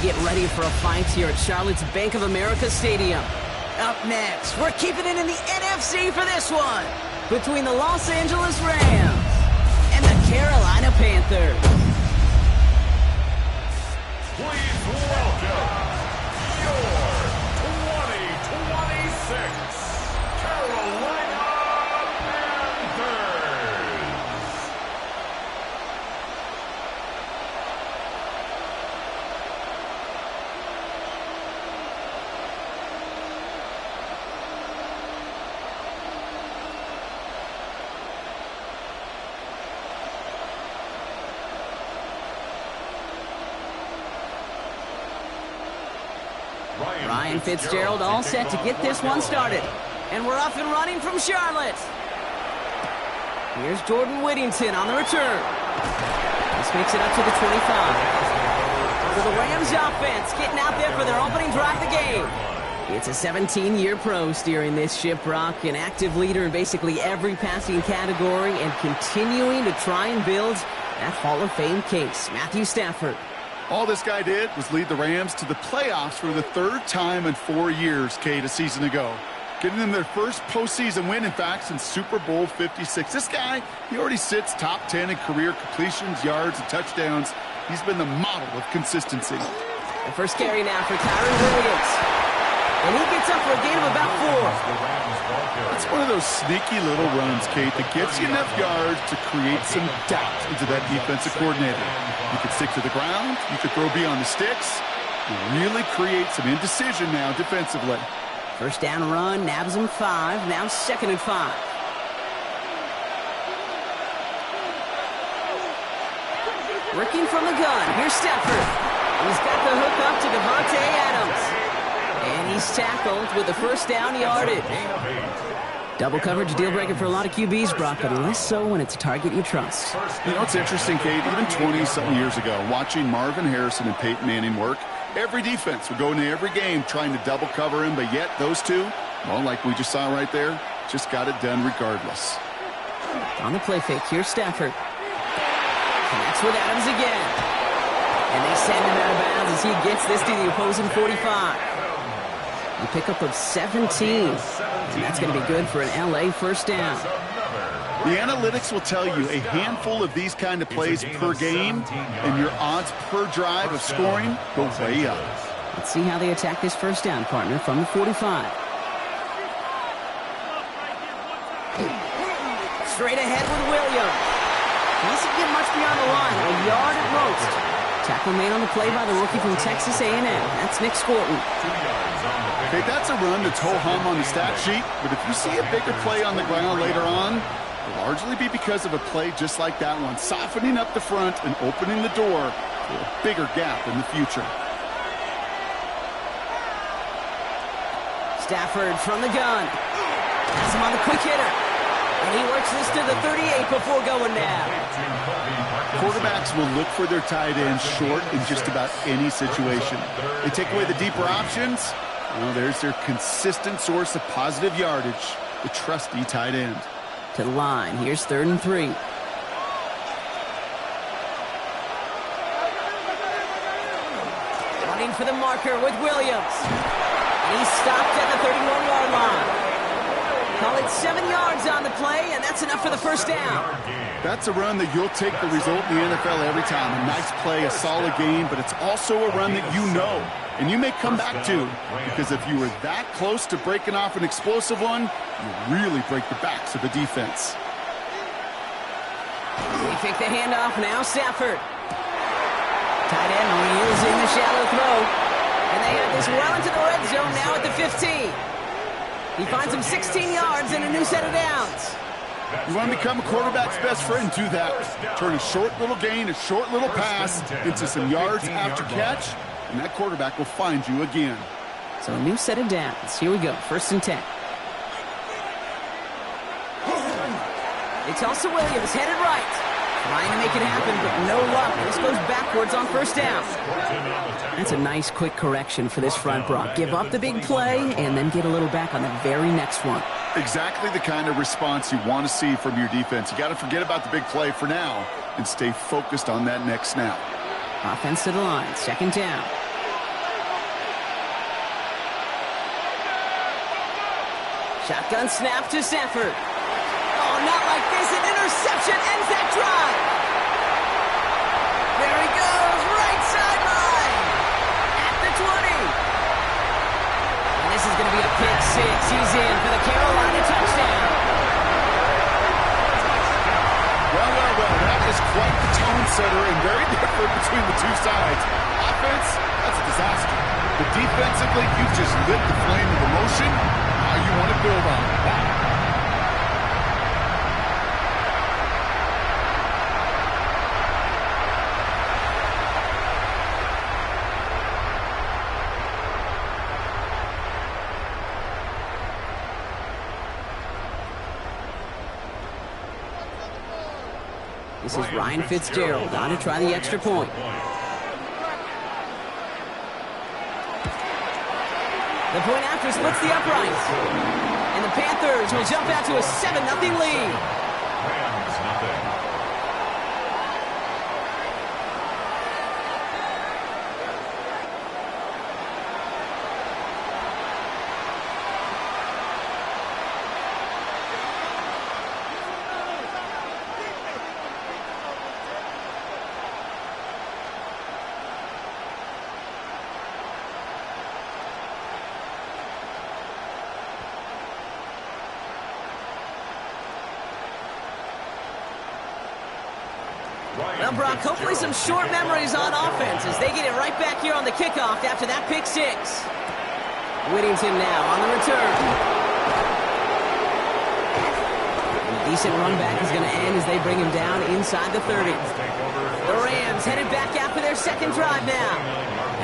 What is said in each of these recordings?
get ready for a fight here at Charlotte's Bank of America Stadium. Up next, we're keeping it in the NFC for this one, between the Los Angeles Rams and the Carolina Panthers. Please welcome your 2026 Carolina Panthers. Ryan Fitzgerald all set to get this one started. And we're off and running from Charlotte. Here's Jordan Whittington on the return. This makes it up to the 25. So the Rams offense getting out there for their opening drive of the game. It's a 17-year pro steering this ship, Brock, an active leader in basically every passing category and continuing to try and build that Hall of Fame case. Matthew Stafford. All this guy did was lead the Rams to the playoffs for the third time in 4 years, Kate, a season ago. Getting them their first postseason win, in fact, since Super Bowl 56. This guy, he already sits top 10 in career completions, yards, and touchdowns. He's been the model of consistency. The first carry now for Kyron Williams. And he gets up for a gain of about 4. It's one of those sneaky little runs, Kate, that gets you enough yards to create some doubt into that defensive coordinator. You could stick to the ground. You could throw beyond the sticks. You really create some indecision now defensively. First down run, nabs him 5. Now 2nd and 5. Working from the gun. Here's Stafford. He's got the hook up to Devontae Adams. And he's tackled with the first down yardage. Double coverage deal breaker for a lot of QBs, Brock, but less so when it's a target you trust. You know, it's interesting, Kate, even 20-something years ago, watching Marvin Harrison and Peyton Manning work, every defense would go into every game trying to double cover him, but yet those two, well, like we just saw right there, just got it done regardless. On the play fake, here's Stafford. Connects with Adams again. And they send him out of bounds as he gets this to the opposing 45. A pickup of 17, and that's going to be good for an LA first down. The analytics will tell you a handful of these kind of plays per game, and your odds per drive of scoring go way up. Let's see how they attack this first down, partner, from the 45. Straight ahead with Williams. He doesn't get much beyond the line, a yard at most. Tackle made on the play by the rookie from Texas A&M. That's Nick Scorton. Okay, that's a run that's ho-hum on the stat sheet, but if you see a bigger play on the ground later on, it'll largely be because of a play just like that one, softening up the front and opening the door for a bigger gap in the future. Stafford from the gun. Has him on the quick hitter. And he works this to the 38 before going down. Quarterbacks will look for their tight ends short in just about any situation. They take away the deeper options. Well, there's their consistent source of positive yardage, the trusty tight end. To the line. Here's 3rd and 3. Running for the marker with Williams. And he's stopped at the 31-yard line. Call it 7 yards on the play, and that's enough for the first down. That's a run that you'll take the result in the NFL every time. A nice play, a solid game, but it's also a run that you know, and you may come back to, because if you were that close to breaking off an explosive one, you really break the backs of the defense. They take the handoff now, Stafford. Tight end reels in the shallow throw, and they have this well into the red zone now at the 15. He finds him 16 yards and a new set of downs. You want to become a quarterback's best friend, do that. Turn a short little gain, a short little pass into some yards after catch, and that quarterback will find you again. So a new set of downs. Here we go, 1st and 10. It's also Williams, headed right. Trying to make it happen, but no luck. This goes backwards on 1st down. That's a nice quick correction for this front, Brock. Give up the big play and then get a little back on the very next one. Exactly the kind of response you want to see from your defense. You got to forget about the big play for now and stay focused on that next snap. Offense to the line, 2nd down. Shotgun snap to Stafford. Oh, not like this. An interception ends that drive. There he goes, right sideline. At the 20. And this is going to be a pick six. He's in for the Carolina touchdown. Well, that is quite the tone setter and very different between the two sides. Offense, that's a disaster. But defensively, you've just lit the flame of emotion. Now you want to build on it. This is Ryan Fitzgerald on to try the extra point. The point after splits the uprights. And the Panthers will jump out to a 7-0 lead. Rams nothing. Well, Brock, hopefully some short memories on offense as they get it right back here on the kickoff after that pick six. Whittington now on the return. A decent run back is going to end as they bring him down inside the 30. The Rams headed back after their second drive now.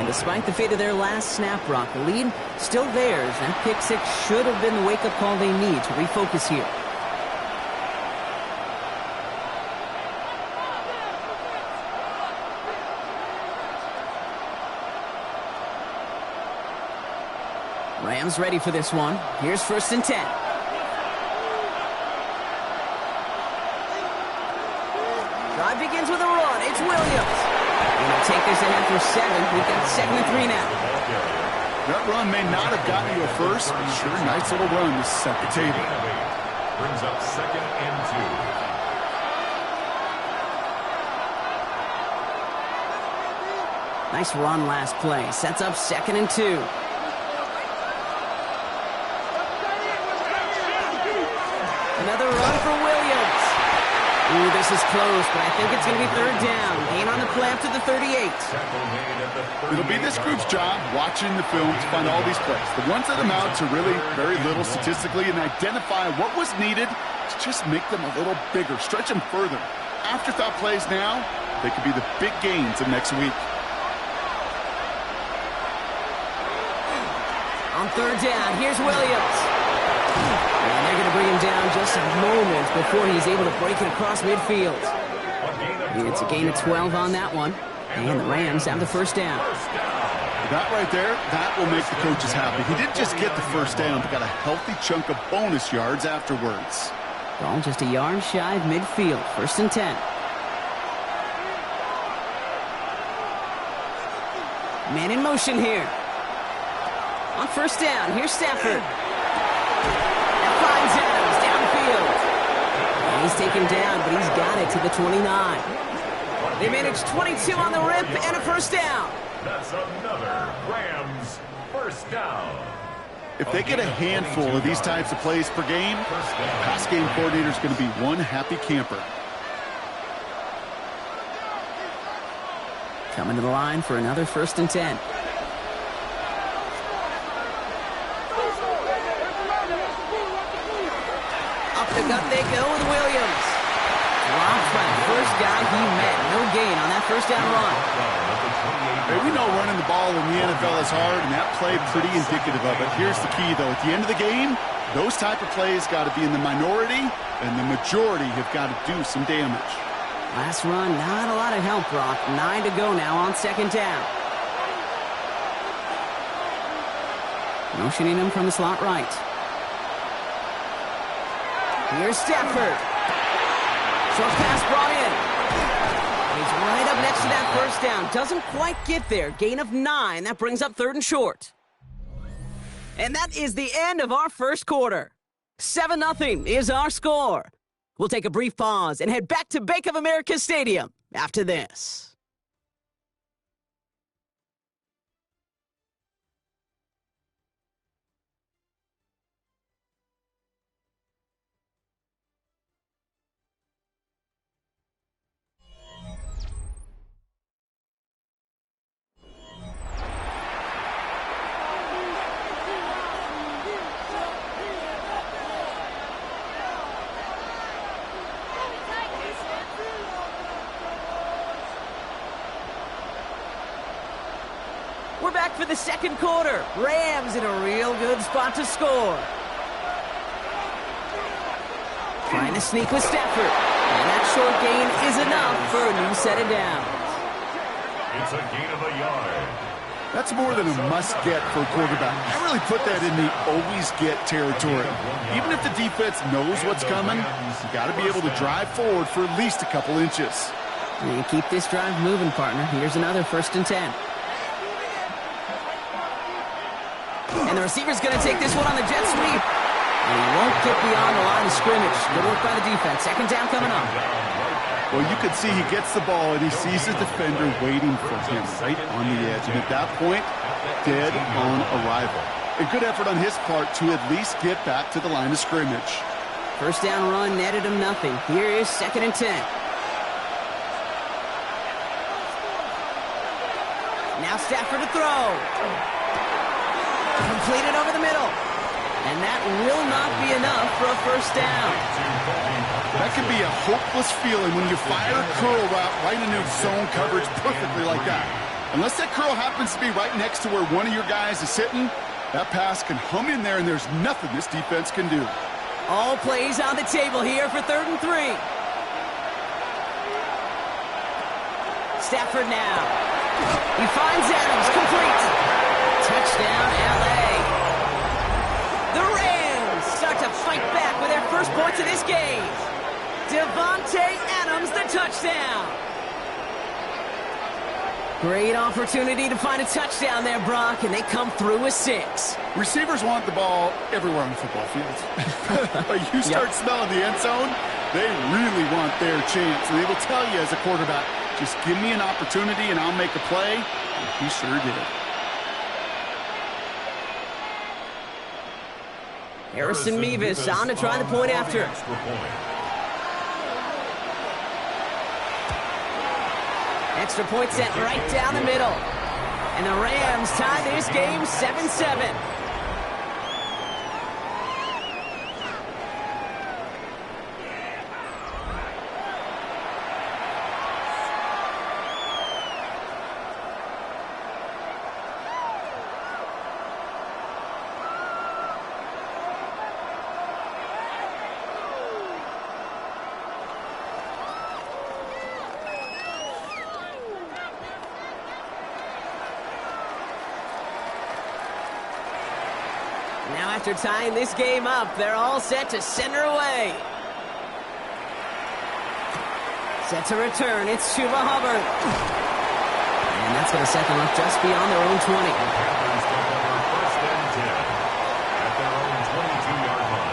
And despite the fate of their last snap, Brock, the lead still theirs. That pick six should have been the wake-up call they need to refocus here. Rams ready for this one. Here's 1st and 10. Drive begins with a run. It's Williams. Gonna take this ahead for 7. We've got 2nd and 3 now. That run may not have gotten you a first, but sure, nice little run to set the table. Brings up 2nd and 2. Nice run last play. Sets up 2nd and 2. Another run for Williams. Ooh, this is close, but I think it's going to be 3rd down. Gain on the play up to the 38. It'll be this group's job watching the film to find all these plays. The ones that amount to really very little statistically and identify what was needed to just make them a little bigger, stretch them further. Afterthought plays now, they could be the big gains of next week. On 3rd down, here's Williams. And they're going to bring him down just a moment before he's able to break it across midfield. And it's a gain of 12 on that one. And the Rams have the 1st down. That right there, that will make the coaches happy. He didn't just get the 1st down, but got a healthy chunk of bonus yards afterwards. Ball just a yard shy of midfield. 1st and 10. Man in motion here. On 1st down, here's Stafford. That finds Adams downfield. And he's taken down, but he's got it to the 29. They managed 22 on the rip and a 1st down. That's another Rams 1st down. If they get a handful of these types of plays per game, pass game coordinator is going to be one happy camper. Coming to the line for another 1st and 10. Up the gut they go with Williams. Dropped by the first guy he met. No gain on that 1st down run. Hey, we know running the ball in the NFL is hard, and that play pretty indicative of it. Here's the key, though. At the end of the game, those type of plays got to be in the minority, and the majority have got to do some damage. Last run, not a lot of help, Brock. 9 to go now on 2nd down. Motioning him from the slot right. Here's Stafford. Short pass brought in. He's right up next to that 1st down. Doesn't quite get there. Gain of 9. That brings up 3rd and short. And that is the end of our 1st quarter. 7-0 is our score. We'll take a brief pause and head back to Bank of America Stadium after this. We're back for the second quarter. Rams in a real good spot to score. Trying to sneak with Stafford. And that short gain is enough for a new set of downs. It's a gain of a yard. That's more than a must-get for a quarterback. I really put that in the always-get territory. Even if the defense knows what's coming, you got to be able to drive forward for at least a couple inches. You keep this drive moving, partner. Here's another 1st and 10. And the receiver's going to take this one on the jet sweep. And he won't get beyond the line of scrimmage. Good work by the defense. Second down coming up. Well, you can see he gets the ball and he sees the defender waiting for him right on the edge. And at that point, dead on arrival. A good effort on his part to at least get back to the line of scrimmage. First down run netted him nothing. Here is 2nd and 10. Now Stafford to throw. Completed over the middle. And that will not be enough for a first down. That can be a hopeless feeling when you fire a curl route right into zone coverage perfectly like that. Unless that curl happens to be right next to where one of your guys is sitting, that pass can hum in there and there's nothing this defense can do. All plays on the table here for 3rd and 3. Stafford now. He finds Adams, complete. Touchdown, L.A. The Rams start to fight back with their first points of this game. Devontae Adams, the touchdown. Great opportunity to find a touchdown there, Brock, and they come through with 6. Receivers want the ball everywhere on the football field. But you start smelling the end zone, they really want their chance. And they will tell you as a quarterback, just give me an opportunity and I'll make a play. And he sure did. Harrison Mevis on to try the point after. Extra point sent right down the middle. And the Rams tie this game 7-7. Now after tying this game up, they're all set to center away. Set to return, it's Chuba Hubbard. And that's going to set them up just beyond their own 20. Panthers take over 1st and 10 at their own 22-yard line.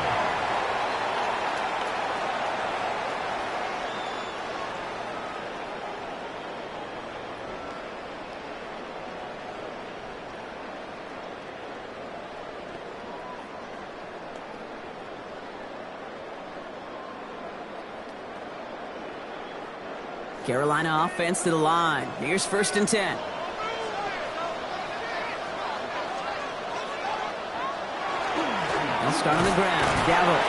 Carolina offense to the line. Here's 1st and 10. They'll start on the ground. Gallup.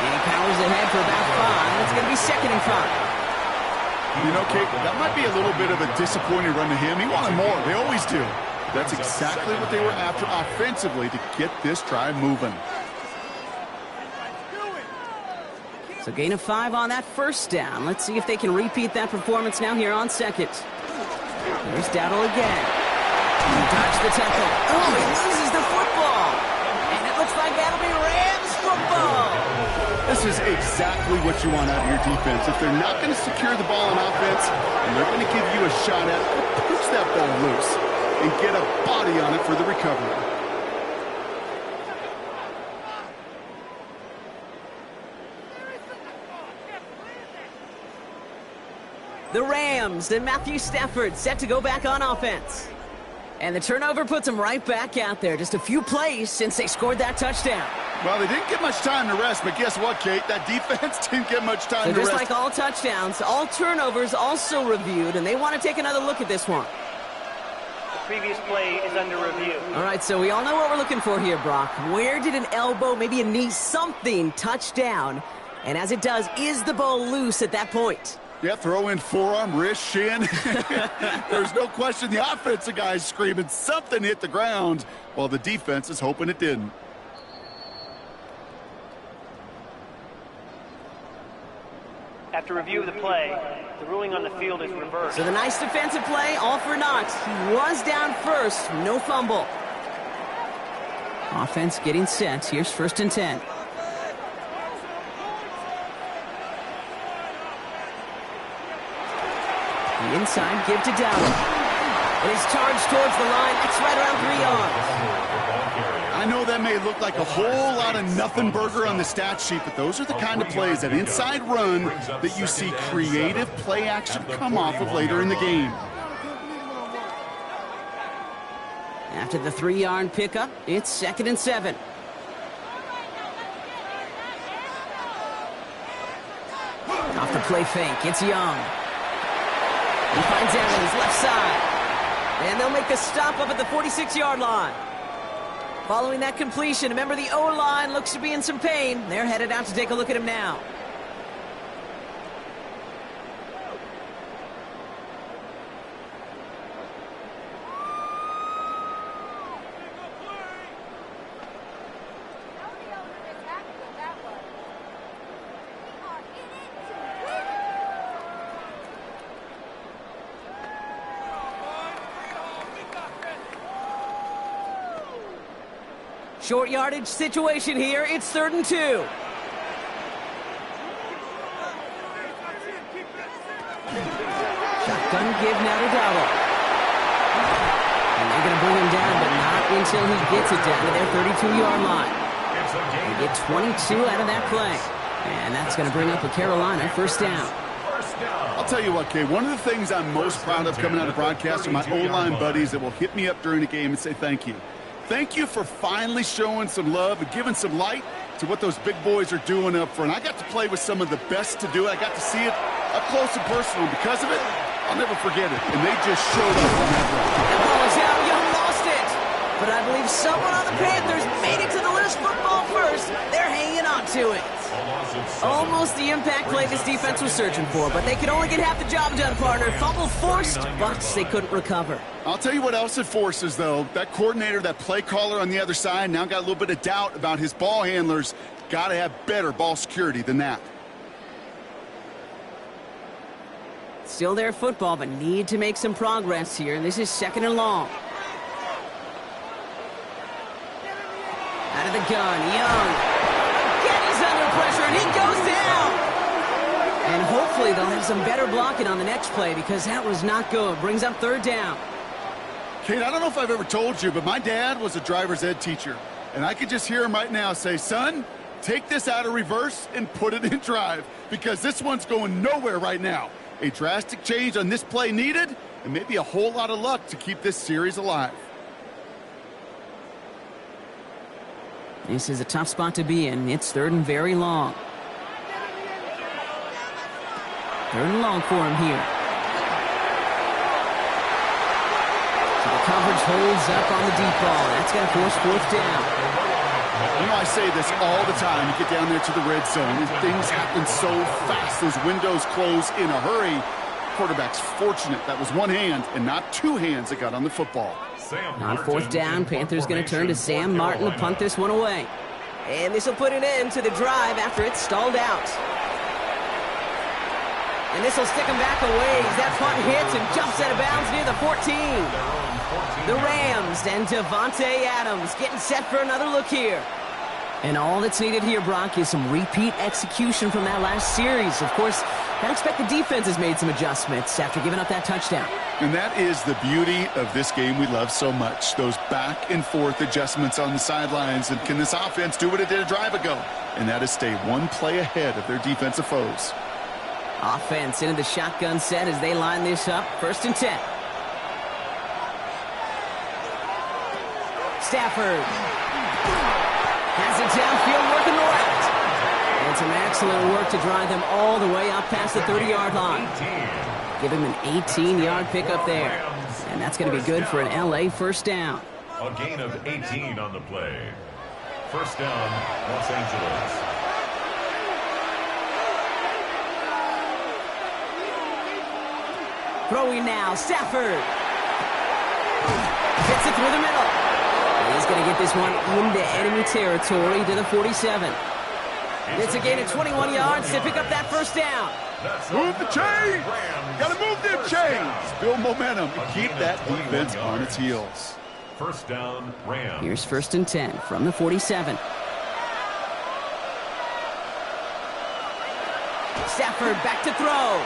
And he powers ahead for about 5. It's going to be 2nd and 5. You know, Kate, that might be a little bit of a disappointing run to him. He wanted more. They always do. That's exactly what they were after offensively to get this drive moving. So gain of 5 on that first down. Let's see if they can repeat that performance now here on 2nd. Here's Dowdle again. He dodged the tackle. Oh, he loses the football. And it looks like that'll be Rams football. This is exactly what you want out of your defense. If they're not going to secure the ball on offense, and they're going to give you a shot at it, push that ball loose and get a body on it for the recovery. The Rams and Matthew Stafford set to go back on offense. And the turnover puts them right back out there. Just a few plays since they scored that touchdown. Well, they didn't get much time to rest, but guess what, Kate? That defense didn't get much time to rest. Just like all touchdowns, all turnovers also reviewed, and they want to take another look at this one. The previous play is under review. All right, so we all know what we're looking for here, Brock. Where did an elbow, maybe a knee, something touch down? And as it does, is the ball loose at that point? Yeah, throw in forearm, wrist, shin. There's no question the offensive guy's screaming something hit the ground while the defense is hoping it didn't. After review of the play, the ruling on the field is reversed. So the nice defensive play, all for naught. He was down first, no fumble. Offense getting set. Here's 1st and 10. The inside give to Dowdle. And he's charged towards the line. It's right around 3 yards. I know that may look like a whole lot of nothing burger on the stat sheet, but those are the kind of plays, that inside run, that you see creative play action come off of later in the game. After the 3-yard pickup, it's 2nd and 7. Off the play fake, it's Young. He finds Evans, left side. And they'll make a stop up at the 46-yard line. Following that completion, remember the O-line looks to be in some pain. They're headed out to take a look at him now. Short yardage situation here. It's 3rd and 2. Shotgun give now to Dowdle. And they're going to bring him down, but not until he gets it down to their 32-yard line. They get 22 out of that play. And that's going to bring up a Carolina 1st down. I'll tell you what, Kay, one of the things I'm most proud of coming out of broadcast are my O-line buddies that will hit me up during the game and say thank you. Thank you for finally showing some love and giving some light to what those big boys are doing up front. I got to play with some of the best to do it. I got to see it up close and personal. Because of it, I'll never forget it. And they just showed up on that run. That ball is out. Young lost it. But I believe someone on the Panthers made it to the loose football first. They're hanging on to it. Almost the impact play this defense was searching for, but they could only get half the job done, partner. Fumble forced, but they couldn't recover. I'll tell you what else it forces, though. That coordinator, that play caller on the other side, now got a little bit of doubt about his ball handlers. Got to have better ball security than that. Still their football, but need to make some progress here. This is 2nd and long. Out of the gun, Young. Under pressure, and he goes down. And hopefully they'll have some better blocking on the next play, because that was not good. Brings up 3rd down. Kate, I don't know if I've ever told you, but my dad was a driver's ed teacher. And I could just hear him right now say, son, take this out of reverse and put it in drive, because this one's going nowhere right now. A drastic change on this play needed, and maybe a whole lot of luck to keep this series alive. This is a tough spot to be in. It's 3rd and very long. 3rd and long for him here. So the coverage holds up on the deep ball. That's going to force 4th down. You know, I say this all the time. You get down there to the red zone, and things happen so fast. Those windows close in a hurry. Quarterback's fortunate that was one hand and not two hands that got on the football. On 4th down, Panthers going to turn to Sam Martin to punt this one away. And this will put an end to the drive after it's stalled out. And this will stick him back a ways. That punt hits and jumps out of bounds near the 14. The Rams and Davante Adams getting set for another look here. And all that's needed here, Brock, is some repeat execution from that last series. Of course, I expect the defense has made some adjustments after giving up that touchdown. And that is the beauty of this game we love so much. Those back and forth adjustments on the sidelines. And can this offense do what it did a drive ago? And that is stay one play ahead of their defensive foes. Offense into the shotgun set as they line this up. 1st and 10. Stafford has it downfield, working the left. And some excellent work to drive them all the way up past the 30-yard line. Give him an 18-yard pickup there. And that's going to be good for an LA 1st down. A gain of 18 on the play. 1st down, Los Angeles. Throwing now, Stafford. Gets it through the middle. And he's going to get this one into enemy territory to the 47. It's a gain of 21 yards to pick up that 1st down. Move the chains! Got to move them chains! Build momentum and keep that defense on its heels. 1st down, Rams. Here's 1st and 10 from the 47. Stafford back to throw.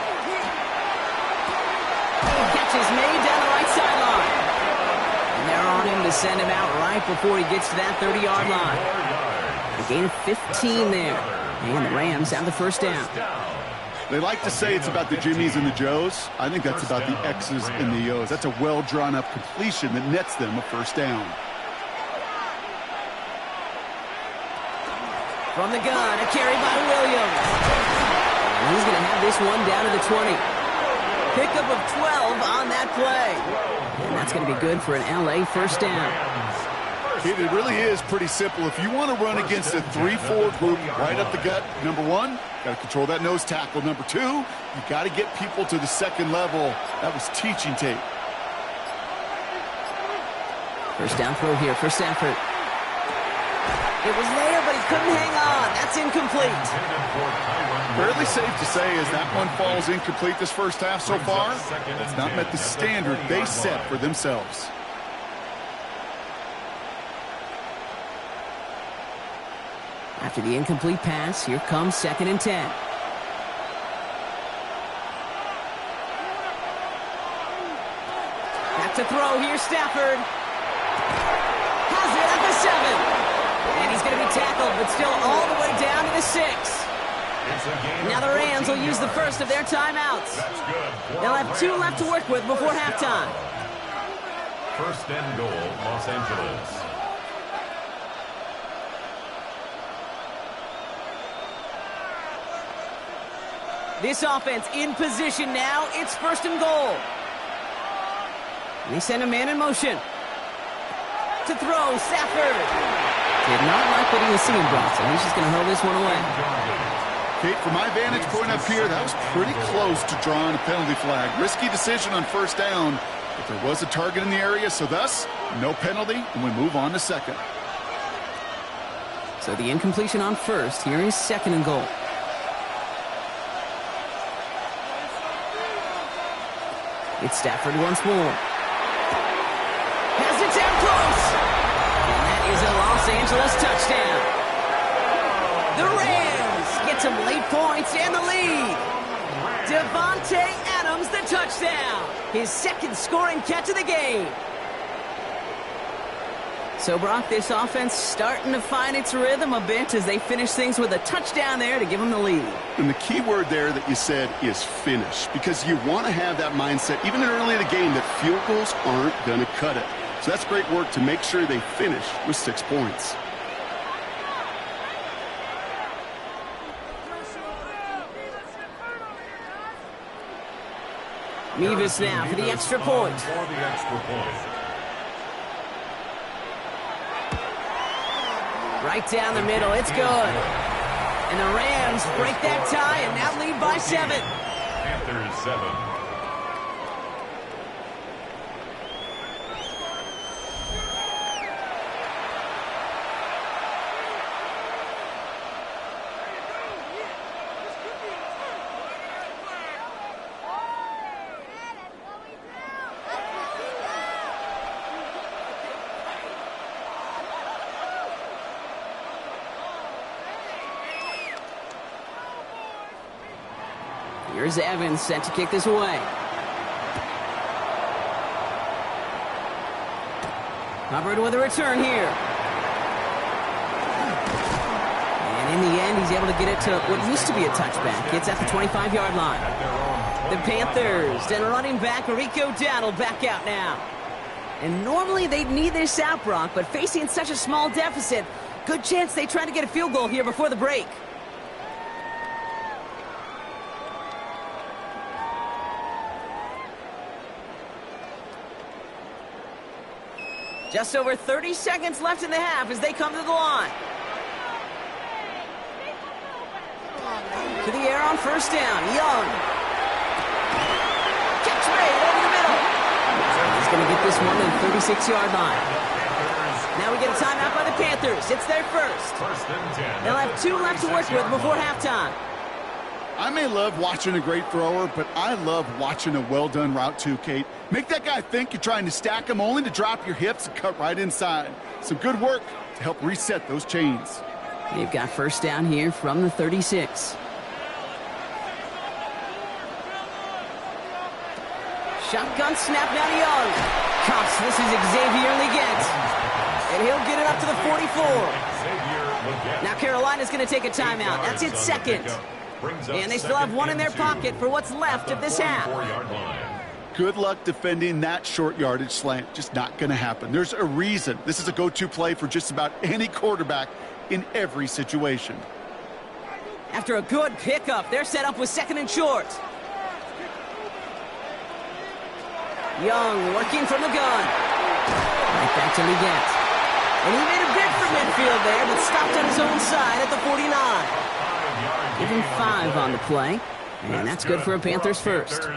Catch is made down the right sideline. And they're on him to send him out right before he gets to that 30-yard line. A gain of 15 there. And the Rams have the 1st down. They like to say it's about the Jimmies and the Joes. I think that's about the X's and the O's. That's a well-drawn-up completion that nets them a 1st down. From the gun, a carry by Williams. And he's going to have this one down to the 20. Pickup of 12 on that play. And that's going to be good for an LA 1st down. It really is pretty simple. If you want to run against a 3-4 group right up the gut, number 1, got to control that nose tackle. Number 2, you got to get people to the 2nd level. That was teaching tape. 1st down throw here for Stafford. It was there, but he couldn't hang on. That's incomplete. Fairly safe to say as that one falls incomplete this 1st half so far. It's not met the standard they set for themselves. After the incomplete pass, here comes 2nd and 10. Back to throw here, Stafford. Has it at the 7. And he's going to be tackled, but still all the way down to the 6. Now the Rams will use the 1st of their timeouts. They'll have 2 left to work with before halftime. 1st and goal, Los Angeles. This offense in position now. It's 1st and goal. They send a man in motion. To throw, Stafford. Did not like what he was seeing, Bronson. He's just going to hurl this one away. Kate, from my vantage point up here, that was pretty close to drawing a penalty flag. Risky decision on 1st down, but there was a target in the area, so thus, no penalty, and we move on to 2nd. So the incompletion on 1st. Here is 2nd and goal. It's Stafford once more. Has it down close. And that is a Los Angeles touchdown. The Rams get some late points and the lead. Devontae Adams, the touchdown. His 2nd scoring catch of the game. So, Brock, this offense starting to find its rhythm a bit as they finish things with a touchdown there to give them the lead. And the key word there that you said is finish, because you want to have that mindset, even early in the game, that field goals aren't going to cut it. So that's great work to make sure they finish with 6 points. Mevis now for the extra point. Right down the middle, it's good. And the Rams break that tie and now lead by 7. Panthers 7. Here's Evans set to kick this away. Hubbard with a return here. And In the end, he's able to get it to what used to be a touchback. It's at the 25-yard line. The Panthers and running back Rico Dowdle back out now. And normally they'd need this out, Brock, but facing such a small deficit, good chance they try to get a field goal here before the break. Just over 30 seconds left in the half as they come to the line. To the air on first down. Young. Catch made over the middle. He's going to get this one at the 36-yard line. Now we get a timeout by the Panthers. It's their first. They'll have 2 left to work with before halftime. I may love watching a great thrower, but I love watching a well-done route too, Kate. Make that guy think you're trying to stack him only to drop your hips and cut right inside. Some good work to help reset those chains. They've got first down here from the 36. Shotgun snap now to Young. Cuffs, this is Xavier Leggett. And he'll get it up to the 44. Now Carolina's going to take a timeout. That's its second. And they still have one in their pocket for what's left of this half. Good luck defending that short yardage slant. Just not going to happen. There's a reason. This is a go-to play for just about any quarterback in every situation. After a good pickup, they're set up with second and short. Young working from the gun. Right back to Leggett. And he made a bid for midfield there, but stopped on his own side at the 49. Give him 5 on the play, and that's good for a Panthers first.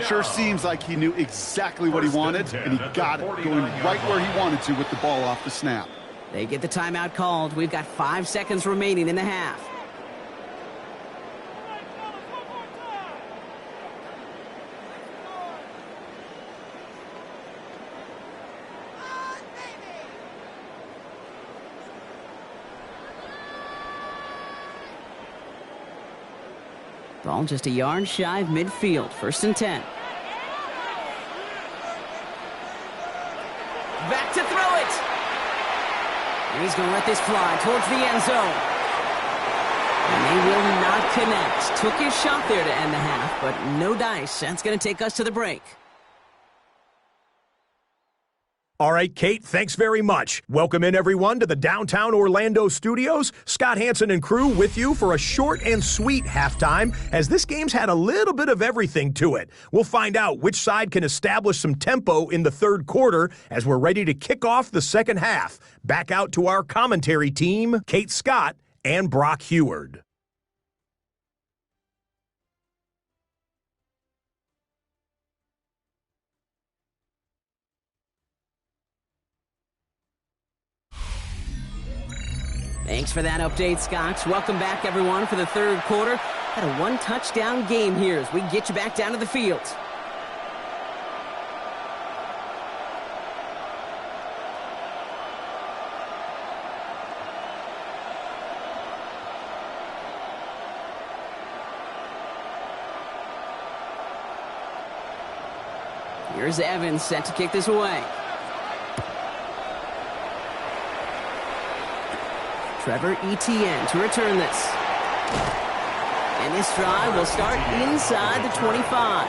Sure seems like he knew exactly what he wanted, and he got it, going right where he wanted to with the ball off the snap. They get the timeout called. We've got 5 seconds remaining in the half. Ball just a yard shy of midfield. First and 10. Back to throw it. And he's going to let this fly towards the end zone. And they will not connect. Took his shot there to end the half, but no dice. That's going to take us to the break. All right, Kate, thanks very much. Welcome in, everyone, to the downtown Orlando studios. Scott Hansen and crew with you for a short and sweet halftime, as this game's had a little bit of everything to it. We'll find out which side can establish some tempo in the third quarter as we're ready to kick off the second half. Back out to our commentary team, Kate Scott and Brock Heward. Thanks for that update, Scott. Welcome back, everyone, for the third quarter. Had a one-touchdown game here as we get you back down to the field. Here's Evans set to kick this away. Trevor Etienne to return this. And this drive will start inside the 25.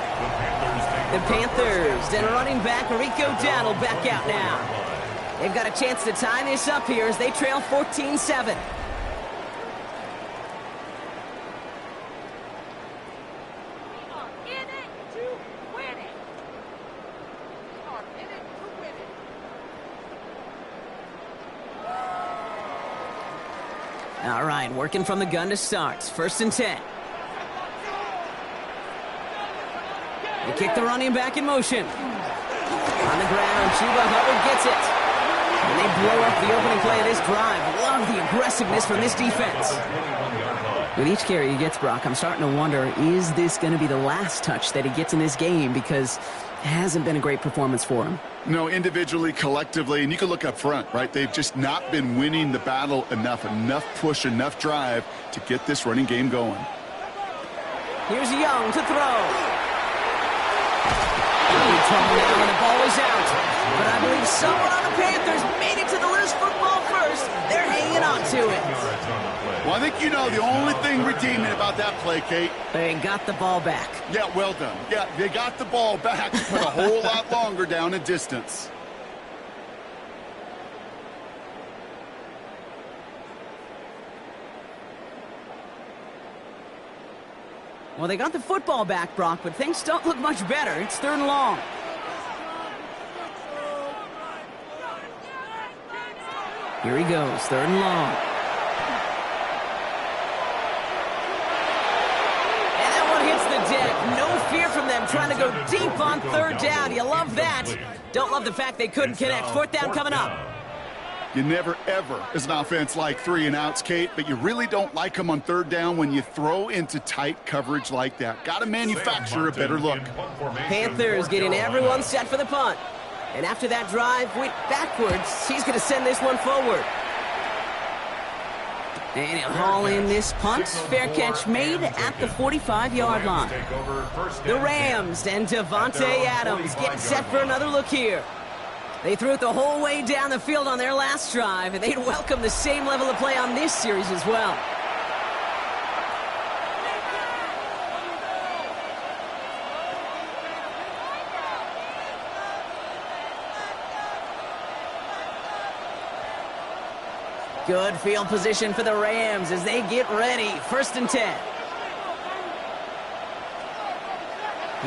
The Panthers and running back Rico Dowdle back out now. They've got a chance to tie this up here as they trail 14-7. All right, working from the gun to start. First and 10. They kick the running back in motion. On the ground, Chuba Hubbard gets it. And they blow up the opening play of this drive. Love the aggressiveness from this defense. With each carry he gets, Brock, I'm starting to wonder, is this going to be the last touch that he gets in this game? Because it hasn't been a great performance for him. No, individually, collectively, and you can look up front, right? They've just not been winning the battle enough push, enough drive to get this running game going. Here's Young to throw. Big trouble now, and the ball is out. But I believe someone on the Panthers made it to the loose football first. They're hanging on to it. Well, I think you know the only thing redeeming about that play, Kate. They got the ball back. Yeah, well done. Yeah, they got the ball back, but a whole lot longer down in distance. Well, they got the football back, Brock, but things don't look much better. It's 3rd and long. Here he goes, 3rd and long. And that one hits the deck. No fear from them trying to go deep on 3rd down. You love that. Don't love the fact they couldn't connect. 4th down coming up. You never, ever, as an offense, like 3 and outs, Kate, but you really don't like them on 3rd down when you throw into tight coverage like that. Got to manufacture a better look. Panthers getting everyone set for the punt. And after that drive went backwards, he's going to send this one forward. And he'll haul in this punt. Fair catch made at the 45-yard line. The Rams and Devontae Adams getting set for another look here. They threw it the whole way down the field on their last drive, and they'd welcome the same level of play on this series as well. Good field position for the Rams as they get ready. 1st and 10.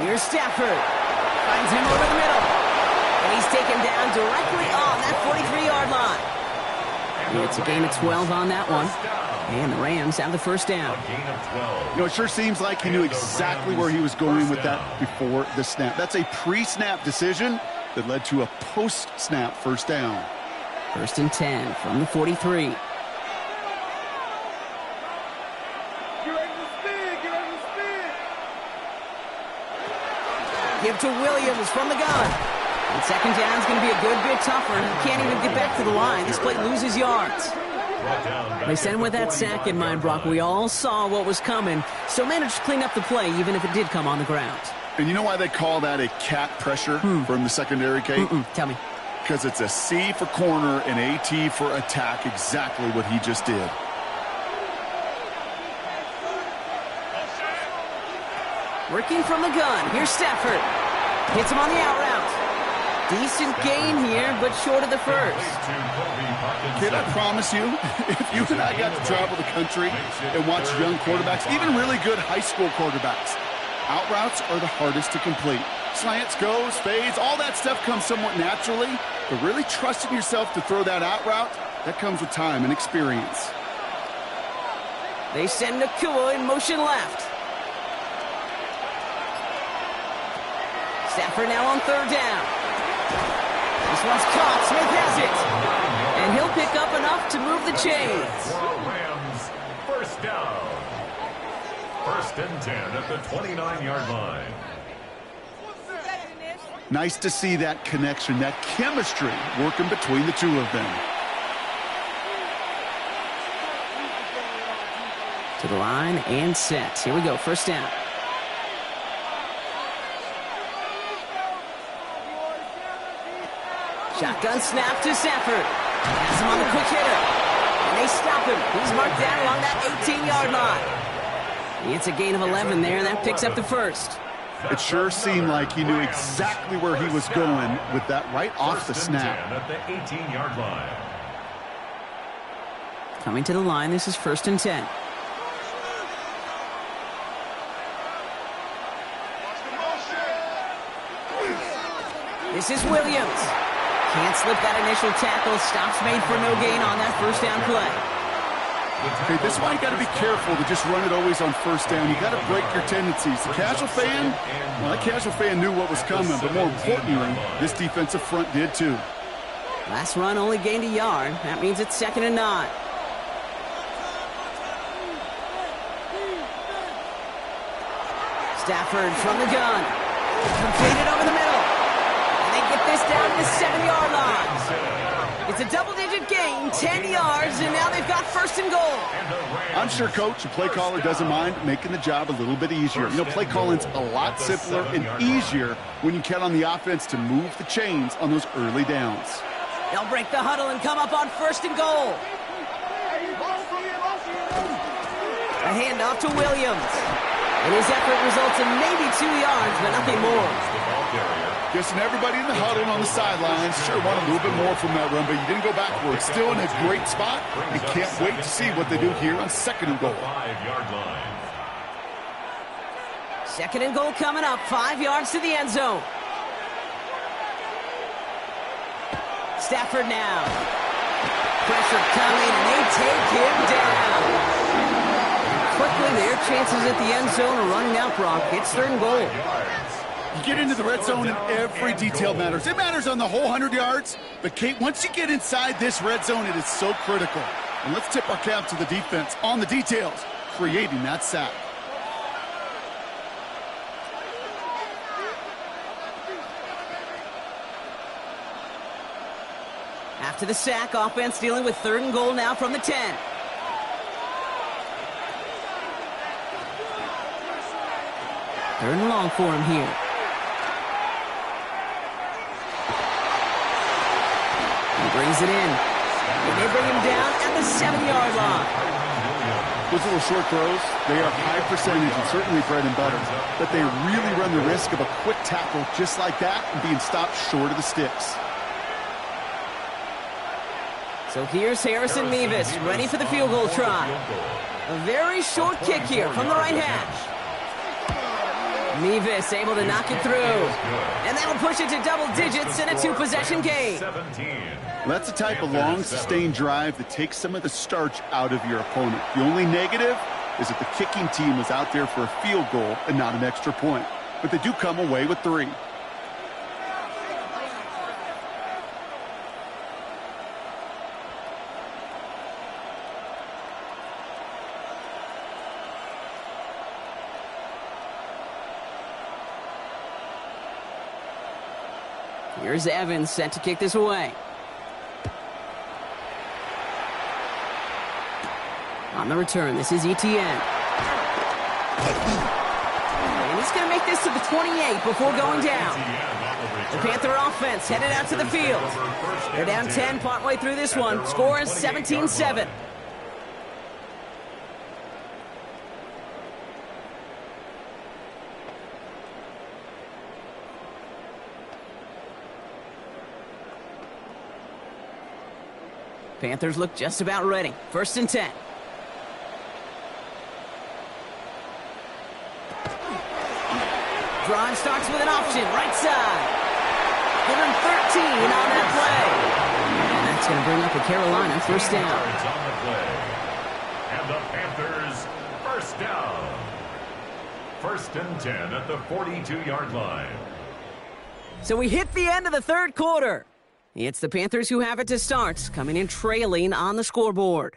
Here's Stafford. Finds him over the middle. And he's taken down directly on that 43-yard line. It's a gain of 12 on that one. And the Rams have the 1st down. You know, it sure seems like he knew exactly where he was going with that before the snap. That's a pre-snap decision that led to a post-snap 1st down. 1st and 10 from the 43. Give to Williams from the gun. And 2nd down is going to be a good bit tougher. He can't even get back to the line. This play loses yards. They sent him with that sack in mind, Brock. We all saw what was coming, so managed to clean up the play even if it did come on the ground. And you know why they call that a cat pressure from the secondary, Kate? Tell me. Because it's a C for corner and a T for attack, exactly what he just did. Working from the gun. Here's Stafford. Hits him on the out route. Decent gain here, but short of the 1st. Kid, I promise you, if you and I got to travel the country and watch young quarterbacks, even really good high school quarterbacks, out routes are the hardest to complete. Slants, goes, fades, all that stuff comes somewhat naturally, but really trusting yourself to throw that out route, that comes with time and experience. They send Nakua in motion left. Stafford now on 3rd down. This one's caught. Smith has it. And he'll pick up enough to move the chains. Rams, 1st down. 1st and 10 at the 29-yard line. Nice to see that connection, that chemistry working between the two of them. To the line and set. Here we go. 1st down. Shotgun snap to Stafford. Has him on the quick hitter. And they stop him. He's marked down along that 18-yard line. It's a gain of 11 there, and that picks up the 1st. It sure seemed like he knew exactly where he was going with that right off the snap. At the 18-yard line. Coming to the line, this is 1st and 10. This is Williams. Can't slip that initial tackle. Stops made for no gain on that 1st down play. Okay, this is why you got to be careful to just run it always on 1st down. You got to break your tendencies. The casual fan, well, that casual fan knew what was coming, but more importantly, this defensive front did too. Last run only gained a yard. That means it's 2nd and 9. Stafford from the gun. Completed over the middle. And they get this down to the 7-yard line. It's a double-digit gain, 10 yards, and now they've got 1st and goal. I'm sure Coach, the play caller, doesn't mind making the job a little bit easier. You know, play calling's a lot simpler and easier when you count on the offense to move the chains on those early downs. They'll break the huddle and come up on 1st and goal. A handoff to Williams. And his effort results in maybe 2 yards, but nothing more. Guessing everybody in the huddle on the sidelines sure wanted a little bit more from that run, but you didn't go backwards. Still in a great spot. You can't wait to see what they do here on 2nd and goal. 5-yard line. 2nd and goal coming up, 5 yards to the end zone. Stafford now. Pressure coming, and they take him down. Quickly, their chances at the end zone are running out, Brock. It's 3rd and goal. You get into the red zone and every detail matters. It matters on the whole 100 yards. But, Kate, once you get inside this red zone, it is so critical. And let's tip our cap to the defense on the details, creating that sack. After the sack, offense dealing with 3rd and goal now from the 10. Third and long for him here. He brings it in. And they bring him down at the 7-yard line. Those little short throws, they are high percentage and certainly bread and butter. But they really run the risk of a quick tackle just like that and being stopped short of the sticks. So here's Harrison Mevis, ready for the field goal try. A very short kick here from the right hash. Mevis able to knock it through. And that'll push it to double digits in a 2-possession game. That's the type of long, sustained drive that takes some of the starch out of your opponent. The only negative is that the kicking team was out there for a field goal and not an extra point. But they do come away with 3. Here's Evans set to kick this away. On the return, this is Etienne. And he's going to make this to the 28 before going down. The Panther offense headed out to the field. They're down 10 partway through this one. Score is 17-7. Panthers look just about ready. 1st and 10. Drive starts with an option, right side. Give him 13 on that play. And that's going to bring up a Carolina 1st down. On the play. And the Panthers, 1st down. 1st and 10 at the 42-yard line. So we hit the end of the 3rd quarter. It's the Panthers who have it to start, coming in trailing on the scoreboard.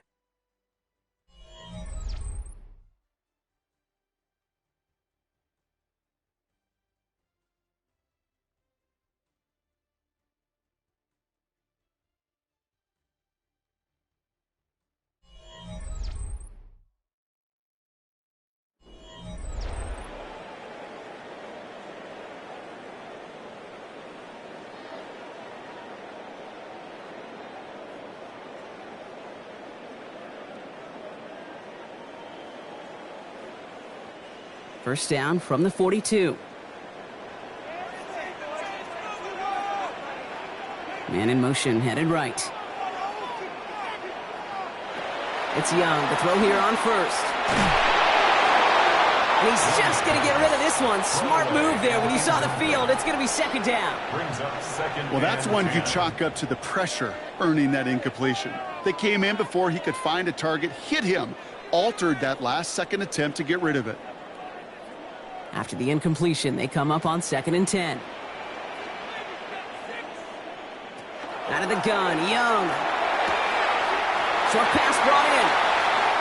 First down from the 42. Man in motion, headed right. It's Young, the throw here on first. And he's just going to get rid of this one. Smart move there. When you saw the field, it's going to be 2nd down. Well, that's one you chalk up to the pressure, earning that incompletion. They came in before he could find a target, hit him, altered that last-second attempt to get rid of it. After the incompletion, they come up on 2nd and 10. Out of the gun, Young. Short pass brought in.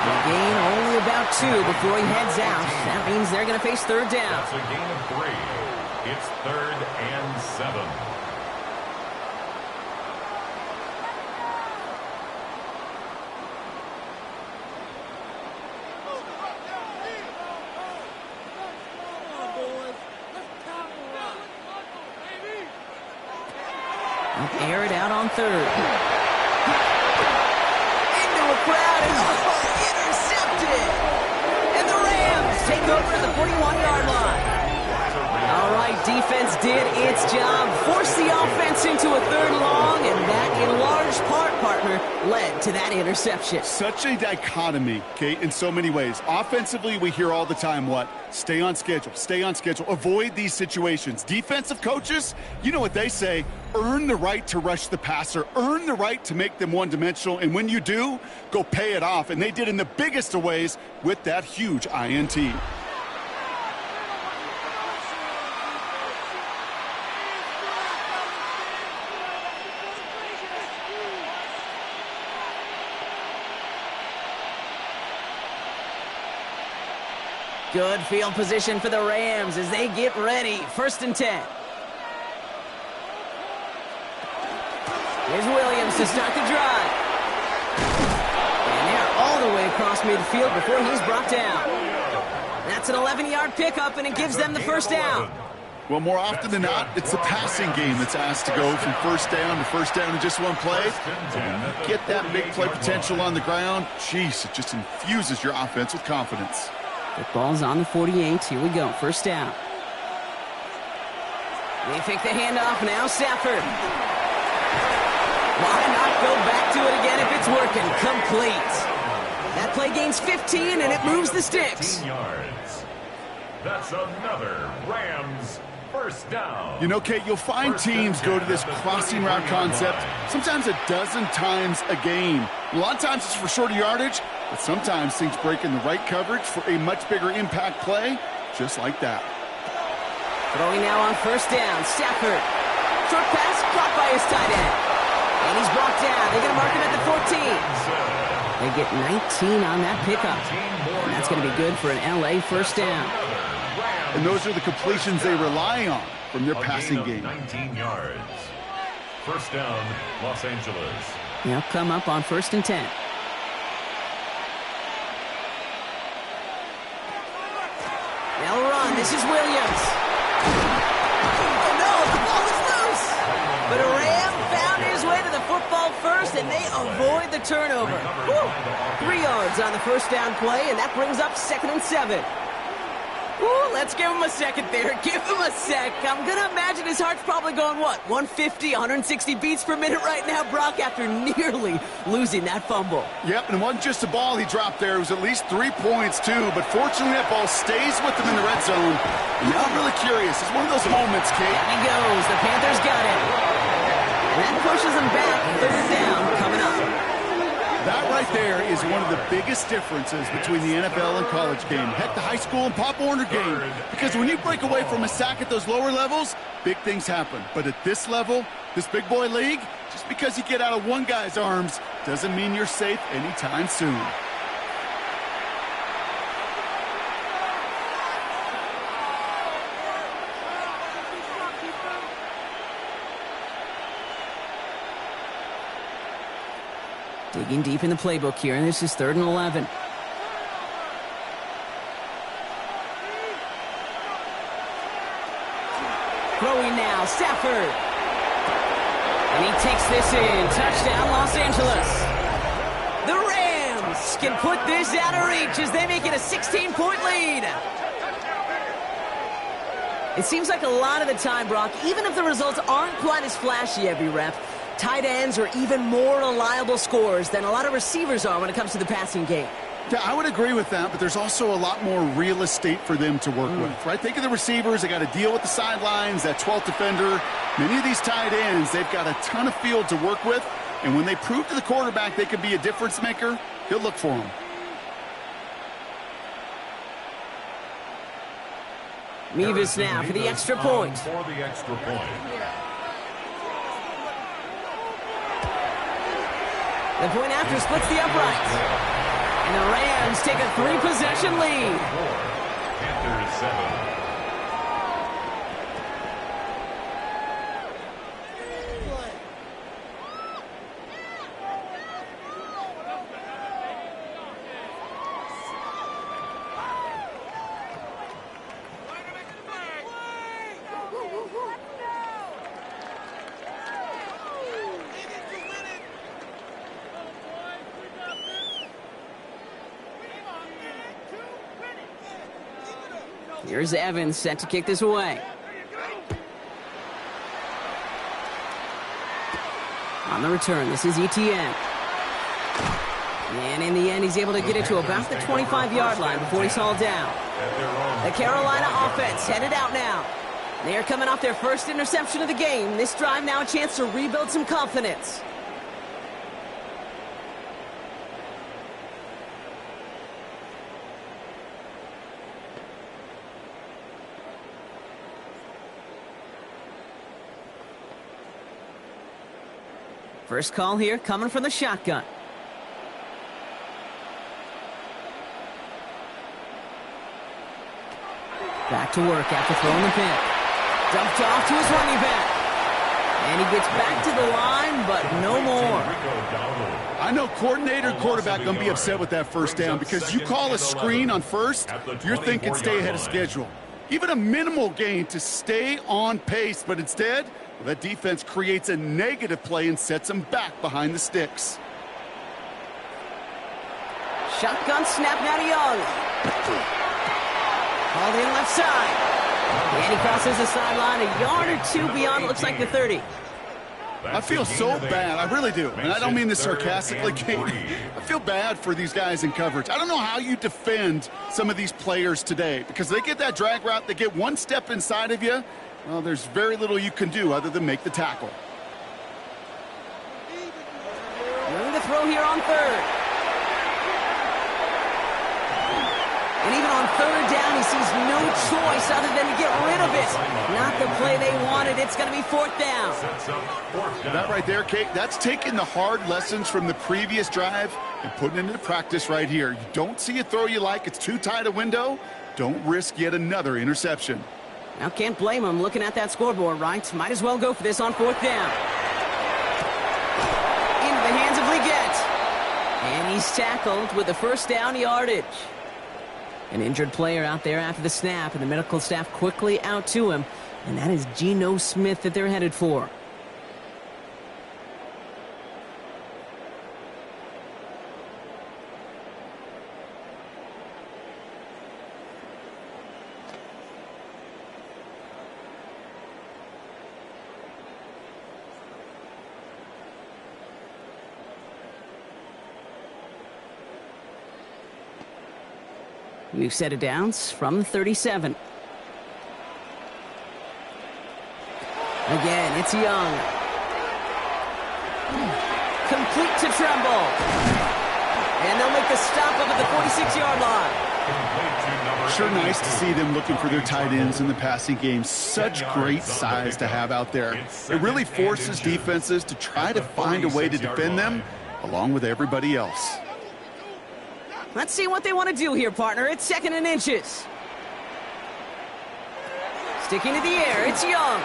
The gain only about 2 before he heads out. That means they're going to face 3rd down. That's a gain of 3. It's 3rd and 7. Air it out on 3rd. Into a crowd and intercepted. And the Rams take over at the 41-yard line. All right, defense did its job, forced the offense into a third long, and that, in large part, partner, led to that interception. Such a dichotomy, Kate, in so many ways. Offensively, we hear all the time what? Stay on schedule, avoid these situations. Defensive coaches, you know what they say, earn the right to rush the passer, earn the right to make them one-dimensional, and when you do, go pay it off. And they did in the biggest of ways with that huge INT. Good field position for the Rams as they get ready. 1st and 10. Here's Williams to start the drive. And they're all the way across midfield before he's brought down. That's an 11-yard pickup, and it gives them the 1st down. Well, more often than not, it's the passing game that's asked to go from 1st down to 1st down in just one play. When you get that big play potential on the ground, geez, it just infuses your offense with confidence. The ball's on the 48. Here we go. 1st down. They fake the handoff. Now Stafford. Why not go back to it again if it's working? Complete. That play gains 15, and it moves the sticks. 15 yards. That's another Rams 1st down. You know, Kate, you'll find teams go to this crossing route concept sometimes a dozen times a game. A lot of times it's for shorter yardage, but sometimes things break in the right coverage for a much bigger impact play, just like that. Throwing now on 1st down. Stafford. Short pass caught by his tight end. And he's brought down. They're going to mark him at the 14. They get 19 on that pickup. And that's going to be good for an LA 1st down. And those are the completions they rely on from their passing game. 19 yards. 1st down, Los Angeles. They'll come up on 1st and 10. They'll run. This is Williams. Oh, no, the ball is loose. But a Ram found his way to the football first, and they avoid the turnover. Woo. 3 yards on the 1st down play, and that brings up 2nd and 7. Ooh, let's give him a second there. Give him a sec. I'm going to imagine his heart's probably going, what, 150, 160 beats per minute right now, Brock, after nearly losing that fumble. Yep, and it wasn't just a ball he dropped there. It was at least 3 points, too. But fortunately, that ball stays with him in the red zone. And now I'm really curious. It's one of those moments, Kate. And he goes. The Panthers got him. And that pushes him back. 3rd down coming up. That right there is one of the biggest differences between the NFL and college game. Heck, the high school and Pop Warner game. Because when you break away from a sack at those lower levels, big things happen. But at this level, this big boy league, just because you get out of one guy's arms doesn't mean you're safe anytime soon. Digging deep in the playbook here, and this is 3rd and 11. Throwing now, Stafford. And he takes this in. Touchdown, Los Angeles. The Rams can put this out of reach as they make it a 16-point lead. It seems like a lot of the time, Brock, even if the results aren't quite as flashy every rep, tight ends are even more reliable scorers than a lot of receivers are when it comes to the passing game. Yeah, I would agree with that, but there's also a lot more real estate for them to work with, right? Think of the receivers. They got to deal with the sidelines, that 12th defender. Many of these tight ends, they've got a ton of field to work with, and when they prove to the quarterback they can be a difference maker, he'll look for them. Mevis now for the extra point. For the extra point. The point after splits the uprights. And the Rams take a 3-possession lead. Panthers 7. Here's Evans set to kick this away. On the return, this is Etienne. And in the end, he's able to get it to about the 25-yard line before he's hauled down. The Carolina offense headed out now. They are coming off their first interception of the game. This drive now a chance to rebuild some confidence. First call here coming from the shotgun. Back to work after throwing the pick. Dumped off to his running back. And he gets back to the line, but no more. I know coordinator and quarterback going to be upset with that first down because you call a screen on first, you're thinking stay ahead of schedule. Even a minimal gain to stay on pace, but instead, that defense creates a negative play and sets them back behind the sticks. Shotgun snap now to Young. Called in left side. And he crosses the sideline a yard or two beyond, looks like the 30. I feel so bad. I really do. And I don't mean this sarcastically, Kate. I feel bad for these guys in coverage. I don't know how you defend some of these players today because they get that drag route, they get one step inside of you. Well, there's very little you can do other than make the tackle. Room to throw here on third. And even on third down, he sees no choice other than to get rid of it. Not the play they wanted. It's going to be fourth down. That right there, Kate, that's taking the hard lessons from the previous drive and putting it into practice right here. You don't see a throw you like. It's too tight a window. Don't risk yet another interception. Now, can't blame him looking at that scoreboard, right? Might as well go for this on fourth down. Into the hands of Leggett. And he's tackled with the first down yardage. An injured player out there after the snap, and the medical staff quickly out to him. And that is Geno Smith that they're headed for. We've set it down from the 37. Again, it's Young. Complete to Tremble. And they'll make the stop up at the 46-yard line. Sure nice to see them looking for their tight ends in the passing game. Such great size to have out there. It really forces defenses to try to find a way to defend them along with everybody else. Let's see what they want to do here, partner. It's second and inches. Sticking to the air, it's Young.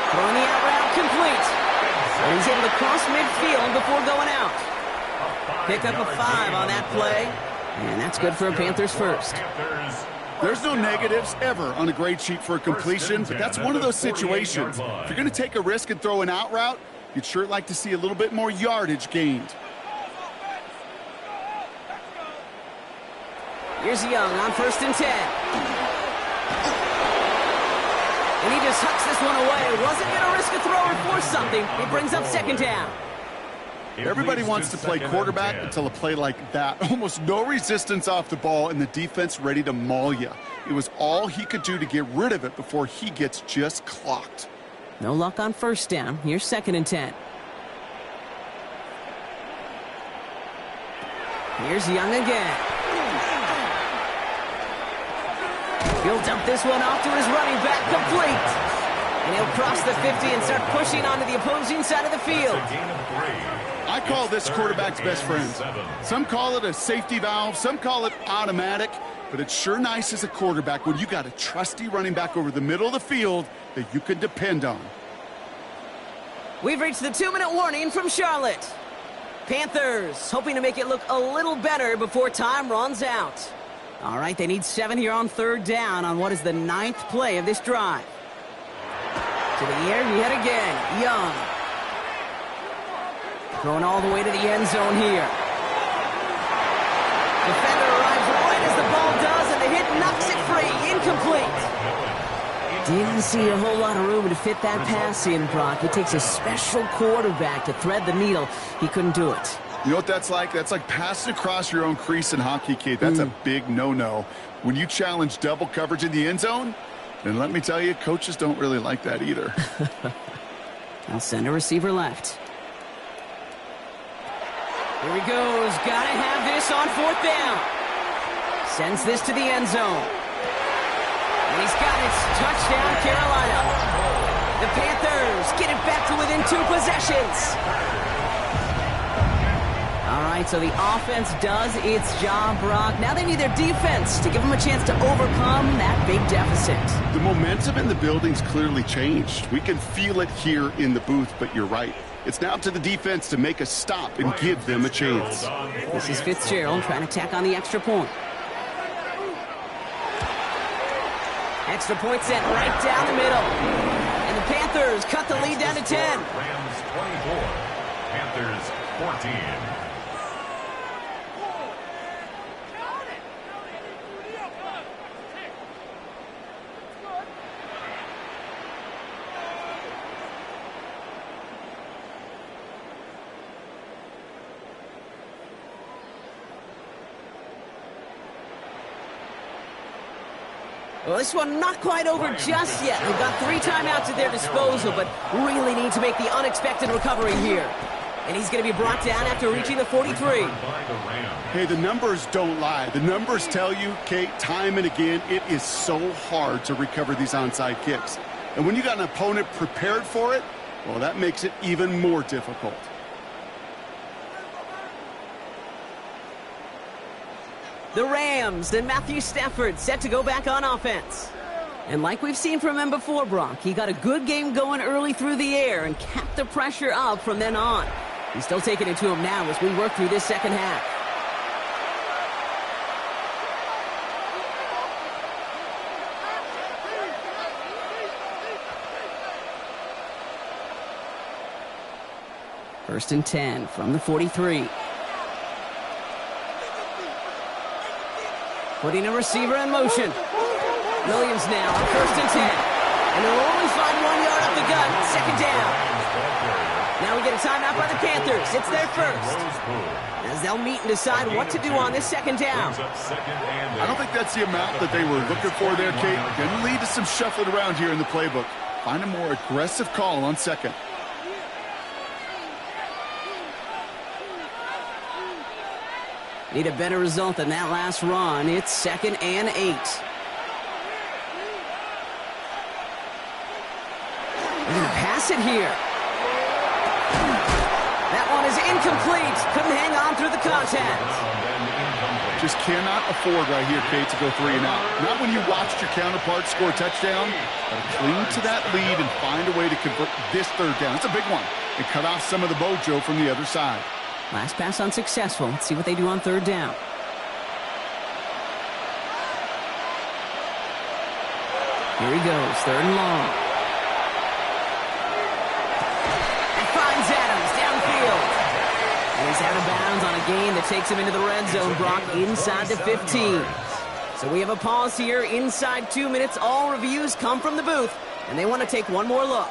Throwing the out route complete. And he's able to cross midfield before going out. Pick up a 5 on that play. And that's good for a Panthers first. There's no negatives ever on a grade sheet for a completion, but that's one of those situations. If you're going to take a risk and throw an out route, you'd sure like to see a little bit more yardage gained. Here's Young on 1st and 10. And he just hucks this one away. Wasn't going to risk a throw or force something. He brings up second down. Everybody wants to play quarterback until a play like that. Almost no resistance off the ball and the defense ready to maul you. It was all he could do to get rid of it before he gets just clocked. No luck on 1st down. Here's 2nd and 10. Here's Young again. He'll dump this one off to his running back, complete. And he'll cross the 50 and start pushing onto the opposing side of the field. I call this quarterback's best friend. Some call it a safety valve, some call it automatic, but it's sure nice as a quarterback when you got a trusty running back over the middle of the field that you can depend on. We've reached the 2-minute warning from Charlotte. Panthers hoping to make it look a little better before time runs out. All right, they need 7 here on 3rd down on what is the 9th play of this drive. To the air, he head again. Young. Throwing all the way to the end zone here. Defender arrives right as the ball does, and the hit knocks it free. Incomplete. Didn't see a whole lot of room to fit that pass in, Brock. It takes a special quarterback to thread the needle. He couldn't do it. You know what that's like? That's like passing across your own crease in hockey, Kate. That's a big no-no. When you challenge double coverage in the end zone, then let me tell you, coaches don't really like that either. I'll send a receiver left. Here he goes. Gotta have this on 4th down. Sends this to the end zone. And he's got it. Touchdown, Carolina. The Panthers get it back to within 2 possessions. All right, so the offense does its job, Brock. Now they need their defense to give them a chance to overcome that big deficit. The momentum in the building's clearly changed. We can feel it here in the booth, but you're right. It's now to the defense to make a stop and give them a chance. This is Fitzgerald trying to tack on the extra point. Extra point sent right down the middle. And the Panthers cut the lead down to 10. Rams 24, Panthers 14. Well, this one not quite over just yet. They've got 3 timeouts at their disposal, but really need to make the unexpected recovery here. And he's going to be brought down after reaching the 43. Hey, the numbers don't lie. The numbers tell you, Kate, time and again, it is so hard to recover these onside kicks. And when you got an opponent prepared for it, well, that makes it even more difficult. The Rams and Matthew Stafford set to go back on offense. And like we've seen from him before, Brock, he got a good game going early through the air and kept the pressure up from then on. He's still taking it to him now as we work through this second half. First and 10 from the 43. Putting a receiver in motion. Williams now on 1st and 10. And they'll only find 1 yard up the gut. 2nd down. Now we get a timeout by the Panthers. It's their first. As they'll meet and decide what to do on this 2nd down. I don't think that's the amount that they were looking for there, Kate. Going to lead to some shuffling around here in the playbook. Find a more aggressive call on 2nd. Need a better result than that last run. It's 2nd and 8. They're going to pass it here. That one is incomplete. Couldn't hang on through the contact. Just cannot afford right here, Kate, to go 3 and out. Not when you watched your counterpart score a touchdown. But cling to that lead and find a way to convert this 3rd down. It's a big one. And cut off some of the mojo from the other side. Last pass unsuccessful. Let's see what they do on 3rd down. Here he goes, 3rd and long. And finds Adams downfield. And he's out of bounds on a gain that takes him into the red zone, Brock, inside the 15. So we have a pause here inside 2 minutes. All reviews come from the booth, and they want to take one more look.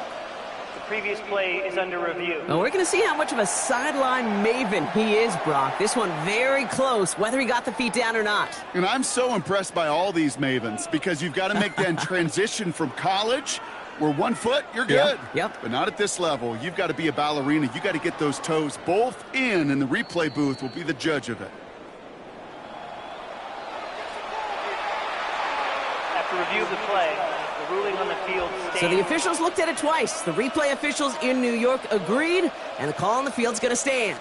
Previous play is under review. Well, we're going to see how much of a sideline maven he is, Brock. This one very close, whether he got the feet down or not. And I'm so impressed by all these mavens because you've got to make that transition from college where 1 foot, you're good. Yep. But not at this level. You've got to be a ballerina. You've got to get those toes both in, and the replay booth will be the judge of it. After review of the play, the ruling on the field stands. So the officials looked at it twice. The replay officials in New York agreed, and the call on the field's going to stand.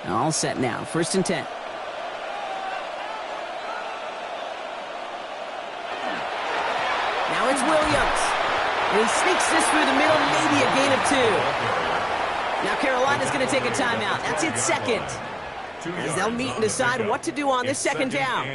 All set now. 1st and 10. Now it's Williams. And he sneaks this through the middle, maybe a gain of 2. Now Carolina's going to take a timeout. That's its 2nd. As they'll meet and decide what to do on this 2nd down.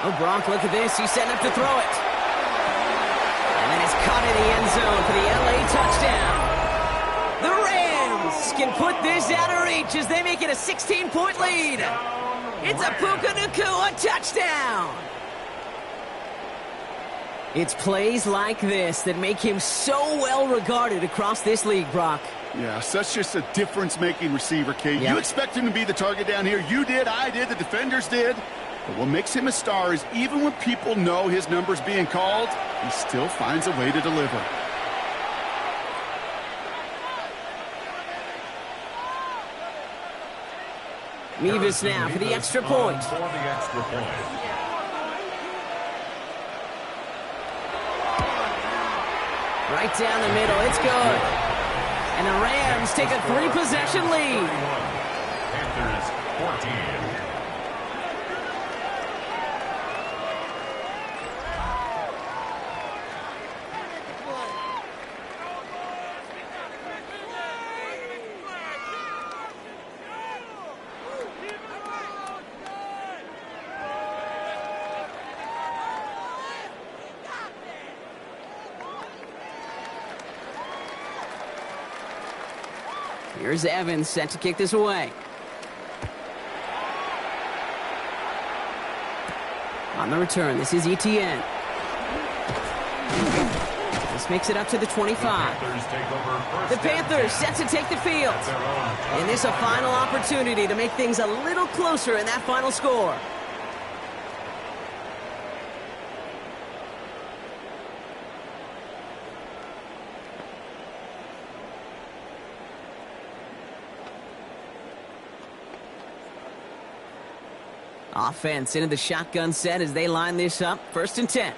Oh, Brock, look at this. He's setting up to throw it. And then it's caught in the end zone for the LA touchdown. The Rams can put this out of reach as they make it a 16-point lead. It's a Puka Nacua touchdown. It's plays like this that make him so well regarded across this league, Brock. Yeah, such just a difference-making receiver, Kate. Yep. You expect him to be the target down here. You did, I did, the defenders did. But what makes him a star is even when people know his number's being called, he still finds a way to deliver. Mevis now for the extra point. Right down the middle, it's good. And the Rams take a 3-possession lead. Panthers 14. Here's Evans set to kick this away. On the return, this is Etienne. This makes it up to the 25. The Panthers set to take the field. And this a final opportunity to make things a little closer in that final score. Offense into the shotgun set as they line this up. 1st and 10.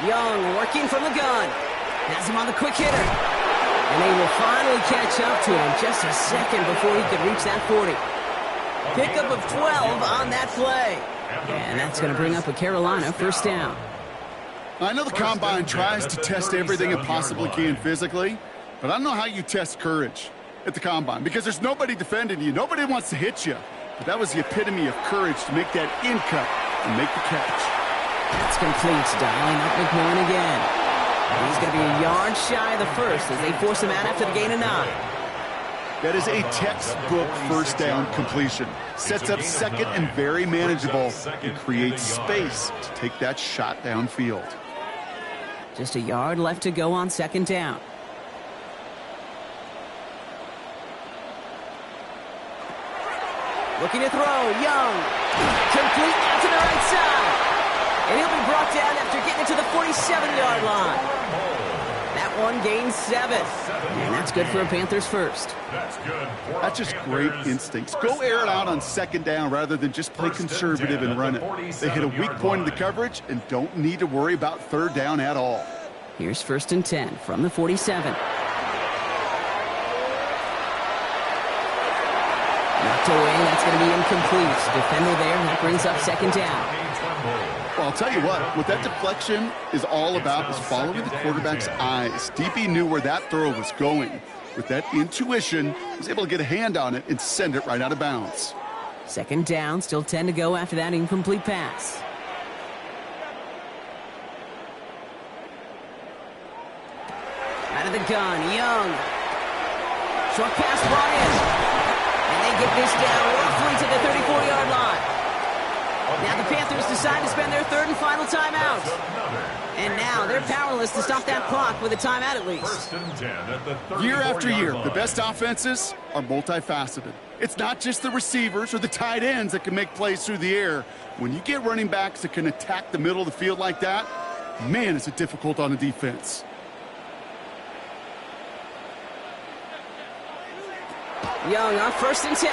Young working from the gun. Has him on the quick hitter. And they will finally catch up to him just a second before he could reach that 40. Pickup of 12 on that play. And that's going to bring up a Carolina 1st down. I know the Combine tries to test everything it possibly can physically, but I don't know how you test courage at the Combine, because there's nobody defending you. Nobody wants to hit you. But that was the epitome of courage to make that in cut and make the catch. That's complete. Dialing up McMillan again. And he's going to be a yard shy of the first as they force him out after the gain of 9. That is a textbook 1st down completion. Sets up 2nd and very manageable and creates space to take that shot downfield. Just a yard left to go on 2nd down. Looking to throw, Young. Complete out to the right side. And he'll be brought down after getting it to the 47-yard line. That one gains 7. And that's good for a Panthers 1st. That's just great instincts. Go air it out on 2nd down rather than just play conservative and run it. They hit a weak point in the coverage and don't need to worry about 3rd down at all. Here's 1st and 10 from the 47. Knocked away, that's going to be incomplete. Defender there, that brings up 2nd down. Well, I'll tell you what that deflection is all about is following the quarterback's eyes. DB knew where that throw was going. With that intuition, he was able to get a hand on it and send it right out of bounds. 2nd down, still 10 to go after that incomplete pass. Out of the gun, Young. Short pass brought in. And they get this down roughly to the 34-yard line. Now the Panthers decide to spend their 3rd and final timeout. And now they're powerless to stop that clock with a timeout at least. Year after year, the best offenses are multifaceted. It's not just the receivers or the tight ends that can make plays through the air. When you get running backs that can attack the middle of the field like that, man, is it difficult on a defense. Young on 1st and 10.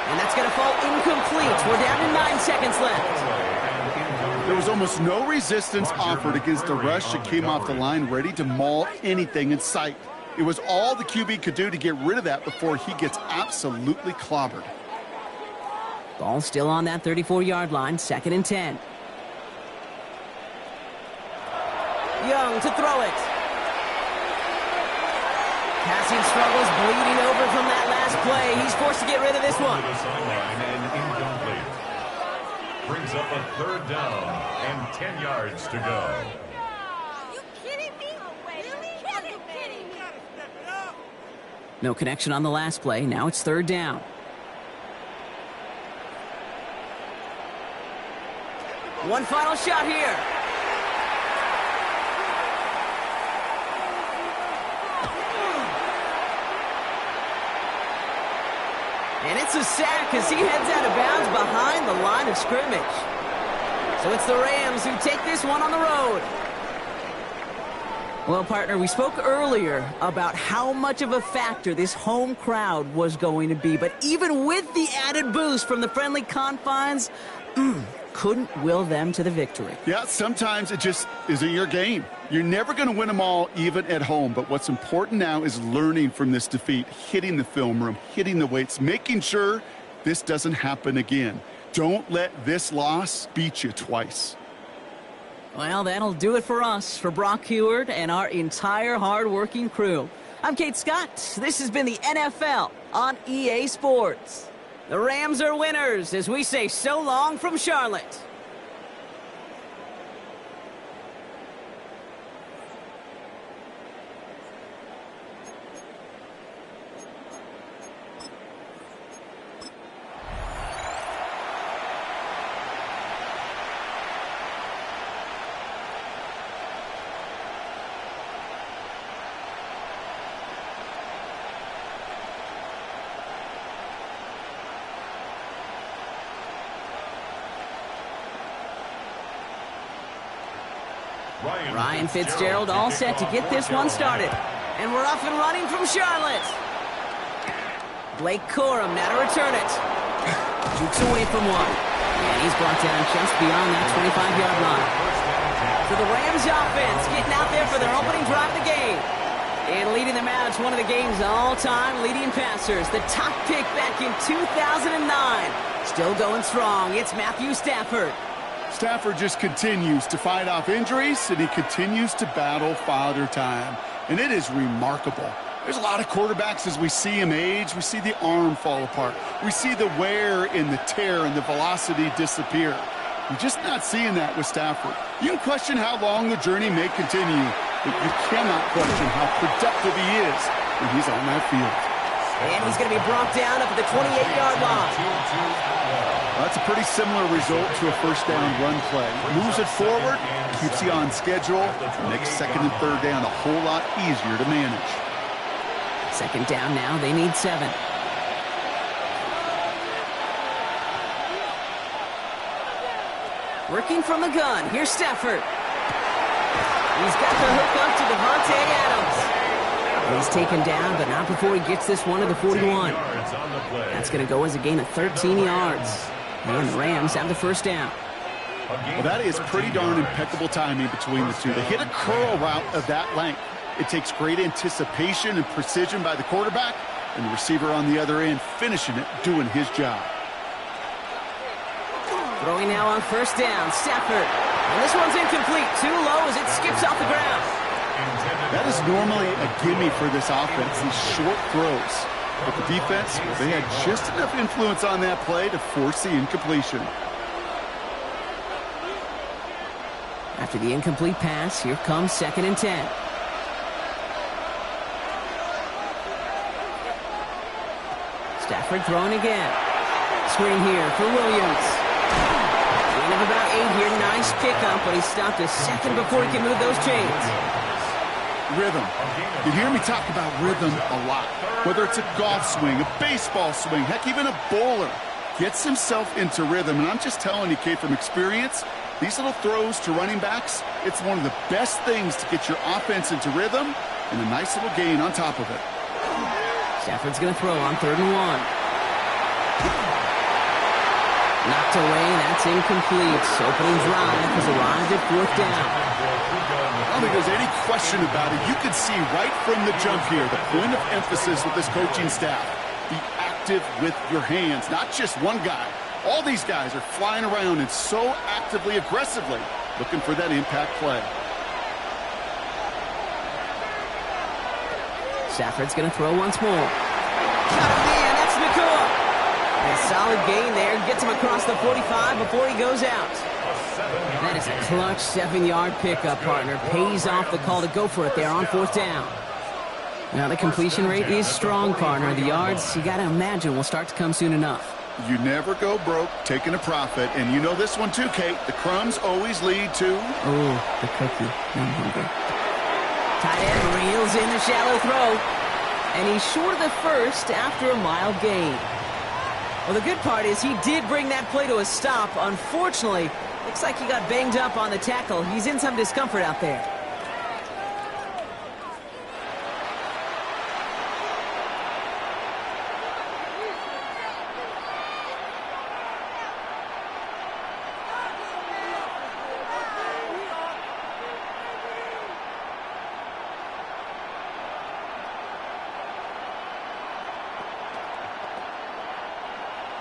And that's going to fall incomplete. We're down to 9 seconds left. There was almost no resistance offered against a rush that came off the line ready to maul anything in sight. It was all the QB could do to get rid of that before he gets absolutely clobbered. Ball still on that 34-yard line, 2nd and 10. Young to throw it. Passing struggles bleeding over from that last play. He's forced to get rid of this one. To the sideline and incomplete. Brings up a 3rd down and 10 yards to go. You kidding me? Really? Kidding me? No connection on the last play. Now it's 3rd down. One final shot here. And it's a sack as he heads out of bounds behind the line of scrimmage. So it's the Rams who take this one on the road. Well, partner, we spoke earlier about how much of a factor this home crowd was going to be. But even with the added boost from the friendly confines, couldn't will them to the victory. Yeah, sometimes it just isn't your game. You're never going to win them all, even at home. But what's important now is learning from this defeat, hitting the film room, hitting the weights, making sure this doesn't happen again. Don't let this loss beat you twice. Well, that'll do it for us, for Brock Heward and our entire hard-working crew. I'm Kate Scott. This has been the NFL on EA Sports. The Rams are winners as we say so long from Charlotte. Ryan Fitzgerald all set to get this one started. And we're off and running from Charlotte. Blake Corum now to return it. Jukes away from one. And he's brought down just beyond that 25-yard line. So the Rams offense getting out there for their opening drive of the game. And leading them out is one of the game's all-time leading passers. The top pick back in 2009. Still going strong. It's Matthew Stafford. Stafford just continues to fight off injuries, and he continues to battle Father Time. And it is remarkable. There's a lot of quarterbacks as we see him age. We see the arm fall apart. We see the wear and the tear and the velocity disappear. You're just not seeing that with Stafford. You can question how long the journey may continue, but you cannot question how productive he is when he's on that field. And he's going to be brought down up at the 28-yard line. That's a pretty similar result to a first down run play. Moves it forward, keeps you on schedule, makes 2nd and 3rd down a whole lot easier to manage. 2nd down now, they need 7. Working from the gun, here's Stafford. He's got the hook up to Devontae Adams. He's taken down, but not before he gets this one to the 41. That's going to go as a gain of 13 yards. And the Rams have the first down. Well, that is pretty darn impeccable timing between the two. They hit a curl route of that length. It takes great anticipation and precision by the quarterback, and the receiver on the other end finishing it, doing his job. Throwing now on first down, Stafford. And this one's incomplete, too low as it skips off the ground. That is normally a gimme for this offense, these short throws. But the defense, well, they had just enough influence on that play to force the incompletion. After the incomplete pass, here comes 2nd and 10. Stafford throwing again. Screen here for Williams. Gain of about 8 here. Nice pickup, but he stopped a second before he can move those chains. Rhythm. You hear me talk about rhythm a lot. Whether it's a golf swing, a baseball swing, heck, even a bowler gets himself into rhythm. And I'm just telling you, Kate, from experience, these little throws to running backs, it's one of the best things to get your offense into rhythm and a nice little gain on top of it. Stafford's going to throw on 3rd and 1. Knocked away, that's incomplete. Opening drive has arrived at 4th down. I don't think there's any question about it. You could see right from the jump here, the point of emphasis with this coaching staff. Be active with your hands, not just one guy. All these guys are flying around and so actively, aggressively looking for that impact play. Stafford's going to throw once more. Got him in. That's Nakua. A solid gain there. Gets him across the 45 before he goes out. That is a clutch 7-yard pickup, partner. Pays off the call to go for it there on 4th down. Now the completion rate is strong, partner. The yards, you got to imagine, will start to come soon enough. You never go broke taking a profit, and you know this one too, Kate. The crumbs always lead to... Oh, the cookie. I'm hungry. Tight end reels in the shallow throw. And he's short of the first after a mild gain. Well, the good part is he did bring that play to a stop. Unfortunately, looks like he got banged up on the tackle. He's in some discomfort out there.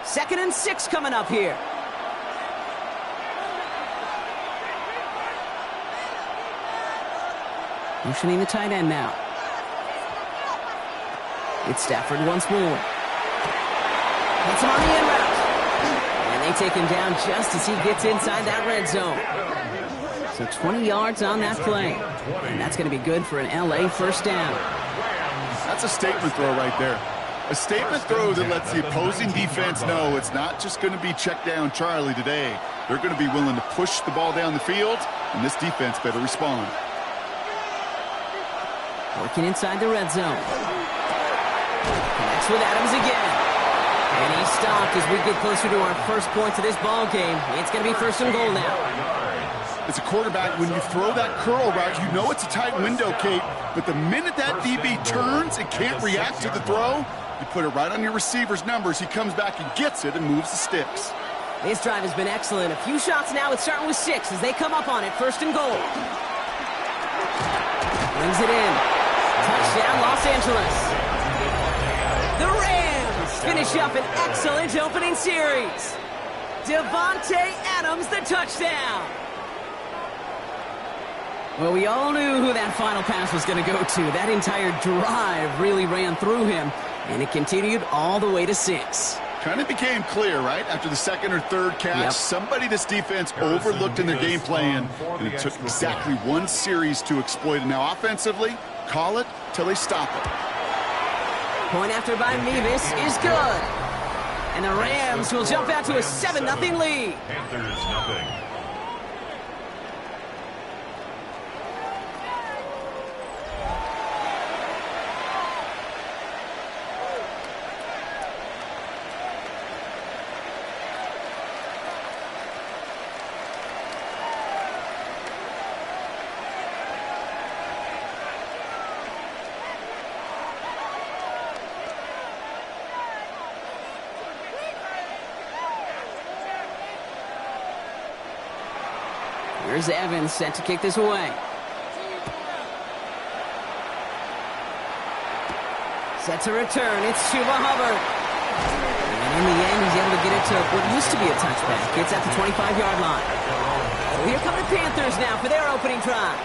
Second and 6 coming up here. Motioning the tight end now. It's Stafford once more. Hits him on the in route. And they take him down just as he gets inside that red zone. So 20 yards on that play. And that's going to be good for an LA first down. That's a statement throw right there. A statement throw that lets the opposing defense know it's not just going to be check down Charlie today. They're going to be willing to push the ball down the field, and this defense better respond. Working inside the red zone. Connects with Adams again. And he's stopped as we get closer to our first points of this ball game. It's going to be 1st and goal now. As a quarterback, when you throw that curl route, you know it's a tight window, Kate. But the minute that DB turns and can't react to the throw, you put it right on your receiver's numbers. He comes back and gets it and moves the sticks. This drive has been excellent. A few shots now. It's starting with 6 as they come up on it. 1st and goal. Brings it in. Touchdown, Los Angeles. The Rams finish up an excellent opening series. Devontae Adams, the touchdown. Well, we all knew who that final pass was going to go to. That entire drive really ran through him, and it continued all the way to 6. Kind of became clear, right? After the 2nd or 3rd catch, somebody this defense overlooked in their game plan, and it took exactly one series to exploit it. Now, offensively, call it till they stop it. Point after by Mevis is good. And the Rams will jump out to a 7-0 lead. Panthers nothing. Here's Evans set to kick this away. Set to return. It's Chuba Hubbard. And in the end, he's able to get it to what used to be a touchback. It's at the 25-yard line. So here come the Panthers now for their opening drive.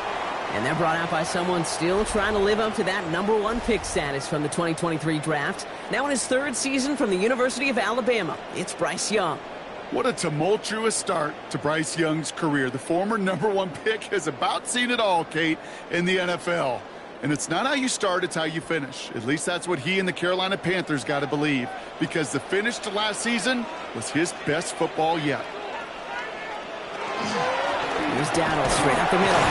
And they're brought out by someone still trying to live up to that #1 pick status from the 2023 draft. Now in his 3rd season from the University of Alabama, it's Bryce Young. What a tumultuous start to Bryce Young's career. The former #1 pick has about seen it all, Kate, in the NFL. And it's not how you start, it's how you finish. At least that's what he and the Carolina Panthers got to believe, because the finish to last season was his best football yet. Here's Dowdle straight up the middle.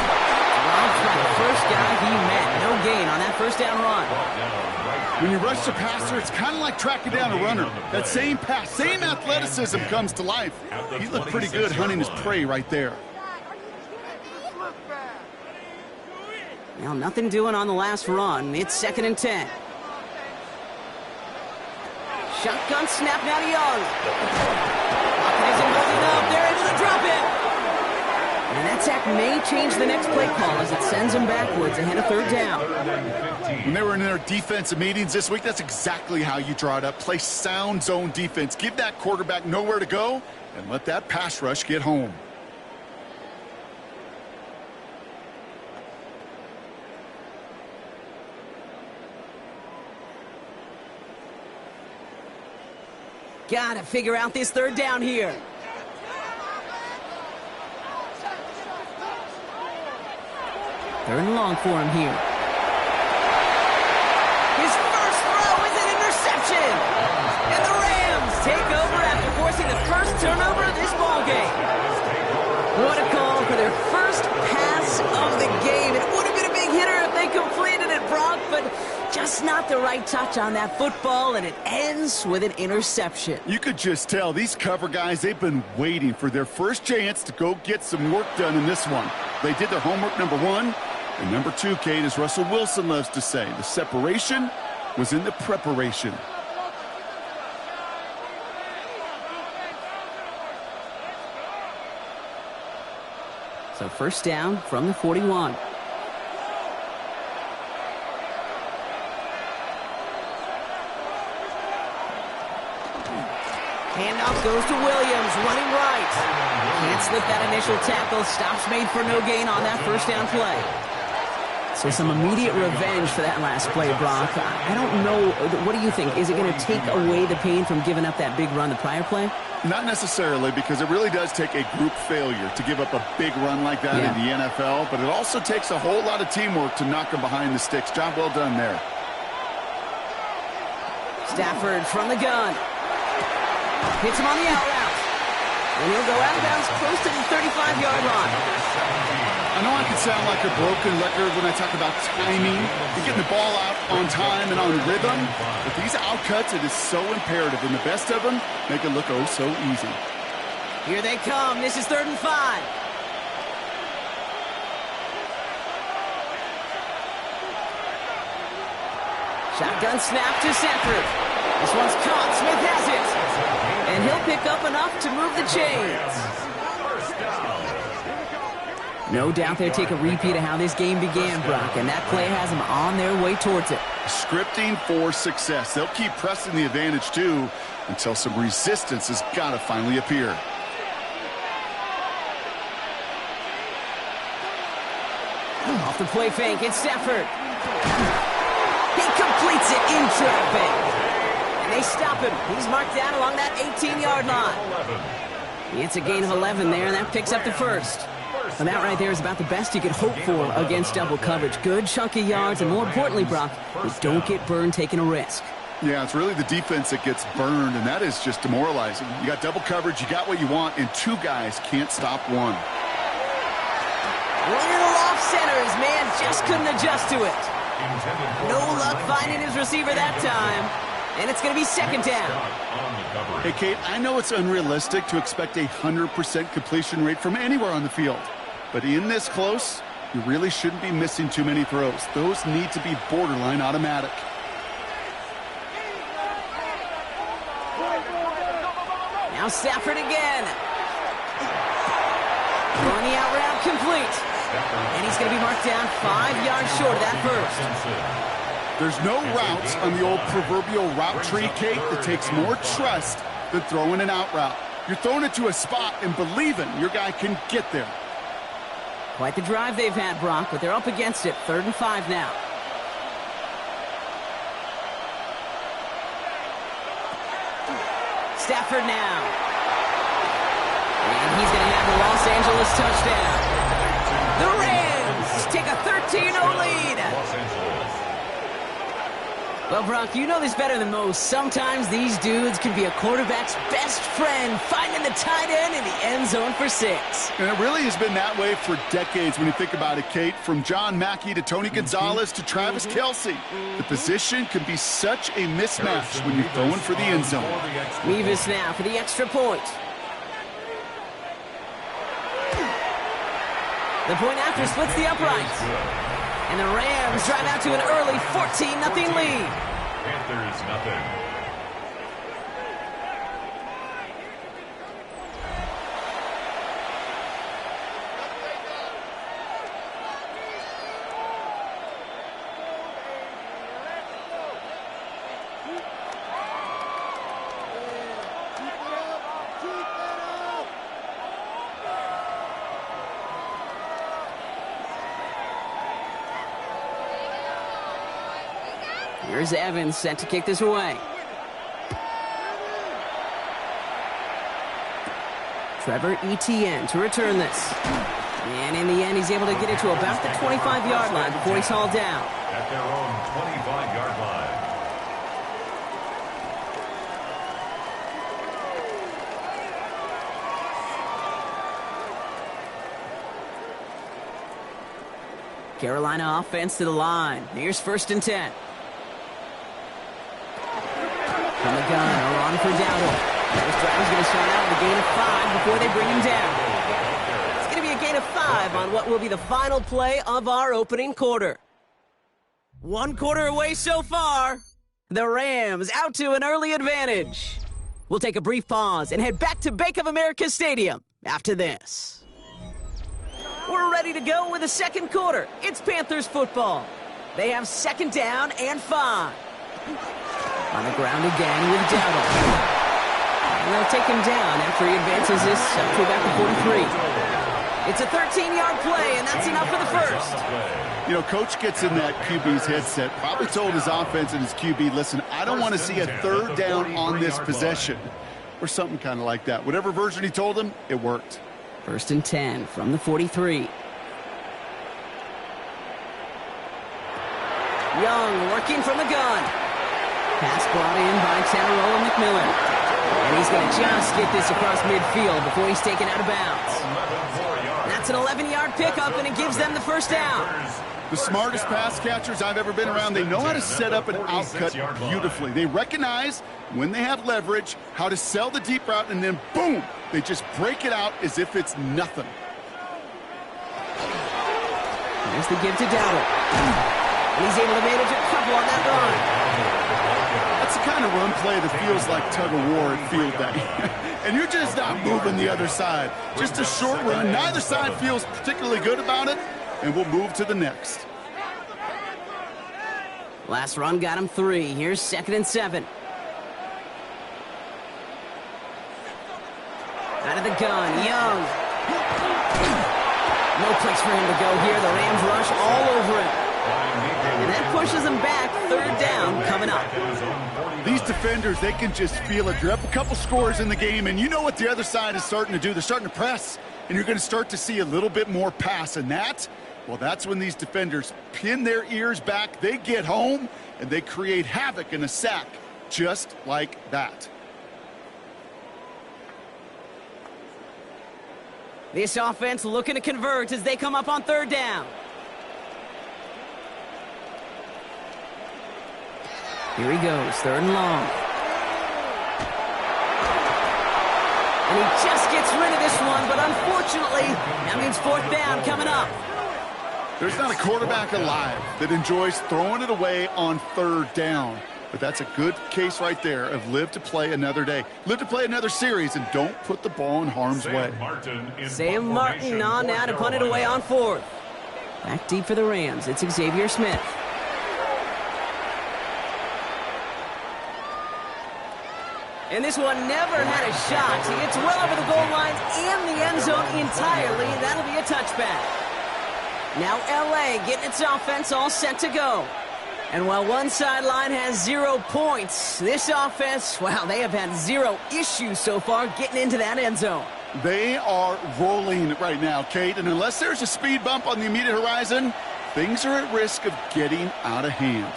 Robbed by the first guy he met. No gain on that 1st down run. When you rush the passer, it's kind of like tracking down a runner. That same pass, same athleticism comes to life. He looked pretty good hunting his prey right there. Well, nothing doing on the last run. It's 2nd and 10. Shotgun snap now to Young. Pocket isn't holding up. They're able to drop it. And that sack may change the next play call as it sends them backwards ahead of 3rd down. When they were in their defensive meetings this week, that's exactly how you draw it up. Play sound zone defense. Give that quarterback nowhere to go and let that pass rush get home. Gotta figure out this third down here. Third and long for him here. His first throw is an interception. And the Rams take over after forcing the first turnover of this ballgame. What a call for their first pass of the game. It would have been a big hitter if they completed it, Brock, but just not the right touch on that football, and it ends with an interception. You could just tell these cover guys, they've been waiting for their first chance to go get some work done in this one. They did their homework, number one. And number two, Kate, as Russell Wilson loves to say, the separation was in the preparation. So first down from the 41. Handoff goes to Williams, running right. Can't slip that initial tackle. Stops made for no gain on that first down play. So some immediate revenge for that last play, Brock. I don't know. What do you think? Is it going to take away the pain from giving up that big run the prior play? Not necessarily, because it really does take a group failure to give up a big run like that in the NFL, but it also takes a whole lot of teamwork to knock them behind the sticks. Job well done there. Stafford from the gun. Hits him on the out route. And he'll go out of bounds close to the 35-yard line. I know I can sound like a broken record when I talk about timing and getting the ball out on time and on rhythm, but these outcuts, it is so imperative, and the best of them make it look oh so easy. Here they come. This is 3rd and 5. Shotgun snap to Stafford. This one's caught. Smith has it. And he'll pick up enough to move the chains. No doubt they'll take a repeat of how this game began, Brock, and that play has them on their way towards it. Scripting for success. They'll keep pressing the advantage, too, until some resistance has got to finally appear. Off the play fake, it's Stafford. He completes it in traffic. And they stop him. He's marked down along that 18-yard line. It's a gain of 11 there, and that picks up the first. And that right there is about the best you could hope for against double coverage. Good chunk of yards, and more importantly, Brock, you don't get burned taking a risk. Yeah, it's really the defense that gets burned, and that is just demoralizing. You got double coverage, you got what you want, and two guys can't stop one. Little off center, his man just couldn't adjust to it. No luck finding his receiver that time, and it's going to be second down. Hey, Kate, I know it's unrealistic to expect a 100% completion rate from anywhere on the field. But in this close, you really shouldn't be missing too many throws. Those need to be borderline automatic. Now Stafford again. Throwing the out route complete. And he's going to be marked down 5 yards short of that first. There's no routes on the old proverbial route tree, Kate, that takes more trust than throwing an out route. You're throwing it to a spot and believing your guy can get there. Quite the drive they've had, Brock, but they're up against it. 3rd and 5 now. Stafford now. And he's going to have the Los Angeles touchdown. The Rams take a 13-0 lead. Well, Brock, you know this better than most. Sometimes these dudes can be a quarterback's best friend, finding the tight end in the end zone for 6. And it really has been that way for decades when you think about it, Kate. From John Mackey to Tony Gonzalez to Travis Kelce. The position can be such a mismatch when you're throwing for the end zone. Mevis now for the extra point. The point after splits the uprights. And the Rams drive out to an early 14-0 lead. Panthers nothing. Here's Evans set to kick this away. Trevor Etienne to return this. And in the end, he's able to get it to about the 25-yard line before he's hauled down. At their own 25-yard line. Carolina offense to the line. Here's 1st and 10. From the gun, a run for Dowdle. This drive is going to start out with a gain of 5 before they bring him down. It's going to be a gain of 5 on what will be the final play of our opening quarter. 1 quarter away so far. The Rams out to an early advantage. We'll take a brief pause and head back to Bank of America Stadium after this. We're ready to go with the second quarter. It's Panthers football. They have 2nd down and 5. On the ground again with Dowdle. And they'll take him down after he advances this up to about the 43. It's a 13-yard play, and that's enough for the first. You know, Coach gets in that QB's headset, probably told his offense and his QB, listen, I don't want to see a 3rd down on this possession. Or something kind of like that. Whatever version he told him, it worked. 1st and 10 from the 43. Young working from the gun. Pass brought in by Tanaroa McMillan. And he's going to just get this across midfield before he's taken out of bounds. That's an 11-yard pickup, and it gives them the 1st down. The smartest pass catchers I've ever been around, they know how to set up an outcut beautifully. They recognize when they have leverage, how to sell the deep route, and then boom, they just break it out as if it's nothing. There's the give to Dowdle. And he's able to manage a couple on that run. That's the kind of run play that feels like tug-of-war at field day. And you're just not moving the other side. Just a short run. Neither side feels particularly good about it, and we'll move to the next. Last run got him 3. Here's 2nd and 7. Out of the gun, Young. No place for him to go here. The Rams rush all over him. And that pushes them back. 3rd down coming up. These defenders, they can just feel it. You're up a couple scores in the game, and you know what the other side is starting to do. They're starting to press, and you're going to start to see a little bit more pass. And that, well, that's when these defenders pin their ears back. They get home, and they create havoc in a sack just like that. This offense looking to convert as they come up on 3rd down. Here he goes, 3rd and long. And he just gets rid of this one, but unfortunately, that means 4th down coming up. There's not a quarterback alive that enjoys throwing it away on 3rd down. But that's a good case right there of live to play another day. Live to play another series, and don't put the ball in harm's way. Sam Martin on now to punt it away on 4th. Back deep for the Rams, it's Xavier Smith. And this one never had a shot. He gets well over the goal line and the end zone entirely, and that'll be a touchback. Now L.A. getting its offense all set to go. And while one sideline has 0 points, this offense, well, they have had 0 issues so far getting into that end zone. They are rolling right now, Kate, and unless there's a speed bump on the immediate horizon, things are at risk of getting out of hand.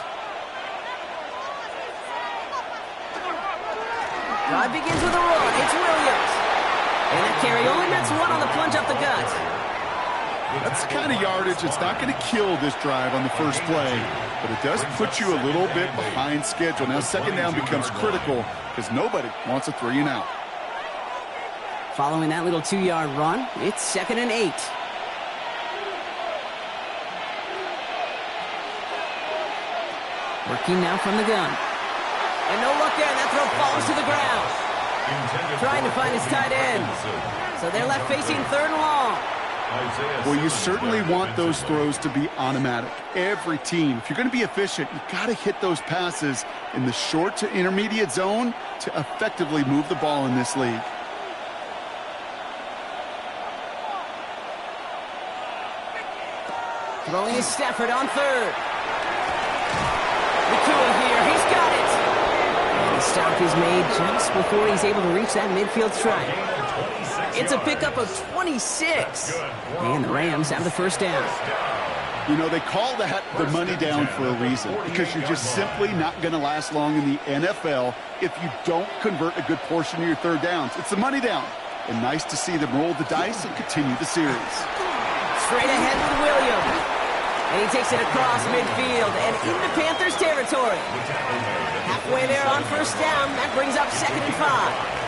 Drive begins with a run. It's Williams. And that carry only nets 1 on the plunge up the gut. That's the kind of yardage it's not going to kill this drive on the first play, but it does put you a little bit behind schedule. Now 2nd down becomes critical because nobody wants a 3 and out. Following that little 2-yard run, it's 2nd and 8. Working now from the gun. And no luck there, and that throw falls to the ground. Trying to find his tight end. So they're left facing 3rd and long. Well, you certainly want those throws to be automatic. Every team, if you're going to be efficient, you've got to hit those passes in the short to intermediate zone to effectively move the ball in this league. Throwing is Stafford on 3rd. McCool here, he's got it. And the stop is made just before he's able to reach that midfield strike. It's a pickup of 26. And the Rams have the first down. You know, they call that the money down for a reason, because you're just simply not going to last long in the NFL if you don't convert a good portion of your third downs. It's the money down. And nice to see them roll the dice and continue the series. Straight ahead with Williams. And he takes it across midfield and into Panthers territory. Halfway there on first down. That brings up 2nd and 5.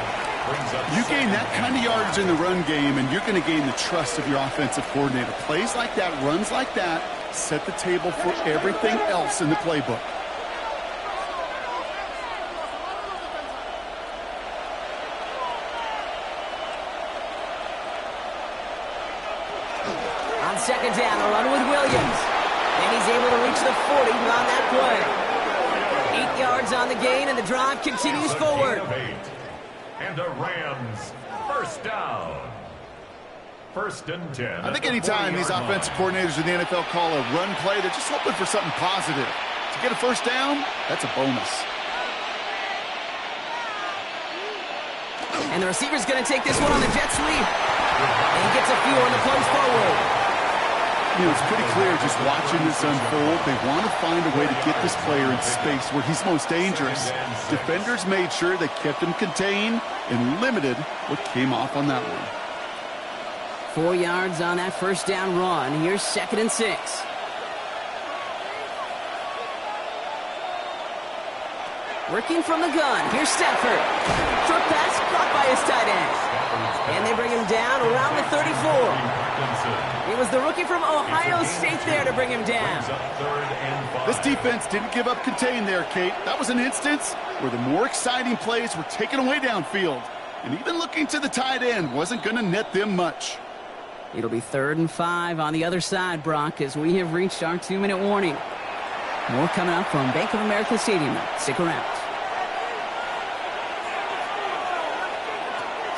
You gain that kind of yardage in the run game, and you're going to gain the trust of your offensive coordinator. Plays like that, runs like that, set the table for everything else in the playbook. On 2nd down, a run with Williams. And he's able to reach the 40 on that play. 8 yards on the gain, and the drive continues forward. And the Rams, first down. 1st and 10. I think anytime these offensive coordinators in the NFL call a run play, they're just hoping for something positive. To get a first down, that's a bonus. And the receiver's going to take this one on the jet sweep. And he gets a few on the plunge forward. You know, it's pretty clear just watching this unfold. They want to find a way to get this player in space where he's most dangerous. Defenders made sure they kept him contained and limited what came off on that one. 4 yards on that first down run. Here's 2nd and 6. Working from the gun. Here's Stafford. Short pass caught by his tight end. And they bring him down around the 34. It was the rookie from Ohio State there to bring him down. This defense didn't give up contain there, Kate. That was an instance where the more exciting plays were taken away downfield. And even looking to the tight end wasn't going to net them much. It'll be 3rd and 5 on the other side, Brock, as we have reached our 2-minute warning. More coming up from Bank of America Stadium. Stick around.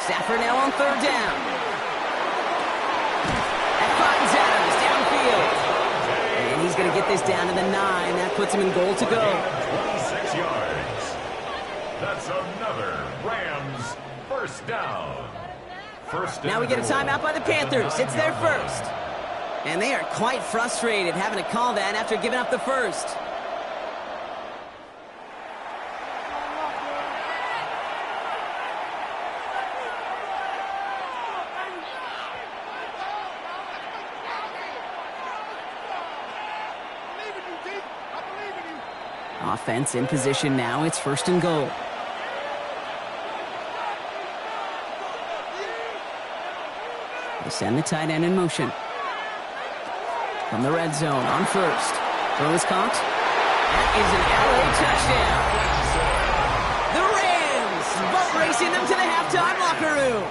Stafford now on 3rd down. That finds Adams downfield. And he's going to get this down to the 9. That puts him in goal to go. 26 yards. That's another Rams first down. Now we get a timeout by the Panthers. It's their first. And they are quite frustrated having to call that after giving up the first. Offense in position now. It's 1st and goal. They send the tight end in motion. From the red zone on 1st. Throw is caught. That is an LA touchdown. The Rams boat racing them to the halftime locker room.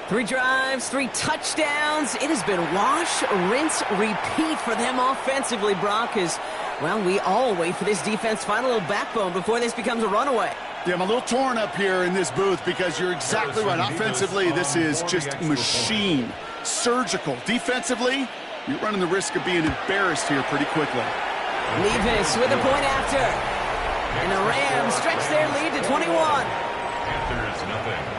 3 drives, 3 touchdowns. It has been wash, rinse, repeat for them offensively, Brock, as, well, we all wait for this defense to find a little backbone before this becomes a runaway. Yeah, I'm a little torn up here in this booth because you're exactly right. Offensively, this is just machine. Surgical. Defensively, you're running the risk of being embarrassed here pretty quickly. Levis with a point after. And the Rams stretch their lead to 21. Panthers nothing.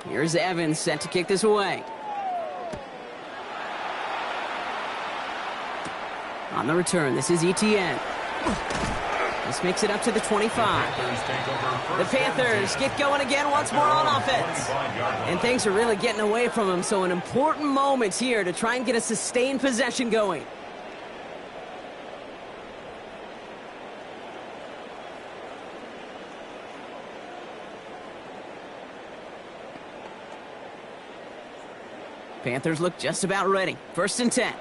Here's Evans set to kick this away. On the return, this is ETN. This makes it up to the 25. The Panthers get going again once more on offense. And things are really getting away from them, so an important moment here to try and get a sustained possession going. Panthers look just about ready. 1st and 10.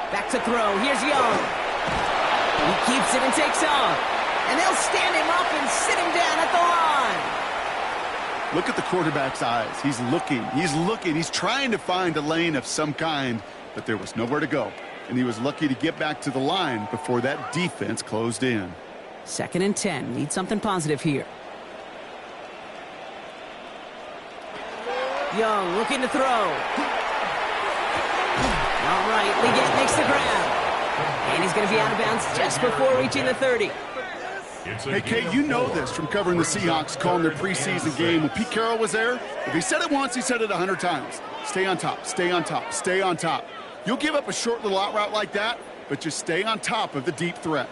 Back to throw. Here's Young. He keeps it and takes off. And they'll stand him up and sit him down at the line. Look at the quarterback's eyes. He's looking. He's trying to find a lane of some kind, but there was nowhere to go. And he was lucky to get back to the line before that defense closed in. 2nd and 10. Need something positive here. Young looking to throw. All right, Leggett makes the grab. And he's going to be out of bounds just before reaching the 30. Hey, Kate, you know this from covering the Seahawks, calling their preseason game. When Pete Carroll was there, if he said it once, he said it 100 times. Stay on top, stay on top, stay on top. You'll give up a short little out route like that, but just stay on top of the deep threat.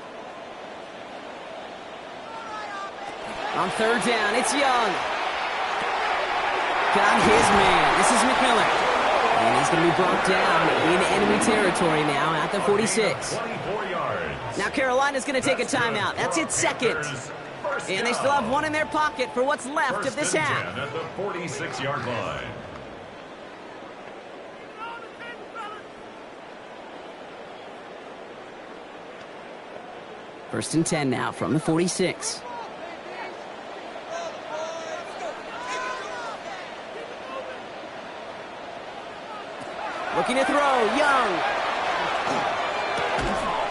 On 3rd down, it's Young. Got his man. This is McMillan. And he's going to be brought down in enemy territory now at the 46. 24 yards. Now Carolina's going to take a timeout. That's its 2nd. And they still have one in their pocket for what's left of this half. 10 at the 46-yard line. First and 10 now from the 46. Looking to throw, Young.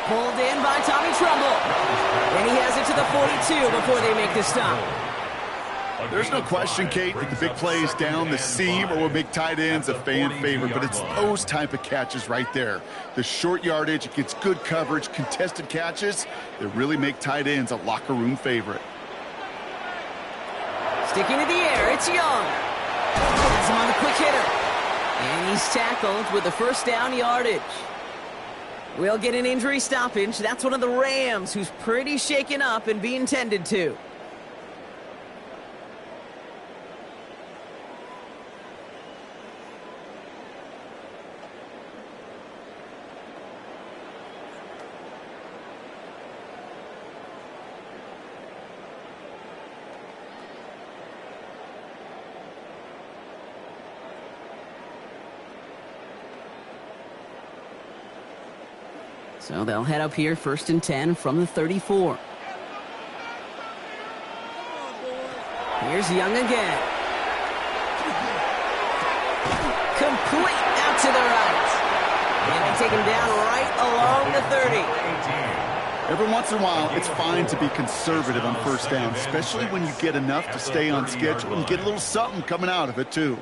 Pulled in by Tommy Trumbull. And he has it to the 42 before they make the stop. There's no question, Kate, that the big plays down the seam or will make tight ends a fan favorite, but it's those type of catches right there. The short yardage, it gets good coverage, contested catches that really make tight ends a locker room favorite. Sticking to the air, it's Young. Has him on the quick hitter. And he's tackled with the first down yardage. We'll get an injury stoppage. That's one of the Rams who's pretty shaken up and being tended to. So they'll head up here, 1st and 10 from the 34. Here's Young again. Complete out to the right. And they take him down right along the 30. Every once in a while, it's fine to be conservative on 1st down, especially when you get enough to stay on schedule and get a little something coming out of it, too.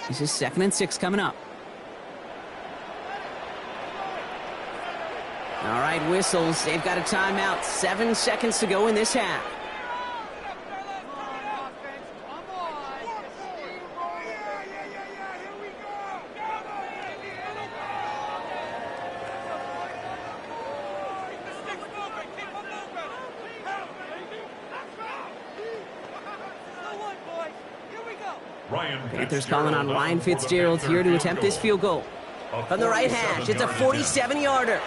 This is 2nd and 6 coming up. All right, whistles. They've got a timeout. 7 seconds to go in this half. Panthers calling on Ryan Fitzgerald here to attempt this field goal. From the right hash, it's a 47-yarder.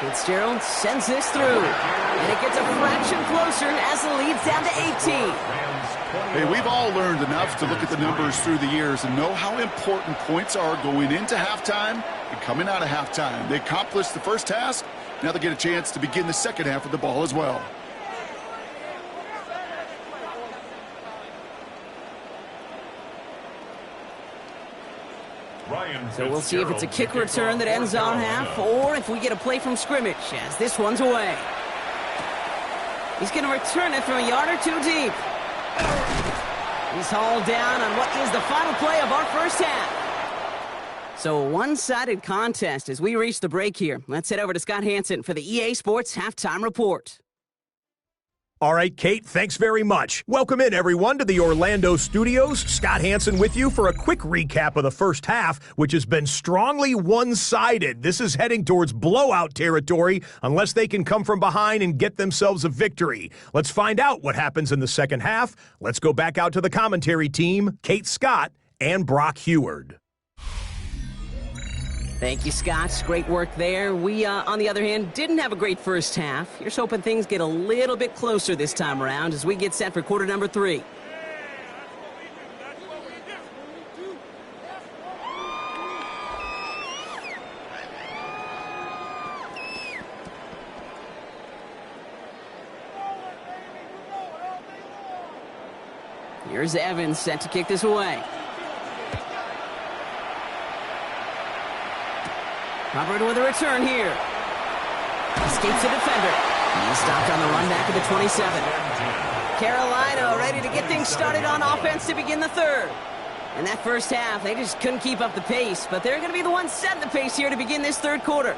Fitzgerald sends this through, and it gets a fraction closer as the lead's down to 18. Hey, we've all learned enough to look at the numbers through the years and know how important points are going into halftime and coming out of halftime. They accomplished the first task. Now they get a chance to begin the second half of the ball as well. So we'll see if it's a kick return that ends our half or if we get a play from scrimmage as this one's away. He's going to return it from a yard or two deep. He's hauled down on what is the final play of our first half. So a one-sided contest as we reach the break here. Let's head over to Scott Hansen for the EA Sports Halftime Report. All right, Kate, thanks very much. Welcome in, everyone, to the Orlando studios. Scott Hansen with you for a quick recap of the first half, which has been strongly one-sided. This is heading towards blowout territory unless they can come from behind and get themselves a victory. Let's find out what happens in the second half. Let's go back out to the commentary team, Kate Scott and Brock Heward. Thank you, Scott. Great work there. We, on the other hand, didn't have a great first half. Here's hoping things get a little bit closer this time around as we get set for quarter number 3. Here's Evans set to kick this away. Hubbard with a return here. Escapes the defender. He's stopped on the run back of the 27. Carolina ready to get things started on offense to begin the third. In that first half, they just couldn't keep up the pace, but they're going to be the ones setting the pace here to begin this third quarter.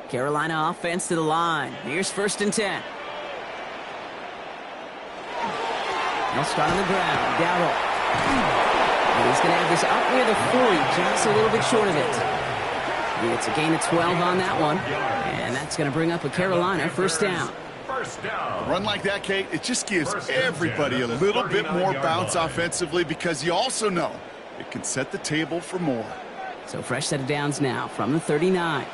Carolina offense to the line. Here's 1st and 10. They'll start on the ground. Darrell. He's going to have this up near the 40, just a little bit short of it. It's a gain of 12 on that one, and that's going to bring up a Carolina first down. A run like that, Kate, it just gives everybody a little bit more bounce offensively because you also know it can set the table for more. So fresh set of downs now from the 39.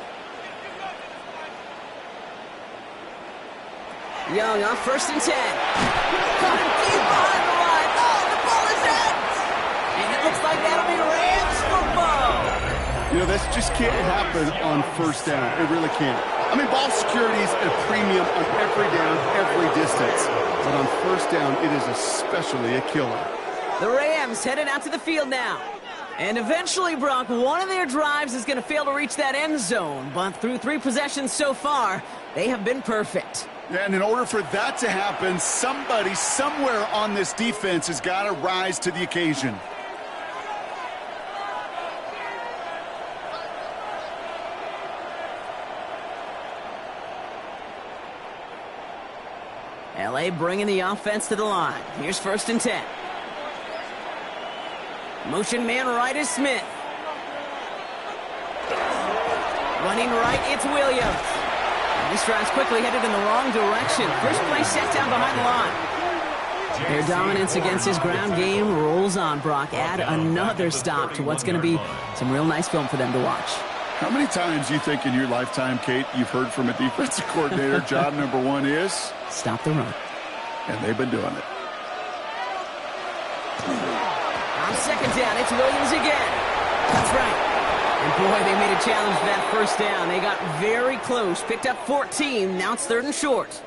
Young on 1st and 10. Coming deep behind the line. Oh, the ball is in! And it looks like that'll be Rams football. You know, this just can't happen on 1st down. It really can't. I mean, ball security is a premium on every down, every distance. But on 1st down, it is especially a killer. The Rams headed out to the field now. And eventually, Brock, one of their drives is going to fail to reach that end zone. But through 3 possessions so far, they have been perfect. Yeah, and in order for that to happen, somebody somewhere on this defense has got to rise to the occasion. LA bringing the offense to the line. Here's 1st and 10. Motion man right is Smith. Running right, it's Williams. This drive's quickly headed in the wrong direction. First play set down behind the line. Their dominance against his ground game rolls on, Brock. Add another stop to what's going to be some real nice film for them to watch. How many times do you think in your lifetime, Kate, you've heard from a defensive coordinator, job number 1 is? Stop the run. And they've been doing it. On 2nd down, it's Williams again. That's right. And boy, they made a challenge for that 1st down. They got very close, picked up 14. Now it's 3rd and short.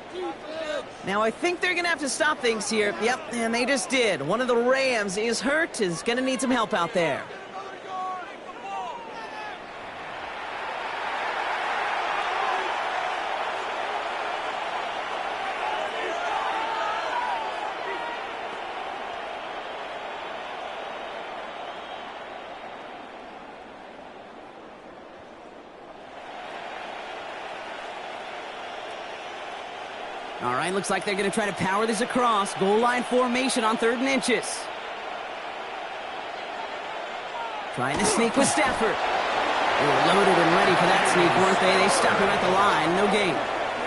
Now I think they're going to have to stop things here. Yep, and they just did. One of the Rams is hurt, is going to need some help out there. All right, looks like they're going to try to power this across. Goal line formation on 3rd and inches. Trying to sneak with Stafford. They were loaded and ready for that sneak, weren't they? They stopped him at the line. No gain.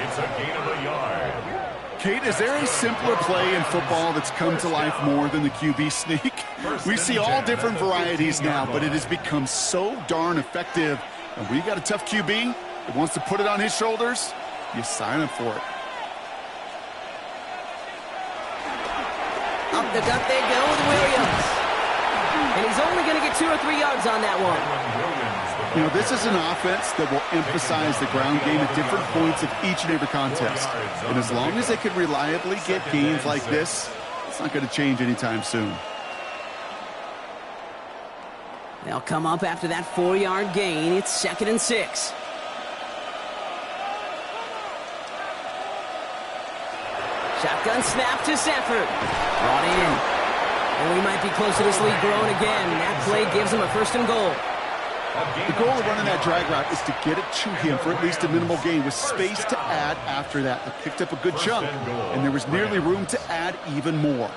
It's a gain of a yard. Kate, is there a simpler play in football that's come to life more than the QB sneak? We see all different varieties now, but it has become so darn effective. And when you got a tough QB that wants to put it on his shoulders, you sign up for it. Up the gut they go with Williams. And he's only going to get 2 or 3 yards on that one. You know, this is an offense that will emphasize the ground game at different points of each and every contest. And as long as they can reliably get gains like this, it's not going to change anytime soon. They'll come up after that 4-yard gain. It's 2nd and 6. Shotgun snap to Stafford. Brought in. And we might be close to this lead growing again. That play gives him a 1st and goal. The goal of running that drag route is to get it to him for at least a minimal gain with space to add after that. They picked up a good chunk, and there was nearly room to add even more.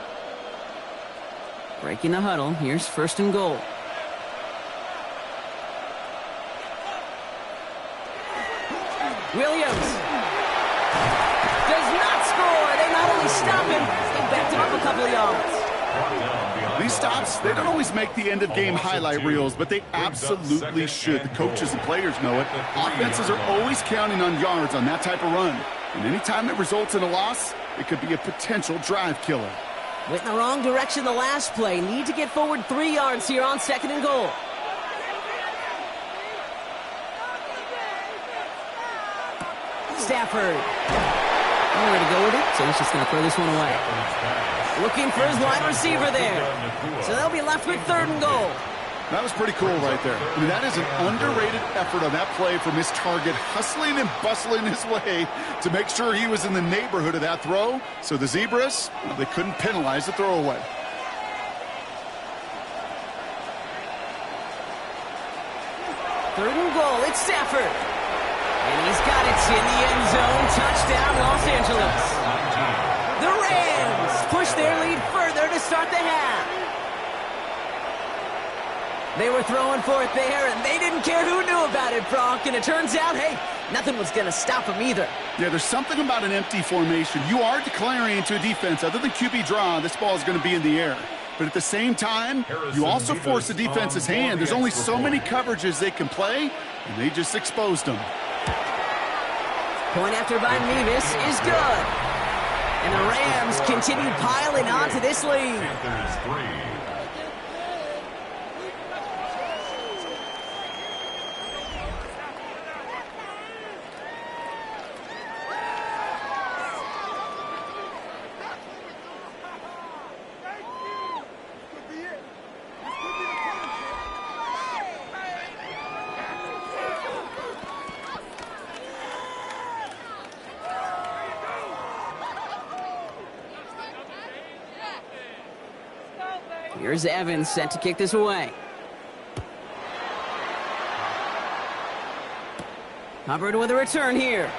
Breaking the huddle. Here's 1st and goal. Williams does not score. They not only stop him, they backed him up a couple of yards. These stops, they don't always make the end-of-game highlight reels, but they absolutely should. The coaches and players know it. Offenses are always counting on yards on that type of run. And anytime it results in a loss, it could be a potential drive killer. Went in the wrong direction the last play. Need to get forward 3 yards here on 2nd and goal. Stafford. Nowhere to go with it, so he's just going to throw this one away. Looking for his wide receiver there. So they'll be left with 3rd and goal. That was pretty cool right there. I mean, that is an underrated effort on that play from his target, hustling and bustling his way to make sure he was in the neighborhood of that throw. So the Zebras, well, they couldn't penalize the throwaway. Third and goal, it's Stafford. And he's got it in the end zone. Touchdown, Los Angeles. The Rams push their lead further to start the half. They were throwing for it there, and they didn't care who knew about it, Brock. And it turns out, hey, nothing was going to stop them either. Yeah, there's something about an empty formation. You are declaring to a defense, other than QB draw, this ball is going to be in the air. But at the same time, you also force the defense's hand. There's only so many coverages they can play, and they just exposed them. Point after by Mevis is good. And the Rams continue piling on to this lead. Panthers 3. Here's Evans set to kick this away. Hubbard with a return here.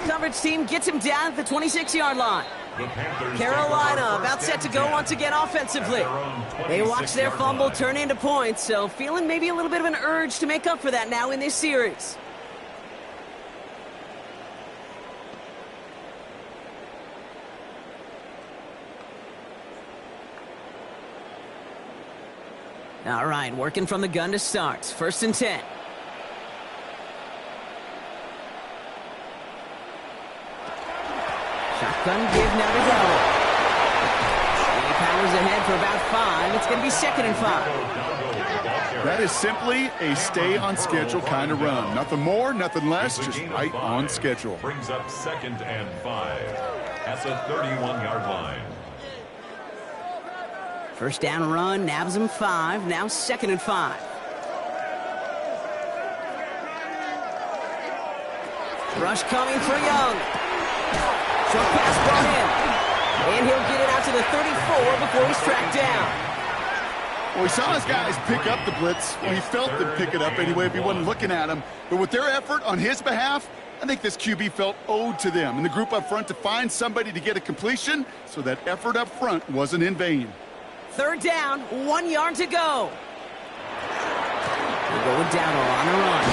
Coverage team gets him down at the 26-yard line. Carolina about set to go once again offensively. They watch their fumble turn into points, so feeling maybe a little bit of an urge to make up for that now in this series. All right, working from the gun to start. 1st and 10. Shotgun give now to go. And he powers ahead for about 5. It's going to be 2nd and 5. That is simply a stay-on-schedule kind of run. Nothing more, nothing less, just right on schedule. Brings up 2nd and 5 at the 31-yard line. First down run, nabs him 5. Now 2nd and 5. Rush coming for Young. Short pass brought in. And he'll get it out to the 34 before he's tracked down. Well, he saw his guys pick up the blitz. Well, he felt them pick it up anyway if he wasn't looking at him. But with their effort on his behalf, I think this QB felt owed to them and the group up front to find somebody to get a completion, so that effort up front wasn't in vain. 3rd down, 1 yard to go. We'll go with Dowdle on the run.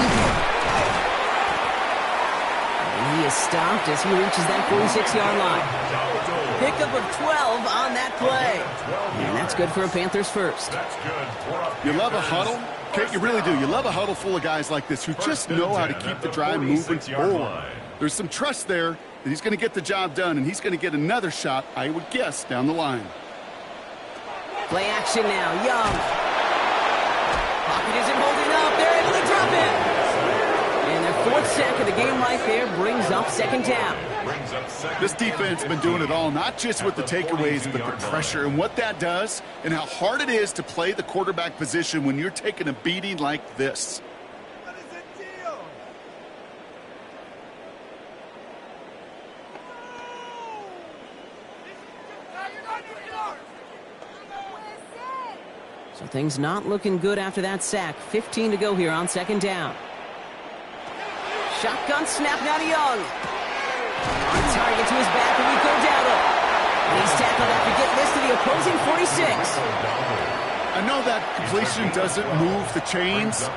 And he is stopped as he reaches that 46-yard line. Pickup of 12 on that play. And that's good for a Panthers first. You love a huddle? Kate, you really do. You love a huddle full of guys like this who just know how to keep the drive moving forward. There's some trust there that he's going to get the job done, and he's going to get another shot, I would guess, down the line. Play action now, Young. Pocket isn't holding up. They're able to drop it. And their 4th sack of the game right there brings up 2nd down. This defense has been doing it all, not just with the takeaways, but the pressure and what that does and how hard it is to play the quarterback position when you're taking a beating like this. So things not looking good after that sack. 15 to go here on 2nd down. Shotgun snap now to Young. On target to his back, and we go Dowdle. And he's tackled after getting this to the opposing 46. I know that completion doesn't move the chains.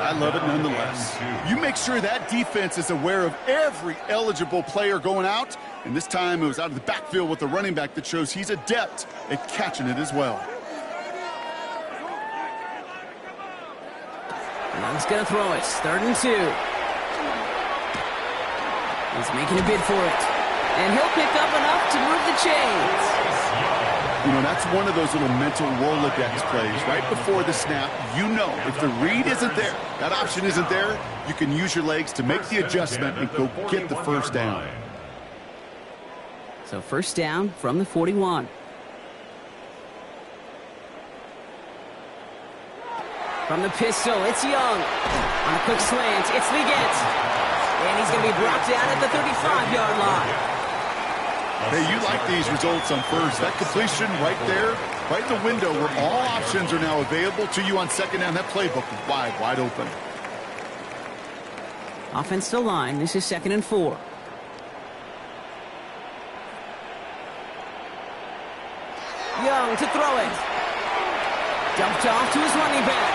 I love it nonetheless. You make sure that defense is aware of every eligible player going out. And this time it was out of the backfield with the running back that shows he's adept at catching it as well. Young's going to throw it. 3rd and 2. He's making a bid for it. And he'll pick up enough to move the chains. You know, that's one of those little mental Rolodex plays. Right before the snap, you know if the read isn't there, that option isn't there, you can use your legs to make the adjustment and go get the first down. So first down from the 41. From the pistol, it's Young. On a quick slant, it's Liggett. And he's going to be brought down at the 35-yard line. Hey, you like these results on first. That completion right there, right in the window where all options are now available to you on second down. That playbook wide open. Offensive line, this is 2nd and 4. Young to throw it. Dumped off to his running back.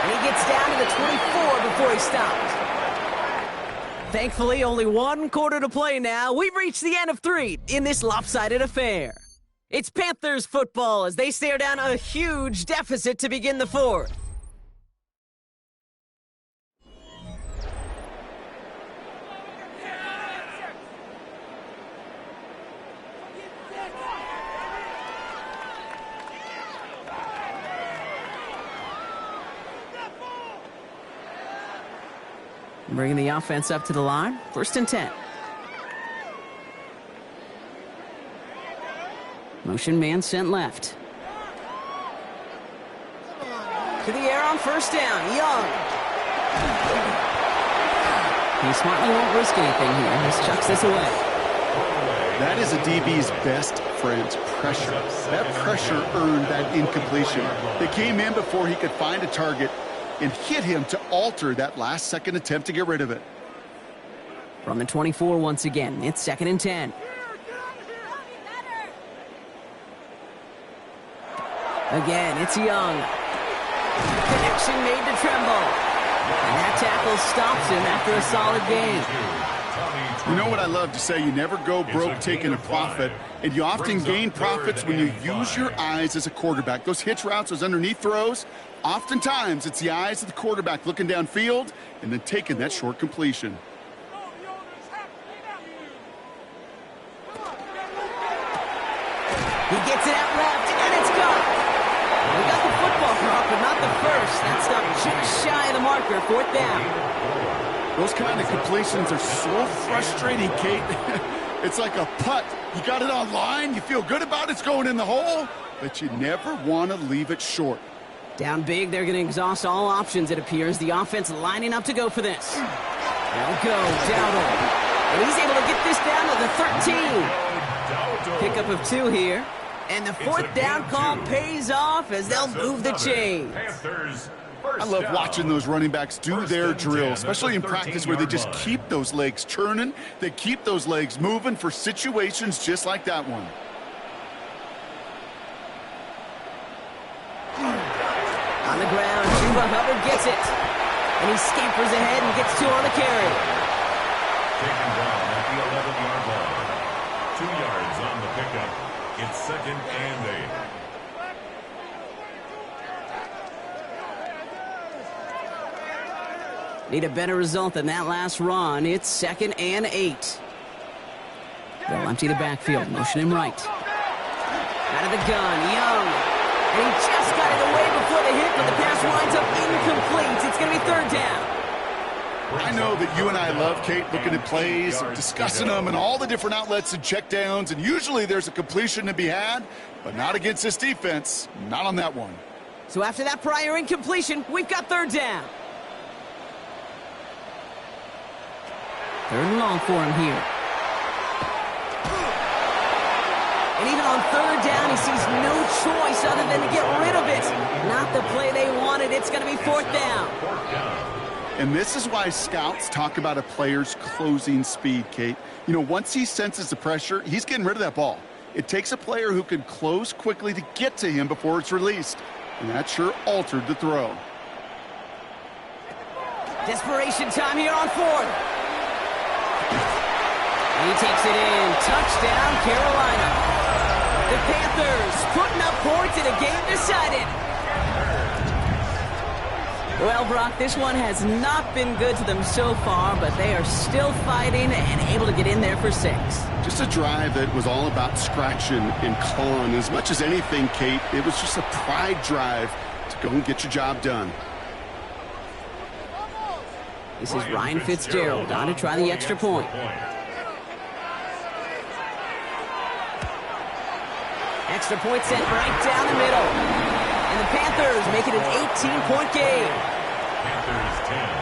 And he gets down to the 24 before he stopped. Thankfully, only one quarter to play now. We've reached the end of 3 in this lopsided affair. It's Panthers football as they stare down a huge deficit to begin the 4th. Bringing the offense up to the line. 1st and 10. Motion man sent left. To the air on 1st down. Young. He's smart. You won't risk anything here. Just chucks this away. That is a DB's best friend, pressure. That pressure earned that incompletion. They came in before he could find a target and hit him to alter that last-second attempt to get rid of it. From the 24 once again, it's 2nd and 10. Again, it's Young. Connection made to Tremble. And that tackle stops him after a solid gain. You know what I love to say? You never go broke taking a profit, and you often gain profits when you use your eyes as a quarterback. Those hitch routes, those underneath throws, oftentimes it's the eyes of the quarterback looking downfield and then taking that short completion. He gets it out left, and it's gone. We got the football drop, but not the first. That stopped just shy of the marker. 4th down. Those kind of completions are so frustrating, Kate. It's like a putt. You got it on line, you feel good about it's going in the hole, but you never want to leave it short. Down big, they're going to exhaust all options, it appears. The offense lining up to go for this. They'll go, Dowdle. And he's able to get this down to the 13. Pickup of 2 here. And the 4th down call pays off as they'll move the chains. I love watching those running backs do their drill, especially in practice where they just keep those legs churning. They keep those legs moving for situations just like that one. On the ground, Chuba Hubbard gets it. And he scampers ahead and gets 2 on the carry. Taken down at the 11-yard line. 2 yards on the pickup. It's 2nd and 8. Need a better result than that last run. It's 2nd and 8. They'll empty the backfield. Motion him right. Out of the gun, Young. And he just got it away before the hit, but the pass winds up incomplete. It's going to be 3rd down. I know that you and I love, Kate, looking at plays, discussing them, and all the different outlets and checkdowns, and usually there's a completion to be had, but not against this defense. Not on that one. So after that prior incompletion, we've got 3rd down. 3rd and long for him here. And even on 3rd down, he sees no choice other than to get rid of it. Not the play they wanted. It's going to be 4th down. And this is why scouts talk about a player's closing speed, Kate. You know, once he senses the pressure, he's getting rid of that ball. It takes a player who can close quickly to get to him before it's released. And that sure altered the throw. Desperation time here on 4th. He takes it in. Touchdown, Carolina. The Panthers putting up points in a game decided. Well, Brock, this one has not been good to them so far, but they are still fighting and able to get in there for 6. Just a drive that was all about scratching and clawing. As much as anything, Kate, it was just a pride drive to go and get your job done. This is Ryan Fitzgerald on to try the extra point. Extra point sent right down the middle. And the Panthers make it an 18-point game. Panthers 10.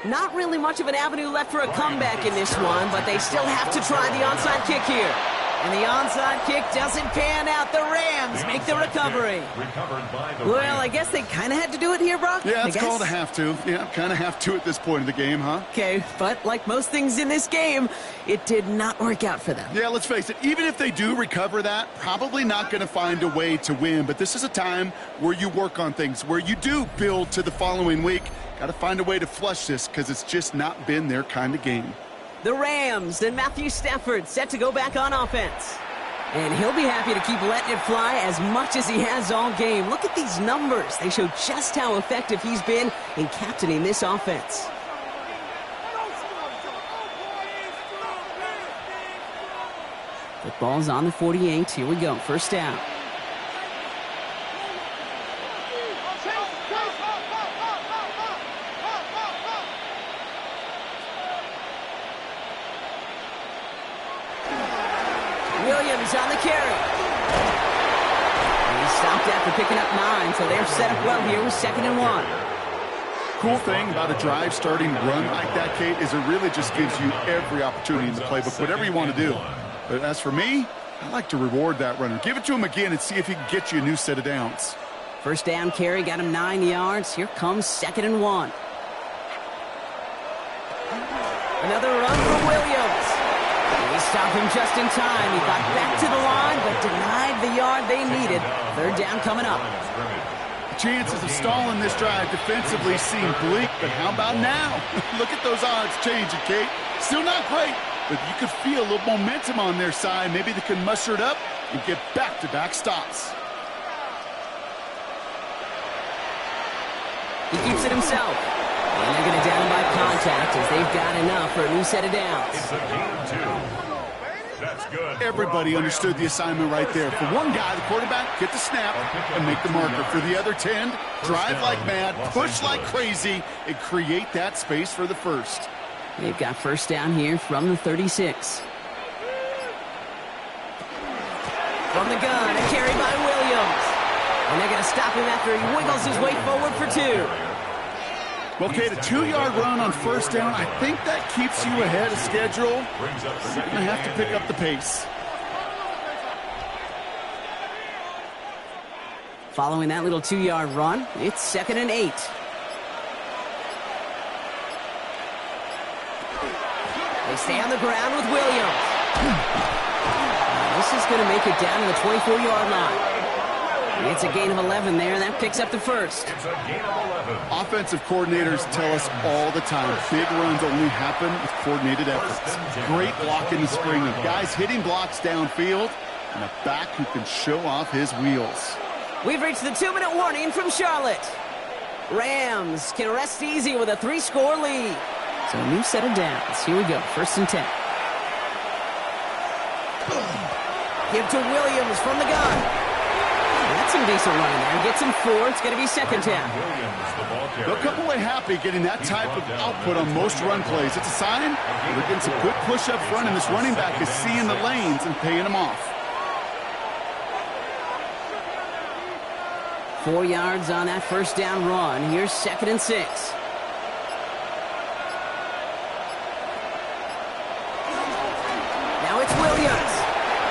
Not really much of an avenue left for a comeback in this one, but they still have to try the onside kick here. And the onside kick doesn't pan out. The Rams make the recovery. Well, I guess they kind of had to do it here, Brock? Yeah, it's called a have to. Yeah, kind of have to at this point in the game, huh? Okay, but like most things in this game, it did not work out for them. Yeah, let's face it, even if they do recover that, probably not going to find a way to win. But this is a time where you work on things, where you do build to the following week. Got to find a way to flush this because it's just not been their kind of game. The Rams and Matthew Stafford set to go back on offense. And he'll be happy to keep letting it fly as much as he has all game. Look at these numbers. They show just how effective he's been in captaining this offense. The ball's on the 48. Here we go. First down. Williams on the carry. And he stopped after picking up 9, so they're set up well here with 2nd and 1. Cool thing about a drive starting run like that, Kate, is it really just gives you every opportunity in the playbook, whatever you want to do. But as for me, I like to reward that runner. Give it to him again and see if he can get you a new set of downs. First down carry got him 9 yards. Here comes 2nd and 1. Another run for Williams. He stopped him just in time. He got back to the line, but denied the yard they needed. 3rd down coming up. The chances of stalling this drive defensively seem bleak, but how about now? Look at those odds changing, Kate. Still not great, but you could feel a little momentum on their side. Maybe they can muster it up and get back-to-back stops. He keeps it himself. And they're going to down by contact as they've got enough for a new set of downs. It's a gain of 2. That's good. Everybody understood the assignment right there. For one guy, the quarterback, get the snap and make the marker. For the other 10, drive like mad, push like crazy, and create that space for the first. They've got first down here from the 36. From the gun, a carry by Williams. And they're going to stop him after he wiggles his way forward for 2. Well, Kate, a 2-yard run on first down, I think that keeps you ahead of schedule. You're going to have to pick up the pace. Following that little 2-yard run, it's 2nd and 8. They stay on the ground with Williams. This is going to make it down to the 24-yard line. It's a gain of 11 there. That picks up the first. It's a gain of 11. Offensive coordinators tell us all the time, big runs only happen with coordinated efforts. Great block in the spring of guys hitting blocks downfield and a back who can show off his wheels. We've reached the 2-minute warning from Charlotte. Rams can rest easy with a 3-score lead. So a new set of downs. Here we go. 1st and 10. Give to Williams from the gun. That's some decent running there. Gets him 4. It's going to be 2nd down. They'll come away happy getting that type of output on most run plays. It's a sign that they're getting some good push up front, and this running back is seeing the lanes and paying them off. 4 yards on that first down run. Here's 2nd and 6. Now it's Williams.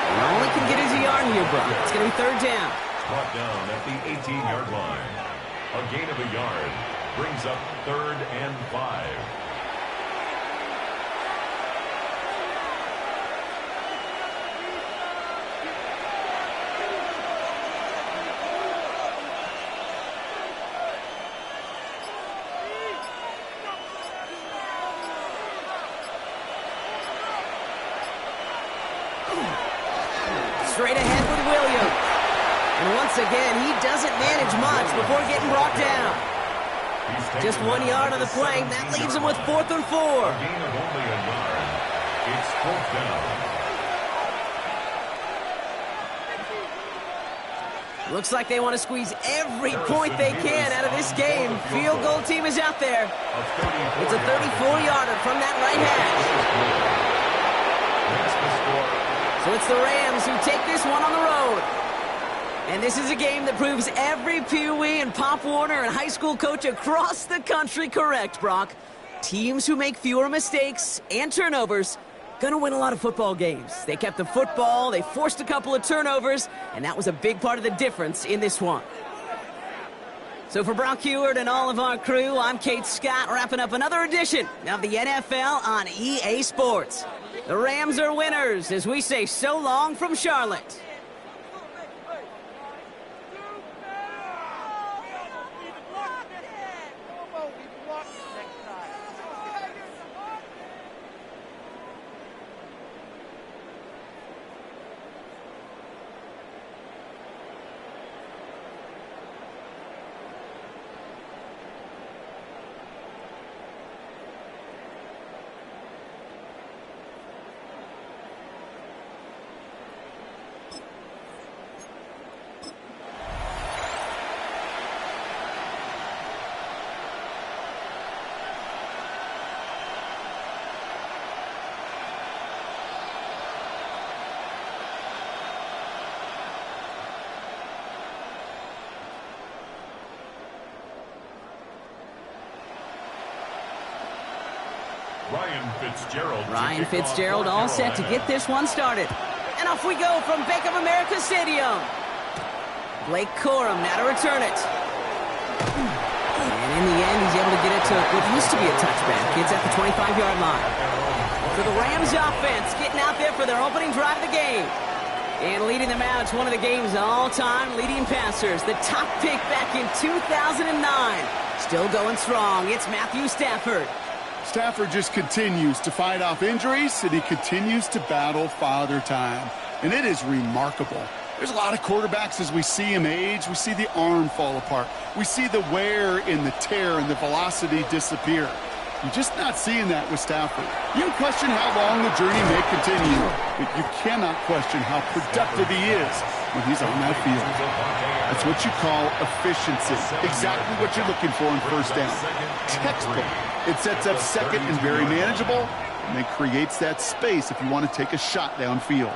He only can get his yard here, bro. It's going to be 3rd down. Brought down at the 18-yard line. A gain of 1 yard. brings up 3rd and 5. Straight ahead with Williams. And once again, he doesn't manage much before getting brought down. Just 1 yard on the play. That leaves him with 4th and 4. A gain of only a yard. It's 4th down. Looks like they want to squeeze every point they can out of this game. Field goal team is out there. It's a 34-yarder from that right hash. So it's the Rams who take this one on the road. And this is a game that proves every Pee Wee and Pop Warner and high school coach across the country correct, Brock. Teams who make fewer mistakes and turnovers gonna win a lot of football games. They kept the football, they forced a couple of turnovers, and that was a big part of the difference in this one. So for Brock Heward and all of our crew, I'm Kate Scott, wrapping up another edition of the NFL on EA Sports. The Rams are winners as we say so long from Charlotte. Ryan Fitzgerald all set to get this one started. And off we go from Bank of America Stadium. Blake Corum now to return it. And in the end, he's able to get it to what used to be a touchback. It's at the 25-yard line. So the Rams offense getting out there for their opening drive of the game. And leading them out, it's one of the game's all-time leading passers. The top pick back in 2009. Still going strong. It's Matthew Stafford. Stafford just continues to fight off injuries, and he continues to battle Father Time. And it is remarkable. There's a lot of quarterbacks as we see him age. We see the arm fall apart. We see the wear in the tear and the velocity disappear. You're just not seeing that with Stafford. You can question how long the journey may continue, but you cannot question how productive he is when he's on that field. That's what you call efficiency. Exactly what you're looking for in first down. Textbook. It sets up second and very manageable, and then creates that space if you want to take a shot downfield.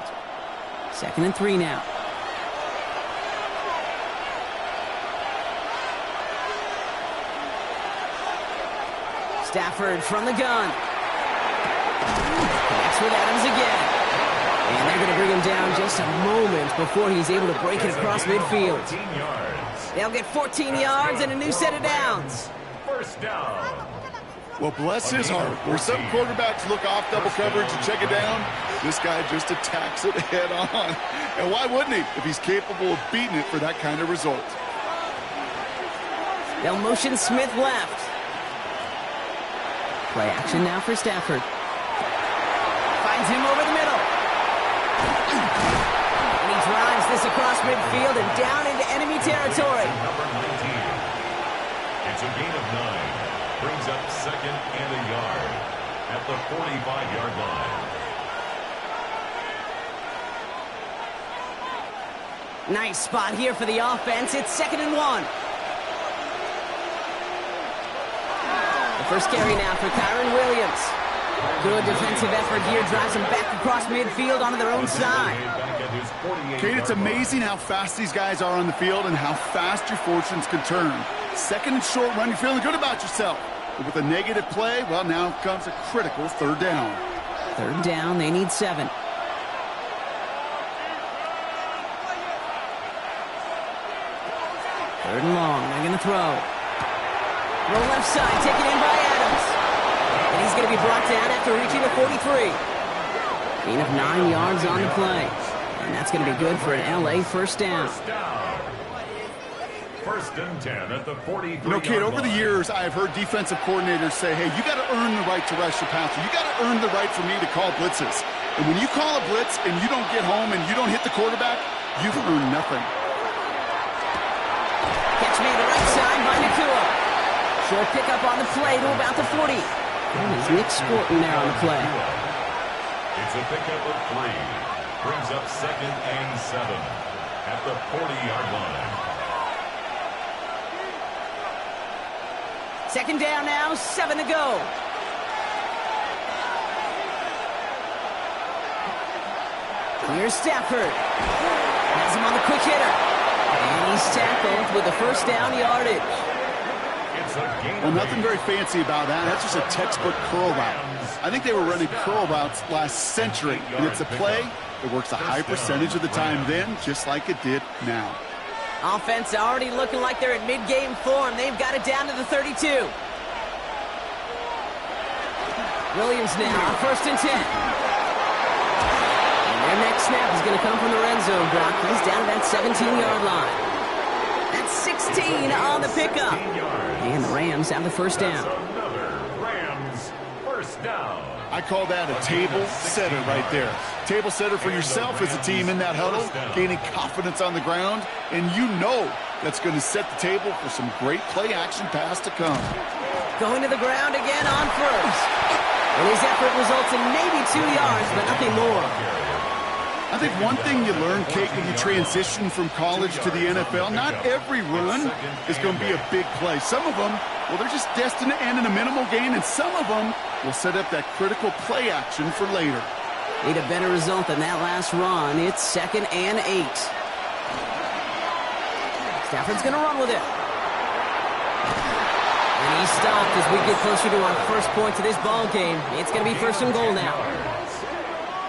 2nd and 3 now. Stafford from the gun. Connects with Adams again. And they're going to bring him down just a moment before he's able to break it across midfield. They'll get 14 yards and a new set of downs. First down. Well, bless his heart. Where some quarterbacks look off double coverage and check it down, this guy just attacks it head on. And why wouldn't he if he's capable of beating it for that kind of result? They'll motion Smith left. Play action now for Stafford. Finds him over the middle. And he drives this across midfield and down into enemy territory. Number 19. It's a gain of 9. Brings up second and a yard at the 45-yard line. Nice spot here for the offense. It's 2nd and 1. The first carry now for Kyron Williams. Good defensive effort here. Drives them back across midfield onto their own side. Kate, it's amazing how fast these guys are on the field and how fast your fortunes can turn. 2nd and short run, you're feeling good about yourself. But with a negative play, well, now comes a critical 3rd down. 3rd down, they need 7. Third and long, they're going to throw. Throw left side, taken in by Adams. And he's going to be brought down after reaching the 43. Gain of 9 yards on the play. And that's going to be good for an LA first down. First and 10 at the 43. You know, Kate, over the years, I've heard defensive coordinators say, hey, you got to earn the right to rush your passer. You got to earn the right for me to call blitzes. And when you call a blitz and you don't get home and you don't hit the quarterback, you've earned nothing. Catch me the right side by Nakua. Short pickup on the play to about the 40. And there's Nick Sporton there on the play. It's a pickup of 3. Brings up 2nd and 7 at the 40-yard line. Second down now, 7 to go. Here's Stafford. Has him on the quick hitter. And he's tackled with a first down yardage. Well, nothing very fancy about that. That's just a textbook curl route. I think they were running curl routes last century, and it's a play that works a high percentage of the time then, just like it did now. Offense already looking like they're in mid-game form. They've got it down to the 32. Williams now on 1st and 10. And their next snap is going to come from the red zone, Brock. He's down to that 17-yard line. That's 16 on the pickup. And the Rams have the first down. Another Rams first down. I call that a table setter right there. Table setter for yourself as a team in that huddle, gaining confidence on the ground, and you know that's going to set the table for some great play-action pass to come. Going to the ground again on first. And his effort results in maybe 2 yards, but nothing more. I think one thing you learn, Kate, when you transition from college to the NFL, not every run is going to be a big play. Some of them, well, they're just destined to end in a minimal gain, and some of them will set up that critical play action for later. Need a better result than that last run. It's 2nd and 8. Stafford's going to run with it. And he's stopped as we get closer to our first point to this ball game. It's going to be 1st and goal now.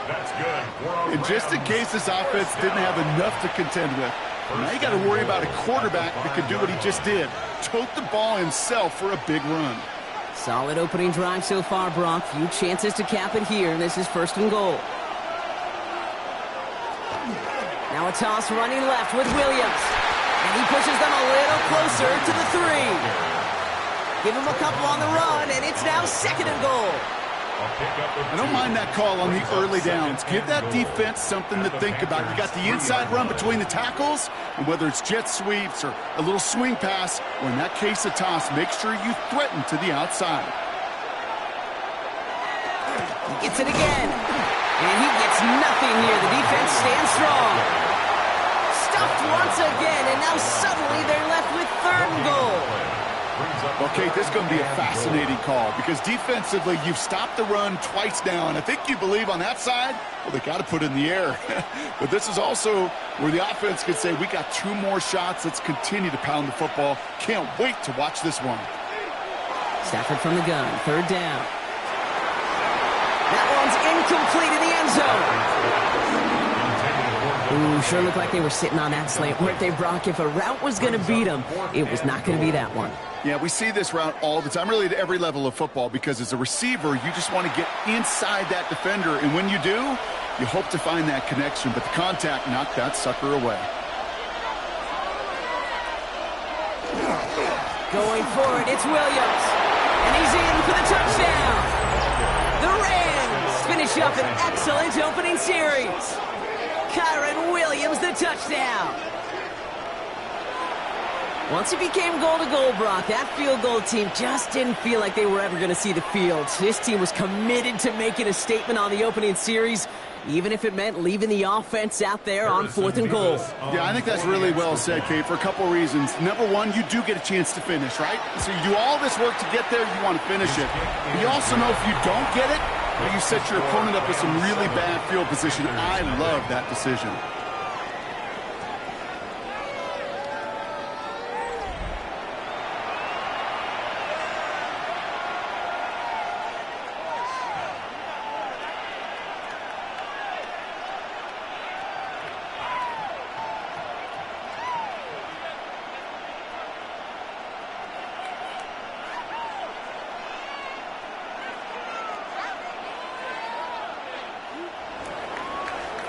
That's good. And just in case this offense didn't have enough to contend with, now you got to worry about a quarterback that could do what he just did. Tote the ball himself for a big run. Solid opening drive so far, Brock. Few chances to cap it here. This is 1st and goal. Now a toss running left with Williams. And he pushes them a little closer to the 3. Give him a couple on the run, and it's now 2nd and goal. I don't mind that call on the early downs. Give that defense something to think about. You got the inside run between the tackles, and whether it's jet sweeps or a little swing pass, or in that case a toss, make sure you threaten to the outside. He gets it again, and he gets nothing here. The defense stands strong. Stuffed once again, and now suddenly they're left with 3rd and goal. Okay, this is going to be a fascinating call because defensively, you've stopped the run twice now, and I think you believe on that side, well, they got to put it in the air. But this is also where the offense could say, we got 2 more shots. Let's continue to pound the football. Can't wait to watch this one. Stafford from the gun, 3rd down. That one's incomplete in the end zone. Ooh, sure looked like they were sitting on that slant, weren't they, Brock? If a route was going to beat them, it was not going to be that one. Yeah, we see this route all the time, really at every level of football, because as a receiver, you just want to get inside that defender, and when you do, you hope to find that connection, but the contact knocked that sucker away. Going for it, it's Williams, and he's in for the touchdown. The Rams finish up an excellent opening series. Kyron Williams, the touchdown. Once it became goal-to-goal, Brock, that field goal team just didn't feel like they were ever going to see the field. This team was committed to making a statement on the opening series, even if it meant leaving the offense out there on 4th and goal. Yeah, I think that's really well said, Kate, for a couple reasons. Number one, you do get a chance to finish, right? So you do all this work to get there, you want to finish it. But you also know if you don't get it, you set your opponent up with some really bad field position. I love that decision.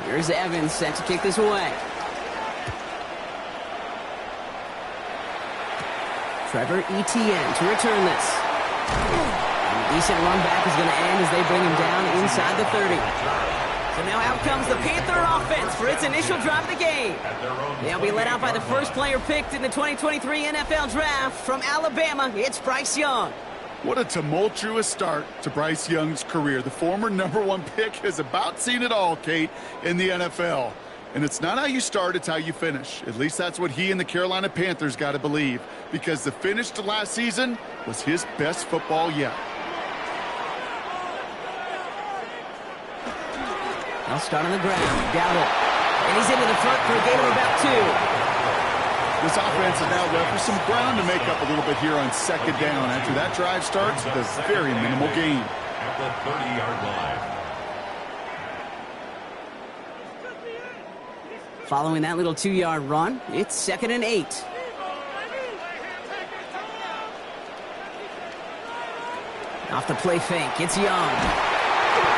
Here's Evans set to kick this away. Trevor Etienne to return this. And a decent run back is going to end as they bring him down inside the 30. So now out comes the Panther offense for its initial drive of the game. They'll be led out by the first player picked in the 2023 NFL Draft from Alabama. It's Bryce Young. What a tumultuous start to Bryce Young's career. The former #1 pick has about seen it all, Kate, in the NFL. And it's not how you start, it's how you finish. At least that's what he and the Carolina Panthers got to believe, because the finish to last season was his best football yet. They'll start on the ground. Dowdle. And he's into the front for a gain of about 2. This offense is now left with some ground to make up a little bit here on second down. After that drive starts, with a very minimal gain. At the 30-yard line. Following that little 2-yard run, it's 2nd and 8. Off the play fake, it's Young.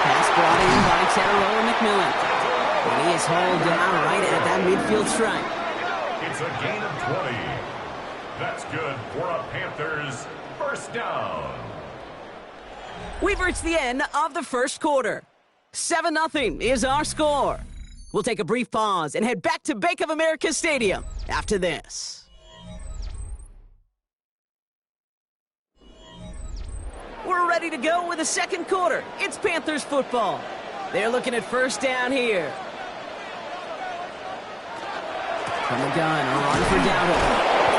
Pass brought in by Terrell McMillan. And he is hauled down right at that midfield stripe. It's a gain of 20. That's good for a Panthers first down. We've reached the end of the first quarter. 7-0 is our score. We'll take a brief pause and head back to Bank of America Stadium after this. We're ready to go with the second quarter. It's Panthers football. They're looking at first down here. From the gun, a run for Dowdle.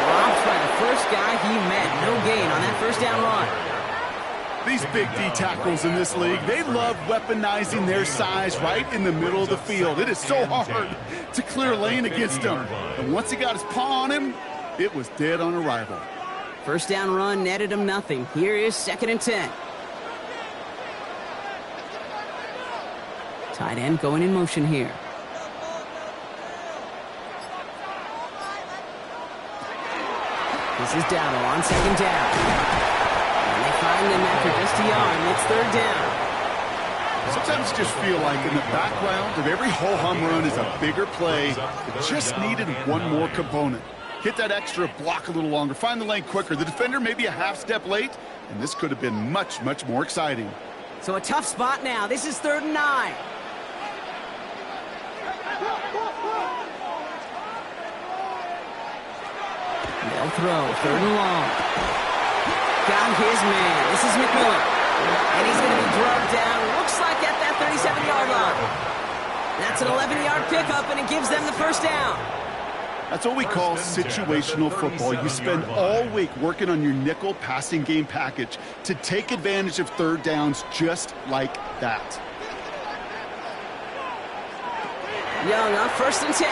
Dropped by the first guy he met. No gain on that first down run. These big D tackles in this league, they love weaponizing their size right in the middle of the field. It is so hard to clear lane against him. And once he got his paw on him, it was dead on arrival. First down run netted him nothing. Here is 2nd and 10. Tight end going in motion here. This is Dowdle on 2nd down. And they find him after just a yard, and it's 3rd down. Sometimes you just feel like in the background of every ho-hum run is a bigger play. It just needed one more component. Hit that extra block a little longer. Find the lane quicker. The defender maybe a half step late, and this could have been much, much more exciting. So a tough spot now. This is 3rd and 9. They'll throw. 3rd and long. Got his man. This is McMillan. And he's going to be drugged down. Looks like at that 37-yard line. That's an 11-yard pickup, and it gives them the first down. That's what we call situational football. You spend all week working on your nickel passing game package to take advantage of 3rd downs just like that. Young on 1st and 10.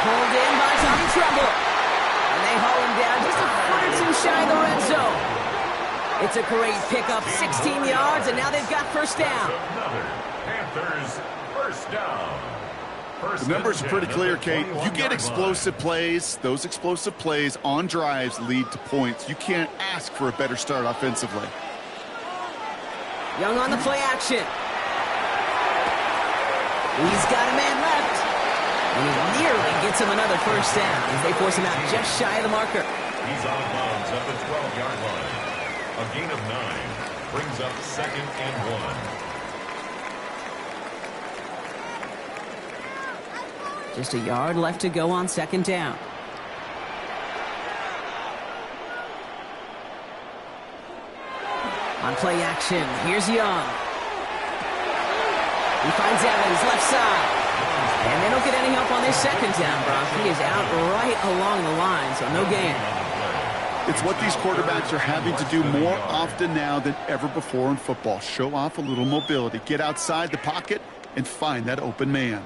Pulled in by Tommy Tremble. And they haul him down just a foot or 2 shy of the red zone. It's a great pickup, 16 yards, and now they've got first down. Another Panthers first down. The numbers are pretty clear, Kate. You get explosive plays. Those explosive plays on drives lead to points. You can't ask for a better start offensively. Young on the play action. He's got a man left. And he nearly gets him another first down as they force him out just shy of the marker. He's out of bounds at the 12-yard line. A gain of 9 brings up 2nd and 1. Just a yard left to go on 2nd down. On play action, here's Young. He finds Evans left side. And they don't get any help on this 2nd down, Brock. He is out right along the line, so no gain. It's what these quarterbacks are having to do more often now than ever before in football. Show off a little mobility. Get outside the pocket and find that open man.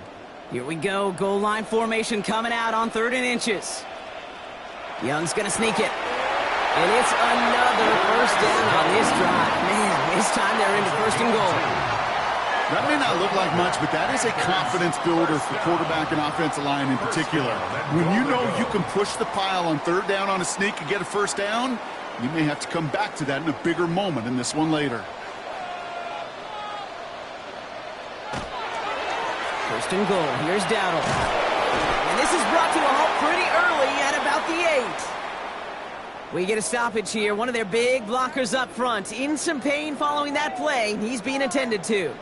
Here we go. Goal line formation coming out on 3rd and inches. Young's going to sneak it. And it's another first down on this drive. Man, this time they're into 1st and goal. That may not look like much, but that is a confidence builder for quarterback and offensive line in particular. When you know you can push the pile on 3rd down on a sneak and get a first down, you may have to come back to that in a bigger moment in this one later. First and goal. Here's Dowdle. And this is brought to a halt pretty early at about the 8. We get a stoppage here. One of their big blockers up front. In some pain following that play. He's being attended to.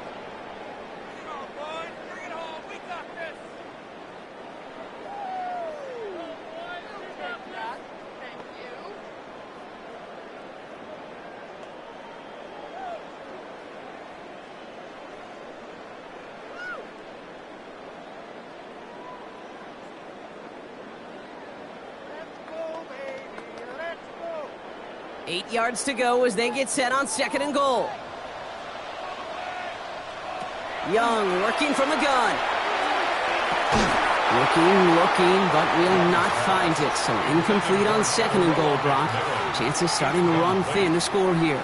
Let's 8 yards to go as they get set on second and goal. Young working from the gun. Looking, but will not find it. So incomplete on second and goal, Brock. Chances starting to run thin to score here.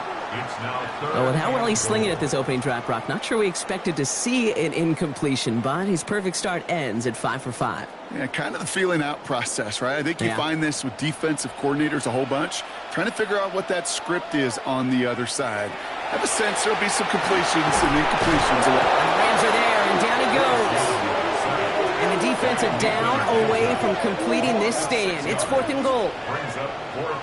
Oh, and how well he's slinging at this opening drive, Brock. Not sure we expected to see an incompletion, but his perfect start ends at 5 for 5. Yeah, kind of the feeling out process, right? I think you find this with defensive coordinators a whole bunch, trying to figure out what that script is on the other side. I have a sense there'll be some completions and incompletions. And the Rams are there, and down he goes. And the defense are down away from completing this stand. It's fourth and goal.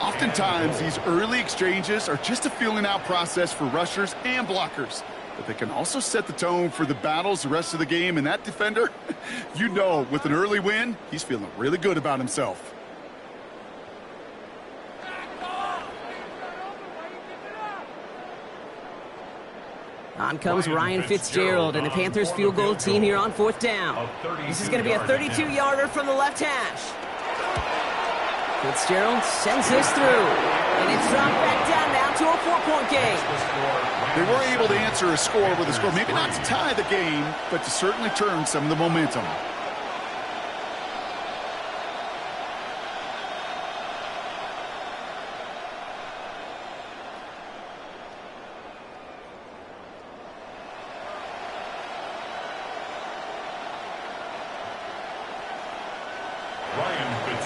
Oftentimes, these early exchanges are just a feeling out process for rushers and blockers. But they can also set the tone for the battles the rest of the game. And that defender, you know, with an early win, he's feeling really good about himself. On comes Ryan Fitzgerald and the Panthers field goal team here on fourth down. This is going to be a 32-yarder from the left hash. Fitzgerald sends this through, and it's dropped back down now to a 4-point game. They were able to answer a score with a score, maybe not to tie the game, but to certainly turn some of the momentum.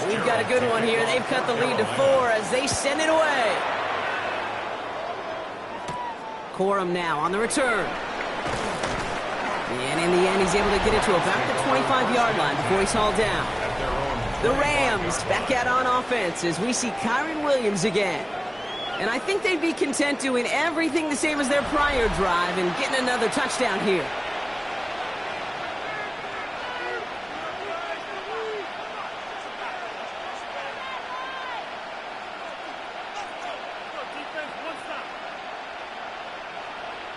We've got a good one here. They've cut the lead to 4 as they send it away. Corum now on the return. And in the end, he's able to get it to about the 25-yard line before he's hauled down. The Rams back out on offense as we see Kyron Williams again. And I think they'd be content doing everything the same as their prior drive and getting another touchdown here.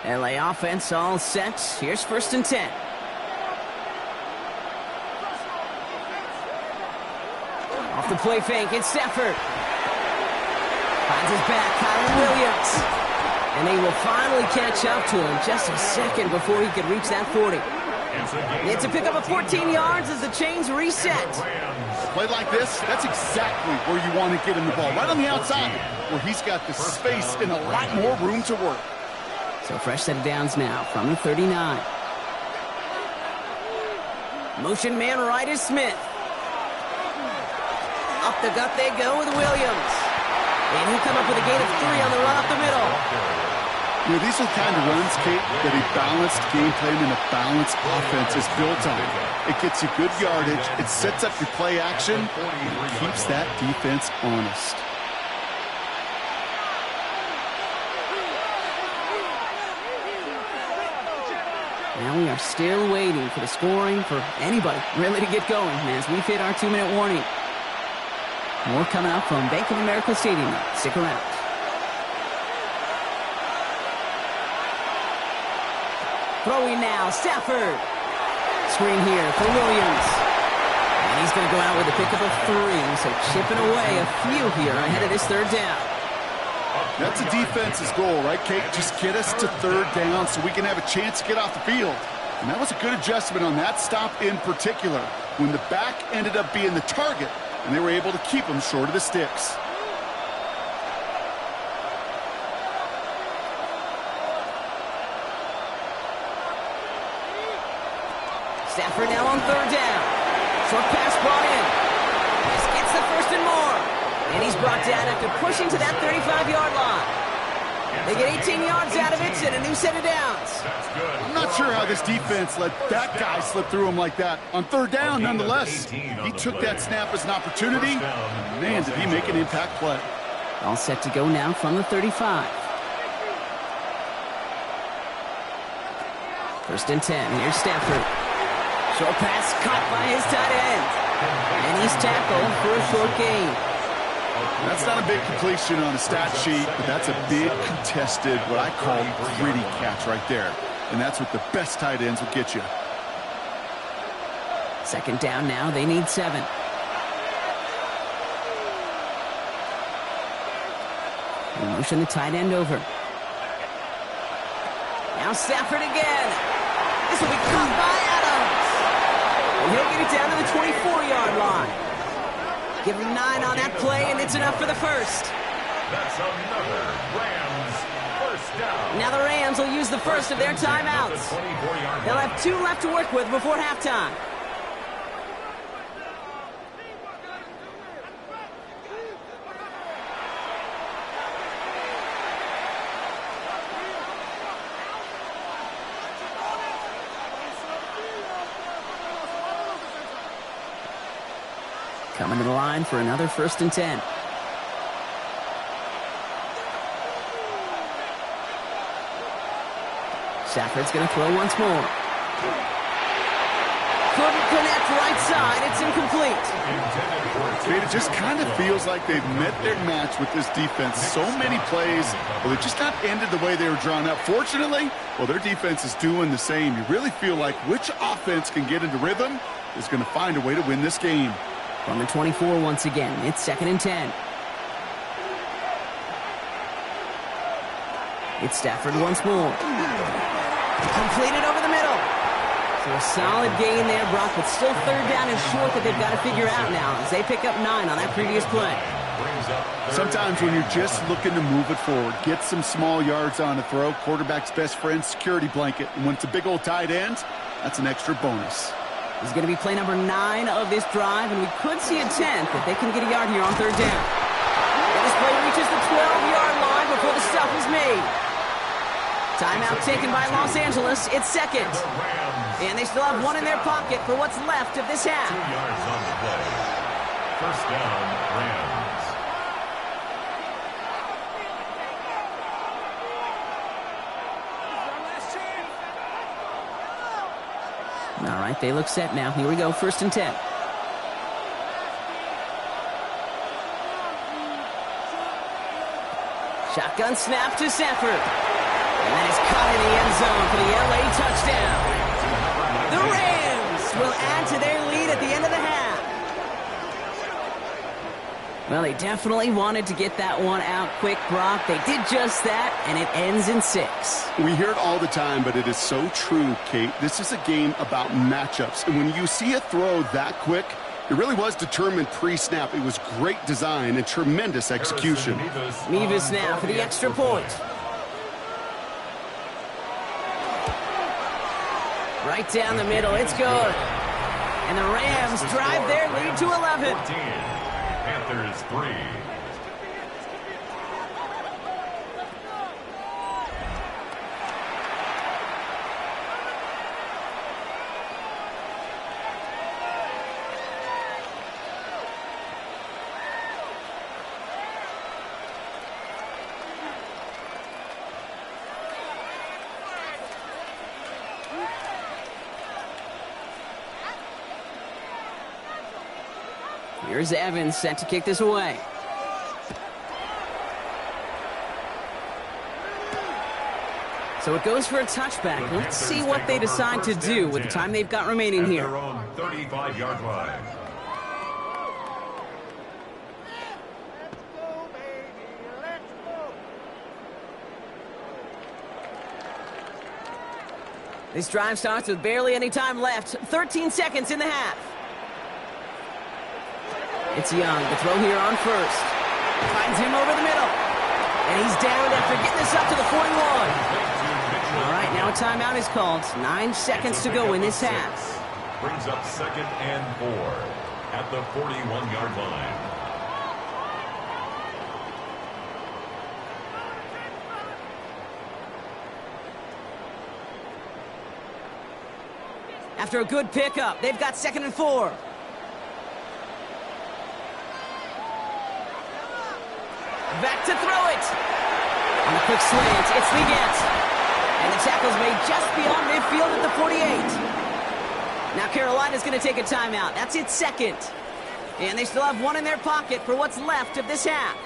LA offense all set. Here's first and 10. Off the play fake, it's Stafford. Finds his back, Kyron Williams. And they will finally catch up to him just a second before he could reach that 40. It's a pickup of 14 yards as the chains reset. A play like this, that's exactly where you want to get him the ball. Right on the outside, where he's got the space and a lot more room to work. So fresh set of downs now from the 39. Motion man right is Smith. Up the gut they go with Williams. And he'll come up with a gain of 3 on the run up the middle. You know, these are the kind of runs, Kate, that a balanced game plan and a balanced offense is built on. It gets you good yardage, it sets up your play action, and it keeps that defense honest. Now we are still waiting for the scoring for anybody really to get going as we've hit our 2-minute warning. More coming up from Bank of America Stadium. Stick around. Throwing now, Stafford. Screen here for Williams. And he's going to go out with a pickup of 3, so chipping away a few here ahead of this third down. That's a defense's goal, right, Kate? Just get us to third down so we can have a chance to get off the field. And that was a good adjustment on that stop in particular, when the back ended up being the target, and they were able to keep him short of the sticks. Stafford now on third down. Short pass brought in. This gets the first and more. And he's brought down after pushing to that 35-yard line. They get 18 yards out of it and a new set of downs. I'm not sure how this defense let that guy slip through him like that. On third down, nonetheless, he took that snap as an opportunity. Man, did he make an impact play. All set to go now from the 35. First and 10. Here's Stafford. Short pass caught by his tight end. And he's tackled for a short gain. That's not a big completion on the stat sheet, but that's a big contested, what I call gritty catch right there. And that's what the best tight ends will get you. Second down now. They need 7. We motion the tight end over. Now Stafford again. This will be caught by Adams. And he'll get it down to the 24-yard line. Give him 9 on that play, and it's enough for the first. That's another Rams first down. Now the Rams will use the first of their timeouts. They'll have 2 left to work with before halftime. Coming to the line for another first and 10. Stafford's going to throw once more. Couldn't connect right side. It's incomplete. It just kind of feels like they've met their match with this defense. So many plays, well, they just not ended the way they were drawn up. Fortunately, well, their defense is doing the same. You really feel like which offense can get into rhythm is going to find a way to win this game. From the 24 once again, it's second and 10. It's Stafford once more. Completed over the middle. So a solid gain there, Brock, but still third down and short that they've got to figure out now as they pick up 9 on that previous play. Sometimes when you're just looking to move it forward, get some small yards on a throw, quarterback's best friend, security blanket. And when it's a big old tight end, that's an extra bonus. This is going to be play number 9 of this drive, and we could see a 10th if they can get a yard here on third down. And this play reaches the 12-yard line before the stuff is made. Timeout taken by Los Angeles. It's second. And they still have 1 in their pocket for what's left of this half. 2 yards on the play. First down, Rams. All right, they look set now. Here we go, first and 10. Shotgun snap to Stafford. And that is caught in the end zone for the LA touchdown. The Rams will add to their lead at the end of the half. Well, they definitely wanted to get that one out quick, Brock. They did just that, and it ends in 6. We hear it all the time, but it is so true, Kate. This is a game about matchups. And when you see a throw that quick, it really was determined pre-snap. It was great design and tremendous execution. Mevis now for the extra point. Right down the middle. It's good. And the Rams drive their lead to 11. 14. Panthers 3. Here's Evans set to kick this away. So it goes for a touchback. Let's see what they decide to do with the time they've got remaining here. Their own 35-yard line. This drive starts with barely any time left. 13 seconds in the half. It's Young, the throw here on first. Finds him over the middle. And he's down after getting this up to the 41. All right, now a timeout is called. 9 seconds to go in this half. Brings up 2nd and 4 at the 41-yard line. After a good pickup, they've got 2nd and 4. Back to throw it. On a quick slant, it's Leggett. And the tackle's made just beyond midfield at the 48. Now Carolina's going to take a timeout. That's its 2nd. And they still have 1 in their pocket for what's left of this half.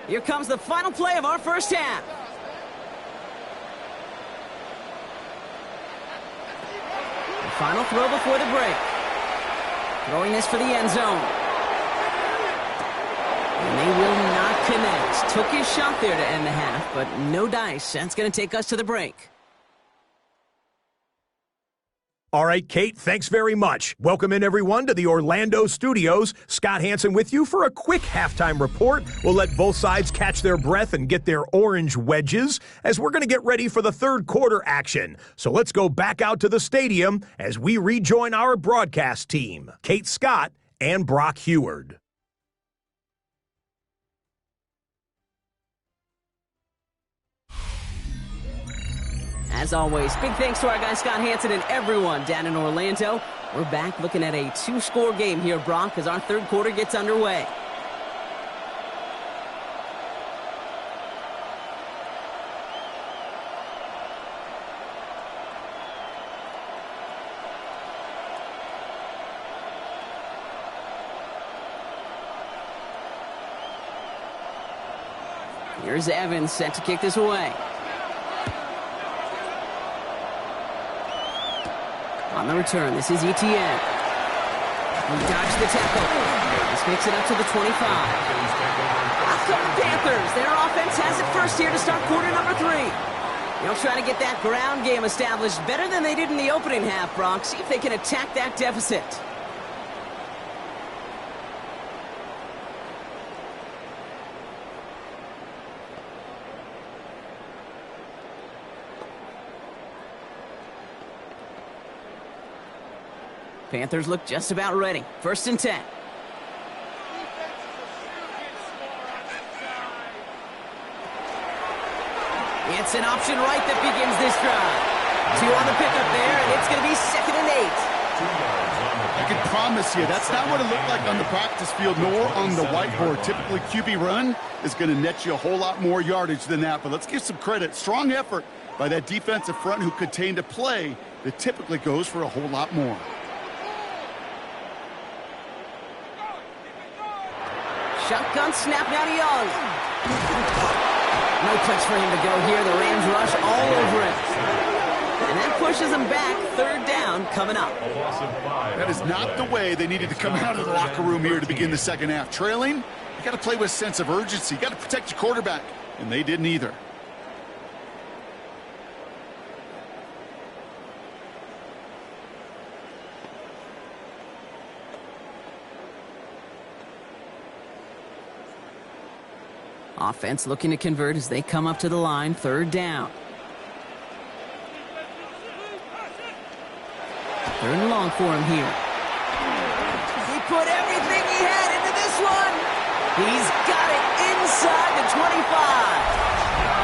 Here comes the final play of our first half. The final throw before the break. Throwing this for the end zone. And they will not connect. Took his shot there to end the half, but no dice. That's going to take us to the break. All right, Kate, thanks very much. Welcome in, everyone, to the Orlando studios. Scott Hansen with you for a quick halftime report. We'll let both sides catch their breath and get their orange wedges as we're going to get ready for the third quarter action. So let's go back out to the stadium as we rejoin our broadcast team, Kate Scott and Brock Heward. As always, big thanks to our guy Scott Hansen and everyone down in Orlando. We're back looking at a 2-score game here, Brock, as our third quarter gets underway. Here's Evans set to kick this away. On the return, this is Etienne. He dodged the tackle. This makes it up to the 25. Out come the Panthers. Their offense has it first here to start quarter number 3. They'll try to get that ground game established better than they did in the opening half, Brock. See if they can attack that deficit. Panthers look just about ready. 1st and 10. It's an option right that begins this drive. 2 on the pickup there, and it's going to be 2nd and 8. I can promise you, that's not what it looked like on the practice field nor on the whiteboard. Typically, QB run is going to net you a whole lot more yardage than that. But let's give some credit. Strong effort by that defensive front who contained a play that typically goes for a whole lot more. Shotgun snap now to Young. No place for him to go here. The Rams rush all over it. And that pushes them back. 3rd down coming up. That is not the way they needed to come out of the locker room here to begin the second half. Trailing, you got to play with a sense of urgency. You got to protect your quarterback. And they didn't either. Offense looking to convert as they come up to the line. 3rd down. 3rd and long for him here. He put everything he had into this one. He's got it inside the 25.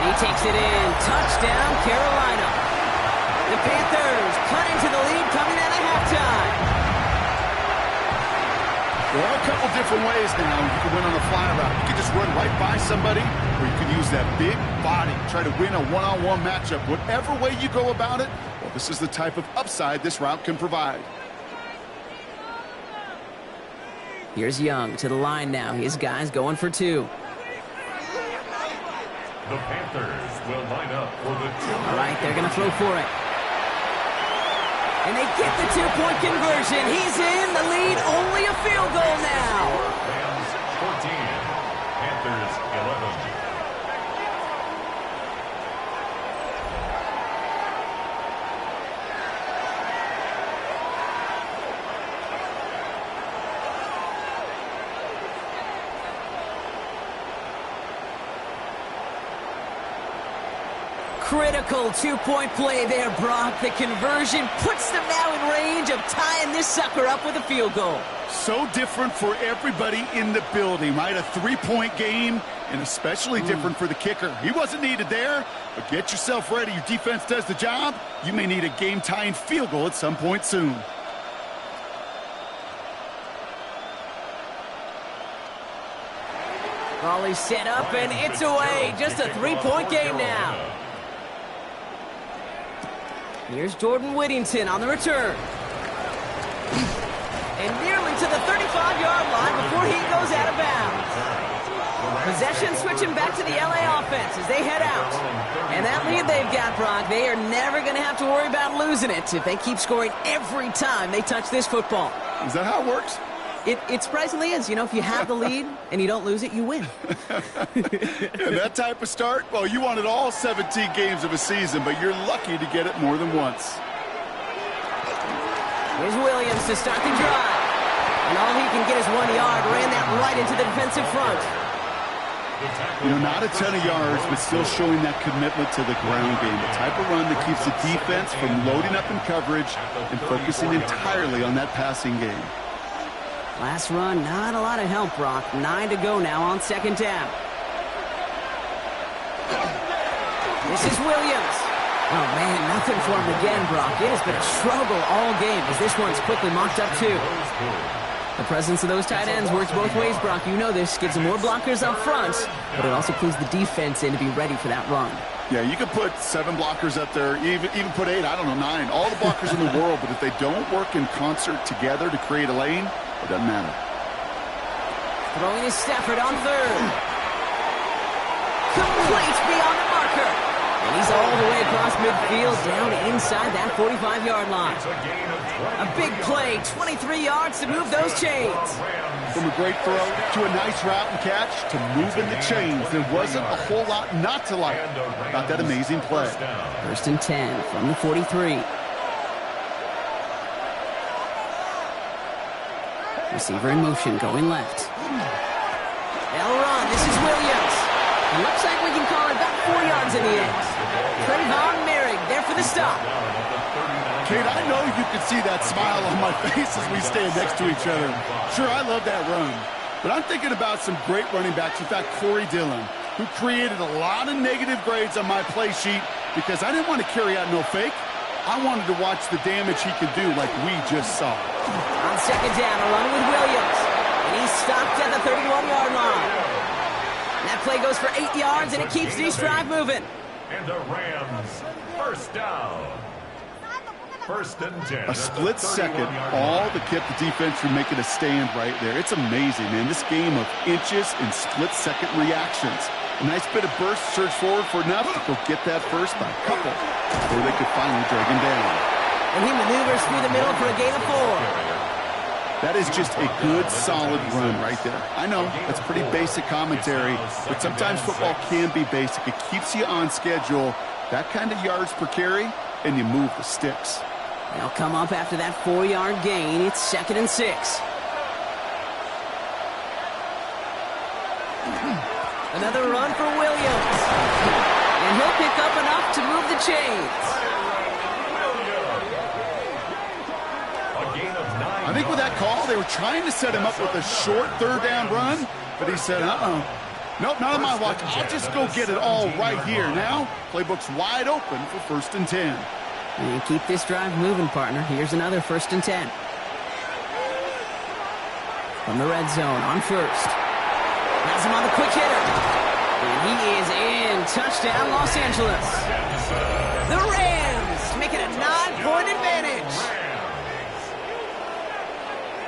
He takes it in. Touchdown, Carolina. The Panthers cut into the lead coming out of halftime. There are a couple different ways now you can win on the fly route. You can just run right by somebody, or you can use that big body, try to win a one-on-one matchup. Whatever way you go about it, well, this is the type of upside this route can provide. Here's Young to the line now. His guys going for 2. The Panthers will line up for the 2. All right, they're going to throw for it. And they get the 2-point conversion. He's in the lead. Only a field goal now. Rams 14. Panthers 11. Critical two-point play there, Brock. The conversion puts them now in range of tying this sucker up with a field goal. So different for everybody in the building, right? A three-point game, and especially different for the kicker. He wasn't needed there, but get yourself ready. Your defense does the job. You may need a game-tying field goal at some point soon. Volley set up, and it's away. Just a three-point game now. Here's Jordan Whittington on the return. And nearly to the 35-yard line before he goes out of bounds. Possession switching back to the LA offense as they head out. And that lead they've got, Brock, they are never going to have to worry about losing it if they keep scoring every time they touch this football. Is that how it works? It surprisingly is. You know, if you have the lead and you don't lose it, you win. And that type of start, well, you wanted all 17 games of a season, but you're lucky to get it more than once. Here's Williams to start the drive. And all he can get is 1 yard. Ran that right into the defensive front. You know, not a ton of yards, but still showing that commitment to the ground game. The type of run that keeps the defense from loading up in coverage and focusing entirely on that passing game. Last run, not a lot of help, Brock. 9 to go now on second down. This is Williams. Oh, man, nothing for him again, Brock. It has been a struggle all game as this one's quickly mocked up, too. The presence of those tight ends works both ways, Brock. You know this. Gives them more blockers up front, but it also clues the defense in to be ready for that run. Yeah, you can put 7 blockers up there, even put 8, I don't know, 9. All the blockers in the world, but if they don't work in concert together to create a lane, it doesn't matter. Throwing his Stafford on third. Complete beyond the marker. And he's all the way across midfield down inside that 45-yard line. A big play, 23 yards to move those chains. From a great throw to a nice route and catch to moving the chains. There wasn't a whole lot not to like about that amazing play. First and 10 from the 43. Receiver in motion, going left. They'll run. This is Williams. It looks like we can call it about 4 yards in the end. Trayvon Merrick there for the stop. Kate, I know you can see that smile on my face as we stand next to each other. Sure, I love that run. But I'm thinking about some great running backs. In fact, Corey Dillon, who created a lot of negative grades on my play sheet because I didn't want to carry out no fake. I wanted to watch the damage he could do like we just saw. On second down, a run with Williams. And he's stopped at the 31-yard line. That play goes for 8 yards, and it keeps this drive moving. And the Rams, first down. First and 10. A split second, all that kept the defense from making a stand right there. It's amazing, man. This game of inches and split-second reactions. A nice bit of burst, surge forward for enough to go get that first by a couple before they could finally drag him down. And he maneuvers through the middle for a gain of 4. That is just a good, solid run right there. I know, that's pretty basic commentary, but sometimes football can be basic. It keeps you on schedule, that kind of yards per carry, and you move the sticks. They'll come up after that 4-yard gain. It's second and 6. Another run for Williams. And he'll pick up enough to move the chains. I think with that call, they were trying to set him up with a short third down run, but he said, nope, not on my watch. I'll just go get it all right here. Now, playbook's wide open for first and 10. And keep this drive moving, partner. Here's another first and 10. From the red zone on first. Has him on the quick hitter. And he is in. Touchdown, Los Angeles. The Rams make it a 9-point advantage.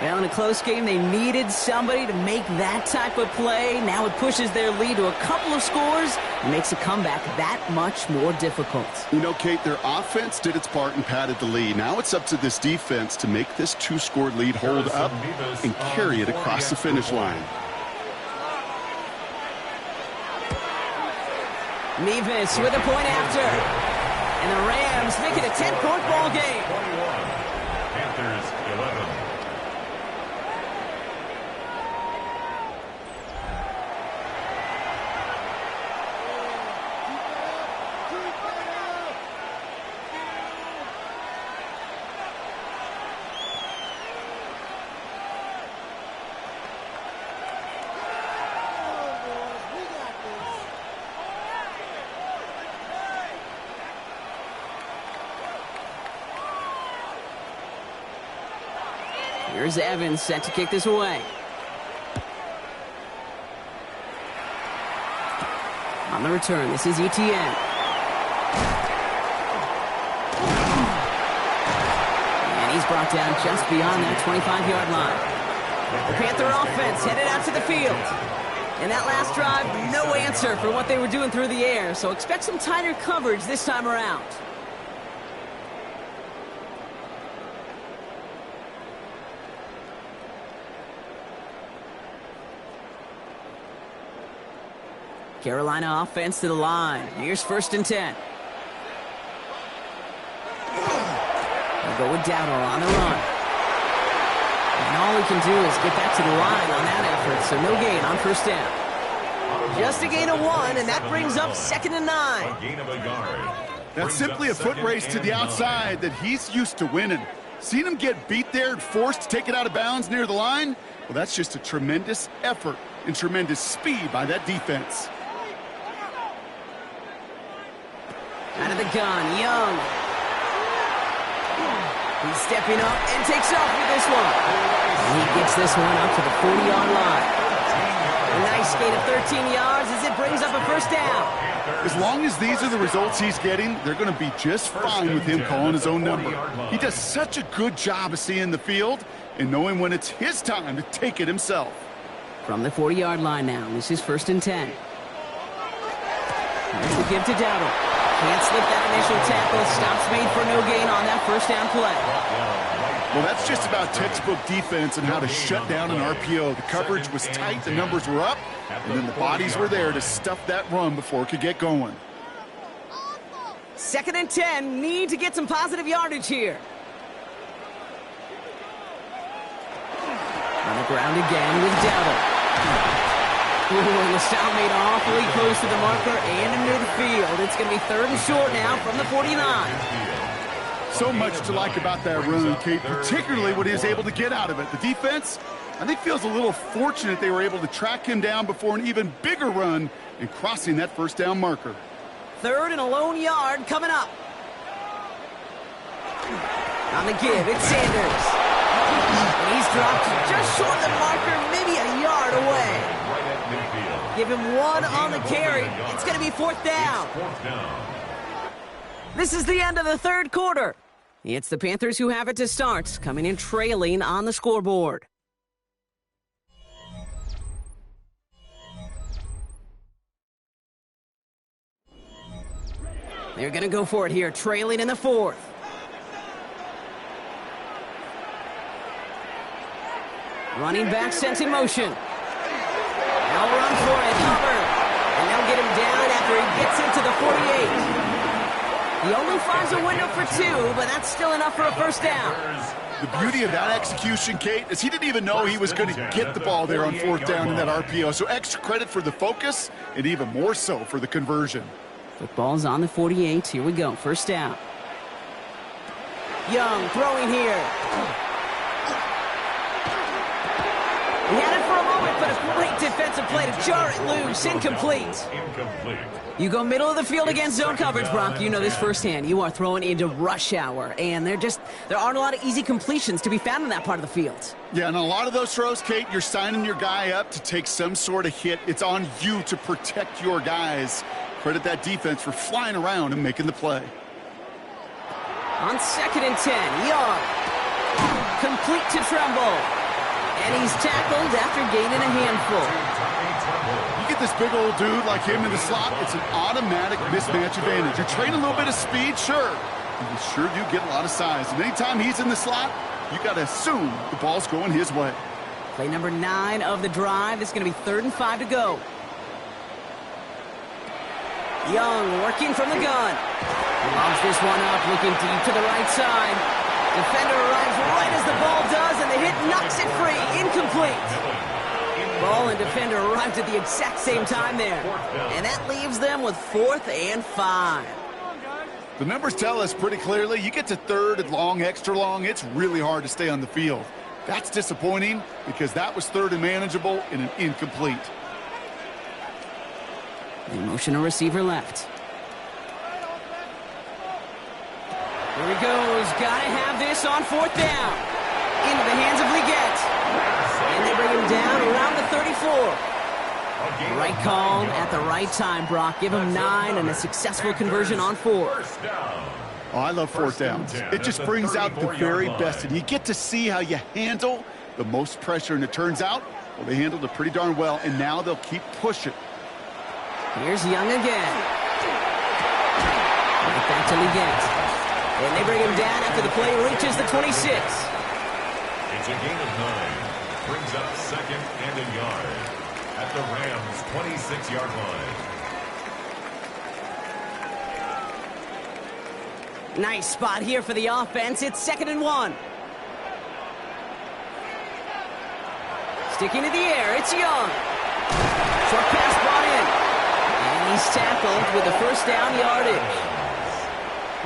Well, in a close game, they needed somebody to make that type of play. Now it pushes their lead to a couple of scores and makes a comeback that much more difficult. You know, Kate, their offense did its part and padded the lead. Now it's up to this defense to make this 2-score lead hold up and carry it across the finish line. Nevis with a point after. And the Rams make it a 10-point ball game. 21. Panthers 11. Here's Evans set to kick this away. On the return, this is ETN. And he's brought down just beyond that 25-yard line. The Panther offense headed out to the field. And that last drive, no answer for what they were doing through the air, so expect some tighter coverage this time around. Carolina offense to the line. Here's 1st and 10. They'll go with Dowdle on the run. And all he can do is get back to the line on that effort, so no gain on 1st down. Just a gain of 1, and that brings up 2nd and 9. That's simply a foot race to the outside that he's used to winning. Seen him get beat there and forced to take it out of bounds near the line? Well, that's just a tremendous effort and tremendous speed by that defense. Out of the gun, Young. He's stepping up and takes off with this one. And he gets this one up to the 40-yard line. A nice gain of 13 yards as it brings up a 1st down. As long as these are the results he's getting, they're going to be just fine with him calling his own number. He does such a good job of seeing the field and knowing when it's his time to take it himself. From the 40-yard line now, this is 1st and 10. Here's the give to Dowdle. Can't slip that initial tackle. Stops made for no gain on that 1st down play. Well, that's just about textbook defense and how to shut down an RPO. The coverage was tight, the numbers were up, and then the bodies were there to stuff that run before it could get going. 2nd and 10, need to get some positive yardage here. On the ground again with Dowdle. Ooh, and the style made awfully close to the marker and in midfield. It's going to be 3rd and short now from the 49. So much to like about that run, Kate, particularly what he was able to get out of it. The defense, I think, feels a little fortunate they were able to track him down before an even bigger run and crossing that 1st down marker. 3rd and a lone yard coming up. On the give, it's Sanders. And he's dropped just short of the marker, maybe a yard away. Give him 1 on the carry. It's going to be 4th down. This is the end of the 3rd quarter. It's the Panthers who have it to start, coming in trailing on the scoreboard. They're going to go for it here, trailing in the 4th. Running back sent in motion. They'll run for it, Hubbard. And they'll get him down after he gets into the 48. He only finds a window for 2, but that's still enough for a 1st down. The beauty of that execution, Kate, is he didn't even know he was going to get the ball there on 4th down in that RPO. So extra credit for the focus and even more so for the conversion. Football's on the 48. Here we go. 1st down. Young throwing here. He had it for a moment, but a great defensive play to jar it loose. Incomplete. You go middle of the field against zone coverage, Brock. You know this firsthand. You are throwing into rush hour, and there aren't a lot of easy completions to be found in that part of the field. Yeah, and a lot of those throws, Kate, you're signing your guy up to take some sort of hit. It's on you to protect your guys. Credit that defense for flying around and making the play. On 2nd and 10, Young. Complete to Tremble. And he's tackled after gaining a handful. You get this big old dude like him in the slot, it's an automatic mismatch advantage. You're trading a little bit of speed, sure. And you sure do get a lot of size. And anytime he's in the slot, you got to assume the ball's going his way. Play number 9 of the drive. It's going to be 3rd and 5 to go. Young working from the gun. Lobs this one up, looking deep to the right side. Defender arrives right as the ball does, and the hit knocks it free. Incomplete. Ball and defender arrived at the exact same time there. And that leaves them with 4th and 5. The numbers tell us pretty clearly, you get to 3rd and long, extra long, it's really hard to stay on the field. That's disappointing because that was 3rd and manageable and an incomplete. They motion a receiver left. Here he goes. Got to have this on 4th down. into the hands of Leggett. And they bring him down around the 34. Right call at the right time, Brock. Give him 9 and a successful conversion on 4. Oh, I love fourth downs. It just brings out the very best, and you get to see how you handle the most pressure, and it turns out, well, they handled it pretty darn well, and now they'll keep pushing. Here's Young again. Right back to Leggett. And they bring him down after the play reaches the 26. It's a gain of 9. Brings up 2nd and a yard at the Rams' 26-yard line. Nice spot here for the offense. It's 2nd and 1. Sticking to the air, it's Young. Short pass brought in. And he's tackled with the first down yardage.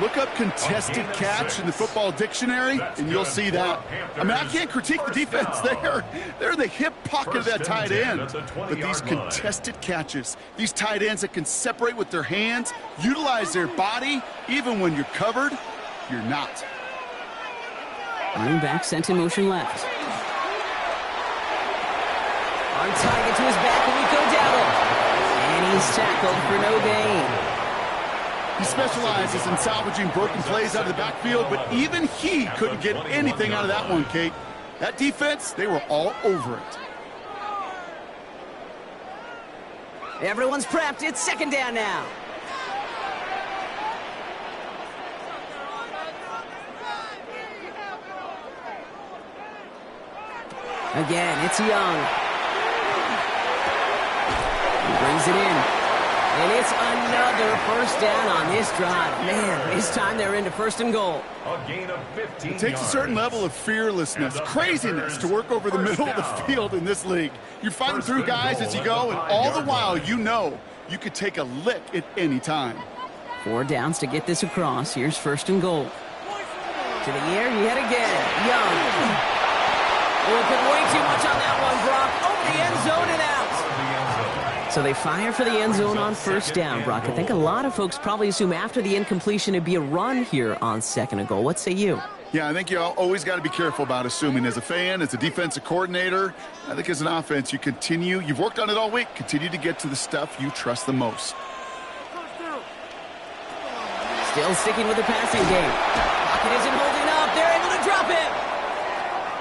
Look up contested catch in the football dictionary, and you'll see that. I mean, I can't critique the defense there. They're in the hip pocket of that tight end. But these contested catches, these tight ends that can separate with their hands, utilize their body, even when you're covered, you're not. Running back sent in motion left. On target to his back, Rico Dowdle. And he's tackled for no gain. He specializes in salvaging broken plays out of the backfield, but even he couldn't get anything out of that one, Kate. That defense, they were all over it. Everyone's prepped. It's 2nd down now. Again, it's Young. He brings it in. And it's another first down on this drive. Man, this time they're into 1st and goal. A gain of 15 It takes a certain level of fearlessness, craziness to work over the middle of the field in this league. You're fighting through guys as you go, and all the while you know you could take a lick at any time. 4 downs to get this across. Here's 1st and goal. To the air, yet again. Young. Oh, put way too much on that one, Brock. Over the end zone and out. So they fire for the end zone on 1st down, Brock. I think a lot of folks probably assume after the incompletion it'd be a run here on 2nd and goal. What say you? Yeah, I think you always got to be careful about assuming. As a fan, as a defensive coordinator, I think as an offense, you've worked on it all week, continue to get to the stuff you trust the most. Still sticking with the passing game. Pocket isn't holding up. They're able to drop him.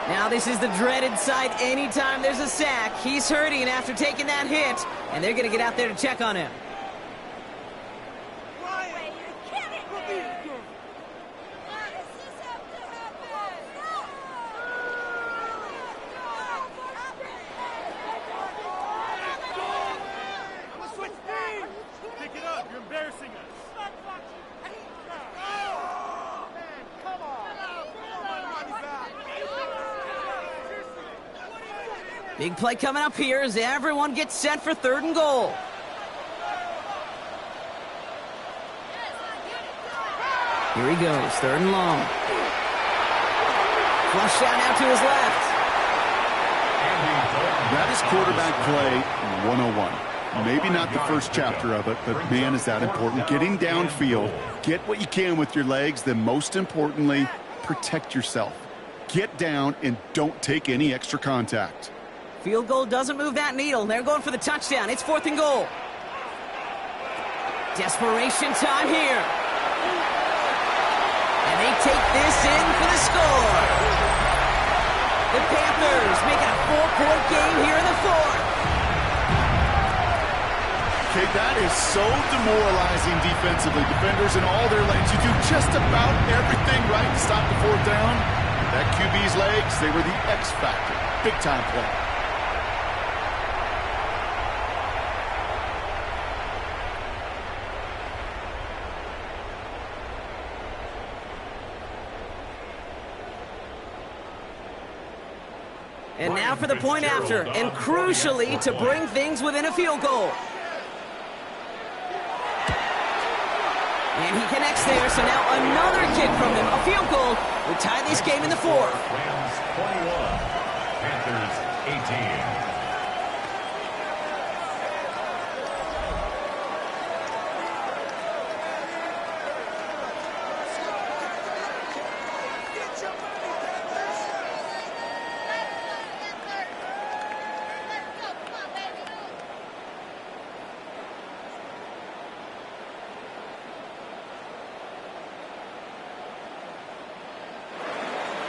Now this is the dreaded sight anytime there's a sack. He's hurting after taking that hit, and they're going to get out there to check on him. Big play coming up here as everyone gets set for 3rd and goal. Here he goes, 3rd and long. Flush out now to his left. That is quarterback play 101. Maybe not the first chapter of it, but man, is that important. Getting downfield, get what you can with your legs, then most importantly, protect yourself. Get down and don't take any extra contact. Field goal doesn't move that needle. They're going for the touchdown. It's 4th and goal. Desperation time here. And they take this in for the score. The Panthers make it a 4-point game here in the 4th. Okay, that is so demoralizing defensively. Defenders in all their lanes. You do just about everything right to stop the 4th down. That QB's legs, they were the X factor. Big time play. And now for the point after, and crucially to bring things within a field goal. And he connects there, so now another kick from him. A field goal would tie this game in the 4th. Rams 21, Panthers 18.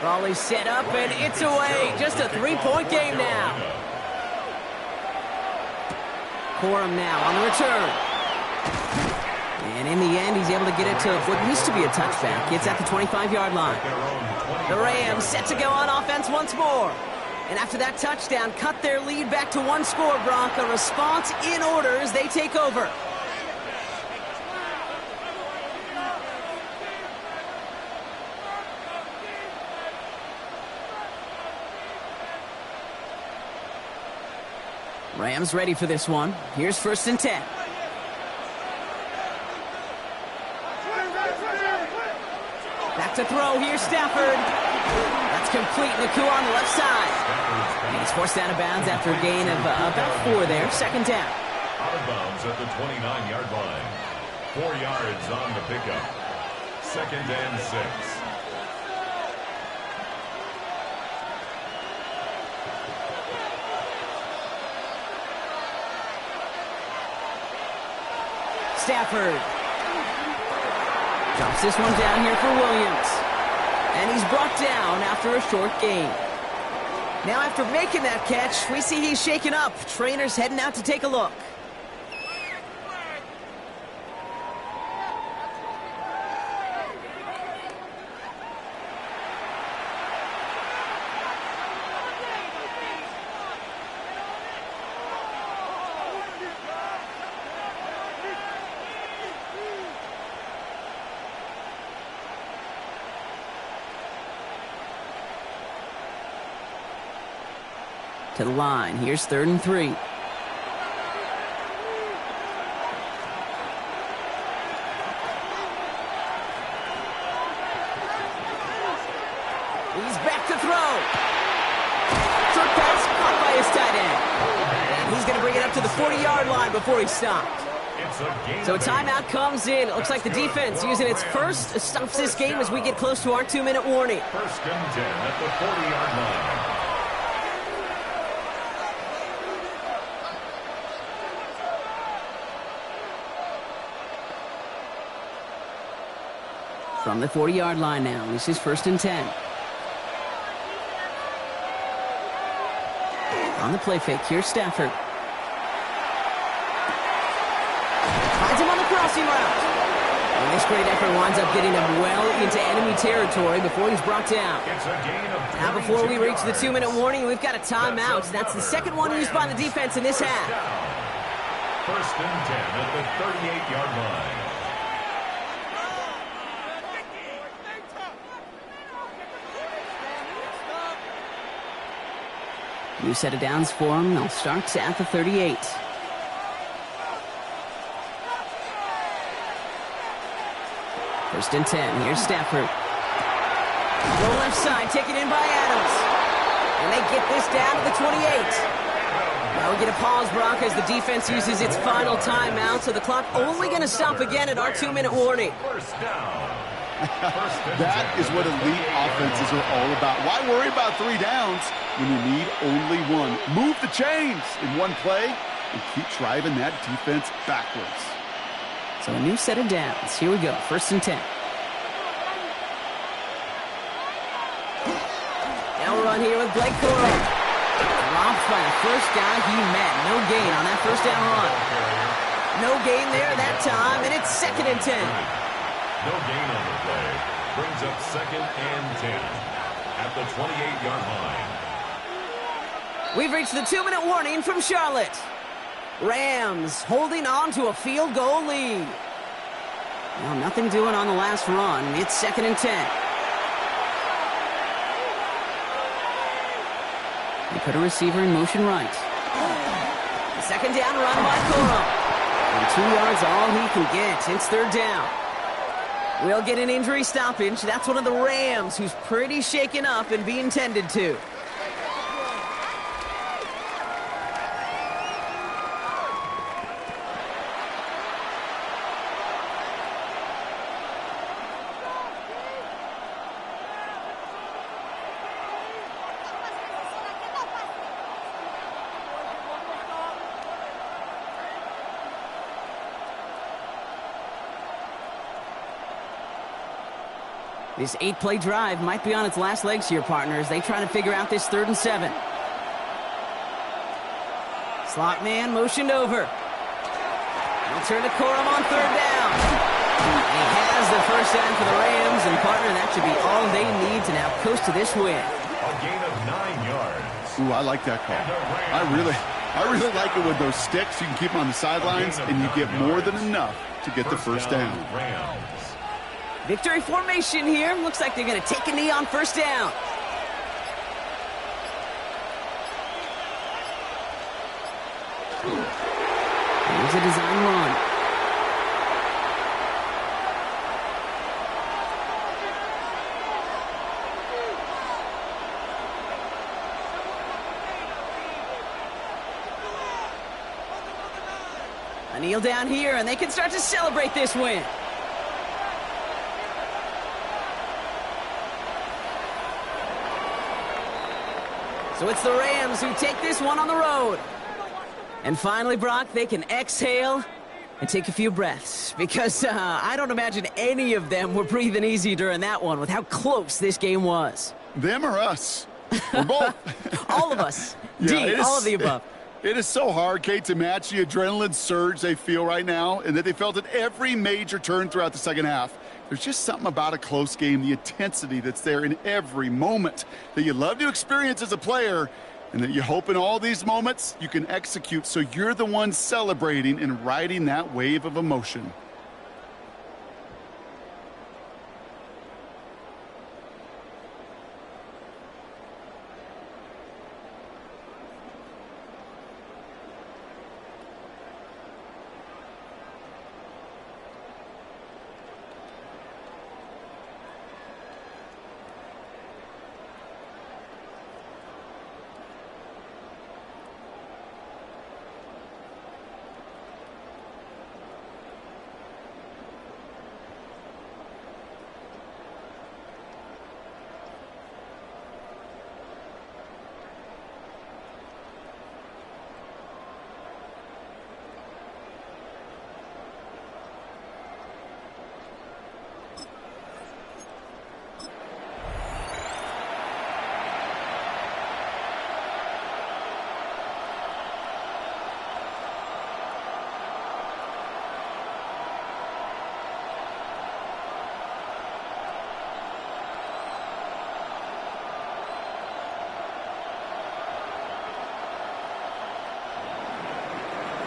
Ball is set up, and it's away. Just a three-point game now. Corum now on the return. And in the end, he's able to get it to what used to be a touchback. It's at the 25-yard line. The Rams set to go on offense once more. And after that touchdown, cut their lead back to one score, Brock. A response in order as they take over. Rams ready for this one. Here's 1st and 10. Back to throw. Here's Stafford. That's complete. Naku on the left side. And he's forced out of bounds after a gain of about 4 there. 2nd down. Out of bounds at the 29-yard line. 4 yards on the pickup. 2nd and 6. Stafford drops this one down here for Williams. And he's brought down after a short gain. Now after making that catch, we see he's shaken up. Trainer's heading out to take a look. To the line. Here's 3rd and 3. He's back to throw. Short pass caught by his tight end. And he's going to bring it up to the 40-yard line before he stopped. So a timeout comes in. It looks like the defense using its first stops this game as we get close to our 2-minute warning. 1st and 10 at the 40-yard line. From the 40-yard line now. This is 1st and 10. On the play fake, here's Stafford. Finds him on the crossing route. And this great effort winds up getting him well into enemy territory before he's brought down. Now before we reach the 2-minute warning, we've got a timeout. That's the second one used by the defense in this half. 1st and 10 at the 38-yard line. New set of downs for him. They'll start at the 38. First and 10. Here's Stafford. Go left side, taken in by Adams. And they get this down to the 28. Now we get a pause, Brock, as the defense uses its final timeout. So the clock only going to stop again at our 2-minute warning. First down. That is what elite offenses are all about. Why worry about 3 downs when you need only 1? Move the chains in one play and keep driving that defense backwards. So a new set of downs. Here we go. 1st and 10. Now we're on here with Blake Corum. Dropped by the first guy he met. No gain on that 1st down run. No gain there that time, and it's 2nd and 10. No gain on the play. Brings up 2nd and 10 at the 28-yard line. We've reached the 2-minute warning from Charlotte. Rams holding on to a field goal lead. Well, nothing doing on the last run. It's 2nd and 10. They put a receiver in motion right. The 2nd down run by Corum. And 2 yards all he can get. It's 3rd down. We'll get an injury stoppage. That's one of the Rams who's pretty shaken up and being tended to. This 8-play drive might be on its last legs here, partners. They try to figure out this 3rd and 7. Slot man motioned over. He'll turn to Corum on 3rd down. He has the first down for the Rams, and partner, that should be all they need to now coast to this win. A gain of 9 yards. Ooh, I like that call. I really like it with those sticks. You can keep them on the sidelines, and you get more than enough to get the first down. Rams. Victory formation here. Looks like they're going to take a knee on 1st down. Here's a design run. A kneel down here, and they can start to celebrate this win. So it's the Rams who take this one on the road. And finally, Brock, they can exhale and take a few breaths. Because I don't imagine any of them were breathing easy during that one with how close this game was. Them or us? We're both. All of us. Yeah, all of the above. It is so hard, Kate, to match the adrenaline surge they feel right now and that they felt at every major turn throughout the second half. There's just something about a close game, the intensity that's there in every moment that you love to experience as a player, and that you hope in all these moments you can execute so you're the one celebrating and riding that wave of emotion.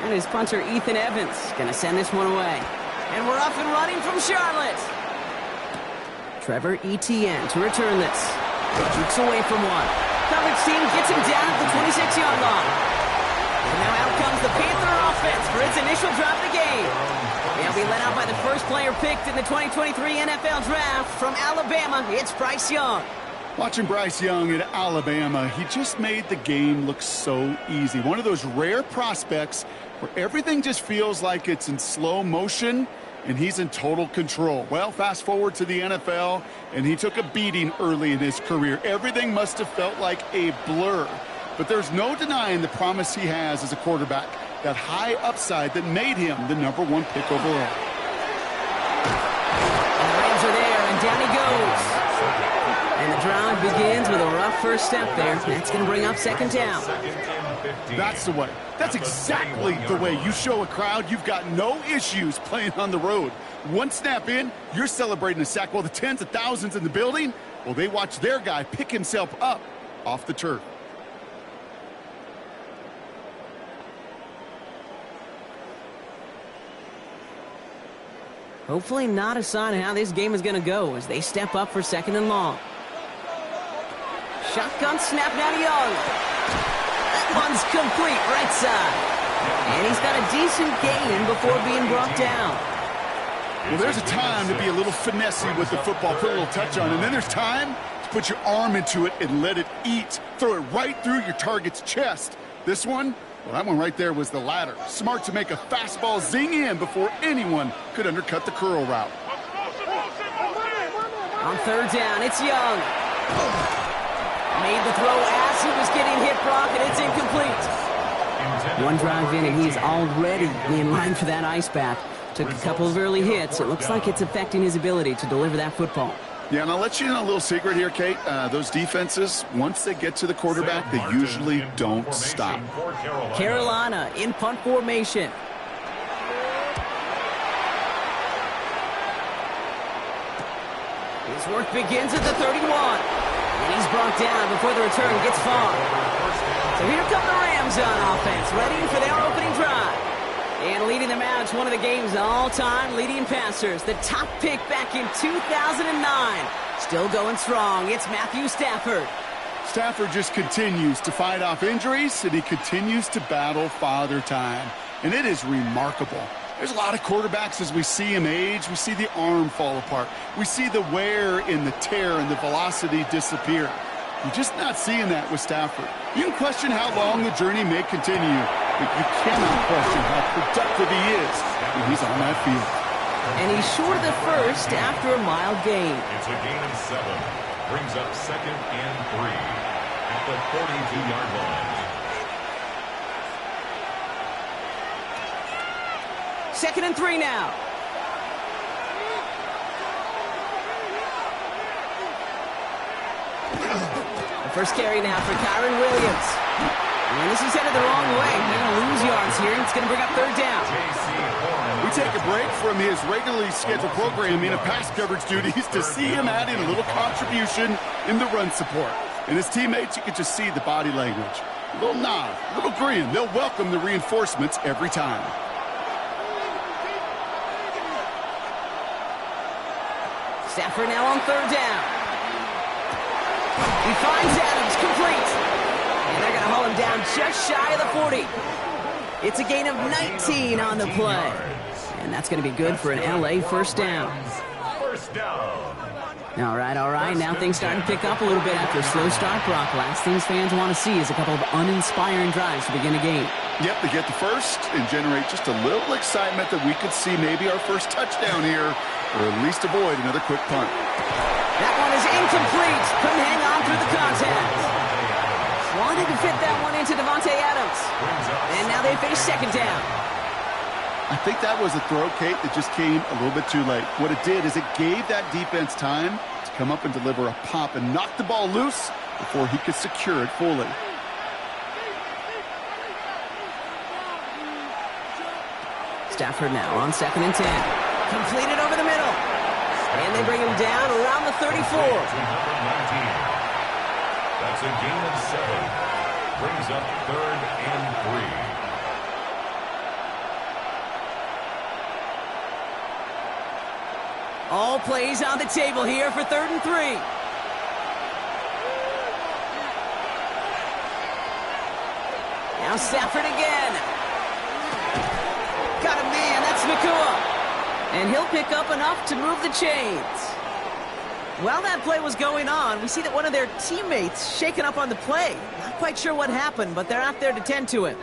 And his punter, Ethan Evans, going to send this one away. And we're off and running from Charlotte. Trevor Etienne to return this. Jukes away from one. Coverage team gets him down at the 26-yard line. And now out comes the Panther offense for its initial drive of the game. They'll be led out by the first player picked in the 2023 NFL Draft from Alabama. It's Bryce Young. Watching Bryce Young at Alabama, he just made the game look so easy. One of those rare prospects where everything just feels like it's in slow motion and he's in total control. Well, fast forward to the NFL, and he took a beating early in his career. Everything must have felt like a blur. But there's no denying the promise he has as a quarterback, that high upside that made him the #1 pick overall. And the Rams are there, and down he goes. And the drive begins with a rough first step there. That's going to bring up 2nd down. That's the way. That's exactly the way you show a crowd you've got no issues playing on the road. One snap in, you're celebrating a sack. While the tens of thousands in the building, well, they watch their guy pick himself up off the turf. Hopefully not a sign of how this game is going to go as they step up for 2nd and long. Shotgun snap now to Young. That one's complete right side. And he's got a decent gain before being brought down. Well, there's a time to be a little finessey with the football, put a little touch on it. And then there's time to put your arm into it and let it eat. Throw it right through your target's chest. This one, well, that one right there was the latter. Smart to make a fastball zing in before anyone could undercut the curl route. On 3rd down, it's Young. Made the throw as he was getting hit, Brock, and it's incomplete. One drive in, and he's already in line for that ice bath. Took a couple of early hits. It looks like it's affecting his ability to deliver that football. Yeah, and I'll let you know a little secret here, Kate. Those defenses, once they get to the quarterback, they usually don't stop. Carolina in punt formation. His work begins at the 31. And he's brought down before the return gets far. So here come the Rams on offense, ready for their opening drive. And leading the match, one of the game's all-time leading passers. The top pick back in 2009. Still going strong. It's Matthew Stafford. Stafford just continues to fight off injuries, and he continues to battle Father Time. And it is remarkable. There's a lot of quarterbacks as we see him age. We see the arm fall apart. We see the wear in the tear and the velocity disappear. You're just not seeing that with Stafford. You can question how long the journey may continue, but you cannot question how productive he is when he's on that field. And he's short of the first after a mild gain. It's a gain of 7. Brings up 2nd and 3 at the 42-yard line. 2nd and 3 now. The first carry now for Kyron Williams. And this is headed the wrong way. They're going to lose yards here. It's going to bring up 3rd down. We take a break from his regularly scheduled programming and pass coverage duties to see him add in a little contribution in the run support. And his teammates, you can just see the body language. A little nod, a little grin. They'll welcome the reinforcements every time. Stafford now on 3rd down. He finds Adams, complete. And they're going to haul him down just shy of the 40. It's a gain of 19 on the play. And that's going to be good for an LA first down. First down. All right. Now things starting to pick up a little bit after a slow start, Brock. Last things fans want to see is a couple of uninspiring drives to begin a game. Yep, they get the first and generate just a little excitement that we could see maybe our first touchdown here, or at least avoid another quick punt. That one is incomplete. Couldn't hang on through the contact. Wanted to fit that one into Devontae Adams. And now they face 2nd down. I think that was a throw, Kate, that just came a little bit too late. What it did is it gave that defense time to come up and deliver a pop and knock the ball loose before he could secure it fully. Stafford now on 2nd and 10. Completed over the middle. And they bring him down around the 34. That's a gain of 7. Brings up 3rd and 3. All plays on the table here for 3rd and 3. Now Stafford again. Got a man, that's Nakua. And he'll pick up enough to move the chains. While that play was going on, we see that one of their teammates shaken up on the play. Not quite sure what happened, but they're out there to tend to him.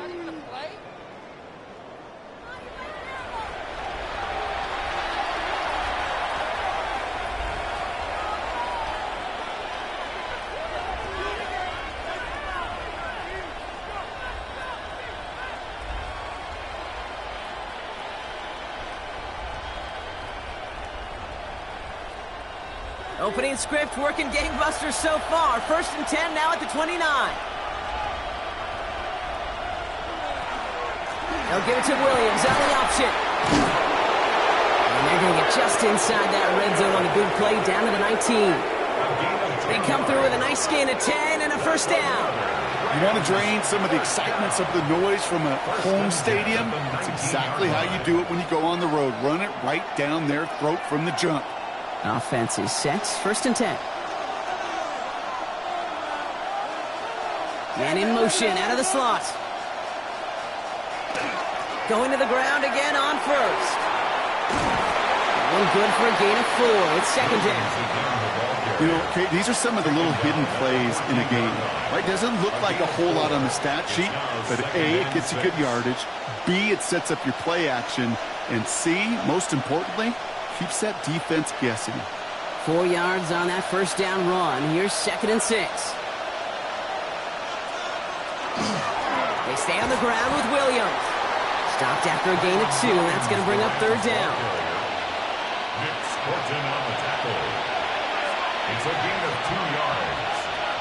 Opening script working gangbusters so far. 1st and 10 now at the 29. They'll give it to Williams on the option. And they're going to get just inside that red zone on a big play down to the 19. They come through with a nice gain of 10 and a first down. You want to drain some of the excitement, some of the noise from a home stadium? That's exactly how you do it when you go on the road. Run it right down their throat from the jump. Offense is set. 1st and 10. And in motion out of the slot. Going to the ground again on 1st. One good for a gain of 4. It's 2nd down. You know, Kate, these are some of the little hidden plays in a game. Right? Doesn't look like a whole lot on the stat sheet, but A, it gets you good yardage. B, it sets up your play action. And C, most importantly, keeps that defense guessing. 4 yards on that first down run. Here's 2nd and 6. They stay on the ground with Williams. Stopped after a gain of 2, and that's going to bring up 3rd down. Nick Scorton on the tackle. It's a gain of 2 yards.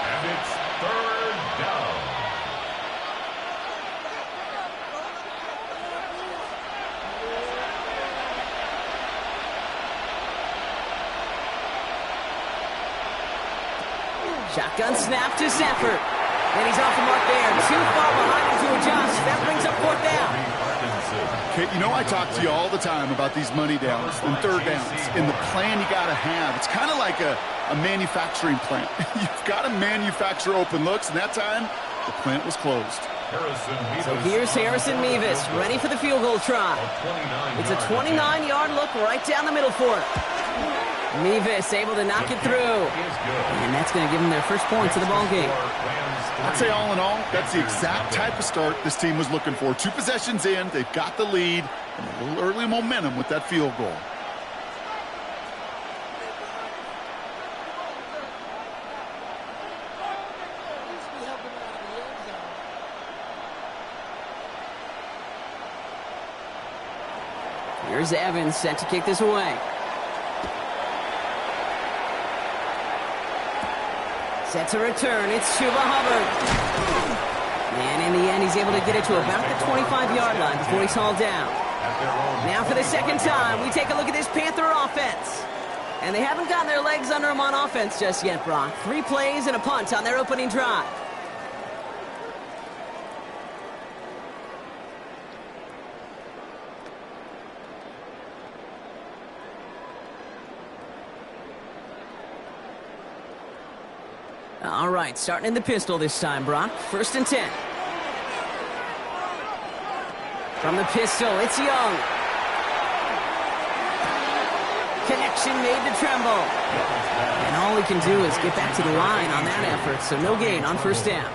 And it's third down. Shotgun snap to Zephyr. And he's off the mark there. Too far behind him to adjust. That brings up fourth down. Okay, you know I talk to you all the time about these money downs and third downs and the plan you got to have. It's kind of like a manufacturing plant. You've got to manufacture open looks, and that time the plant was closed. So here's Harrison Mevis, ready for the field goal try. It's a 29-yard look right down the middle for him. Mevis able to knock it through. And that's going to give them their first points of the ball game. I'd say all in all, that's the exact type of start this team was looking for. 2 possessions in, they've got the lead, and a little early momentum with that field goal. Here's Evans set to kick this away. Set to return. It's Chuba Hubbard. And in the end, he's able to get it to about the 25-yard line before he's hauled down. Now for the second time, we take a look at this Panther offense. And they haven't gotten their legs under them on offense just yet, Brock. 3 plays and a punt on their opening drive. All right, starting in the pistol this time, Brock. 1st and 10. From the pistol, it's Young. Connection made to Tremble. And all he can do is get back to the line on that effort, so no gain on 1st down.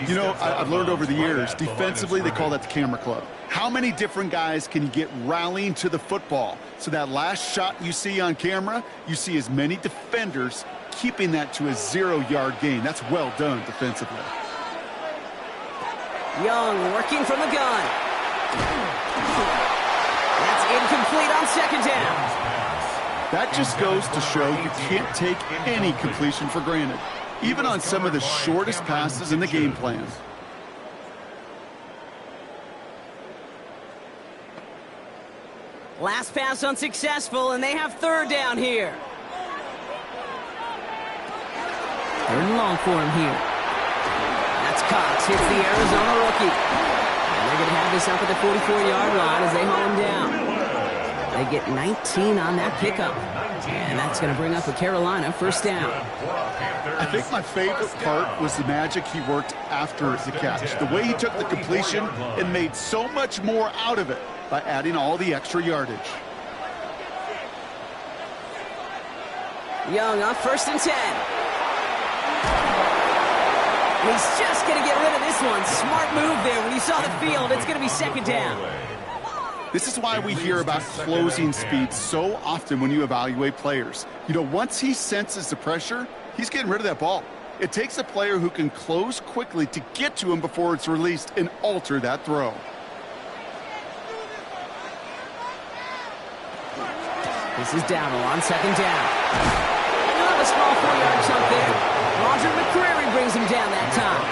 You know, I've learned over the years, defensively, they call that the camera club. How many different guys can you get rallying to the football? So that last shot you see on camera, you see as many defenders keeping that to a 0-yard gain. That's well done defensively. Young working from the gun. That's incomplete on 2nd down. That just goes to show you can't take any completion for granted, even on some of the shortest passes in the game plan. Last pass unsuccessful, and they have 3rd down here. 3rd and long for him here. That's Cox, hits the Arizona rookie. And they're going to have this up at the 44-yard line as they haul him down. They get 19 on that pickup. And that's going to bring up a Carolina 1st down. I think my favorite part was the magic he worked after the catch. The way he took the completion and made so much more out of it by adding all the extra yardage. Young on 1st and 10. He's just going to get rid of this one. Smart move there. When you saw the field, it's going to be 2nd down. This is why we hear about closing speed so often when you evaluate players. You know, once he senses the pressure, he's getting rid of that ball. It takes a player who can close quickly to get to him before it's released and alter that throw. This is Dowdle on 2nd down. Not a small 4-yard chunk there. Roger McCreary brings him down that time.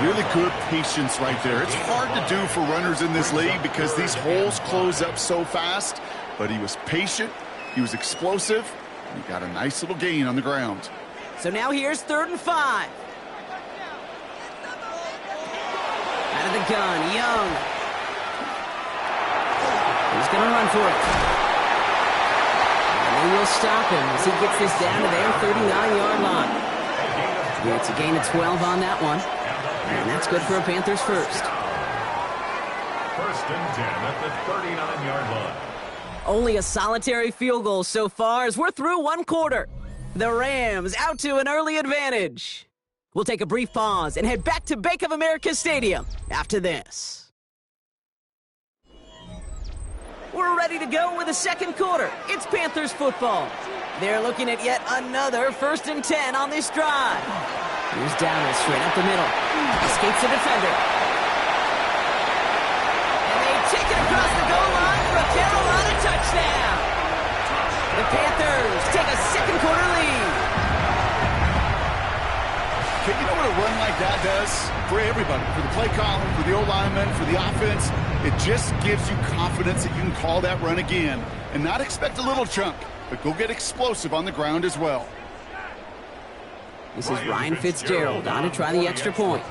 Really good patience right there. It's hard to do for runners in this league because these holes close up so fast. But he was patient, he was explosive, and he got a nice little gain on the ground. So now here's 3rd and 5. Out of the gun, Young. He's going to run for it. And they will stop him as he gets this down to their 39-yard line. Yeah, it's a gain of 12 on that one. And that's good for a Panthers 1st. 1st and 10 at the 39-yard line. Only a solitary field goal so far as we're through 1 quarter. The Rams out to an early advantage. We'll take a brief pause and head back to Bank of America Stadium after this. We're ready to go with the 2nd quarter. It's Panthers football. They're looking at yet another 1st and 10 on this drive. Here's Dowdle straight up the middle. Escapes the defender. And they take it across the goal line for a Carolina touchdown. The Panthers take a 2nd one-quarter lead. Okay, you know what a run like that does? For everybody, for the play caller, for the O-lineman, for the offense, it just gives you confidence that you can call that run again and not expect a little chunk, but go get explosive on the ground as well. This is Ryan Fitzgerald on to try the extra point.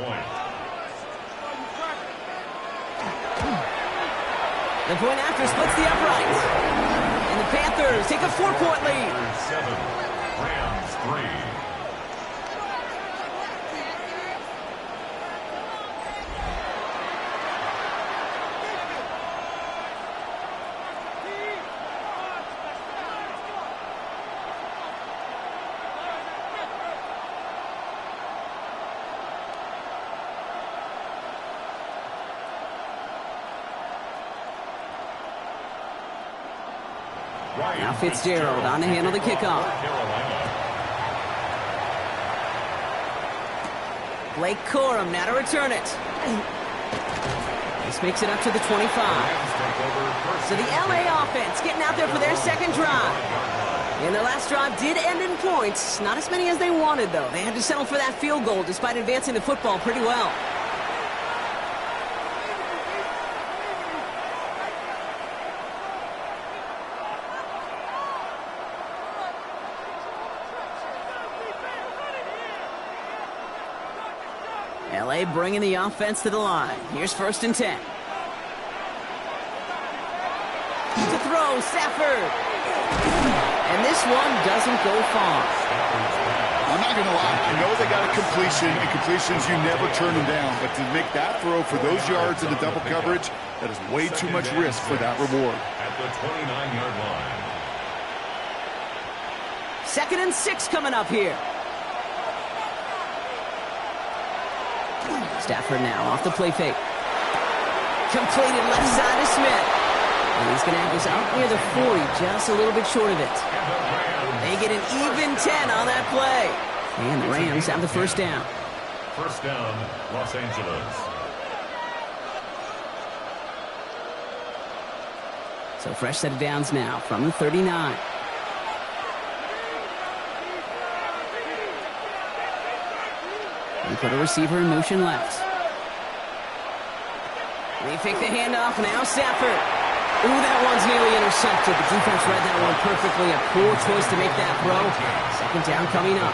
The point after splits the uprights. And the Panthers take a 4-point lead. 7, Rams 3. Now Fitzgerald on to handle the kickoff. Blake Corum now to return it. This makes it up to the 25. So the LA offense getting out there for their second drive. And their last drive did end in points. Not as many as they wanted, though. They had to settle for that field goal despite advancing the football pretty well. LA bringing the offense to the line. Here's 1st and 10. To throw, Stafford. And this one doesn't go far. I'm not going to lie. I know they got a completion, and completions, you never turn them down. But to make that throw for those yards in the double coverage, that is way too much risk for that reward. At the 29-yard line. 2nd and 6 coming up here. Stafford now off the play fake. Completed left side to Smith. And he's going to have this out near the 40, just a little bit short of it. They get an even 10 on that play. And the Rams have the first down. First down, Los Angeles. So fresh set of downs now from the 39. And put a receiver in motion left. They fake the handoff, now Stafford. Ooh, that one's nearly intercepted. The defense read that one perfectly. A poor choice to make that throw. Second down coming up.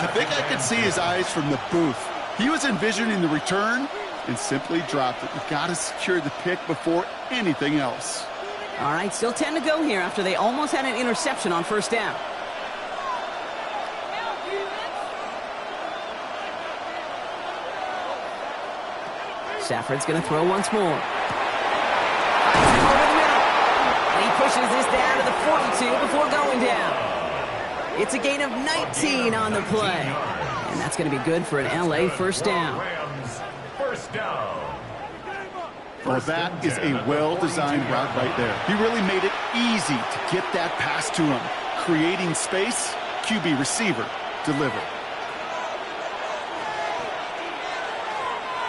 I think I could see his eyes from the booth. He was envisioning the return and simply dropped it. You've got to secure the pick before anything else. All right, still 10 to go here after they almost had an interception on first down. Stafford's going to throw once more. Over the middle. And he pushes this down to the 42 before going down. It's a gain of 19 on the play. And that's going to be good for an LA first down. Rams first down. Well, that is a well-designed route right there. He really made it easy to get that pass to him. Creating space, QB receiver, deliver.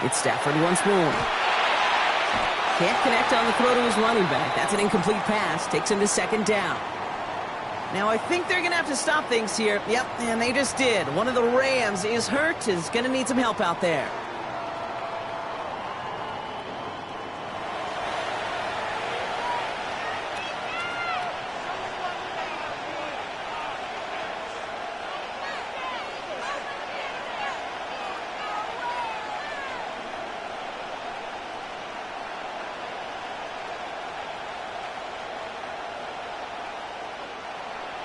It's Stafford once more. Can't connect on the throw to his running back. That's an incomplete pass. Takes him to second down. Now, I think they're going to have to stop things here. Yep, and they just did. One of the Rams is hurt, is going to need some help out there.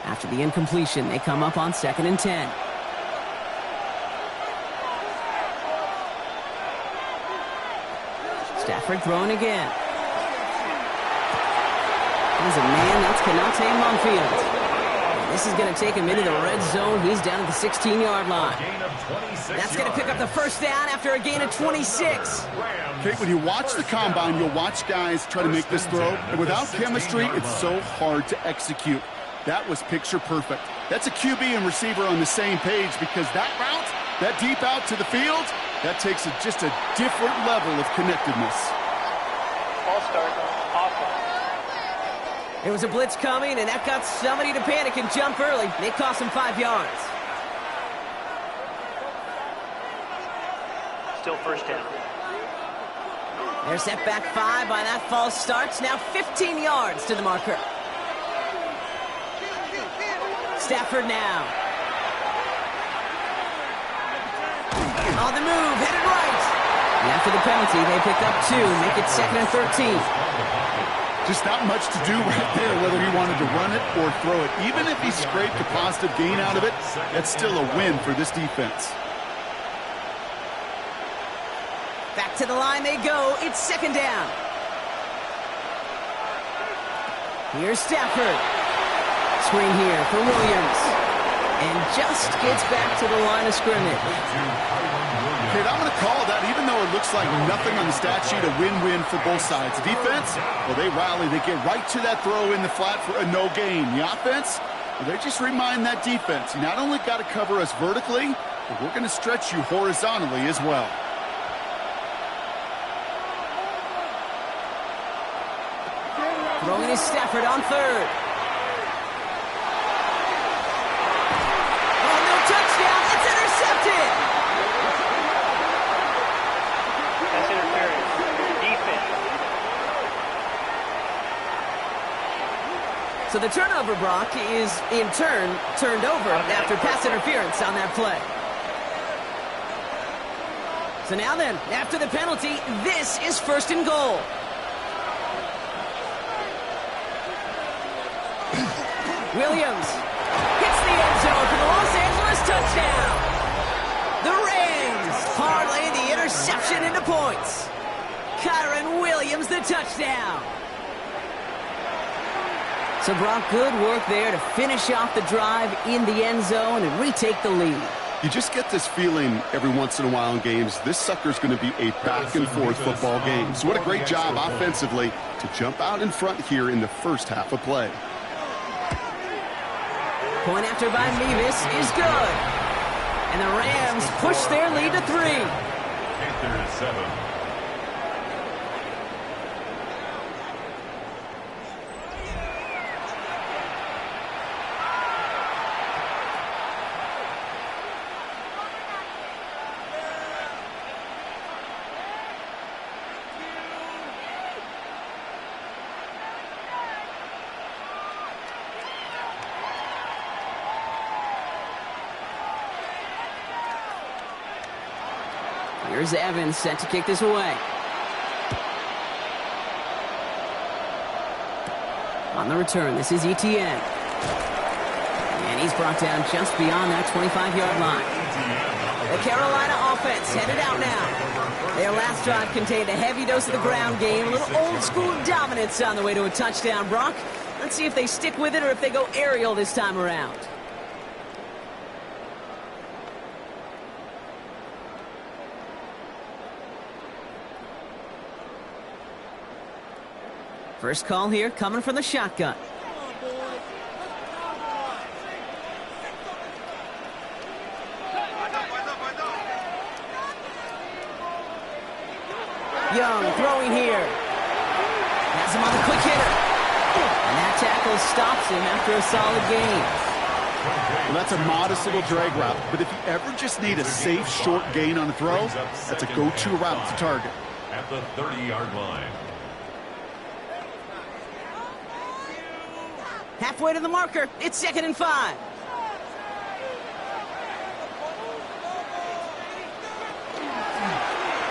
After the incompletion, they come up on 2nd and 10. Stafford throwing again. There's a man that's cannot take him on field. And this is going to take him into the red zone. He's down at the 16-yard line. That's going to pick up the first down after a gain of 26. Okay, when you watch the combine, you'll watch guys try to make this throw. And without chemistry, it's so hard to execute. That was picture perfect. That's a QB and receiver on the same page because that route, that deep out to the field, that takes just a different level of connectedness. Ball start, offense. There was a blitz coming, and that got somebody to panic and jump early. It cost him 5 yards. Still first down. They're set back 5 by that false start. Now 15 yards to the marker. Stafford now. On the move, headed right. And after the penalty, they pick up 2, make it 2nd and 13. Just not much to do right there, whether he wanted to run it or throw it. Even if he scraped a positive gain out of it, that's still a win for this defense. Back to the line they go. It's 2nd down. Here's Stafford. Screen here for Williams. And just gets back to the line of scrimmage. Kate, I'm going to call that, even though it looks like nothing on the stat sheet, a win-win for both sides. The defense, well, they rally. They get right to that throw in the flat for a no gain. The offense, well, they just remind that defense, you not only got to cover us vertically, but we're going to stretch you horizontally as well. Throwing is Stafford on 3rd. Oh, no touchdown. It's intercepted. That's interference. Defense. So the turnover, Brock, is in turn turned over after pass interference on that play. So now then, after the penalty, this is 1st and goal. Williams hits the end zone for the Los Angeles touchdown. The Rams parlay the interception into points. Kyron Williams, the touchdown. So, Brock, good work there to finish off the drive in the end zone and retake the lead. You just get this feeling every once in a while in games, this sucker's going to be a back-and-forth football game. So what a great job offensively to jump out in front here in the first half of play. Point after by Mevis is good. And the Rams push their lead to 3. Panthers 7. Here's Evans set to kick this away. On the return, this is Etienne. And he's brought down just beyond that 25-yard line. The Carolina offense headed out now. Their last drive contained a heavy dose of the ground game, a little old-school dominance on the way to a touchdown, Brock. Let's see if they stick with it or if they go aerial this time around. First call here coming from the shotgun. Young throwing here. Has him on the quick hitter. And that tackle stops him after a solid gain. Well, that's a modest little drag route, but if you ever just need a safe, short gain on a throw, that's a go-to route to target. At the 30-yard line. Halfway to the marker, it's 2nd and 5.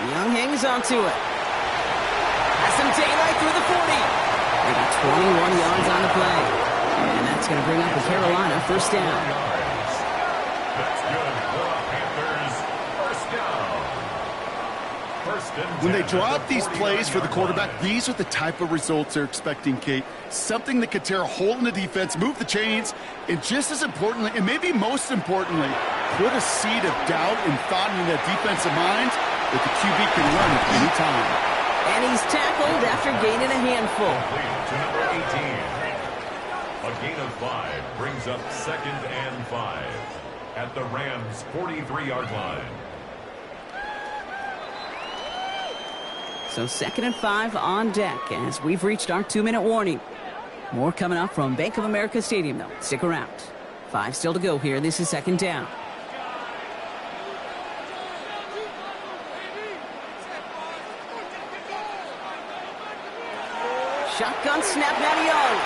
Young hangs onto it. Has some daylight through the 40. They got 21 yards on the play. And that's going to bring up the Carolina first down. That's good for the Panthers. First down. First and 10. When they draw up these plays for the quarterback, these are the type of results they're expecting, Kate. Something that could tear a hole in the defense, move the chains, and just as importantly, and maybe most importantly, put a seed of doubt and thought in that defensive mind that the QB can run at any time. And he's tackled after gaining a handful. To number 18. A gain of 5 brings up 2nd and 5 at the Rams' 43-yard line. So 2nd and 5 on deck as we've reached our 2-minute warning. More coming up from Bank of America Stadium, though. Stick around. 5 still to go here. This is second down. Shotgun snap, now to Young.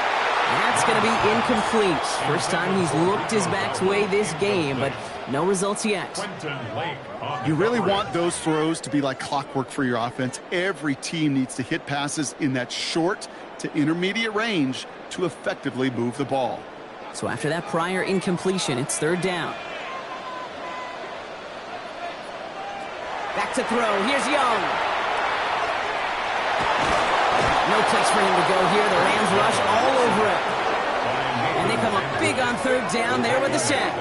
That's going to be incomplete. First time he's looked his back's way this game, but no results yet. You really want those throws to be like clockwork for your offense. Every team needs to hit passes in that short to intermediate range to effectively move the ball. So after that prior incompletion, it's third down. Back to throw. Here's Young. No place for him to go here. The Rams rush all over it. And they come up big on third down there with the sack.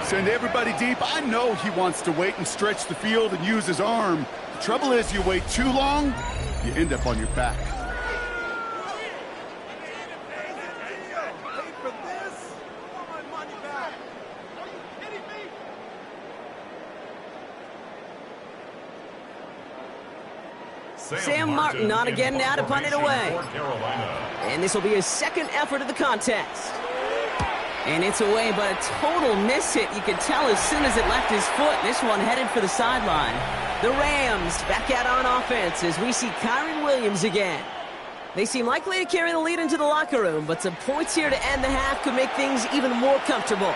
Send everybody deep. I know he wants to wait and stretch the field and use his arm. The trouble is you wait too long, you end up on your back. Sam Martin on again now to punt it away. And this will be his second effort of the contest. And it's away, but a total miss hit. You could tell as soon as it left his foot. This one headed for the sideline. The Rams back out on offense as we see Kyron Williams again. They seem likely to carry the lead into the locker room, but some points here to end the half could make things even more comfortable.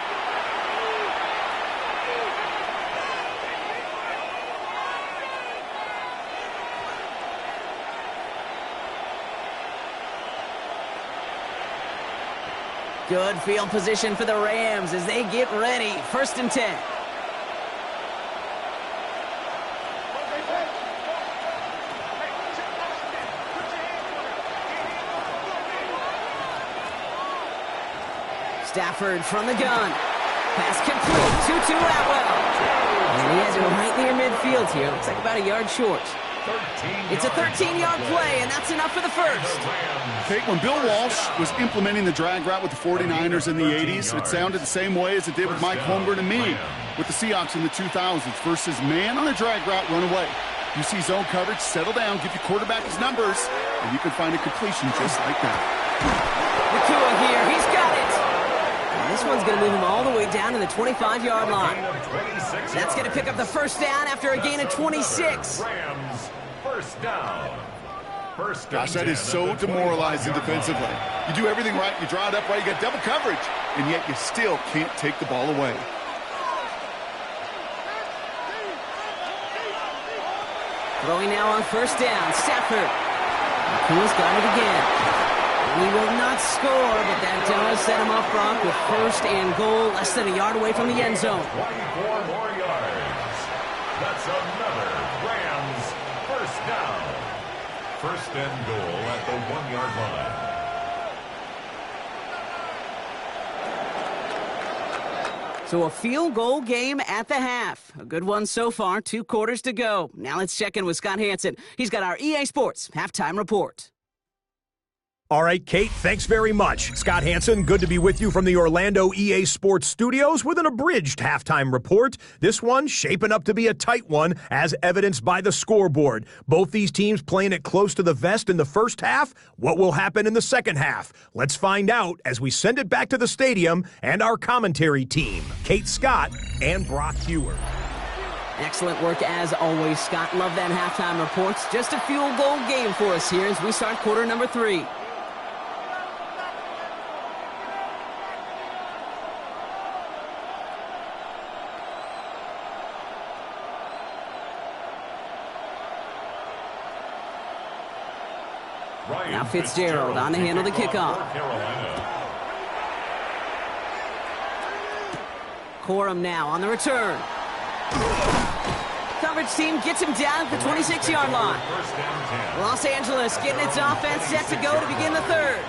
Good field position for the Rams as they get ready. 1st and 10. Stafford from the gun. Pass complete. 2-2 Atwell. And he has it right near midfield here. Looks like about a yard short. It's a 13-yard play, and that's enough for the first. Kate, when Bill Walsh was implementing the drag route with the 49ers in the 80s, it sounded the same way as it did with Mike Holmgren and me with the Seahawks in the 2000s versus man on a drag route, run away. You see zone coverage, settle down, give your quarterback his numbers, and you can find a completion just like that. Nakua here, he's got it. And this one's going to move him all the way down to the 25-yard line. That's going to pick up the first down after a gain of 26. First down. Gosh, that is so demoralizing defensively. You do everything right, you draw it up right, you got double coverage, and yet you still can't take the ball away. Throwing now on first down, Stafford. Nakua's got it again. He will not score, but that does set him up front with 1st and goal, less than a yard away from the end zone. 24 more yards. That's another Rams first down. 1st and goal at the 1-yard line. So a field goal game at the half. A good one so far, 2 quarters to go. Now let's check in with Scott Hanson. He's got our EA Sports halftime report. All right, Kate, thanks very much. Scott Hanson, good to be with you from the Orlando EA Sports Studios with an abridged halftime report. This one shaping up to be a tight one, as evidenced by the scoreboard. Both these teams playing it close to the vest in the first half. What will happen in the second half? Let's find out as we send it back to the stadium and our commentary team, Kate Scott and Brock Hewer. Excellent work as always, Scott. Love that halftime report. Just a field goal game for us here as we start quarter number 3. Now Fitzgerald on to handle the kickoff. Corum now on the return. Coverage team gets him down at the 26-yard line. Los Angeles getting its offense set to go to begin the 3rd.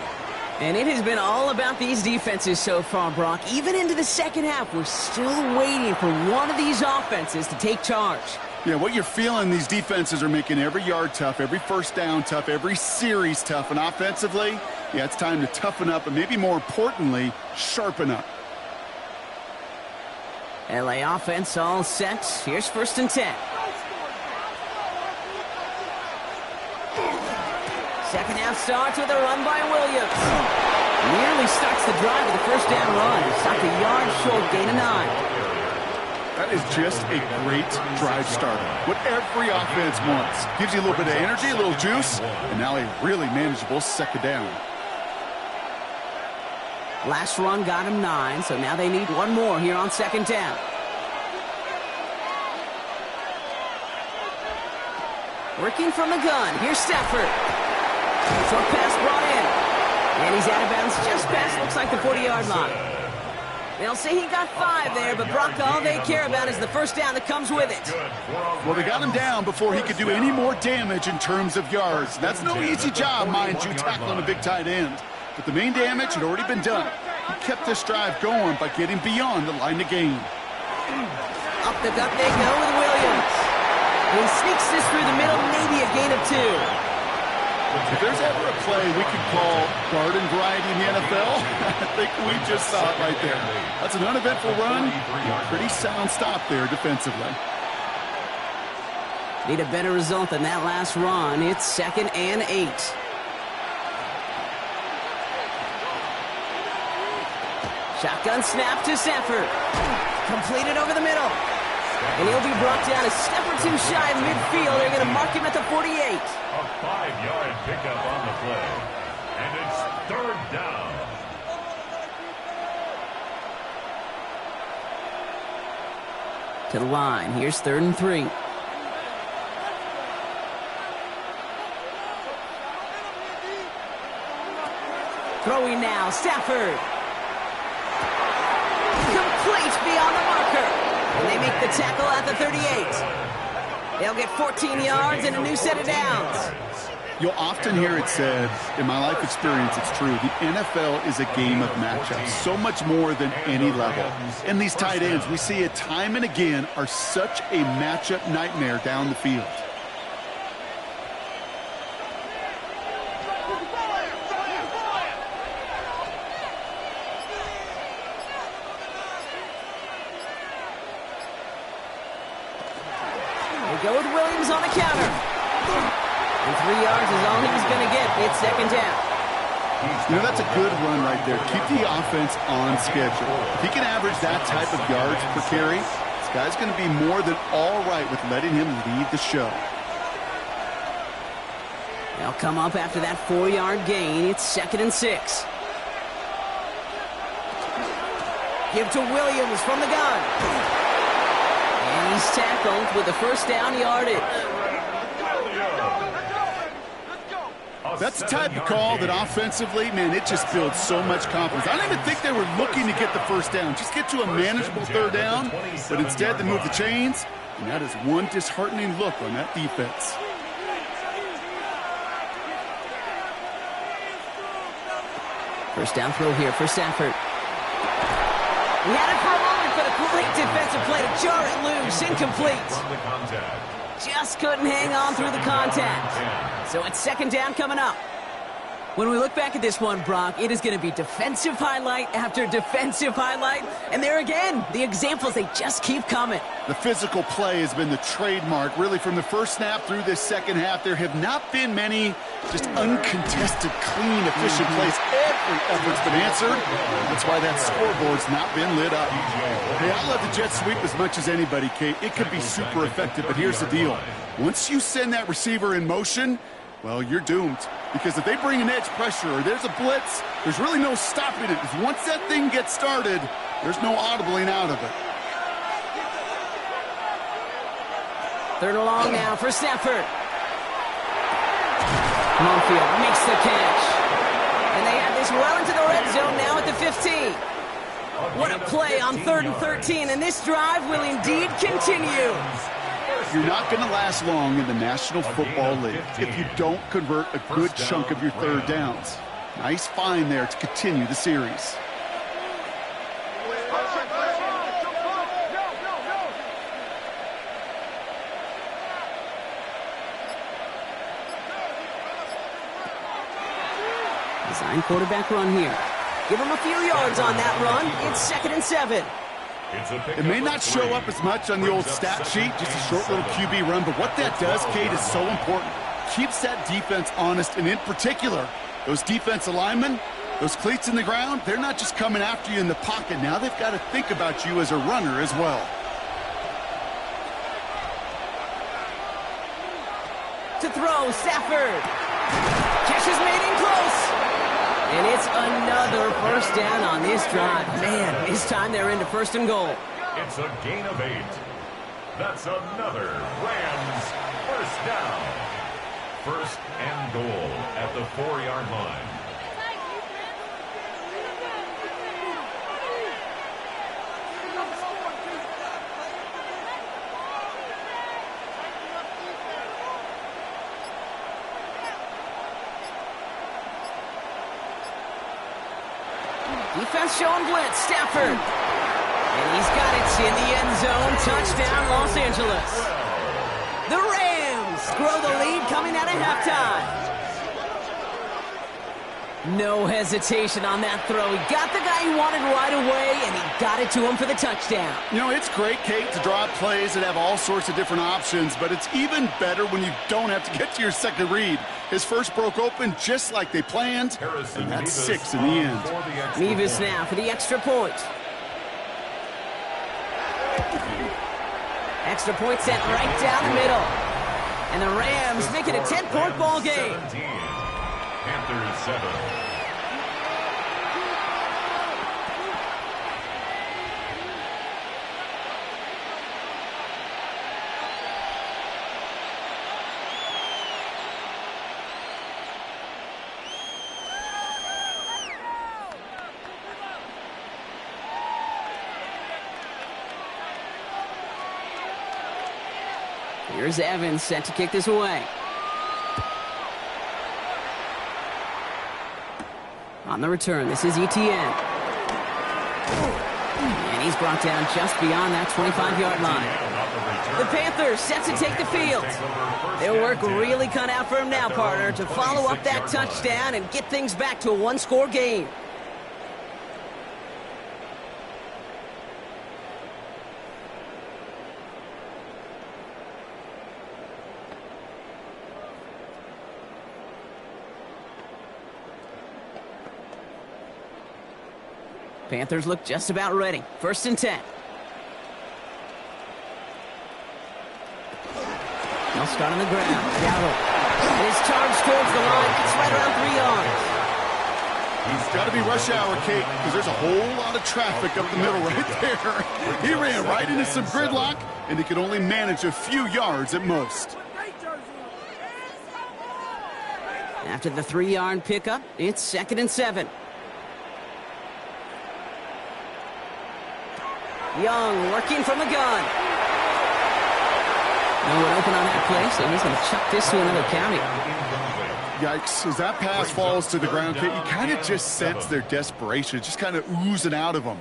And it has been all about these defenses so far, Brock. Even into the second half, we're still waiting for one of these offenses to take charge. Yeah, what you're feeling, these defenses are making every yard tough, every first down tough, every series tough. And offensively, yeah, it's time to toughen up and maybe more importantly, sharpen up. LA offense all set. Here's 1st and 10. Second half starts with a run by Williams. Nearly starts the drive with a first down run. Stopped a yard short, gain of 9. That is just a great drive starter. What every offense wants. Gives you a little bit of energy, a little juice, and now a really manageable second down. Last run got him 9, so now they need one more here on second down. Working from the gun. Here's Stafford. Short pass brought in. And he's out of bounds just past, looks like the 40-yard line. They'll say he got 5 there, but Brock, all they care about is the first down that comes with it. Well, they got him down before he could do any more damage in terms of yards. That's no easy job, mind you, tackling a big tight end. But the main damage had already been done. He kept this drive going by getting beyond the line of gain. Up the gut they go with Williams. He sneaks this through the middle, maybe a gain of 2. If there's ever a play we could call garden variety in the NFL, I think we just saw it right there. That's an uneventful run. Pretty sound stop there defensively. Need a better result than that last run. It's 2nd and 8. Shotgun snap to Stafford. Completed over the middle. And he'll be brought down a step or 2 shy of midfield. They're going to mark him at the 48. A 5-yard pickup on the play. And it's 3rd down. To the line. Here's 3rd and 3. Throwing now. Stafford. Complete beyond the marker. And they make the tackle at the 38. They'll get 14 yards and a new set of downs. You'll often hear it said, in my life experience, it's true, the NFL is a game of matchups, so much more than any level. And these tight ends, we see it time and again, are such a matchup nightmare down the field. Go with Williams on the counter. And 3 yards is all he's going to get. It's 2nd down. You know, that's a good run right there. Keep the offense on schedule. If he can average that type of yards per carry, this guy's going to be more than all right with letting him lead the show. They'll come up after that 4-yard gain. It's 2nd and 6. Give to Williams from the gun. And he's tackled with the first down yardage. That's the type of call that offensively, man, it just builds so much confidence. I don't even think they were looking to get the first down. Just get to a manageable 3rd down, but instead they move the chains, and that is one disheartening look on that defense. First down throw here for Stafford. He had it for a moment, but a great defensive play to jar it loose. Incomplete. Just couldn't hang on through the contact. So it's 2nd down coming up. When we look back at this one, Brock, it is going to be defensive highlight after defensive highlight. And there again, the examples, they just keep coming. The physical play has been the trademark, really, from the first snap through this second half. There have not been many just uncontested, clean, efficient plays. Every effort's been answered. That's why that scoreboard's not been lit up. Hey, I love the jet sweep as much as anybody, Kate. It could be super effective, but here's the deal. Once you send that receiver in motion, well, you're doomed. Because if they bring an edge pressure or there's a blitz, there's really no stopping it. Because once that thing gets started, there's no audibling out of it. 3rd and long now for Stafford. Monfield makes the catch. And they have this well into the red zone now at the 15. What a play on 3rd and 13. And this drive will indeed continue. You're not going to last long in the National Football League if you don't convert a good chunk of your 3rd downs. Nice find there to continue the series. Design quarterback run here. Give him a few yards on that run. It's 2nd and 7. It may not show up as much on the old stat sheet, just a short little QB run, but what that does, Kate, is so important. keeps that defense honest, and in particular, those defensive linemen, those cleats in the ground, they're not just coming after you in the pocket. Now they've got to think about you as a runner as well. To throw, Stafford. Catch is made in close. And it's another first down on this drive. Man, this time they're into first and goal. It's a gain of 8. That's another Rams first down. First and goal at the 4-yard line. Defense showing blitz, Stafford. And he's got it in the end zone. Touchdown, Los Angeles. The Rams grow the lead coming out of halftime. No hesitation on that throw. He got the guy he wanted right away, and he got it to him for the touchdown. You know, it's great, Kate, to draw up plays that have all sorts of different options, but it's even better when you don't have to get to your second read. His first broke open just like they planned, and that's 6 in the end. Mevis now for the extra point. Extra point sent right down the middle. And the Rams make it a 10-point ball game. 17. Panthers 7. Here's Evans set to kick this away. On the return, this is ETN. And he's brought down just beyond that 25-yard line. The Panthers set to take the field. Their work really cut out for him now, partner, to follow up that touchdown and get things back to a one-score game. Panthers look just about ready. First and 10. They'll start on the ground. Gallo. And his charge towards the line. It's right around 3 yards. He's got to be rush hour, Kate, because there's a whole lot of traffic up the middle right there. He ran right into some gridlock, and he could only manage a few yards at most. After the 3-yard pickup, it's 2nd and 7. Young working from the gun. No one open on that play, so he's going to chuck this to another county. Yikes. As that pass falls to the ground, Kate, you kind of just sense their desperation. It's just kind of oozing out of them.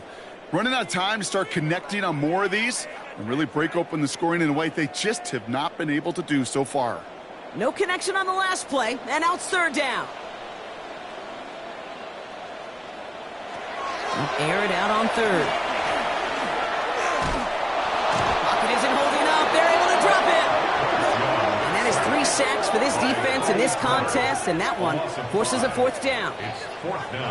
Running out of time to start connecting on more of these and really break open the scoring in a way they just have not been able to do so far. No connection on the last play, and now it's 3rd down. They'll air it out on 3rd. Isn't holding up. They're able to drop it. And that is 3 sacks for this defense in this contest, and that one forces a 4th down.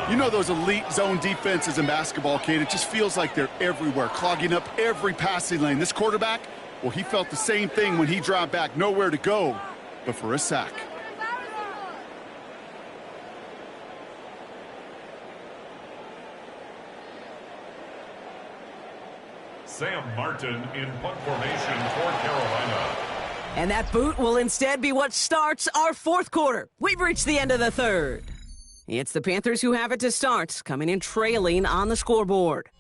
You know those elite zone defenses in basketball, Kate, it just feels like they're everywhere, clogging up every passing lane. This quarterback, well, he felt the same thing when he dropped back, nowhere to go but for a sack. Sam Martin in punt formation for Carolina. And that boot will instead be what starts our 4th quarter. We've reached the end of the 3rd. It's the Panthers who have it to start, coming in trailing on the scoreboard.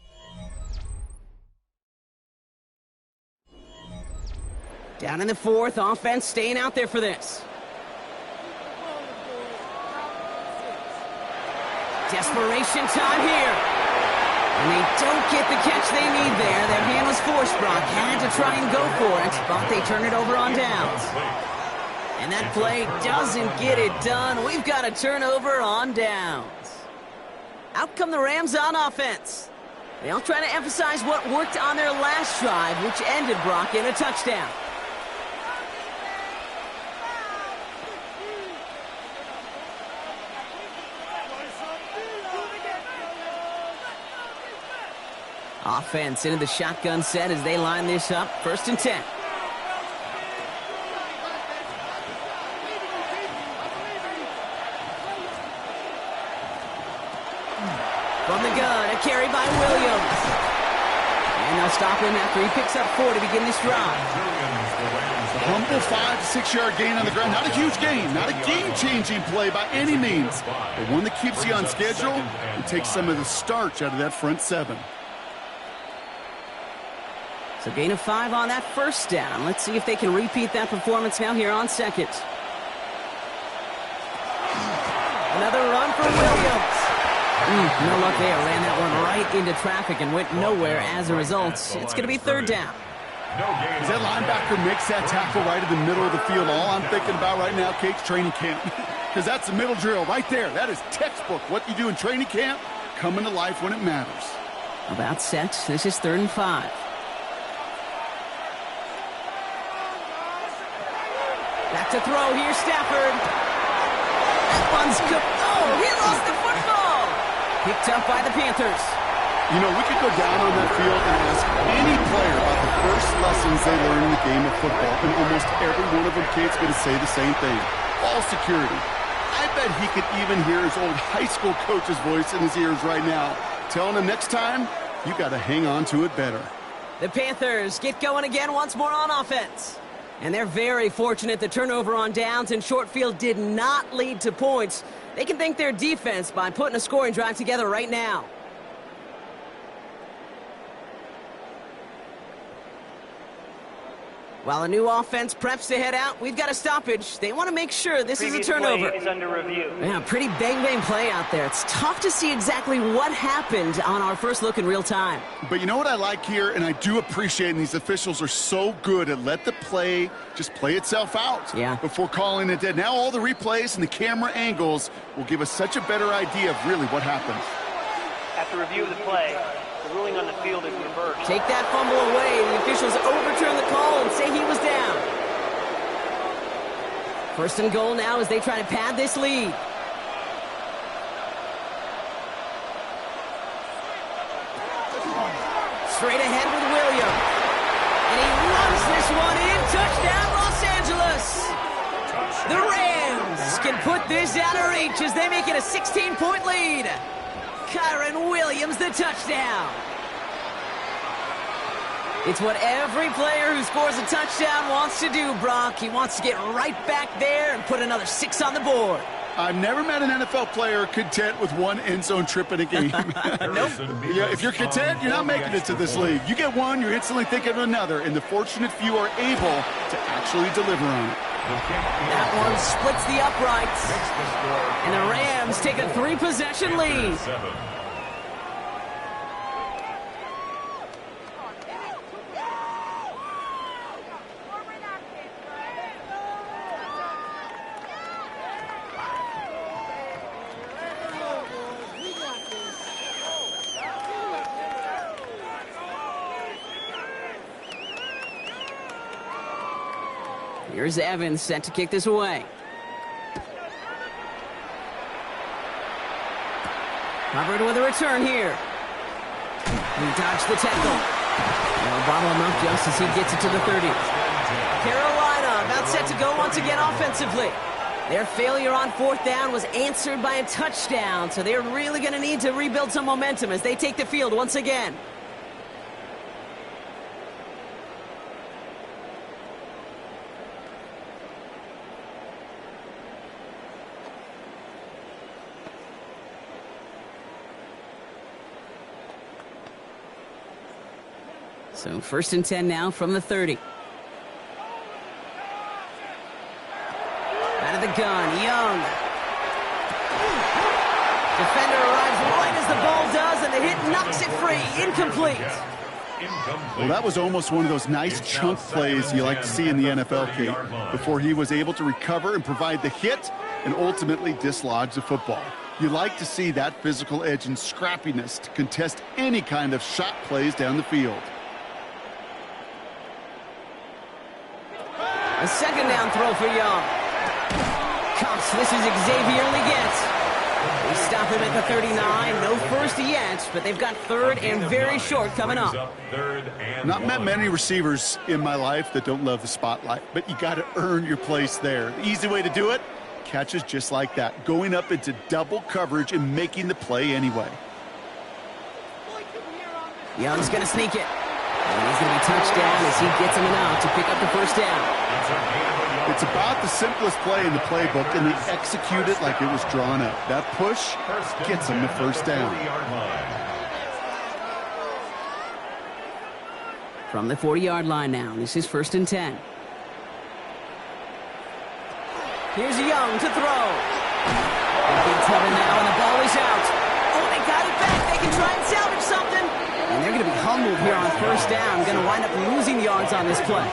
Down in the 4th, offense staying out there for this. Desperation time here. And they don't get the catch they need there. Their hand was forced, Brock. Had to try and go for it, but they turn it over on downs. And that play doesn't get it done. We've got a turnover on downs. Out come the Rams on offense. They'll try to emphasize what worked on their last drive, which ended, Brock, in a touchdown. Offense into the shotgun set as they line this up. 1st and 10. From the gun, a carry by Williams. And they'll stop him after he picks up 4 to begin this drive. A humble 5 to 6 yard gain on the ground. Not a huge gain, not a game-changing play by any means, but one that keeps you on schedule and takes some of the starch out of that front 7. So gain of 5 on that 1st down. Let's see if they can repeat that performance now here on 2nd. Another run for Williams. No luck there. Ran that one right into traffic and went nowhere as a result. It's going to be 3rd down. As that linebacker makes that tackle right in the middle of the field, all I'm thinking about right now, Kate's training camp. Because that's the middle drill right there. That is textbook. What you do in training camp, coming to life when it matters. About set. This is 3rd and 5. Back to throw here, Stafford. That one's good. Oh, he lost the football. Picked up by the Panthers. You know, we could go down on that field and ask any player about the first lessons they learned in the game of football, and almost every one of them, Kate's going to say the same thing. Ball security. I bet he could even hear his old high school coach's voice in his ears right now, telling him next time, you got to hang on to it better. The Panthers get going again once more on offense. And they're very fortunate the turnover on downs and short field did not lead to points. They can thank their defense by putting a scoring drive together right now. While a new offense preps to head out, we've got a stoppage. They want to make sure this is a turnover. Play is under review. Yeah, pretty bang-bang play out there. It's tough to see exactly what happened on our first look in real time. But you know what I like here, and I do appreciate, and these officials are so good at let the play just play itself out before calling it dead. Now all the replays and the camera angles will give us such a better idea of really what happened. After review of the play, the ruling on the field is reversed. Take that fumble away. The officials overturn the call and say he was down. 1st and goal now as they try to pad this lead. Straight ahead with Williams. And he runs this one in. Touchdown, Los Angeles. The Rams can put this out of reach as they make it a 16-point lead. Kyron Williams, the touchdown. It's what every player who scores a touchdown wants to do, Brock. He wants to get right back there and put another 6 on the board. I've never met an NFL player content with one end zone trip in a game. Nope. Yeah, if you're content, you're not making it to this league. You get one, you're instantly thinking of another, and the fortunate few are able to actually deliver on it. That one splits the uprights. And the Rams take a 3-possession lead. Here's Evans set to kick this away. Covered with a return here. He dodged the tackle. They'll bottle him up just as he gets it to the 30. Carolina about set to go once again offensively. Their failure on 4th down was answered by a touchdown, so they're really going to need to rebuild some momentum as they take the field once again. So 1st and 10 now from the 30. Out of the gun, Young. Defender arrives right as the ball does, and the hit knocks it free. Incomplete. Well, that was almost one of those nice chunk plays you like to see in the NFL, Kate, before he was able to recover and provide the hit and ultimately dislodge the football. You like to see that physical edge and scrappiness to contest any kind of shot plays down the field. A 2nd down throw for Young. Cups, this is Xavier Leggett. They stop him at the 39. No first yet, but they've got third and very short coming up. Not met many receivers in my life that don't love the spotlight, but you got to earn your place there. The easy way to do it, catches just like that, going up into double coverage and making the play anyway. Young's going to sneak it. And he's going to be touchdown as he gets him out to pick up the first down. It's about the simplest play in the playbook, and they execute it like it was drawn up. That push gets them the first down. From the 40-yard line now, this is 1st and 10. Here's Young to throw. Big cover now, and the ball is out. Oh, they got it back. They can try and salvage something. And they're going to be humbled here on first down. Going to wind up losing yards on this play.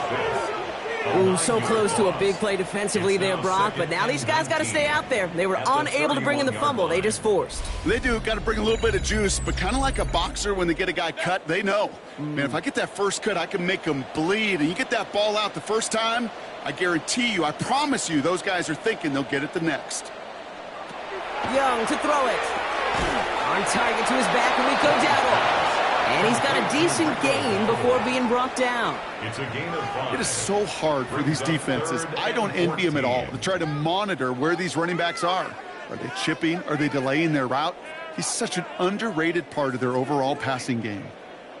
Ooh, so close to a big play defensively there, Brock. But now these guys got to stay out there. They were unable to bring in the fumble. They just forced. They do. Got to bring a little bit of juice. But kind of like a boxer when they get a guy cut, they know. Man, if I get that first cut, I can make them bleed. And you get that ball out the first time, I guarantee you, I promise you, those guys are thinking they'll get it the next. Young to throw it. On target to his back, and we go down. And he's got a decent gain before being brought down. It's a gain of 5. It is so hard for these defenses. I don't envy them at all to try to monitor where these running backs are. Are they chipping? Are they delaying their route? He's such an underrated part of their overall passing game.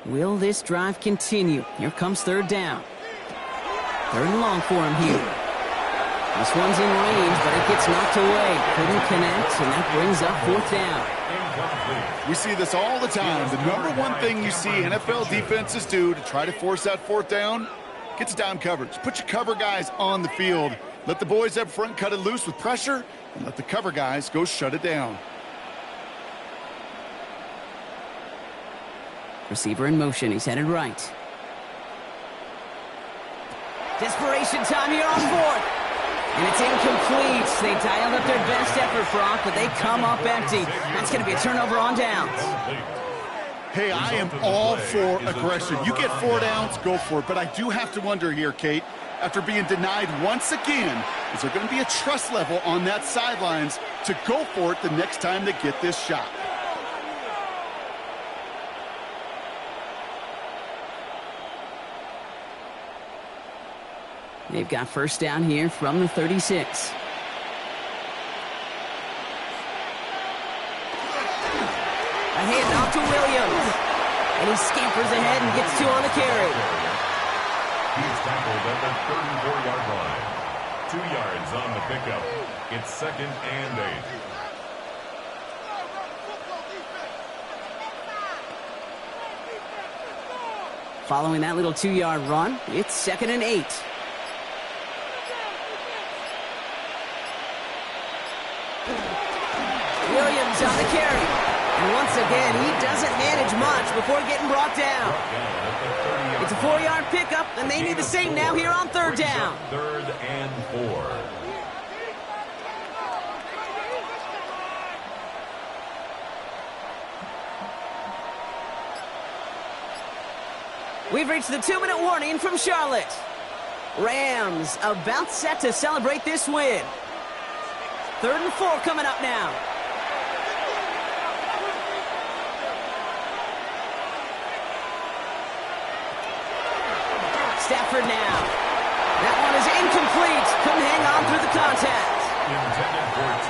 Will this drive continue? Here comes 3rd down. 3rd and long for him here. This one's in range, but it gets knocked away. Couldn't connect, and that brings up 4th down. We see this all the time. The number one thing you see NFL defenses do to try to force that 4th down, get to down coverage. Put your cover guys on the field. Let the boys up front cut it loose with pressure, and let the cover guys go shut it down. Receiver in motion. He's headed right. Desperation time here on 4th. And it's incomplete. They dialed up their best effort, Brock, but they come up empty. That's going to be a turnover on downs. Hey, I am all for aggression. You get 4 downs, go for it. But I do have to wonder here, Kate, after being denied once again, is there going to be a trust level on that sidelines to go for it the next time they get this shot? They've got first down here from the 36. A handoff to Williams. And he scampers ahead and gets 2 on the carry. He's tackled at the 34-yard line. 2 yards on the pickup. It's 2nd and 8. Following that little 2-yard run, it's 2nd and 8. Williams on the carry. And once again, he doesn't manage much before getting brought down. It's a 4-yard pickup, and they need the same now here on 3rd down. 3rd and 4. We've reached the 2-minute warning from Charlotte. Rams about set to celebrate this win. 3rd and 4 coming up now. Stafford now. That one is incomplete. Couldn't hang on through the contact.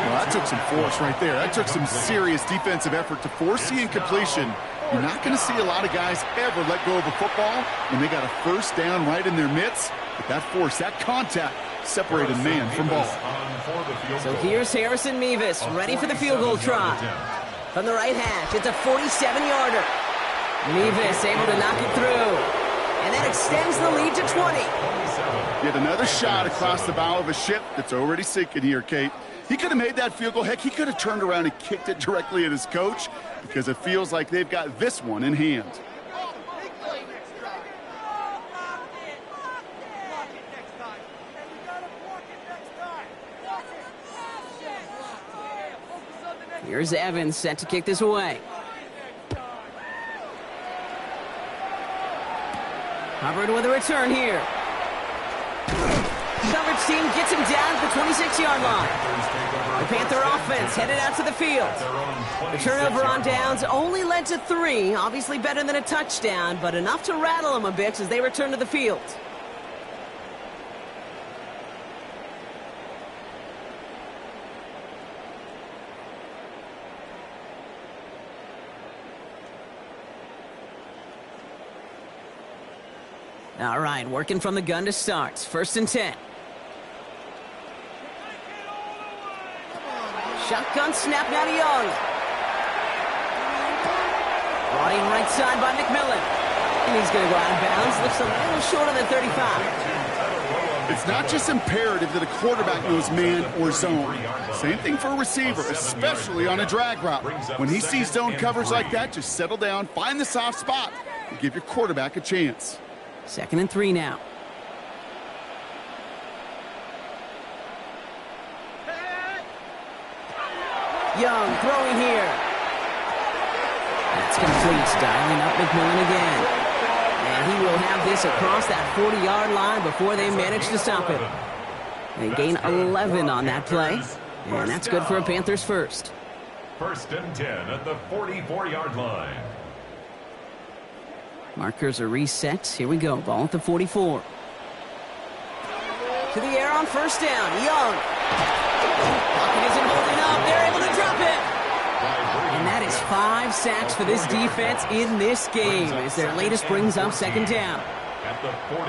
Well, that took some force right there. That took some serious defensive effort to force the incompletion. You're not going to see a lot of guys ever let go of a football when they got a first down right in their midst. But that force, that contact, separated man from ball. So here's Harrison Mevis, ready for the field goal try. From the right hash, it's a 47-yarder. Mevis able to knock it through. And that extends the lead to 20. Yet another shot across the bow of a ship that's already sinking here, Kate. He could have made that field goal. Heck, he could have turned around and kicked it directly at his coach because it feels like they've got this one in hand. Here's Evans set to kick this away. Hubbard with a return here. Coverage team gets him down to the 26-yard line. A The Panther offense headed out to the field. The turnover on downs only led to 3. Obviously better than a touchdown, but enough to rattle them a bit as they return to the field. All right, working from the gun to start. 1st and 10. Shotgun snap now to Young. Brought in right side by McMillan. And he's going to go out of bounds. Looks a little short on the 35. It's not just imperative that a quarterback knows man or zone. Same thing for a receiver, especially on a drag route. When he sees zone coverage like that, just settle down, find the soft spot, and give your quarterback a chance. 2nd and 3 now. Young throwing here. That's complete. Dialing up McMillan again. And he will have this across that 40-yard line before they manage to stop him. They gain 11 on that play. And that's good for a Panthers first. 1st and 10 at the 44-yard line. Markers are reset. Here we go. Ball at the 44. To the air on 1st down. Young. Pocket isn't holding up. They're able to drop it. And that is 5 sacks for this defense in this game as their latest brings up 2nd down.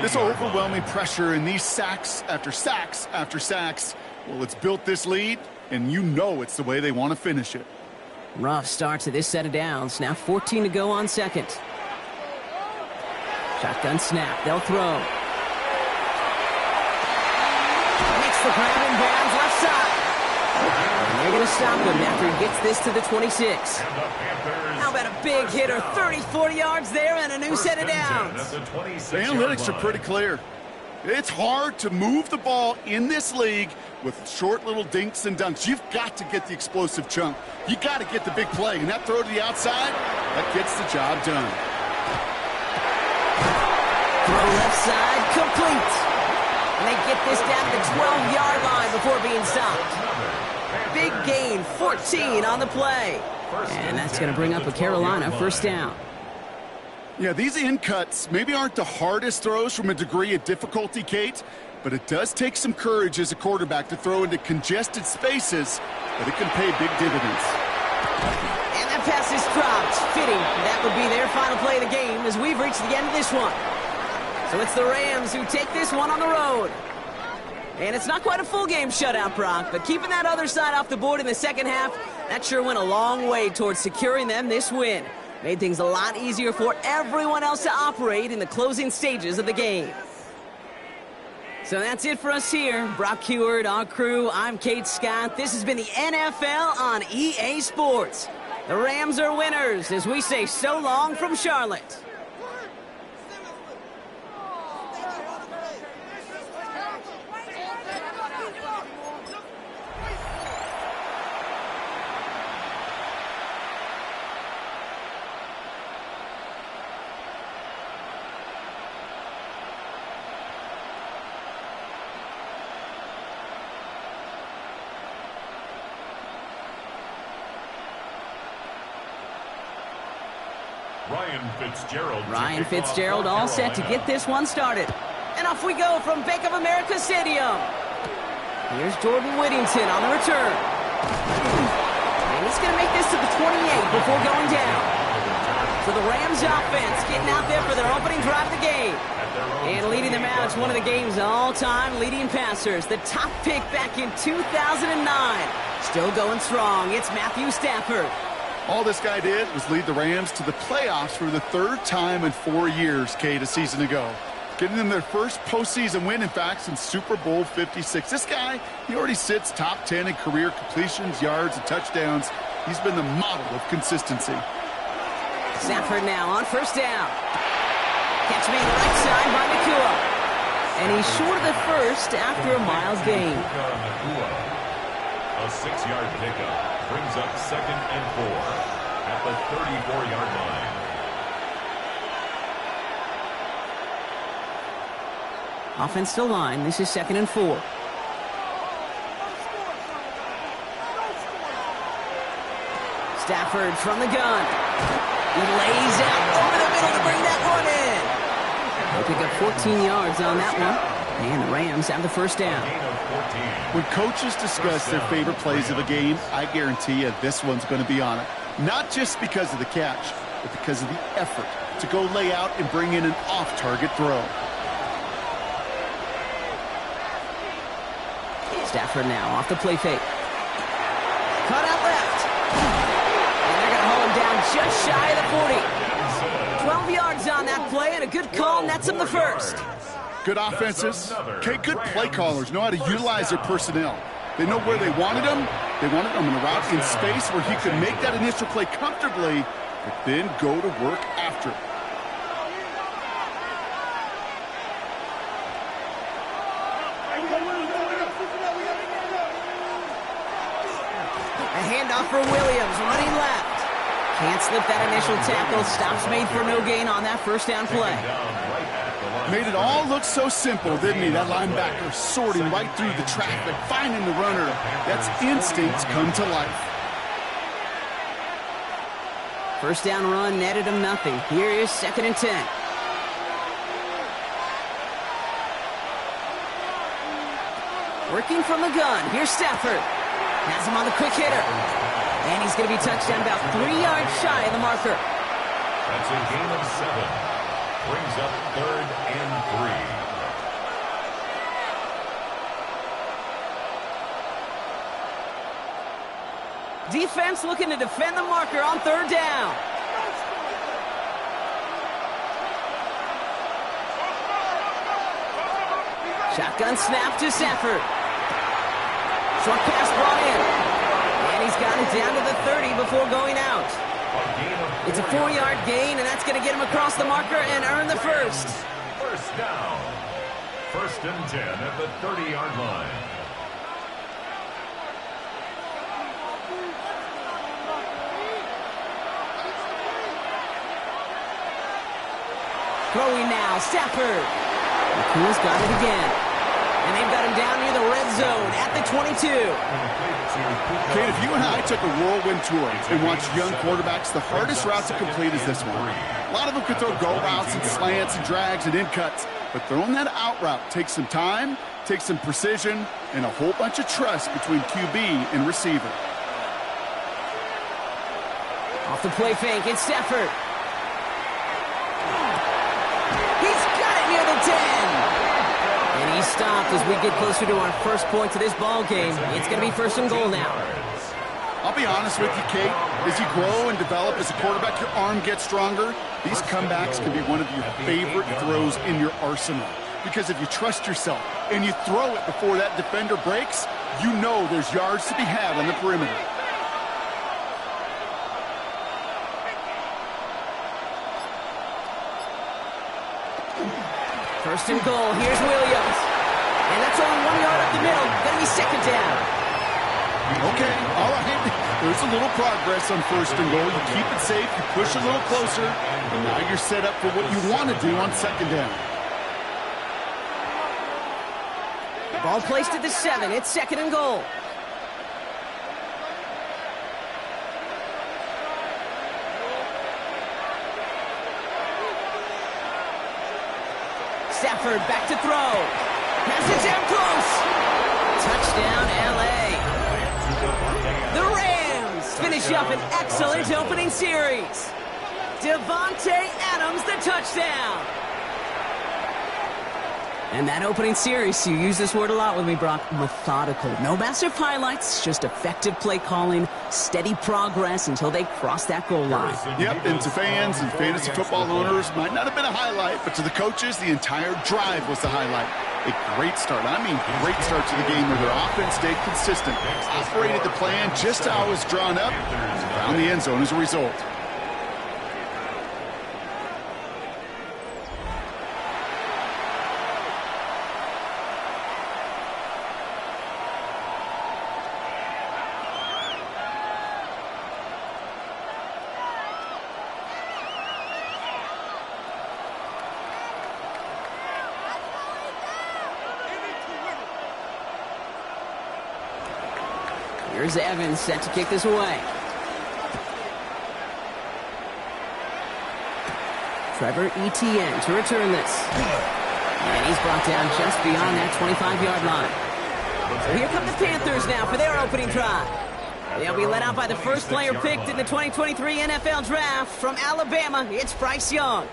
This overwhelming pressure and these sacks after sacks after sacks, well, it's built this lead, and you know it's the way they want to finish it. Rough start to this set of downs. Now 14 to go on 2nd. Shotgun snap. They'll throw. Makes the grab in bounds left side. And they're going to stop him after he gets this to the 26. How about a big hitter? 30-40 yards there and a new set of downs. The analytics are pretty clear. It's hard to move the ball in this league with short little dinks and dunks. You've got to get the explosive chunk. You got to get the big play. And that throw to the outside, that gets the job done. Throw left side, complete. And they get this down to the 12-yard line before being stopped. Big gain, 14 on the play. And that's going to bring up a Carolina 1st down. Yeah, these in cuts maybe aren't the hardest throws from a degree of difficulty, Kate, but it does take some courage as a quarterback to throw into congested spaces, but it can pay big dividends. And that pass is dropped. Fitting. That would be their final play of the game as we've reached the end of this one. So it's the Rams who take this one on the road. And it's not quite a full game shutout, Brock, but keeping that other side off the board in the 2nd half, that sure went a long way towards securing them this win. Made things a lot easier for everyone else to operate in the closing stages of the game. So that's it for us here. Brock Heward, our crew, I'm Kate Scott. This has been the NFL on EA Sports. The Rams are winners as we say so long from Charlotte. Ryan Fitzgerald all set to get this one started. And off we go from Bank of America Stadium. Here's Jordan Whittington on the return. And he's going to make this to the 28 before going down. So the Rams offense getting out there for their opening drive of the game. And leading them out is one of the game's all-time leading passers. The top pick back in 2009. Still going strong. It's Matthew Stafford. All this guy did was lead the Rams to the playoffs for the 3rd time in 4 years, Kate, a season ago. Getting them their first postseason win, in fact, since Super Bowl 56. This guy, he already sits top 10 in career completions, yards, and touchdowns. He's been the model of consistency. Stafford now on 1st down. Catch me the right side by Nakua. And he's short of the first after a miles gain. A 6-yard pickup brings up 2nd and 4 at the 34-yard line. Offense still line. This is 2nd and 4. Stafford from the gun. He lays out over the middle to bring that one in. They pick up 14 yards on that one. And the Rams have the first down. When coaches discuss their favorite plays of a game, I guarantee you this one's going to be on it. Not just because of the catch, but because of the effort to go lay out and bring in an off-target throw. Stafford now off the play fake. Cut out left. And they're going to hold him down just shy of the 40. 12 yards on that play, and a good call nets him the first. Good offenses. Okay, good play callers know how to utilize their personnel. They know where they wanted him. They wanted him in a route in space where he could make that initial play comfortably, but then go to work after. A handoff for Williams, running left. Can't slip that initial tackle. Stops made for no gain on that first down play. Made it all look so simple, didn't he? That linebacker sorting right through the traffic, finding the runner. That's instincts come to life. First down run netted him nothing. Here is 2nd and 10. Working from the gun. Here's Stafford. Has him on the quick hitter. And he's going to be touched down about 3 yards shy of the marker. That's a gain of 7. Brings up 3rd and 3. Defense looking to defend the marker on 3rd down. Shotgun snap to Stafford. Short pass brought in. And he's got it down to the 30 before going out. It's a 4-yard gain, and that's going to get him across the marker and earn the first. First down. 1st and 10 at the 30-yard line. Throwing now, Stafford. McCool's got it again. And they've got him down near the red zone at the 22. Kate, if you and I took a whirlwind tour and watched young quarterbacks, the hardest route to complete is this one. A lot of them could throw go routes and slants and drags and in cuts, but throwing that out route takes some time, takes some precision, and a whole bunch of trust between QB and receiver. Off the play fake, it's Stafford. He's got it near the 10. And he's stopped as we get closer to our first point to this ball game. It's going to be 1st and goal now. I'll be honest with you, Kate. As you grow and develop as a quarterback, your arm gets stronger. These comebacks can be one of your favorite throws in your arsenal. Because if you trust yourself and you throw it before that defender breaks, you know there's yards to be had on the perimeter. First and goal, here's Williams. And that's only 1 yard up the middle. Gonna be 2nd down. Okay, all right. There's a little progress on 1st and goal. You keep it safe, you push a little closer, and now you're set up for what you want to do on 2nd down. Ball placed at the 7. It's 2nd and goal. Stafford back to throw. Passes down close. Touchdown, L.A. The Rams finish up an excellent opening series. Devontae Adams, the touchdown. And that opening series, you use this word a lot with me, Brock, methodical. No massive highlights, just effective play calling, steady progress until they cross that goal line. Yep, and to fans and fantasy football owners, might not have been a highlight, but to the coaches, the entire drive was the highlight. A great start. I mean, great start to the game where their offense stayed consistent, operated the plan just how it was drawn up, and found the end zone as a result. Here's Evans set to kick this away. Trevor Etienne to return this. And he's brought down just beyond that 25-yard line. So here come the Panthers now for their opening drive. They'll be led out by the first player picked in the 2023 NFL Draft from Alabama. It's Bryce Young.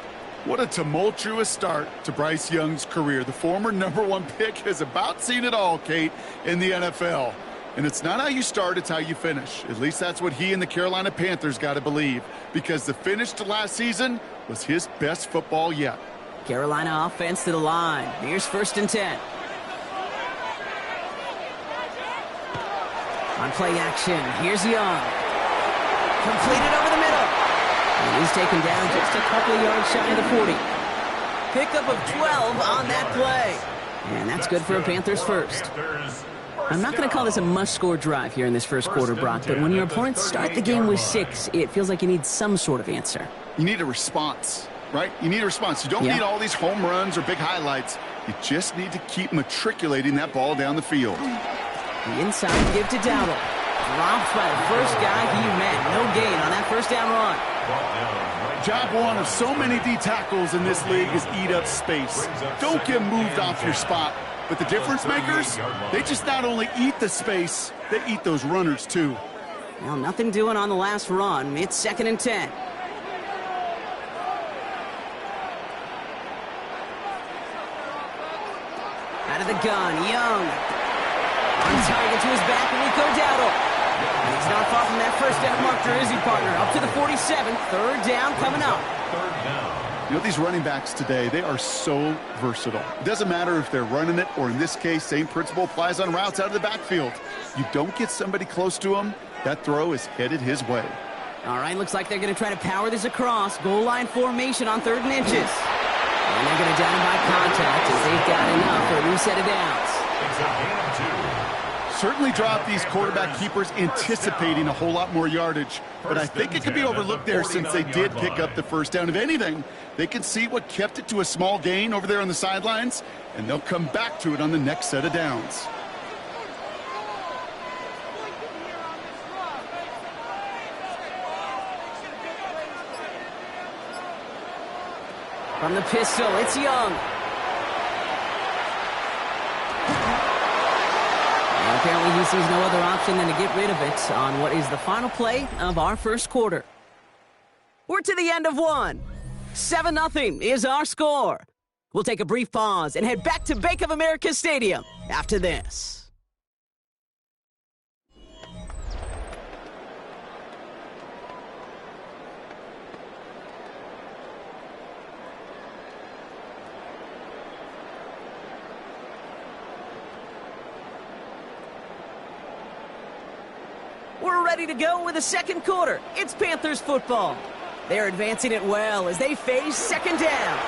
What a tumultuous start to Bryce Young's career. The former #1 pick has about seen it all, Kate, in the NFL. And it's not how you start, it's how you finish. At least that's what he and the Carolina Panthers got to believe, because the finish to last season was his best football yet. Carolina offense to the line. Here's 1st and 10. On play action, here's Young. Completed over the middle. And he's taken down just a couple of yards shy of the 40. Pickup of 12 on that play. And that's good for a Panthers first. I'm not going to call this a must-score drive here in this first quarter, Brock, but when your opponents start the game with 6, it feels like you need some sort of answer. You need a response, right? You need a response. You don't need all these home runs or big highlights. You just need to keep matriculating that ball down the field. The inside give to Dowdle. Dropped by the first guy he met. No gain on that first down run. Job one of so many D tackles in this league is eat up space. Don't get moved off your spot. But the difference makers, they just not only eat the space, they eat those runners too. Well, nothing doing on the last run. It's 2nd and 10. Out of the gun, Young. On target to his back, Rico Dowdle. And he's not far from that first down marker, is he, partner? Up to the 47. 3rd down coming up. You know, these running backs today, they are so versatile. It doesn't matter if they're running it, or in this case, same principle applies on routes out of the backfield. You don't get somebody close to him, that throw is headed his way. All right, looks like they're going to try to power this across. Goal line formation on 3rd and inches. And they're going to down him by contact as they've got enough for a new set of downs. It's a gain of 2. Certainly drop these quarterback keepers anticipating a whole lot more yardage, but I think it could be overlooked there since they did pick up the first down. If anything, they can see what kept it to a small gain over there on the sidelines, and they'll come back to it on the next set of downs. From the pistol, it's Young. And apparently he sees no other option than to get rid of it on what is the final play of our first quarter. We're to the end of one. 7-0 is our score. We'll take a brief pause and head back to Bank of America Stadium after this. We're ready to go with the second quarter. It's Panthers football. They're advancing it well as they face 2nd down.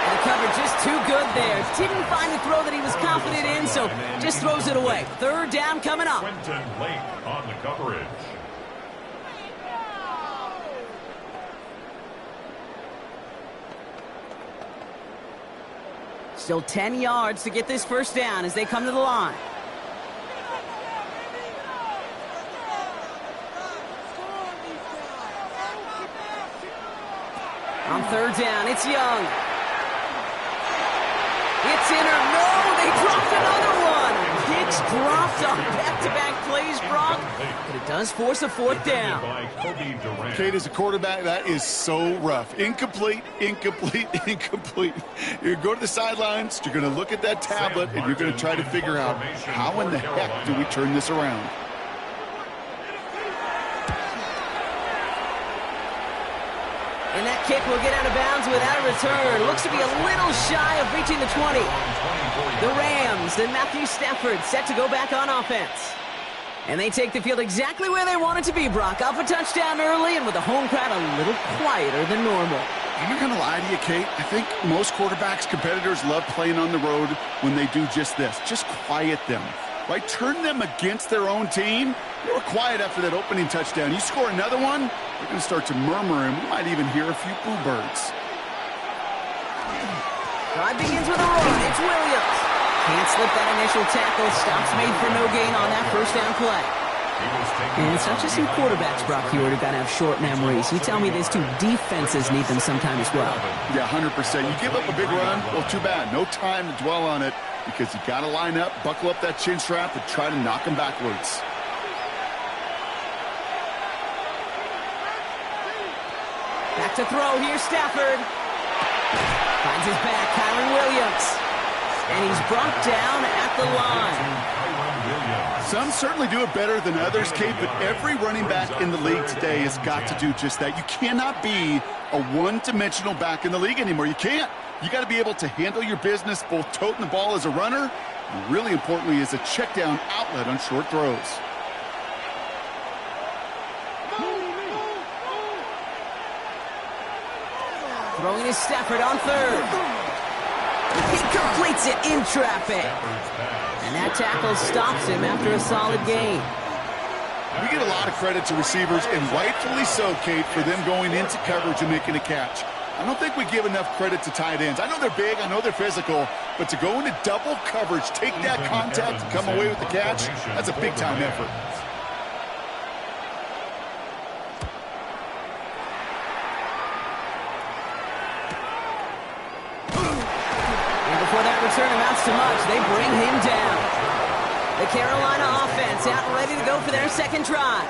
And the cover just too good there. Didn't find the throw that he was confident in, so just throws it away. 3rd down coming up. Quentin Lake on the coverage. Still 10 yards to get this first down as they come to the line. On 3rd down, it's Young. It's in or no, they dropped another one. Hicks dropped on back-to-back plays, Brock, but it does force a 4th down. Kate, as a quarterback, that is so rough. Incomplete, incomplete, incomplete. You're going to go to the sidelines, you're going to look at that tablet, and you're going to try to figure out how in the heck do we turn this around. And that kick will get out of bounds without a return. Looks to be a little shy of reaching the 20. The Rams and Matthew Stafford set to go back on offense. And they take the field exactly where they want it to be, Brock. Up a touchdown early, and with the home crowd a little quieter than normal. I'm not going to lie to you, Kate. I think most quarterbacks, competitors love playing on the road when they do just this. Just quiet them. Right? Turn them against their own team. They were quiet after that opening touchdown. You score another one, they're going to start to murmur, and we might even hear a few boo birds. Drive begins with a run. It's Williams. Can't slip that initial tackle. Stops made for no gain on that first down play. And it's not just some quarterbacks, Brock Hewitt, who got to have short memories. You tell me these two defenses need them sometime as well. Yeah, 100%. You give up a big run, well, too bad. No time to dwell on it because you got to line up, buckle up that chin strap, and try to knock them backwards. Back to throw here, Stafford. Finds his back, Kyron Williams. And he's brought down at the line. Some certainly do it better than others, Kate, but every running back in the league today has got to do just that. You cannot be a one-dimensional back in the league anymore. You can't. You got to be able to handle your business, both toting the ball as a runner, and really importantly as a check-down outlet on short throws. Throwing is Stafford on third. He completes it in traffic. And that tackle stops him after a solid gain. We get a lot of credit to receivers, and rightfully so, Kate, for them going into coverage and making a catch. I don't think we give enough credit to tight ends. I know they're big, I know they're physical, but to go into double coverage, take that contact, and come away with the catch, that's a big-time effort. Return amounts to much. They bring him down. The Carolina offense out and ready to go for their second drive.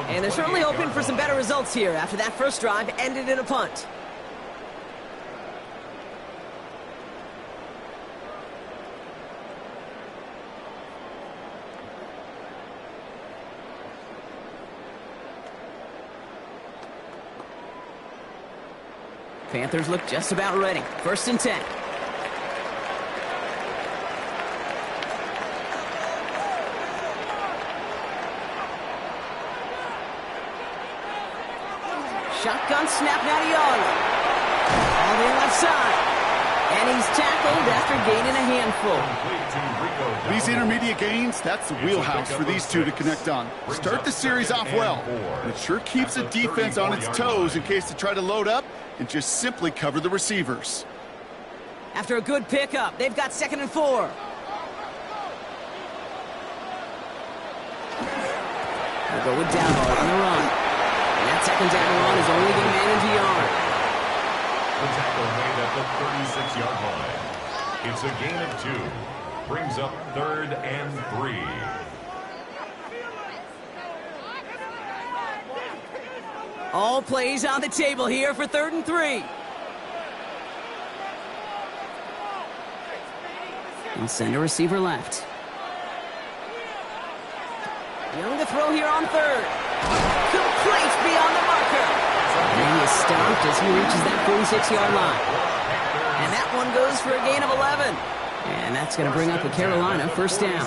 And they're certainly hoping for some better results here after that first drive ended in a punt. Panthers look just about ready. 1st and 10. Shotgun snap, now to Young. On the left side. And he's tackled after gaining a handful. These intermediate gains, that's the wheelhouse for these two to connect on. Start the series off well. It sure keeps the defense on its toes in case they try to load up and just simply cover the receivers. After a good pickup, they've got 2nd and 4. They'll go with Dowdle on the run. That 2nd down run is only going to manage a yard. The tackle made at the 36-yard line. It's a gain of 2. Brings up 3rd and 3. All plays on the table here for 3rd and 3. And send a receiver left. Young to throw here on 3rd. Complete beyond the marker. And he's stopped as he reaches that 46-yard line. And that one goes for a gain of 11. And that's going to bring up the Carolina 1st down.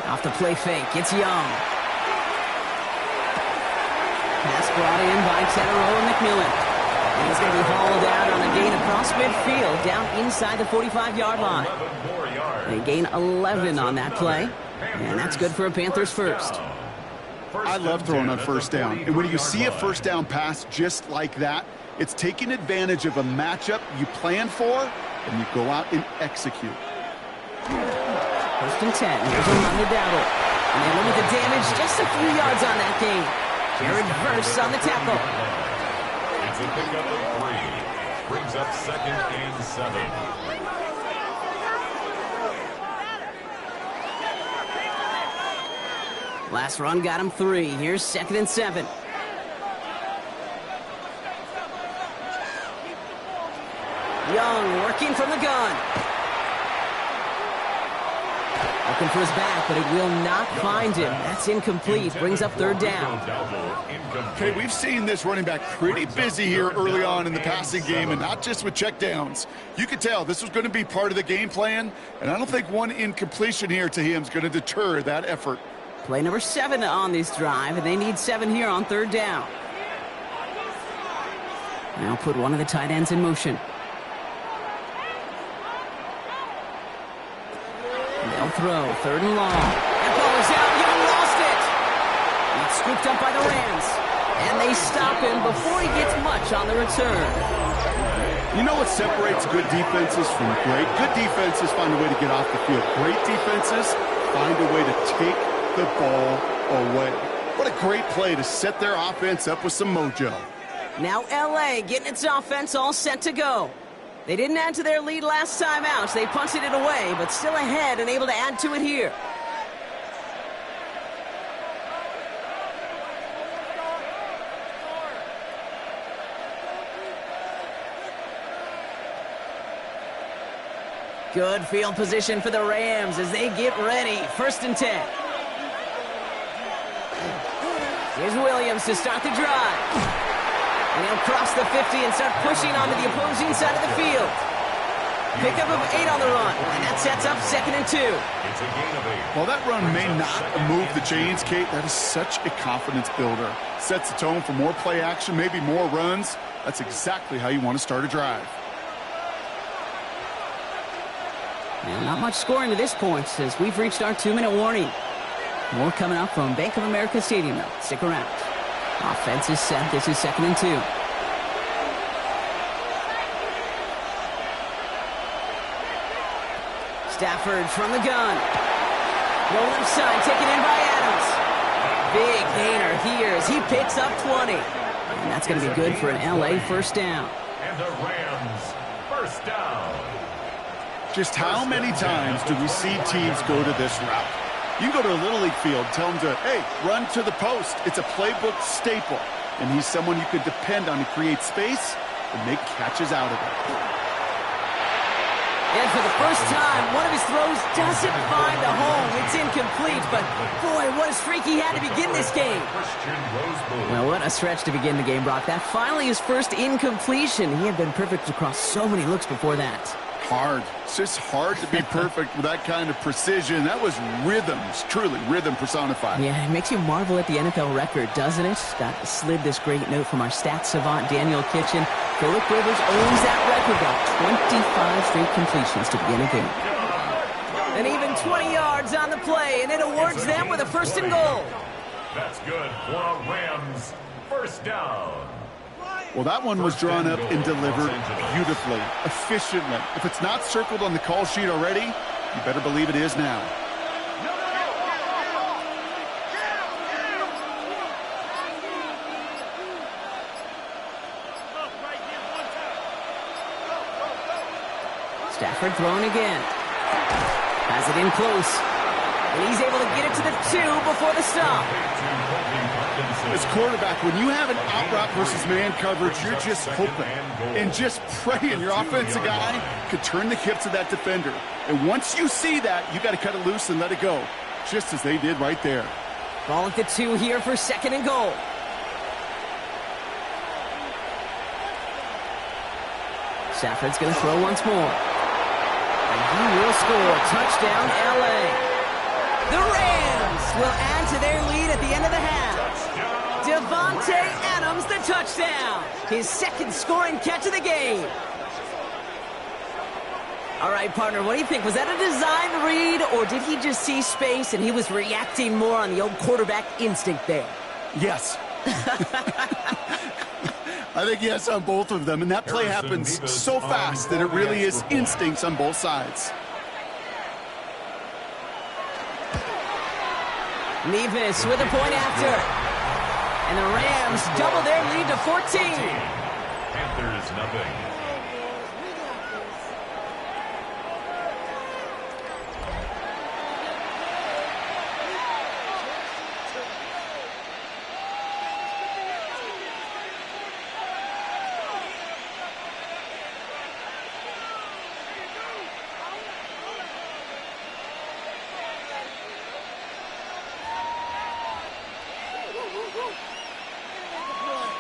Off the play fake, it's Young. Pass brought in by Tetero and McMillan. And he's going to be hauled out on a gain across midfield down inside the 45-yard line. They gain 11 on that play. And that's good for a Panthers first. I love throwing on 1st down. And when you see a 1st down pass just like that, it's taking advantage of a matchup you plan for, and you go out and execute. 1st and 10. Here's a run to Dowdle. And they limit the damage just a few yards on that gain. Jared Verse on the tackle. It's a pickup of 3. Brings up 2nd and 7. Last run got him 3. Here's 2nd and 7. Young working from the gun. Looking for his back, but it will not find him. That's incomplete. Brings up 3rd down. Okay, we've seen this running back pretty busy here early on in the passing game, and not just with checkdowns. You could tell this was going to be part of the game plan, and I don't think one incompletion here to him is going to deter that effort. Play number 7 on this drive, and they need 7 here on 3rd down. Now put one of the tight ends in motion. They'll throw 3rd and long. That ball is out. Young lost it. It's scooped up by the Rams. they stop him before he gets much on the return. You know what separates good defenses from great? Good defenses find a way to get off the field. Great defenses find a way to take the ball away. What a great play to set their offense up with some mojo. Now LA getting its offense all set to go. They didn't add to their lead last time out. They punted it away, but still ahead and able to add to it here. Good field position for the Rams as they get ready. 1st and 10. Here's Williams to start the drive. And he'll cross the 50 and start pushing onto the opposing side of the field. Pickup of 8 on the run, and that sets up 2nd and 2. It's a gain of 8. While that run may not move the chains, Kate, that is such a confidence builder. Sets the tone for more play action, maybe more runs. That's exactly how you want to start a drive. And not much scoring to this point as we've reached our 2-minute warning. More coming up from Bank of America Stadium, though. Stick around. Offense is set. This is 2nd and 2. Stafford from the gun. No left side, taken in by Adams. Big gainer here as he picks up 20. And that's going to be good for an LA 1st down. And the Rams, 1st down. Just how many times do we see teams go to this route? You go to a Little League field, tell them to, hey, run to the post. It's a playbook staple. And he's someone you could depend on to create space and make catches out of it. And for the first time, one of his throws doesn't find a home. It's incomplete, but boy, what a streak he had to begin this game. Well, what a stretch to begin the game, Brock. That finally his first incompletion. He had been perfect across so many looks before that. Hard. It's just hard to be perfect with that kind of precision. That was rhythm. It's truly rhythm personified. Yeah, it makes you marvel at the NFL record, doesn't it? Got slid this great note from our stats savant, Daniel Kitchen. Phillip Rivers owns that record by 25 straight completions to begin a game. And even 20 yards on the play, and it awards them with a 1st and goal. That's good for a Rams 1st down. Well, that one was drawn up and delivered beautifully, efficiently. If it's not circled on the call sheet already, you better believe it is now. Stafford throwing again. Has it in close. And he's able to get it to the 2 before the stop. As quarterback, when you have an out route versus man coverage, you're just hoping and just praying your offensive guy could turn the hips of that defender. And once you see that, you got to cut it loose and let it go, just as they did right there. Ball at the 2 here for 2nd and goal. Stafford's going to throw once more. And he will score. Touchdown, LA. The Rams will add to their lead at the end of the half. Devontae Adams, the touchdown. His 2nd scoring catch of the game. All right, partner, what do you think? Was that a design read, or did he just see space and he was reacting more on the old quarterback instinct there? Yes. I think yes on both of them, and that play happens so fast that it really is instincts on both sides. Nevis with a point after. And the Rams double their lead to 14. Panthers nothing.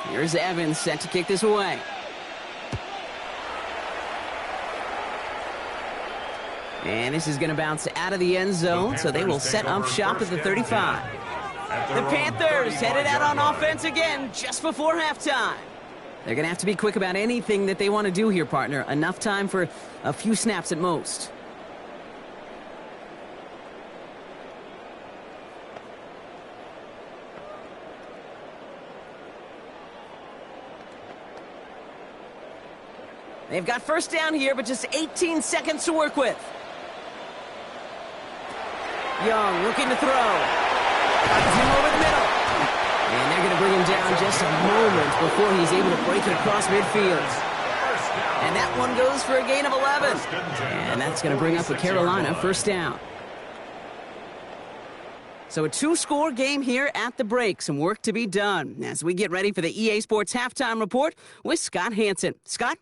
Here's Evans set to kick this away. And this is going to bounce out of the end zone, so they will set up shop at the 35. The Panthers headed out on offense again just before halftime. They're going to have to be quick about anything that they want to do here, partner. Enough time for a few snaps at most. They've got first down here, but just 18 seconds to work with. Young looking to throw. Finds him over the middle. And they're going to bring him down just a moment before he's able to break it across midfield. And that one goes for a gain of 11. And that's going to bring up a Carolina first down. So a two-score game here at the break. Some work to be done as we get ready for the EA Sports Halftime Report with Scott Hanson. Scott?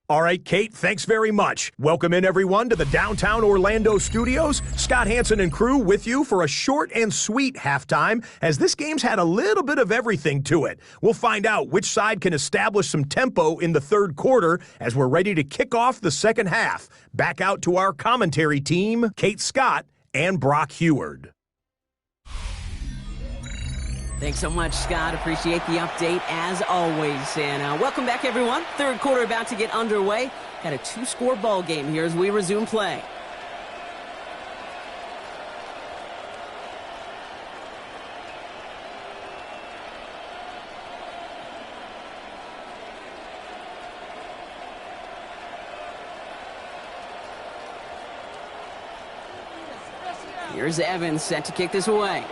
All right, Kate, thanks very much. Welcome in, everyone, to the downtown Orlando studios. Scott Hanson and crew with you for a short and sweet halftime, as this game's had a little bit of everything to it. We'll find out which side can establish some tempo in the third quarter as we're ready to kick off the second half. Back out to our commentary team, Kate Scott and Brock Heward. Thanks so much, Scott. Appreciate the update, as always. And welcome back, everyone. Third quarter about to get underway. Got a two-score ball game here as we resume play. Here's Evans set to kick this away.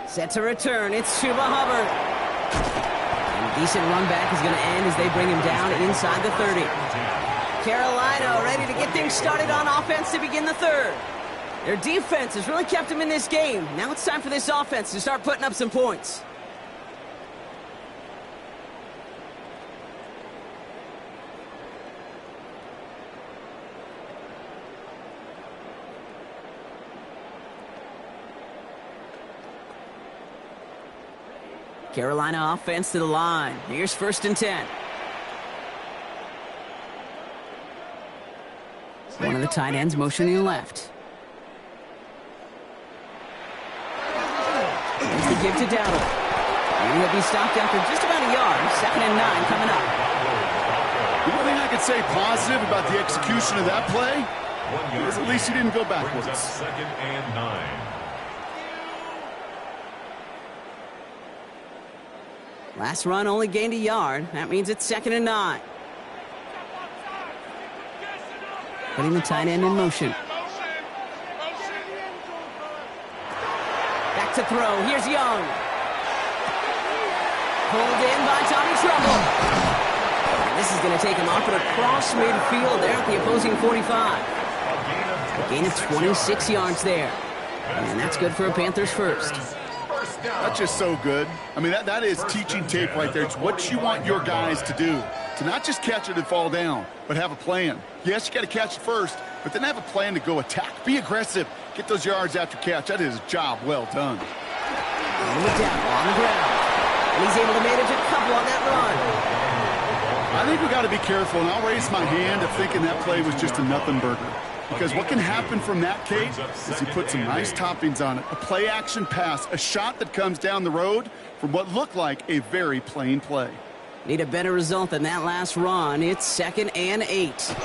Set to return, it's Chuba Hubbard. And a decent run back is going to end as they bring him down inside the 30. Carolina ready to get things started on offense to begin the third. Their defense has really kept them in this game. Now it's time for this offense to start putting up some points. Carolina offense to the line. Here's first and 10. One of the tight ends motioning left. Here's the give to Dowdle. And he'll be stopped after just about a yard. 2nd and 9 coming up. The one thing I could say positive about the execution of that play is at least he didn't go backwards. 2nd and 9. Last run only gained a yard. That means it's 2nd and 9. Putting the tight end in motion. Back to throw. Here's Young. Pulled in by Tommy Trumbull. And this is going to take him off and across midfield there at the opposing 45. A gain of 26 yards there. And that's good for a Panthers first. That's just so good. I mean, that is teaching tape right there. It's what you want your guys to do. To not just catch it and fall down, but have a plan. Yes, you got to catch it first, but then have a plan to go attack. Be aggressive. Get those yards after catch. That is a job well done. Down on the ground. And he's able to manage a couple on that run. I think we got to be careful, and I'll raise my hand of thinking that play was just a nothing burger. Because what can happen from that, Kate, is he put some nice toppings on it. A play-action pass, a shot that comes down the road from what looked like a very plain play. Need a better result than that last run. It's 2nd and 8. That's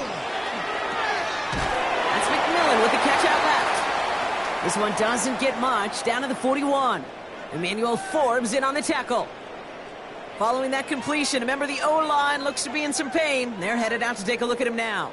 McMillan with the catch out left. This one doesn't get much. Down to the 41. Emmanuel Forbes in on the tackle. Following that completion, a member of the O-line looks to be in some pain. They're headed out to take a look at him now.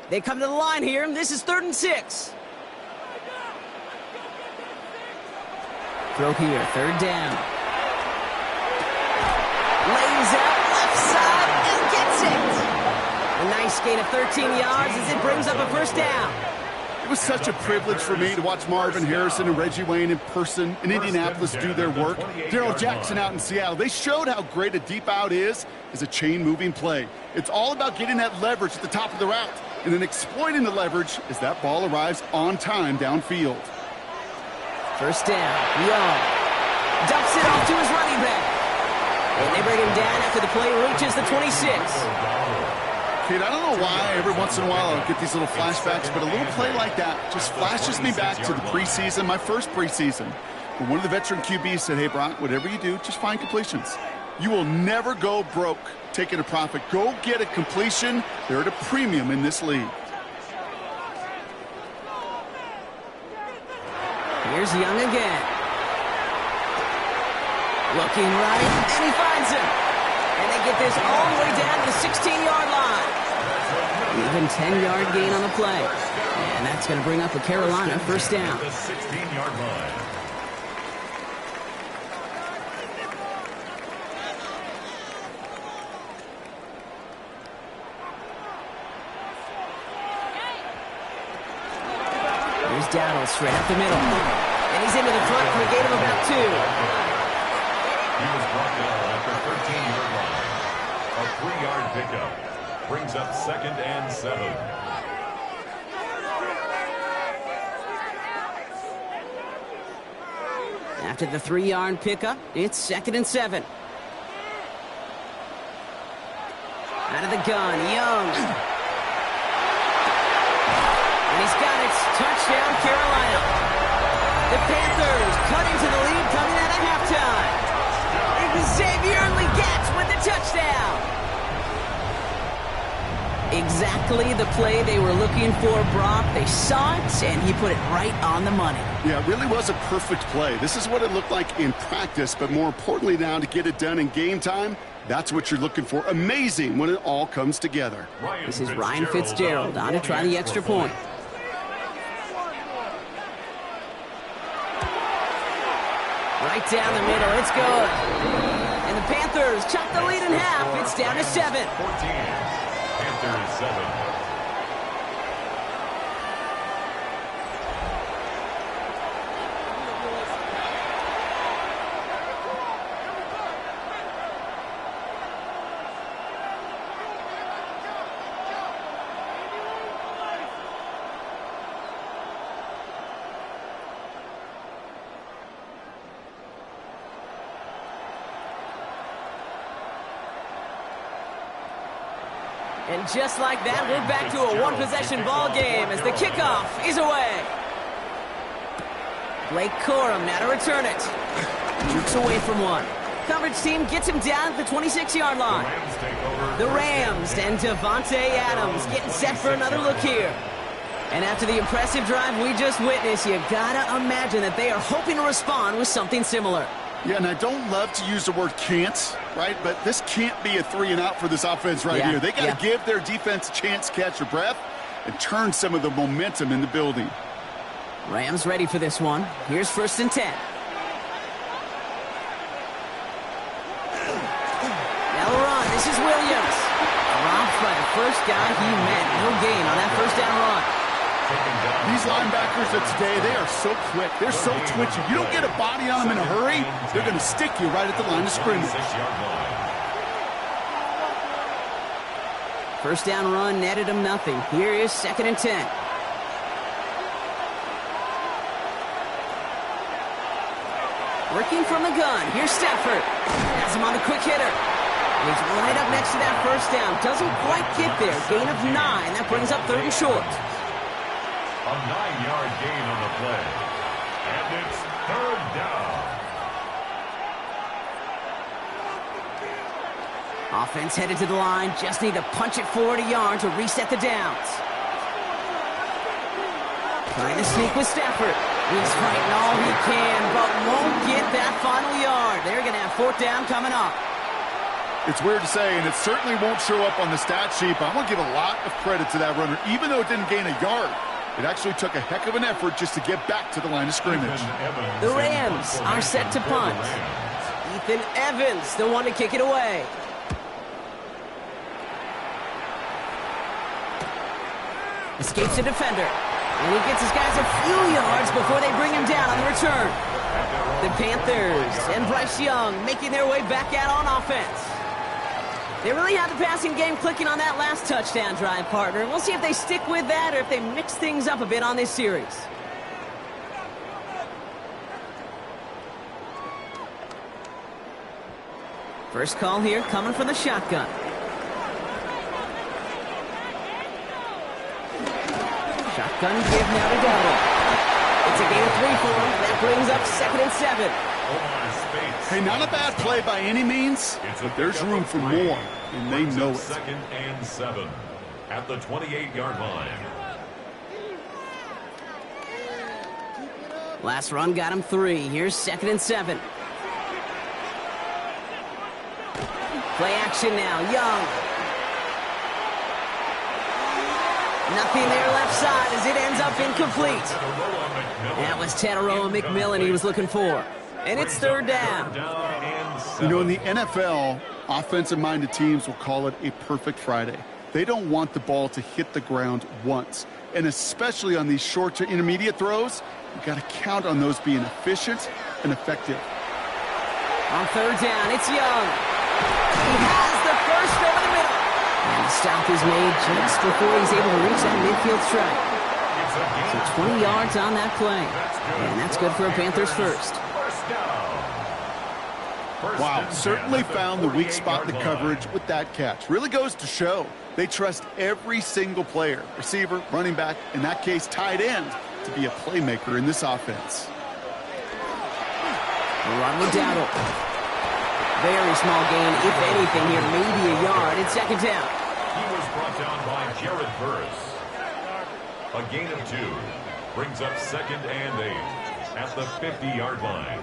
They come to the line here. This is 3rd and 6. Throw here, 3rd down. Lays out left side and gets it. A nice gain of 13 yards as it brings up a first down. It was such a privilege for me to watch Marvin Harrison and Reggie Wayne in person in Indianapolis do their work. Darrell Jackson out in Seattle. They showed how great a deep out is as a chain-moving play. It's all about getting that leverage at the top of the route and then exploiting the leverage as that ball arrives on time downfield. First down, Young dumps it off to his running back. And they bring him down after the play reaches the 26. Kate, I don't know why every once in a while I'll get these little flashbacks, but a little play like that just flashes me back to the preseason, my first preseason. When one of the veteran QBs said, hey, Brock, whatever you do, just find completions. You will never go broke taking a profit. Go get a completion. They're at a premium in this league. Here's Young again. Looking right, and he finds him. And they get this all the way down to the 16-yard line. Even 10-yard gain on the play. And that's going to bring up a Carolina first down. The 16-yard line. Here's Dowdle straight up the middle. And he's into the front for a gain of about 2. He was brought down at the 13-yard line. A 3-yard pickup brings up 2nd and 7. After the 3-yard pickup, it's 2nd and 7. Out of the gun, Young. And he's got it. Touchdown, Carolina. The Panthers cutting to the lead coming out of halftime. Xavier Legette with the touchdown. Exactly the play they were looking for, Brock. They saw it, and he put it right on the money. Yeah, it really was a perfect play. This is what it looked like in practice, but more importantly now to get it done in game time, that's what you're looking for. Amazing when it all comes together. This is Ryan Fitzgerald on to try the extra point. Right down the middle, it's good. And the Panthers chop the lead in half. It's down to 7. 14. Panthers 7. And just like that, we're back to a one-possession ball game as the kickoff is away. Blake Corum now to return it. Jukes away from one. Coverage team gets him down at the 26-yard line. The Rams and Devontae Adams getting set for another look here. And after the impressive drive we just witnessed, you gotta imagine that they are hoping to respond with something similar. Yeah, and I don't love to use the word can't, right? But this can't be a 3-and-out for this offense right here. They got to give their defense a chance to catch their breath and turn some of the momentum in the building. Rams ready for this one. Here's 1st and 10. Now the run. This is Williams. Dropped by the first guy he met. No gain on that first down run. These linebackers of today, they are so quick. They're so twitchy. You don't get a body on them in a hurry, they're going to stick you right at the line of scrimmage. First down run netted him nothing. Here is 2nd and 10. Working from the gun. Here's Stafford. Has him on a quick hitter. He's right up next to that first down. Doesn't quite get there. Gain of 9. That brings up 3rd and short. A 9-yard gain on the play. And it's 3rd down. Offense headed to the line. Just need to punch it forward a yard to reset the downs. Trying to sneak with Stafford. He's fighting all he can, but won't get that final yard. They're going to have 4th down coming up. It's weird to say, and it certainly won't show up on the stat sheet, but I want to give a lot of credit to that runner. Even though it didn't gain a yard, it actually took a heck of an effort just to get back to the line of scrimmage. The Rams are set to punt. Ethan Evans, the one to kick it away. Escapes the defender. And he gets his guys a few yards before they bring him down on the return. The Panthers and Bryce Young making their way back out on offense. They really have the passing game clicking on that last touchdown drive, partner. We'll see if they stick with that or if they mix things up a bit on this series. First call here coming from the shotgun. Shotgun give now to Dowdle. It's a gain of 3 for him, and that brings up 2nd and 7. Hey, not a bad play by any means, but there's room for more, and they know it. 2nd and 7 at the 28-yard line. Last run got him 3. Here's 2nd and 7. Play action now. Young. Nothing there left side as it ends up incomplete. That was Tataroa McMillan he was looking for. And it's 3rd down. You know, in the NFL, offensive-minded teams will call it a perfect Friday. They don't want the ball to hit the ground once. And especially on these short to intermediate throws, you've got to count on those being efficient and effective. On 3rd down, it's Young. He has the first over the middle. And the stop is made just before he's able to reach that midfield strike. So 20 yards on that play. And that's good for a Panthers first. Wow, certainly found the weak spot in the coverage with that catch. Really goes to show they trust every single player, receiver, running back, in that case tight end, to be a playmaker in this offense. Run with Dowdle. Very small gain, if anything here, maybe a yard. It's 2nd down. He was brought down by Jared Burris. A gain of 2 brings up 2nd and 8 at the 50-yard line.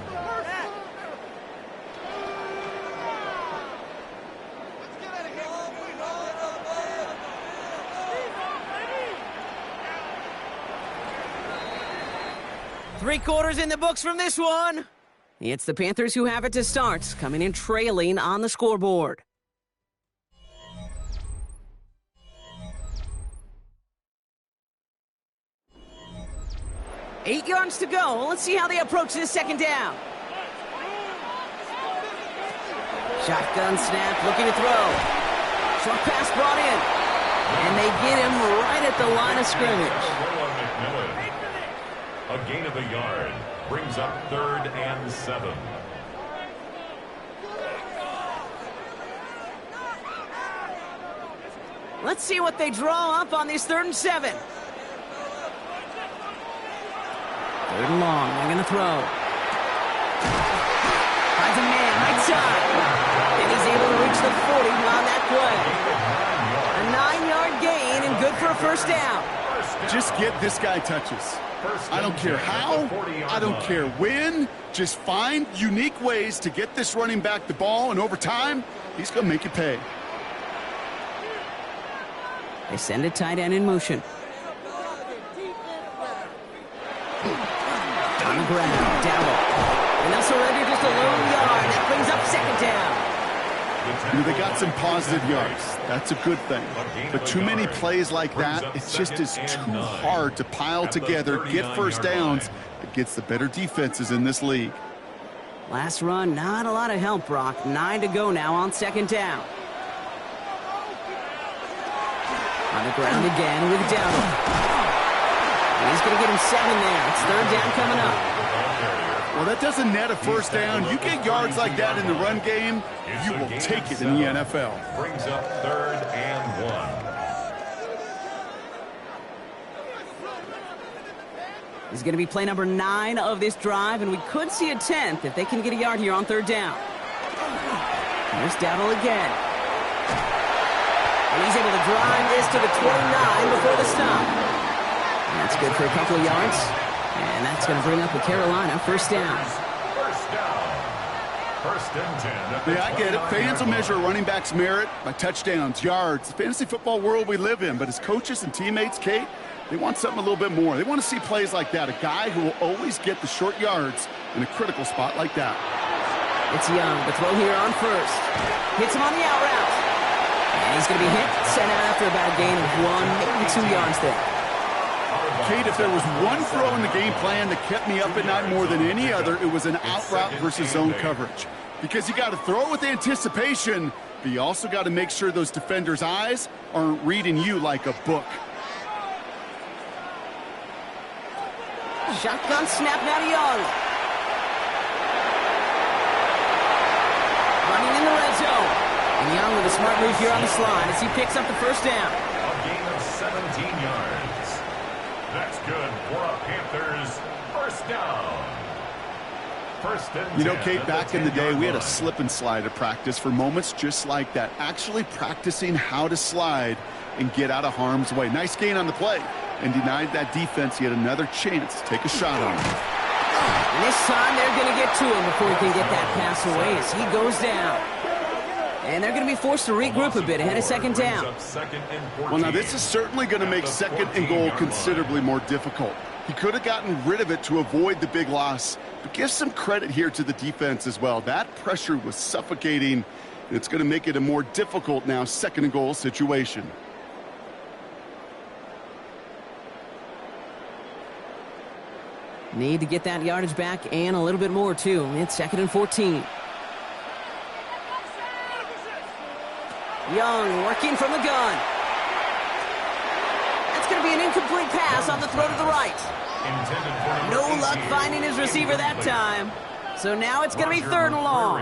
Three quarters in the books from this one. It's the Panthers who have it to start, coming in trailing on the scoreboard. Eight yards to go. Let's see how they approach this 2nd down. Shotgun snap, looking to throw. Short pass brought in. And they get him right at the line of scrimmage. A gain of a yard brings up 3rd and 7. Let's see what they draw up on this 3rd and 7. 3rd and long. They're going to throw. Finds a man right side. And he's able to reach the 40 on that play. A 9-yard gain and good for a 1st down. Just get this guy touches. I don't care how, I don't care when. Just find unique ways to get this running back the ball, and over time, he's going to make you pay. They send a tight end in motion. On the ground, Dowdle. And they'll surrender just a lone yard. That brings up 2nd down. They got some positive yards. That's a good thing. But too many plays like that, it just is too hard to pile together, get 1st downs against the better defenses in this league. Last run, not a lot of help, Brock. 9 to go now on 2nd down. On the ground again with Dowdle. And he's going to get him 7 there. It's 3rd down coming up. Well, that doesn't net a 1st down. You get yards like that in the run game, you will take it in the NFL. Brings up 3rd and 1. This is going to be play number 9 of this drive, and we could see a 10th if they can get a yard here on 3rd down. Here's Dowdle again. And he's able to drive this to the 29 before the stop. And that's good for a couple of yards. And that's going to bring up the Carolina 1st down. 1st and 10. Yeah, I get it. Fans will measure a running back's merit by touchdowns, yards, the fantasy football world we live in. But as coaches and teammates, Kate, they want something a little bit more. They want to see plays like that. A guy who will always get the short yards in a critical spot like that. It's Young. The throw here on 1st. Hits him on the out route. And he's going to be hit, sent out after about a gain of 1, maybe 2 yards there. Kate, if there was one throw in the game plan that kept me up at night more than any other, it was an out route versus zone coverage. Because you got to throw it with anticipation, but you also got to make sure those defenders' eyes aren't reading you like a book. Shotgun snap now to Young. Running in the red zone. And Young with a smart move here on the slide as he picks up the 1st down. A gain of 17 yards. That's down. First and You know, 10 Kate, at back the in the day, 10-yard we had a line. slip and slide at practice for moments just like that. Actually practicing how to slide and get out of harm's way. Nice gain on the play. And denied that defense yet another chance to take a shot on him. And this time they're going to get to him before he can get that pass away as he goes down. And they're going to be forced to regroup a bit ahead of second down. Well, now this is certainly going to make second and goal considerably more difficult. He could have gotten rid of it to avoid the big loss. But give some credit here to the defense as well. That pressure was suffocating. And it's going to make it a more difficult now second and goal situation. Need to get that yardage back and a little bit more, too. It's second and 14. Young working from the gun. That's going to be an incomplete pass on the throw to the right. No luck finding his receiver that time. So now it's going to be third and long.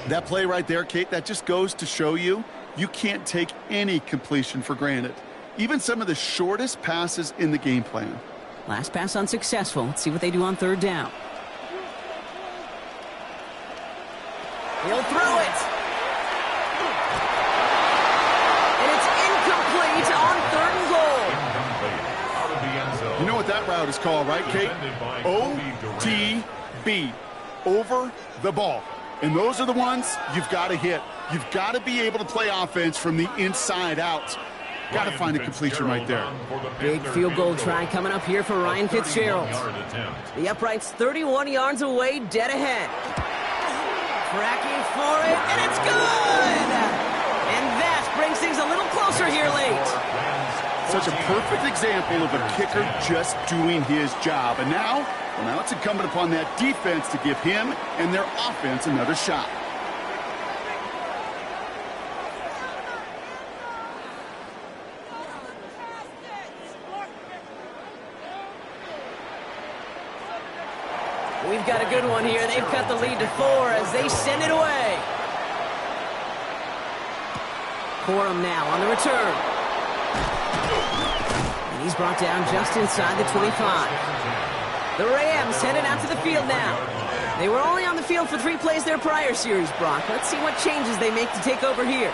That play right there, Kate, that just goes to show you can't take any completion for granted. Even some of the shortest passes in the game plan. Last pass unsuccessful. Let's see what they do on third down. He'll throw it. And it's incomplete on third and goal. You know what that route is called, right, Kate? OTB. Over the ball. And those are the ones you've got to hit. You've got to be able to play offense from the inside out. Got to find a completion right there. Big field goal try coming up here for Ryan Fitzgerald. The upright's 31 yards away, dead ahead. Tracking for it, and it's good! And that brings things a little closer here late. Such a perfect example of a kicker just doing his job. And now it's incumbent upon that defense to give him and their offense another shot. We've got a good one here. They've cut the lead to 4 as they send it away. Corum now on the return. And he's brought down just inside the 25. The Rams headed out to the field now. They were only on the field for 3 plays their prior series, Brock. Let's see what changes they make to take over here.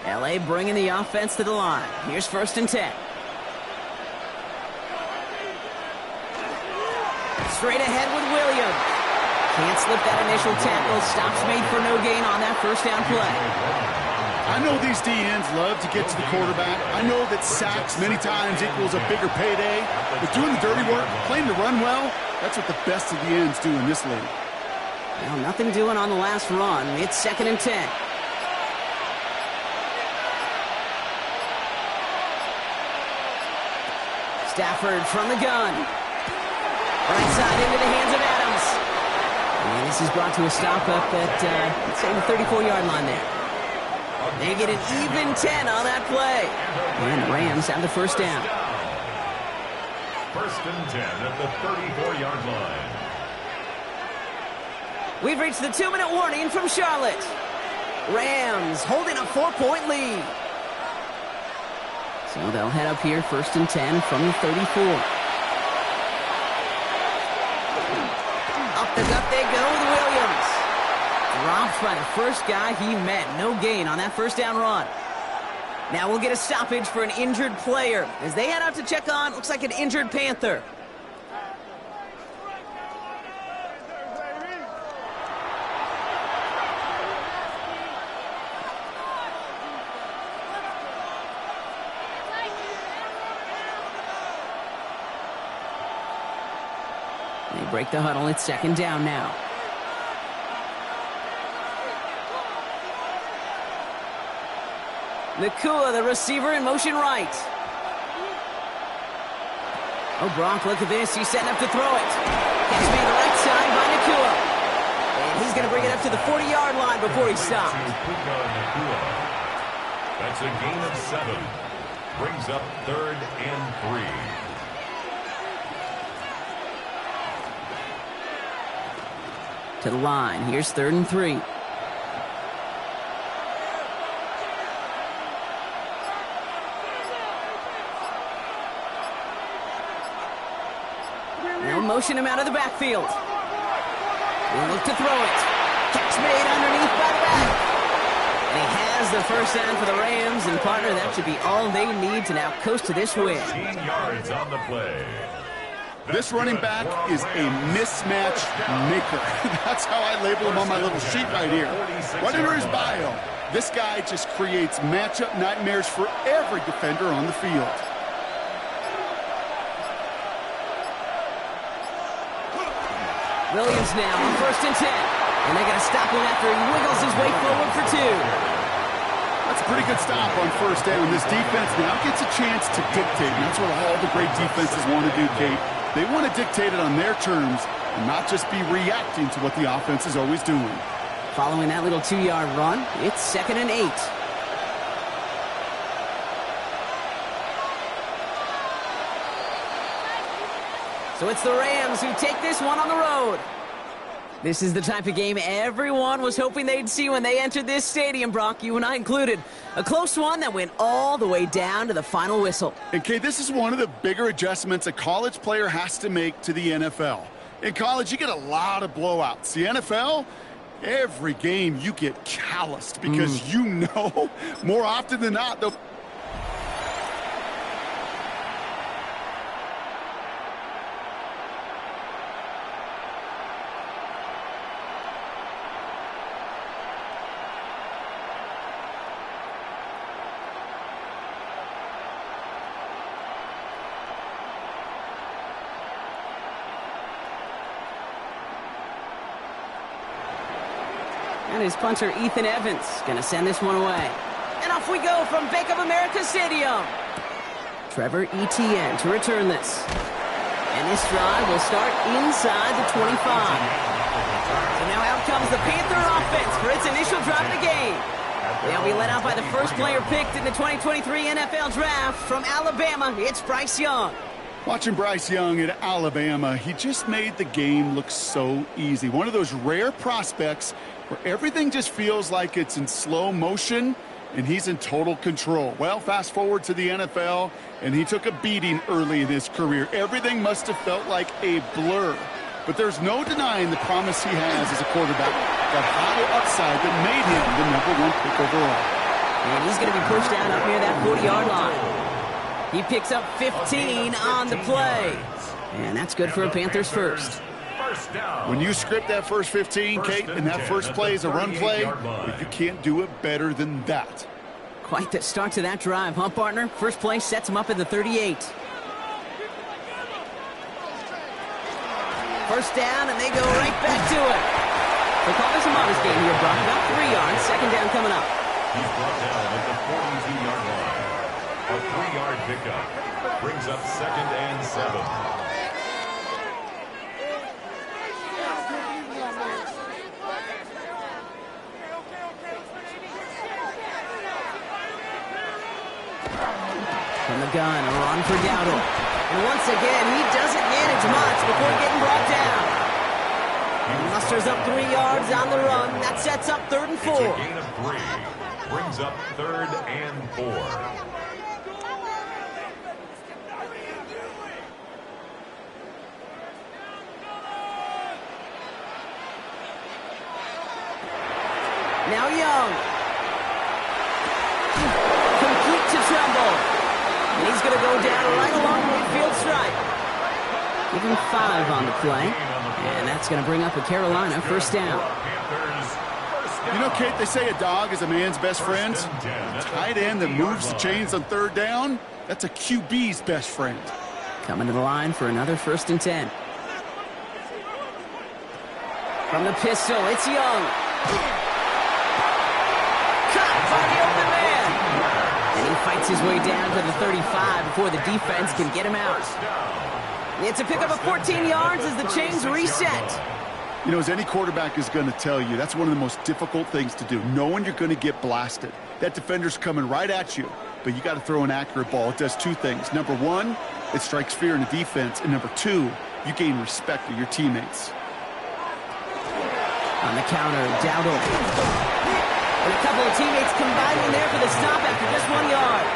LA bringing the offense to the line. Here's first and 10. Straight ahead with Williams. Can't slip that initial tackle. Stops made for no gain on that first down play. I know these DNs love to get to the quarterback. I know that sacks many times equals a bigger payday. But doing the dirty work, playing to run well, that's what the best of the ends do in this league. Well, nothing doing on the last run. It's second and 10. Stafford from the gun. Right side into the hands of Adams. And this is brought to a stop up at, let's say, the 34-yard line there. They get an even 10 on that play. And the Rams have the first down. First and 10 at the 34-yard line. We've reached the 2-minute warning from Charlotte. Rams holding a 4-point lead. So they'll head up here first and 10 from the 34. Up the gut they go with Williams. Dropped by the first guy he met. No gain on that first down run. Now we'll get a stoppage for an injured player as they head out to check on, looks like an injured Panther. They break the huddle. It's second down now. Nakua, the receiver, in motion right. Oh, Brock, look at this. He's setting up to throw it. Catch made the right side by Nakua. And he's going to bring it up to the 40-yard line before he stops. That's a gain of 7. Brings up third and 3. to the line. Here's 3rd and 3. They'll motion him out of the backfield. He'll look to throw it. Catch made underneath by the back. And he has the first down for the Rams, and partner, that should be all they need to now coast to this win. 15 yards on the play. This running back is a mismatch maker. That's how I label him on my little sheet right here. Right under his bio, this guy just creates matchup nightmares for every defender on the field. Williams now on 1st and 10. And they're going to stop him after he wiggles his way forward for 2. That's a pretty good stop on 1st down. This defense now gets a chance to dictate. And that's what all the great defenses want to do, Kate. They want to dictate it on their terms and not just be reacting to what the offense is always doing. Following that little 2-yard run, it's 2nd and 8. So it's the Rams who take this one on the road. This is the type of game everyone was hoping they'd see when they entered this stadium, Brock, you and I included. A close one that went all the way down to the final whistle. And, Kate, this is one of the bigger adjustments a college player has to make to the NFL. In college, you get a lot of blowouts. The NFL, every game you get calloused because you know more often than not, the And his punter, Ethan Evans, going to send this one away. And off we go from Bank of America Stadium. Trevor Etienne to return this. And this drive will start inside the 25. So now out comes the Panther offense for its initial drive of the game. They'll be led out by the first player picked in the 2023 NFL Draft from Alabama. It's Bryce Young. Watching Bryce Young at Alabama, he just made the game look so easy. One of those rare prospects where everything just feels like it's in slow motion and he's in total control. Well, fast forward to the NFL, and he took a beating early in his career. Everything must have felt like a blur. But there's no denying the promise he has as a quarterback. That high upside that made him the #1 pick overall. And he's going to be pushed down up near that 40-yard line. He picks up 15 on the play. And that's good for a Panthers first. When you script that first 15, Kate, and that first play is a run play, you can't do it better than that. Quite the start to that drive, huh, partner? First play sets him up at the 38. First down, and they go right back to it. They call this a modest game here, Brock. About 3 yards. Second down coming up. He's brought down at the 42-yard line. A 3-yard pickup brings up 2nd and 7. From the gun, a run for Dowdle. And once again, he doesn't manage much before getting brought down. He musters up 3 yards on the run. That sets up 3rd and 4. It's a gain of 3. Brings up 3rd and 4. Now Young. Complete to Tremble. And he's going to go down right along the midfield stripe. Give him 5 on the play. And that's going to bring up a Carolina first down. You know, Kate, they say a dog is a man's best friend. A tight end that moves the chains on 3rd down, that's a QB's best friend. Coming to the line for another 1st and 10. From the pistol, it's Young. Caught by the open man. And he fights his way down to the 35 before the defense can get him out. It's a pickup of 14 yards as the chains reset. You know, as any quarterback is going to tell you, that's one of the most difficult things to do, knowing you're going to get blasted. That defender's coming right at you, but you got to throw an accurate ball. It does 2 things. Number 1, it strikes fear in the defense, and number 2, you gain respect of your teammates. On the counter, Dowdle. And a couple of teammates combining there for the stop after just 1 yard.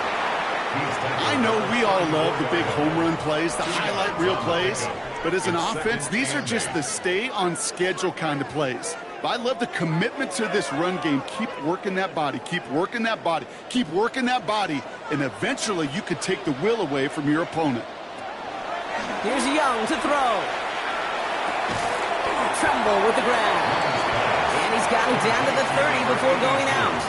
I know we all love the big home run plays, the highlight reel plays, but as an offense, these are just the stay on schedule kind of plays. But I love the commitment to this run game. Keep working that body, keep working that body, keep working that body, and eventually you could take the will away from your opponent. Here's Young to throw. Trumbull with the grab. And he's got it down to the 30 before going out.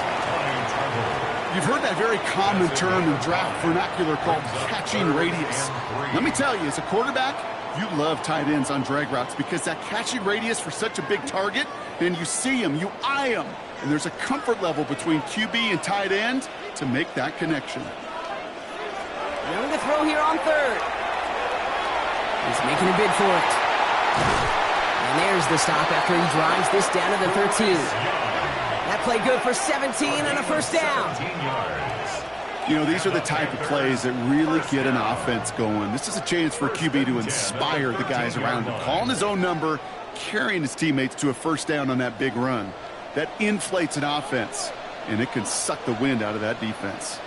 You've heard that very common term in draft vernacular called catching radius. Let me tell you, as a quarterback, you love tight ends on drag routes because that catching radius for such a big target, and you see him, you eye him, and there's a comfort level between QB and tight end to make that connection. Young to throw here on third. He's making a bid for it. And there's the stop after he drives this down to the 13. That play good for 17 and a first down. You know, these are the type of plays that really get an offense going. This is a chance for QB to inspire the guys around him. Calling his own number, carrying his teammates to a first down on that big run. That inflates an offense, and it can suck the wind out of that defense.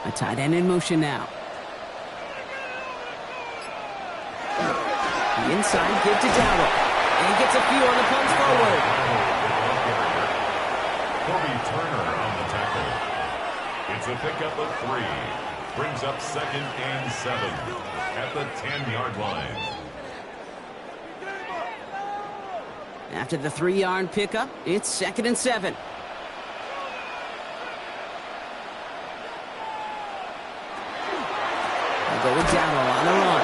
A tight end in motion now. The inside give to Dowdle. And he gets a few on the punch forward. Turner on the tackle. It's a pickup of 3. Brings up 2nd and 7 at the 10-yard line. After the 3-yard pickup, it's 2nd and 7. They'll go with Dowdle on the run.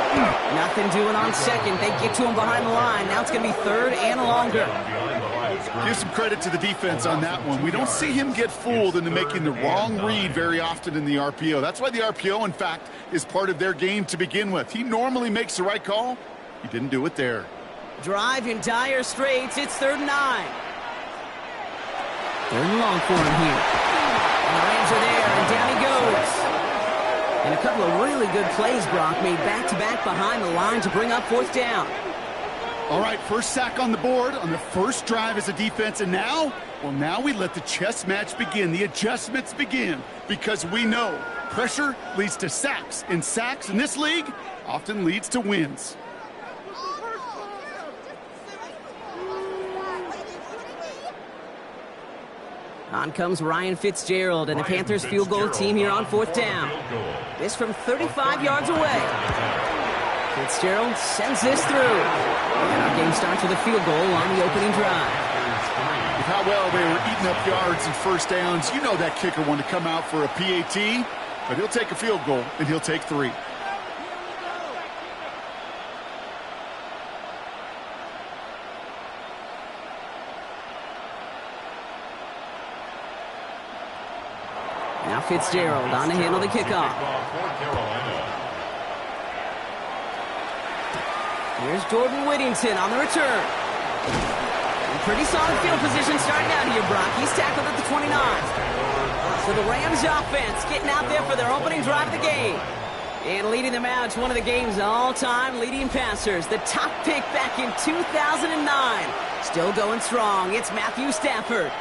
Nothing doing on second. They get to him behind the line. Now it's going to be 3rd and longer. Give some credit to the defense on that one. We don't see him get fooled into making the wrong read very often in the RPO. That's why the RPO, in fact, is part of their game to begin with. He normally makes the right call. He didn't do it there. Drive in dire straits. It's 3rd and 9. 3rd and long for him here. And the Rams are there, and down he goes. And a couple of really good plays, Brock, made back-to-back behind the line to bring up 4th down. All right, first sack on the board on the first drive as a defense, and now, well, now we let the chess match begin. The adjustments begin because we know pressure leads to sacks, and sacks in this league often leads to wins. On comes Ryan Fitzgerald and the Panthers field goal team here on 4th down. This from 35 yards away. Fitzgerald sends this through. And our game starts with a field goal on the opening drive. With how well they were eating up yards and first downs, you know that kicker wanted to come out for a PAT, but he'll take a field goal, and he'll take 3. Now Fitzgerald on to handle the kickoff. Here's Jordan Whittington on the return. Pretty solid field position starting out here, Brock. He's tackled at the 29. So the Rams offense getting out there for their opening drive of the game. And leading them out to one of the game's all-time leading passers. The top pick back in 2009. Still going strong. It's Matthew Stafford.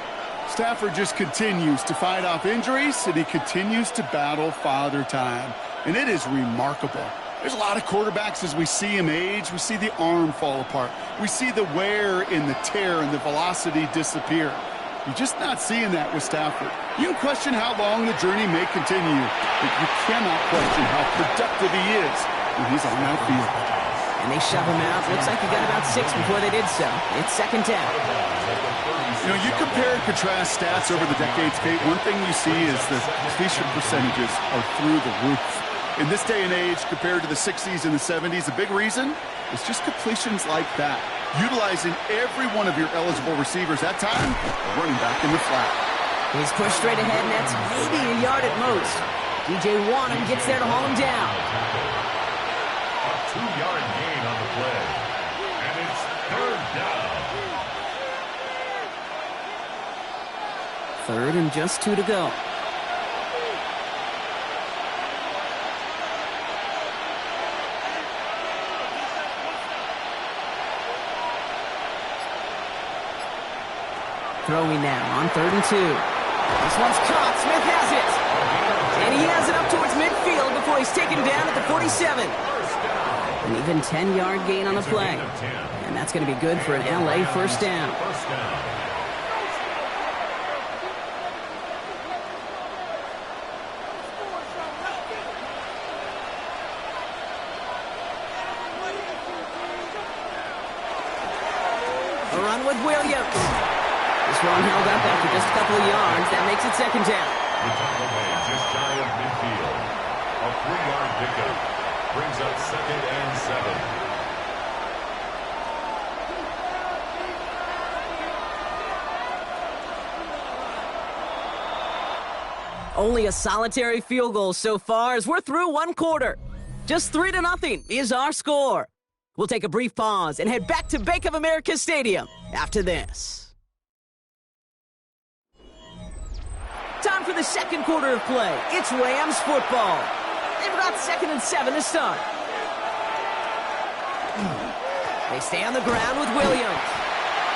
Stafford just continues to fight off injuries, and he continues to battle father time. And it is remarkable. There's a lot of quarterbacks as we see him age. We see the arm fall apart. We see the wear and the tear and the velocity disappear. You're just not seeing that with Stafford. You can question how long the journey may continue, but you cannot question how productive he is when he's on that field. And they shove him out. Looks like he got about 6 before they did so. It's 2nd down. You know, you compare and contrast stats over the decades, Kate. One thing you see is the completion percentages are through the roof. In this day and age, compared to the 60s and the 70s, a big reason is just completions like that. Utilizing every one of your eligible receivers that time, running back in the flat. He's pushed straight ahead, and that's maybe a yard at most. DJ Wanham gets there to haul him down. A 2-yard gain on the play. And it's 3rd down. 3rd and just 2 to go. throwing now on 3rd and 2. This one's caught. Smith has it. And he has it up towards midfield before he's taken down at the 47. An even 10-yard gain on the play. And that's going to be good for an LA first down. A run with Williams. This one held up after just a couple of yards. That makes it second down. The tackle man just shy of midfield. A 3-yard pickup brings up 2nd and 7. Only a solitary field goal so far as we're through one quarter. Just 3-0 is our score. We'll take a brief pause and head back to Bank of America Stadium after this. Time for the second quarter of play. It's Rams football. They've got 2nd and 7 to start. They stay on the ground with Williams.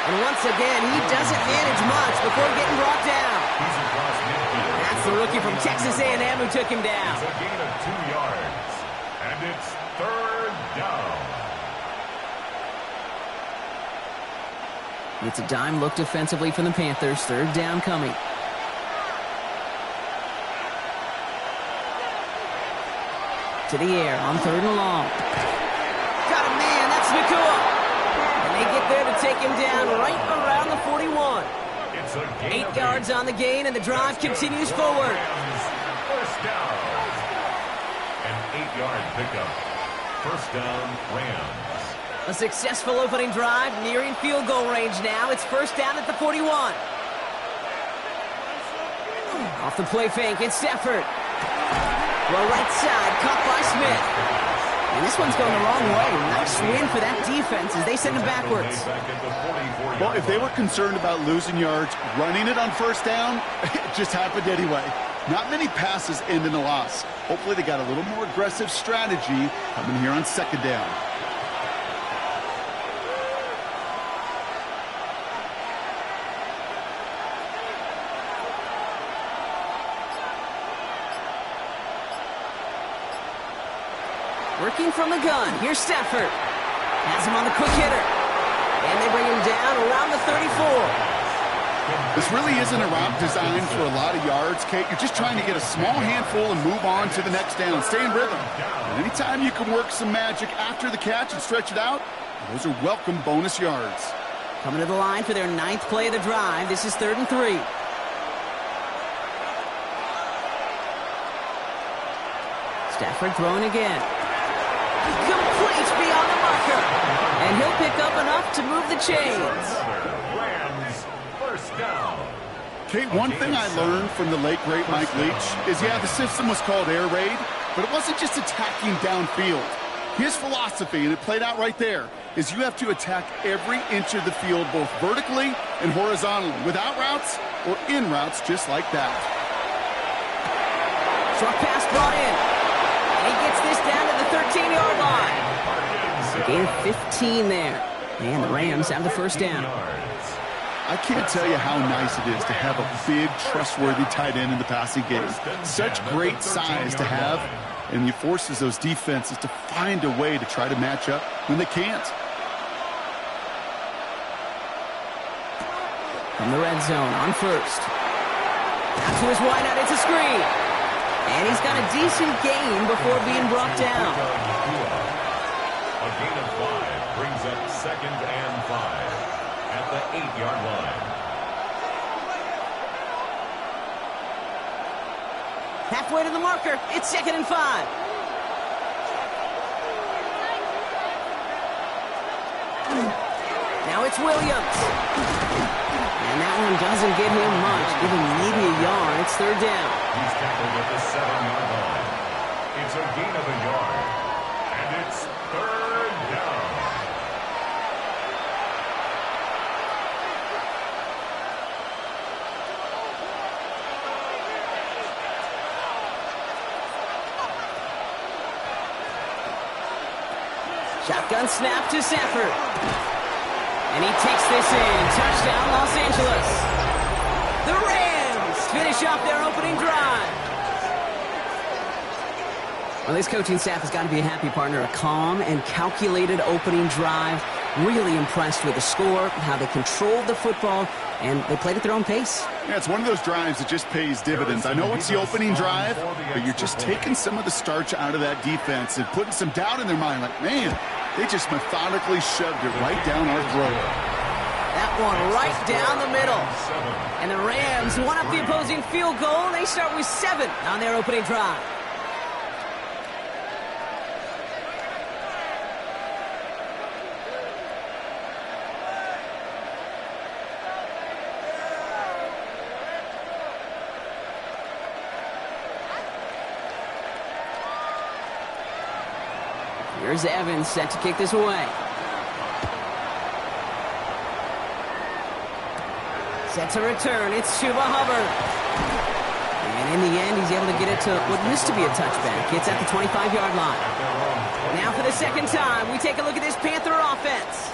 And once again, he doesn't manage much before getting brought down. He's across midfield. That's the rookie from Texas A&M who took him down. It's a gain of 2 yards. And it's 3rd down. It's a dime look defensively from the Panthers. 3rd down coming. To the air on 3rd and long. Got a man. That's Nakua. And they get there to take him down right around the 41. It's a gain 8 yards on the gain, and the drive continues forward. First down. An 8-yard pickup. First down, Rams. A successful opening drive, nearing field goal range now. It's first down at the 41. Off the play fake, it's Stafford. Well, right side, caught by Smith. And this one's going the wrong way. Nice win for that defense as they send him backwards. Well, if they were concerned about losing yards, running it on first down, it just happened anyway. Not many passes end in a loss. Hopefully they got a little more aggressive strategy coming here on 2nd down. Working from the gun. Here's Stafford. Has him on the quick hitter. And they bring him down around the 34. This really isn't a route designed for a lot of yards, Kate. You're just trying to get a small handful and move on to the next down. Stay in rhythm. And anytime you can work some magic after the catch and stretch it out, those are welcome bonus yards. Coming to the line for their 9th play of the drive. This is 3rd and 3. Stafford throwing again. Complete beyond the marker. And he'll pick up enough to move the chains. Rams, first down. Kate, one thing I learned from the late, great Mike Leach is, the system was called air raid, but it wasn't just attacking downfield. His philosophy, and it played out right there, is you have to attack every inch of the field, both vertically and horizontally, with out routes or in routes just like that. Short pass brought in. He gets this down to the 13-yard line. A gain of 15 there. And the Rams have the first down. I can't tell you how nice it is to have a big, trustworthy tight end in the passing game. Such great size to have, and it forces those defenses to find a way to try to match up when they can't. From the red zone on first. Out to his wideout, it's a screen. And he's got a decent gain before being brought down. A gain of 5 brings up 2nd and 5 at the 8-yard line. Halfway to the marker, it's 2nd and 5. Now it's Williams. And that one doesn't get him much, giving maybe a yard. It's 3rd down. He's tackled at the 7-yard line. It's a gain of a yard. And it's 3rd down. Shotgun snap to Stafford. And he takes this in. Touchdown, Los Angeles. The Rams finish off their opening drive. Well, this coaching staff has got to be a happy partner. A calm and calculated opening drive. Really impressed with the score, how they controlled the football, and they played at their own pace. Yeah, it's one of those drives that just pays dividends. I know it's the opening drive, but you're just taking some of the starch out of that defense and putting some doubt in their mind. Like, man, they just methodically shoved it right down our throat. That one right down the middle. And the Rams won up the opposing field goal. They start with 7 on their opening drive. Here's Evans set to kick this away. Set to return. It's Chuba Hubbard. And in the end, he's able to get it to what used to be a touchback. It's at the 25-yard line. Now for the second time, we take a look at this Panther offense.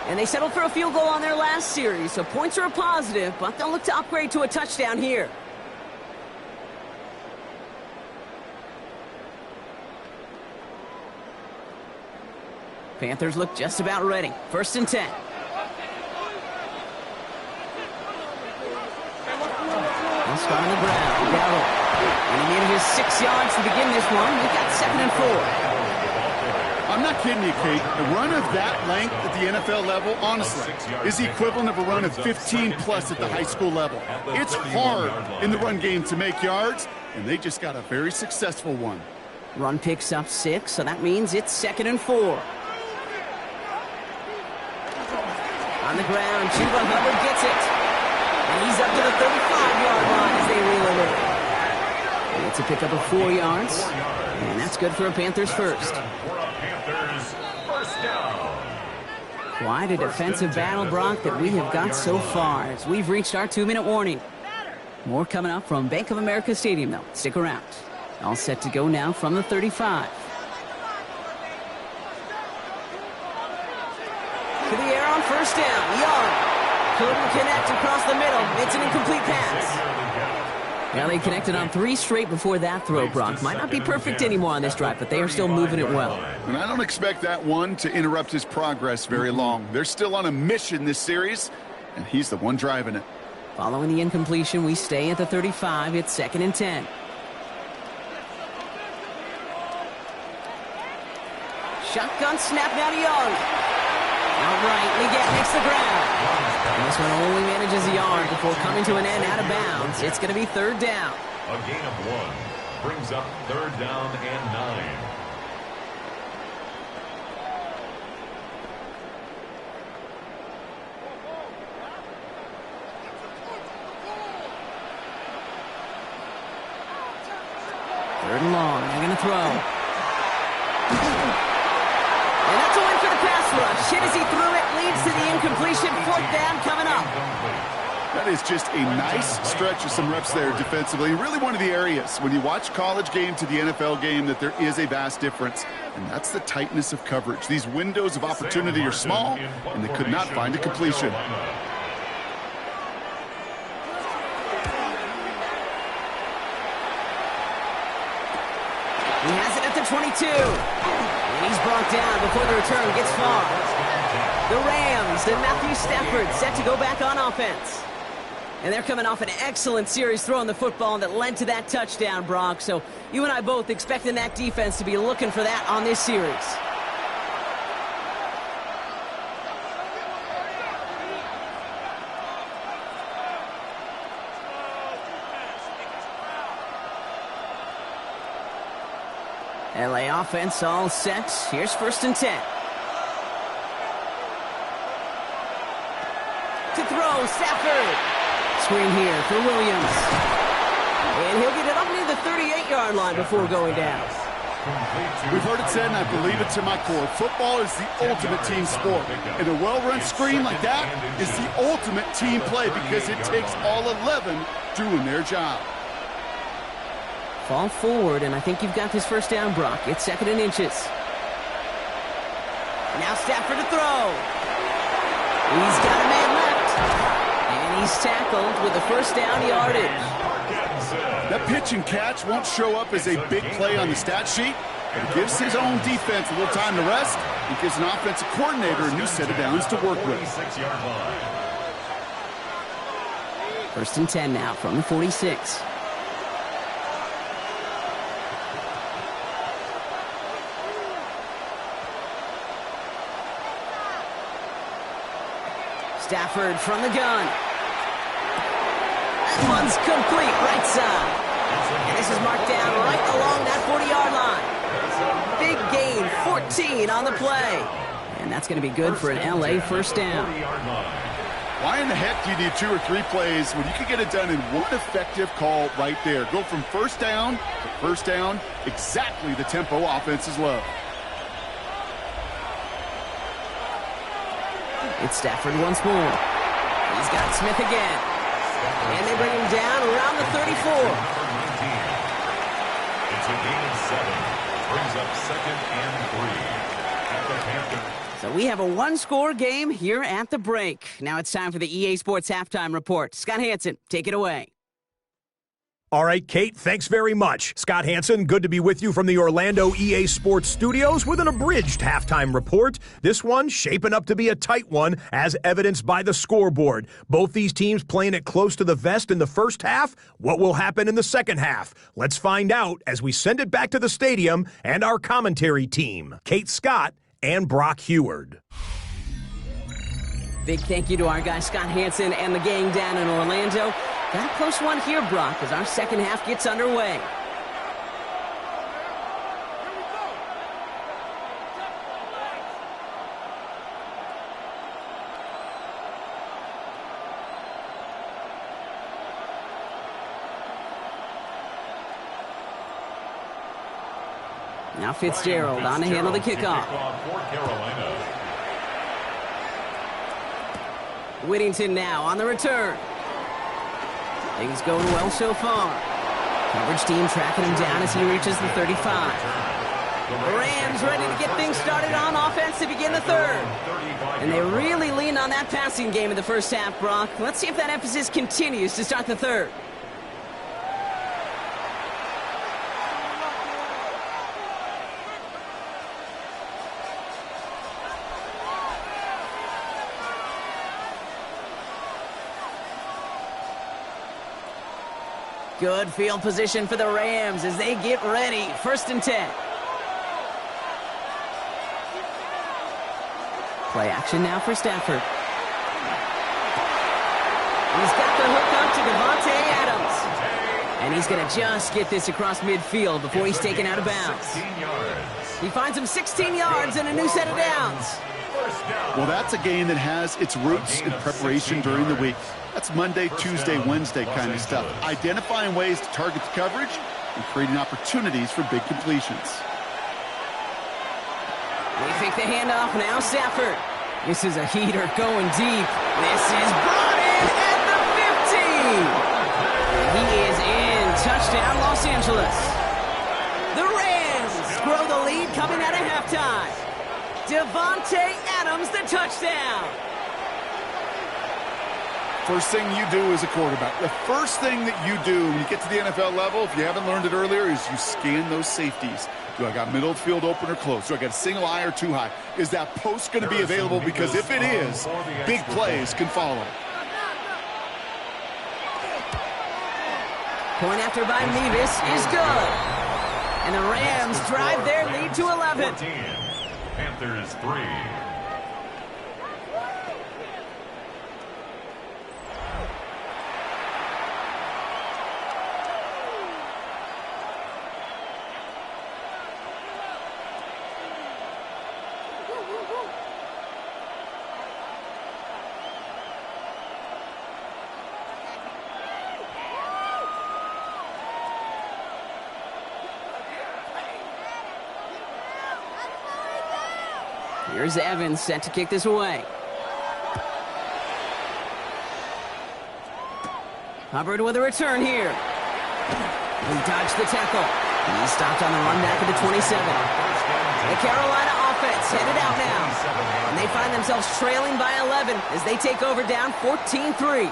And they settled for a field goal on their last series, so points are a positive, but they'll look to upgrade to a touchdown here. Panthers look just about ready. 1st and 10. They'll start on the ground. Darrell. And he made it 6 yards to begin this one. We've got 2nd and 4. I'm not kidding you, Kate. A run of that length at the NFL level, honestly, is the equivalent of a run of 15-plus at the high school level. It's hard in the run game to make yards, and they just got a very successful one. Run picks up 6, so that means it's 2nd and 4. On the ground, Chuba Hubbard gets it. And he's up to the 35-yard line as they reel it in. It's a pickup of 4 yards. And that's good for a Panthers first. Quite a defensive battle, Brock, that we have got so far as we've reached our 2-minute warning. More coming up from Bank of America Stadium, though. Stick around. All set to go now from the 35. To the air on 1st down. Young couldn't connect across the middle. It's an incomplete pass. Now they connected on 3 straight before that throw, Brock. Might not be perfect anymore on this drive, but they are still moving it well. And I don't expect that one to interrupt his progress very long. They're still on a mission this series, and he's the one driving it. Following the incompletion, we stay at the 35. It's 2nd and 10. Shotgun snap now to Young. Outright, Leggett makes the ground. And this one only manages a yard before coming to an end out of bounds. It's going to be 3rd down. A gain of 1 brings up 3rd down and 9. Third and long. They're going to throw. And that's a win for the pass rush. Hit as he threw it. Leads to the incompletion. 4th down coming up. That is just a nice stretch of some reps there defensively. Really one of the areas when you watch college game to the NFL game that there is a vast difference. And that's the tightness of coverage. These windows of opportunity are small, and they could not find a completion. He has it at the 22. And he's brought down before the return gets far. The Rams and Matthew Stafford set to go back on offense. And they're coming off an excellent series throwing the football that led to that touchdown, Brock. So you and I both expecting that defense to be looking for that on this series. LA offense all set. Here's 1st and 10. To throw, Stafford. Screen here for Williams. And he'll get it up near the 38-yard line before going down. We've heard it said, and I believe it to my core, football is the ultimate team sport. And a well-run screen like that is the ultimate team play because it takes all 11 doing their job. Fall forward, and I think you've got this 1st down, Brock. It's 2nd and inches. Now Stafford to throw. He's got a man left. And He's tackled with the first down yardage. That pitch and catch won't show up as a big play on the stat sheet, but it gives his own defense a little time to rest. It gives an offensive coordinator a new set of downs to work with. 1st and 10 now from the 46. Stafford from the gun. That one's complete, right side. And this is marked down right along that 40-yard line. Big gain, 14 on the play. And that's going to be good for an LA first down. Why in the heck do you need 2 or 3 plays when you can get it done in one effective call right there? Go from first down to first down, exactly the tempo offenses love. It's Stafford once more. He's got Smith again. And they bring him down around the 34. It's a gain of 7. Brings up 2nd and 3 at the Panthers. So we have a one-score game here at the break. Now it's time for the EA Sports Halftime Report. Scott Hansen, take it away. All right, Kate, thanks very much. Scott Hansen, good to be with you from the Orlando EA Sports Studios with an abridged halftime report. This one shaping up to be a tight one, as evidenced by the scoreboard. Both these teams playing it close to the vest in the first half. What will happen in the second half? Let's find out as we send it back to the stadium and our commentary team, Kate Scott and Brock Heward. Big thank you to our guy Scott Hansen and the gang down in Orlando. Got a close one here, Brock, as our second half gets underway. Now Fitzgerald on to handle the kickoff. Whittington now on the return. Things going well so far. Coverage team tracking him down as he reaches the 35. The Rams ready to get things started on offense to begin the third. And they really leaned on that passing game in the first half, Brock. Let's see if that emphasis continues to start the third. Good field position for the Rams as they get ready. 1st and 10. Play action now for Stafford. He's got the hook up to Davante Adams. And he's going to just get this across midfield before he's taken out of bounds. He finds him 16 yards and a new set of downs. Well, that's a game that has its roots in preparation during the week. That's Monday, Tuesday, Wednesday kind of stuff. Identifying ways to target the coverage and creating opportunities for big completions. They fake the handoff now, Stafford. This is a heater going deep. This is brought in at the 50. He is in. Touchdown, Los Angeles. The Rams grow the lead coming out of halftime. Davante Adams, the touchdown. First thing you do as a quarterback, the first thing that you do when you get to the NFL level, if you haven't learned it earlier, is you scan those safeties. Do I got middle of the field open or close? Do I got a single eye or too high? Is that post going to be available? Because if it is, big plays can follow. Point after by Mevis is good. And the Rams drive their lead to 11. 14, Panthers 3. Here's Evans set to kick this away. Hubbard with a return here. He dodged the tackle. He's stopped on the run back at the 27. The Carolina offense headed out now. And they find themselves trailing by 11 as they take over down 14-3.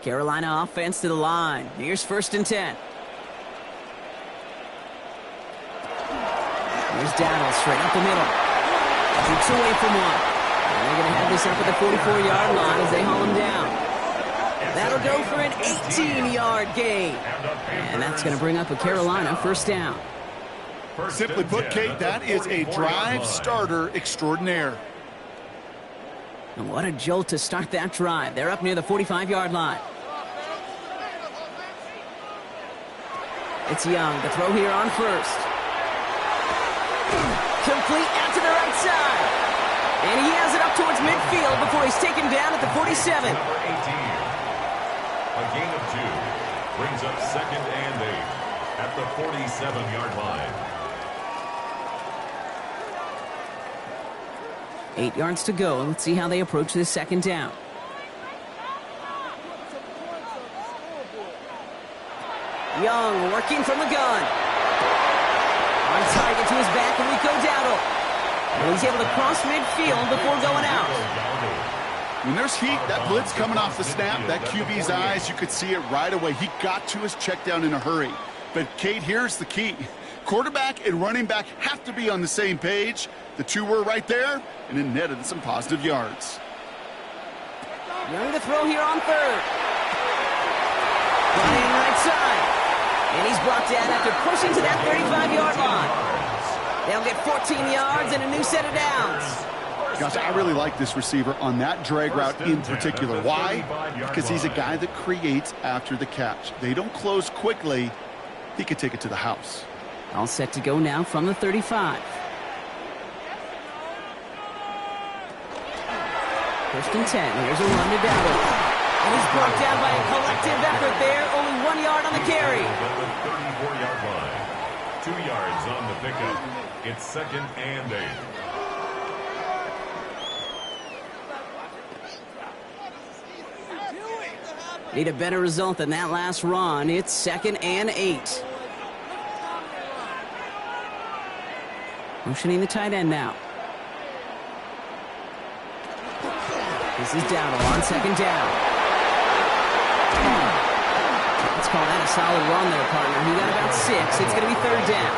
Carolina offense to the line. Here's 1st and 10. Here's Dowdle straight up the middle. Keeps away from one. And they're going to have this up at the 44-yard line as they haul him down. That'll go for an 18-yard gain. And that's going to bring up a Carolina 1st down. Simply put, Kate, that is a drive starter extraordinaire. And what a jolt to start that drive. They're up near the 45-yard line. It's Young. The throw here on 1st. Complete out to the right side. And he has it up towards midfield before he's taken down at the 47. Number 18. A gain of 2 brings up 2nd and 8 at the 47-yard line. 8 yards to go. Let's see how they approach this 2nd down. Young working from the gun. On target to his back, Rico Dowdle. And he's able to cross midfield before going out. When there's heat, that blitz coming off the snap, that QB's eyes, you could see it right away. He got to his check down in a hurry. But, Kate, here's the key. Quarterback and running back have to be on the same page. The two were right there, and it netted some positive yards. Young to throw here on 3rd. Running right side. And he's brought down after pushing to that 35-yard line. They'll get 14 yards and a new set of downs. Gosh, I really like this receiver on that drag route in particular. Why? Because he's a guy that creates after the catch. They don't close quickly. He could take it to the house. All set to go now from the 35. 1st and 10. Here's a run to Dowdle. And he's brought down by a collective effort there. Only 1 yard on the carry. At the 34-yard line. 2 yards on the pickup. It's 2nd and 8. Need a better result than that last run. It's 2nd and 8. Motioning the tight end now. This is Dowdle on 2nd down. Let's call that a solid run there, partner. He got about 6. It's going to be 3rd down.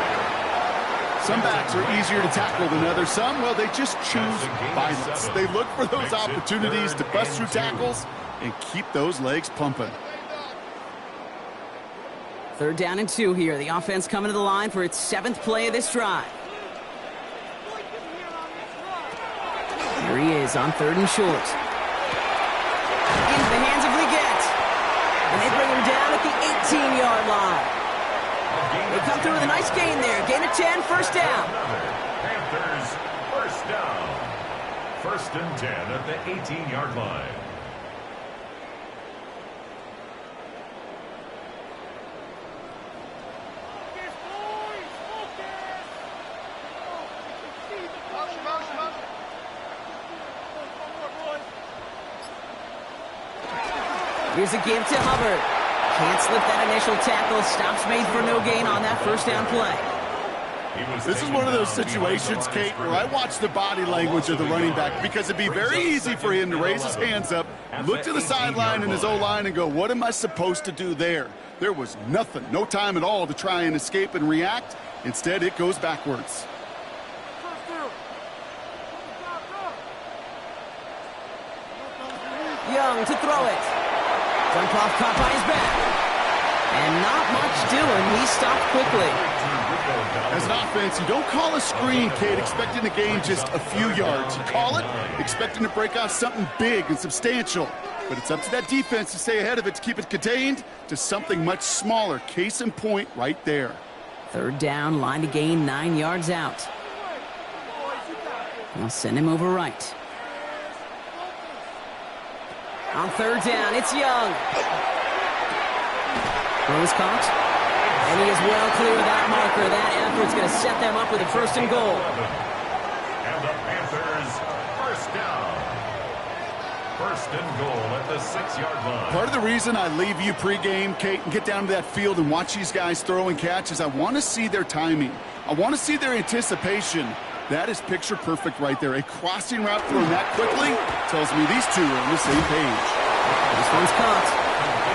Some backs are easier to tackle than others. Some, well, they just choose violence. They look for those opportunities to bust through tackles and keep those legs pumping. 3rd down and 2 here. The offense coming to the line for its 7th play of this drive. Here he is on 3rd and short. Into the hands of Leggett. And they bring him down at the 18-yard line. They come through with a nice gain there. Gain of 10, 1st down. Panthers, 1st down. 1st and 10 at the 18-yard line. Here's a give to Hubbard. Can't slip that initial tackle. Stops made for no gain on that 1st down play. This is one of those situations, Kate, where I watch the body language of the running back because it'd be very easy for him to raise his hands up, look to the sideline in his O-line and go, what am I supposed to do there? There was nothing, no time at all to try and escape and react. Instead, it goes backwards. Young to throw it. Dump off caught by his back. And not much doing. He stopped quickly. As an offense, you don't call a screen, Kate, expecting to gain just a few yards. You call it expecting to break out something big and substantial. But it's up to that defense to stay ahead of it, to keep it contained to something much smaller. Case in point right there. 3rd down, line to gain 9 yards out. I'll send him over right. On 3rd down, it's Young. Throws caught. And he is well clear of that marker. That effort's going to set them up with a 1st and goal. And the Panthers, 1st down. 1st and goal at the 6-yard line. Part of the reason I leave you pregame, Kate, and get down to that field and watch these guys throw and catch is I want to see their timing. I want to see their anticipation. That is picture perfect right there. A crossing route thrown that quickly tells me these two are on the same page. This one's caught.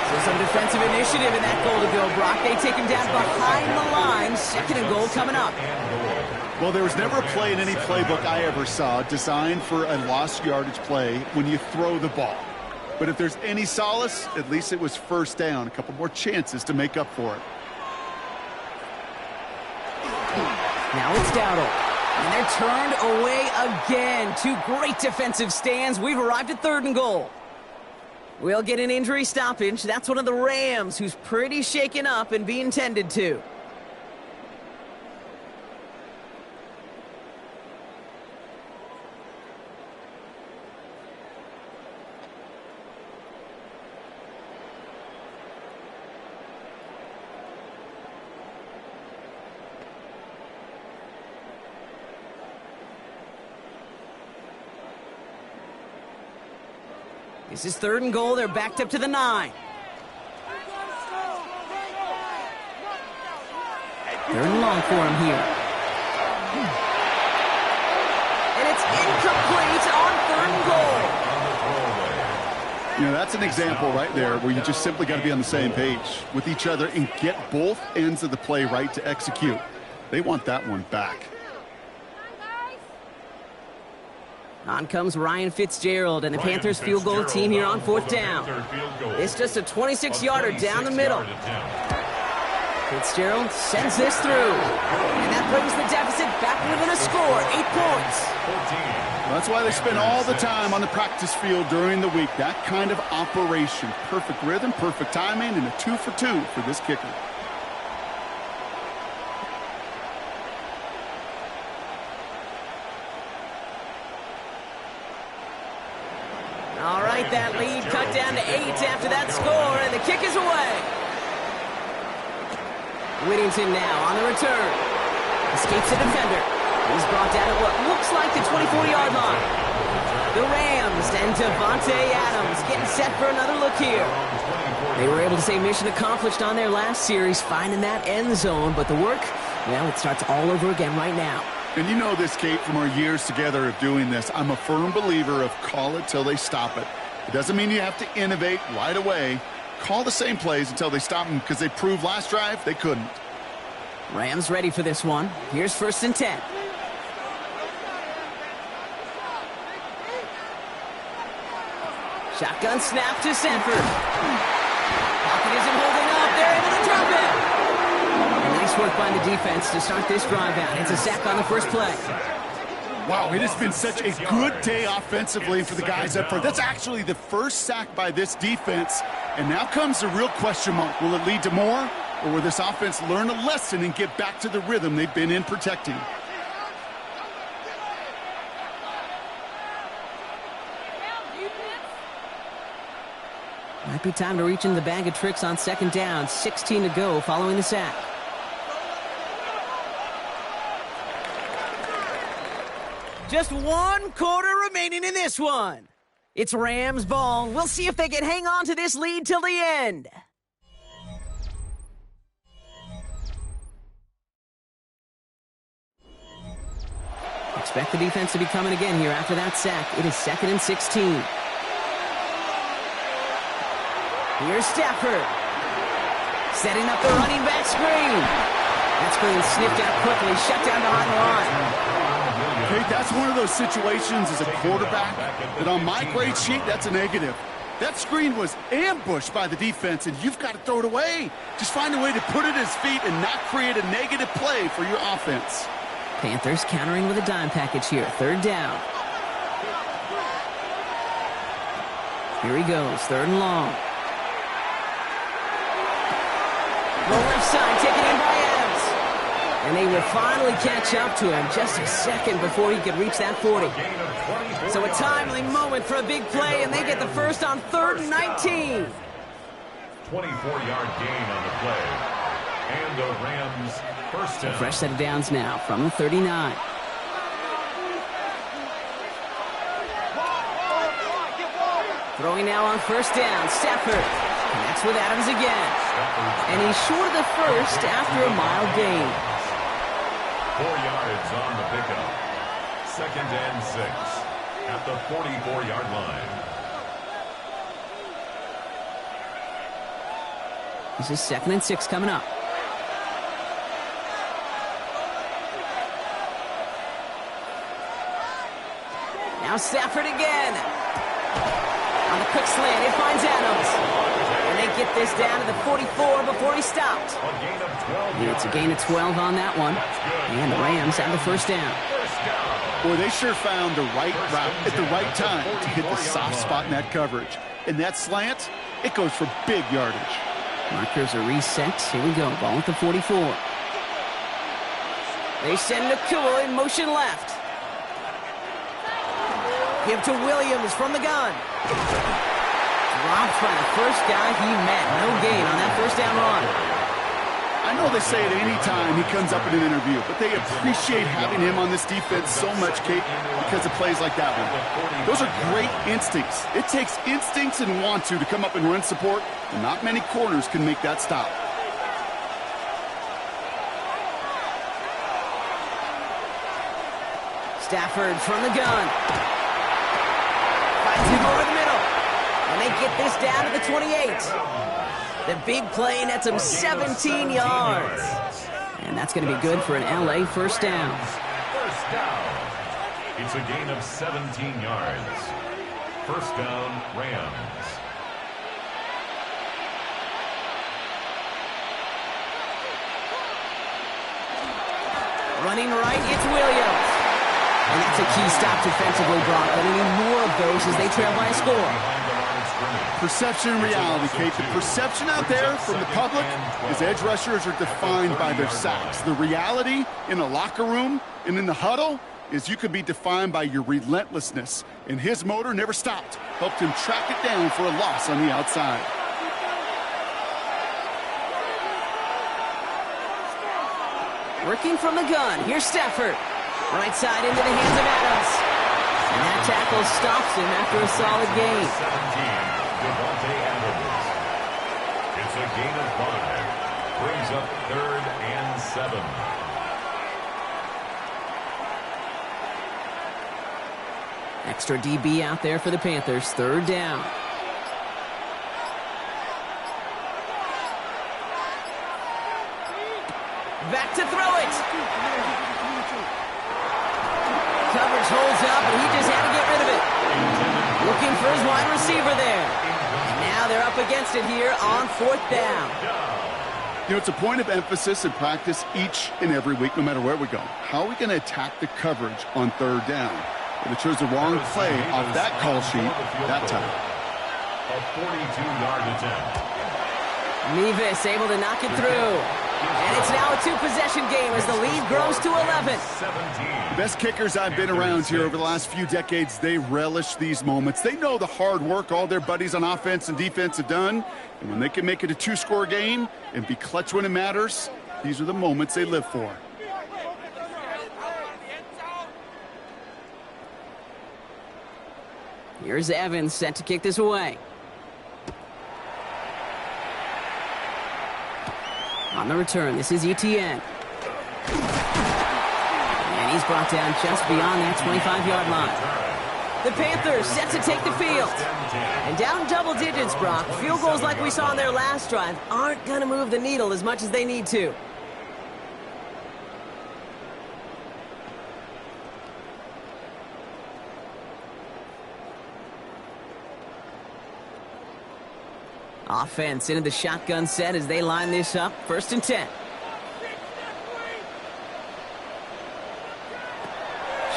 So some defensive initiative in that goal to go, Brock. They take him down behind the line. Second and goal coming up. Well, there was never a play in any playbook I ever saw designed for a lost yardage play when you throw the ball. But if there's any solace, at least it was first down. A couple more chances to make up for it. Now it's Dowdle. And they're turned away again. Two great defensive stands. We've arrived at third and goal. We'll get an injury stoppage. That's one of the Rams who's pretty shaken up and being tended to. This is third and goal. They're backed up to the 9. Third and long for him here. And it's incomplete on third and goal. You know, that's an example right there where you just simply got to be on the same page with each other and get both ends of the play right to execute. They want that one back. On comes Ryan Fitzgerald and the Panthers field goal team here on fourth down. It's just a 26-yarder down the middle. Fitzgerald sends this through. And that brings the deficit back within a score, 8 points. That's why they spend all the time on the practice field during the week. That kind of operation. Perfect rhythm, perfect timing, and a 2 for 2 for this kicker. All right, that lead cut down to 8 after that score, and the kick is away. Whittington now on the return. Escapes a defender. He's brought down at what looks like the 24-yard line. The Rams and Devontae Adams getting set for another look here. They were able to say mission accomplished on their last series, finding that end zone, but the work, well, it starts all over again right now. And you know this, Kate, from our years together of doing this. I'm a firm believer of call it till they stop it. It doesn't mean you have to innovate right away. Call the same plays until they stop them because they proved last drive they couldn't. Rams ready for this one. Here's 1st and 10. Shotgun snap to Sanford. Pocket isn't holding up. They're able to drop it. Nice work by the defense to start this drive out. It's a sack on the first play. Wow, it has been such a good day offensively for the guys up front. That's actually the first sack by this defense. And now comes the real question mark. Will it lead to more? Or will this offense learn a lesson and get back to the rhythm they've been in protecting? Might be time to reach in the bag of tricks on second down. 16 to go following the sack. Just 1 quarter remaining in this one. It's Rams ball. We'll see if they can hang on to this lead till the end. Expect the defense to be coming again here after that sack. It is 2nd and 16. Here's Stafford. Setting up the running back screen. That screen sniffed out quickly, shut down behind the line. Kate, that's one of those situations as a quarterback that on my grade sheet, that's a negative. That screen was ambushed by the defense, and you've got to throw it away. Just find a way to put it at his feet and not create a negative play for your offense. Panthers countering with a dime package here. 3rd down. Here he goes. 3rd and long. The left side taken in by Adams. And they will finally catch up to him just a second before he could reach that 40. So a timely moment for a big play, and they get the first on 3rd and 19. 24-yard gain on the play. And the Rams first down. Fresh set of downs now from the 39. Throwing now on 1st down. Stafford connects with Adams again. And he's short of the first after a mild gain. 4 yards on the pickup. 2nd and 6 at the 44-yard line. This is 2nd and 6 coming up. Now Stafford again. On the quick slant, it finds Adams. And they get this down to the 44 before he stopped. It's a gain of 12 on that one. And the Rams have the first down. Boy, they sure found the right route at the right time to hit the soft spot in that coverage. And that slant, it goes for big yardage. Markers are reset. Here we go. Ball at the 44. They send Nakua in motion left. Give to Williams from the gun. Dropped by the first guy he met. No gain on that first down run. I know they say it any time he comes up in an interview, but they appreciate having him on this defense so much, Kate, because of plays like that one. Those are great instincts. It takes instincts and want to come up and run support, and not many corners can make that stop. Stafford from the gun. Finds him over the middle. And they get this down to the 28. The big play nets him 17 yards. And that's going to be good for an LA first down. First down. It's a gain of 17 yards. First down, Rams. Running right, it's Williams. And that's a key stop defensively, Brock. But we need more of those as they trail by a score. Perception and reality, Kate. The perception out there from the public is edge rushers are defined by their sacks. The reality in the locker room and in the huddle is you could be defined by your relentlessness. And his motor never stopped. Helped him track it down for a loss on the outside. Working from the gun. Here's Stafford. Right side into the hands of Adams. And that tackle stops him after a solid gain. 17, Devontae Adams. It's a gain of 5. Brings up 3rd and 7. Extra DB out there for the Panthers. 3rd down. Back to throw it. Coverage holds up, and he just had to get rid of it. Looking for his wide receiver there. And now they're up against it here on 4th down. You know, it's a point of emphasis in practice each and every week, no matter where we go. How are we going to attack the coverage on 3rd down? And they chose the wrong play off that call sheet that time. A 42-yard attempt. Mevis able to knock it through. And it's now a 2-possession game as the lead grows to 11. 17. The best kickers I've been around here over the last few decades, they relish these moments. They know the hard work all their buddies on offense and defense have done. And when they can make it a 2-score game and be clutch when it matters, these are the moments they live for. Here's Evans set to kick this away. On the return, this is ETN. And he's brought down just beyond that 25-yard line. The Panthers set to take the field. And down double digits, Brock. Field goals like we saw in their last drive aren't going to move the needle as much as they need to. Offense into the shotgun set as they line this up. 1st and 10.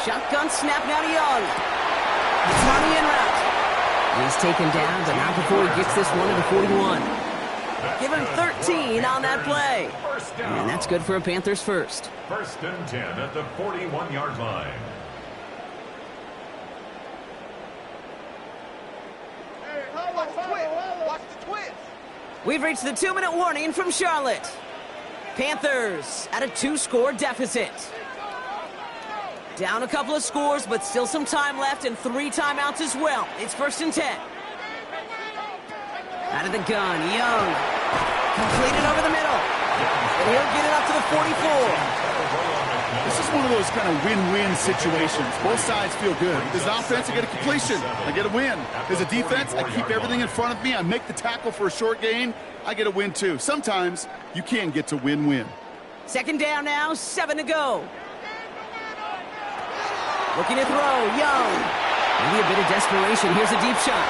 Shotgun snap now to Young. It's running in route. He's taken down, but not before he gets this one to the 41. Give him 13 on that play. And that's good for a Panthers first. 1st and 10 at the 41-yard line. We've reached the 2-minute warning from Charlotte. Panthers at a 2-score deficit. Down a couple of scores, but still some time left and 3 timeouts as well. It's 1st and 10. Out of the gun, Young. Completed over the middle. And he'll get it up to the 44. This is one of those kind of win-win situations. Both sides feel good. As an offense, I get a completion. I get a win. As a defense, I keep everything in front of me. I make the tackle for a short gain. I get a win, too. Sometimes you can get to win-win. Second down now, 7 to go. Looking to throw, Young. Maybe a bit of desperation. Here's a deep shot.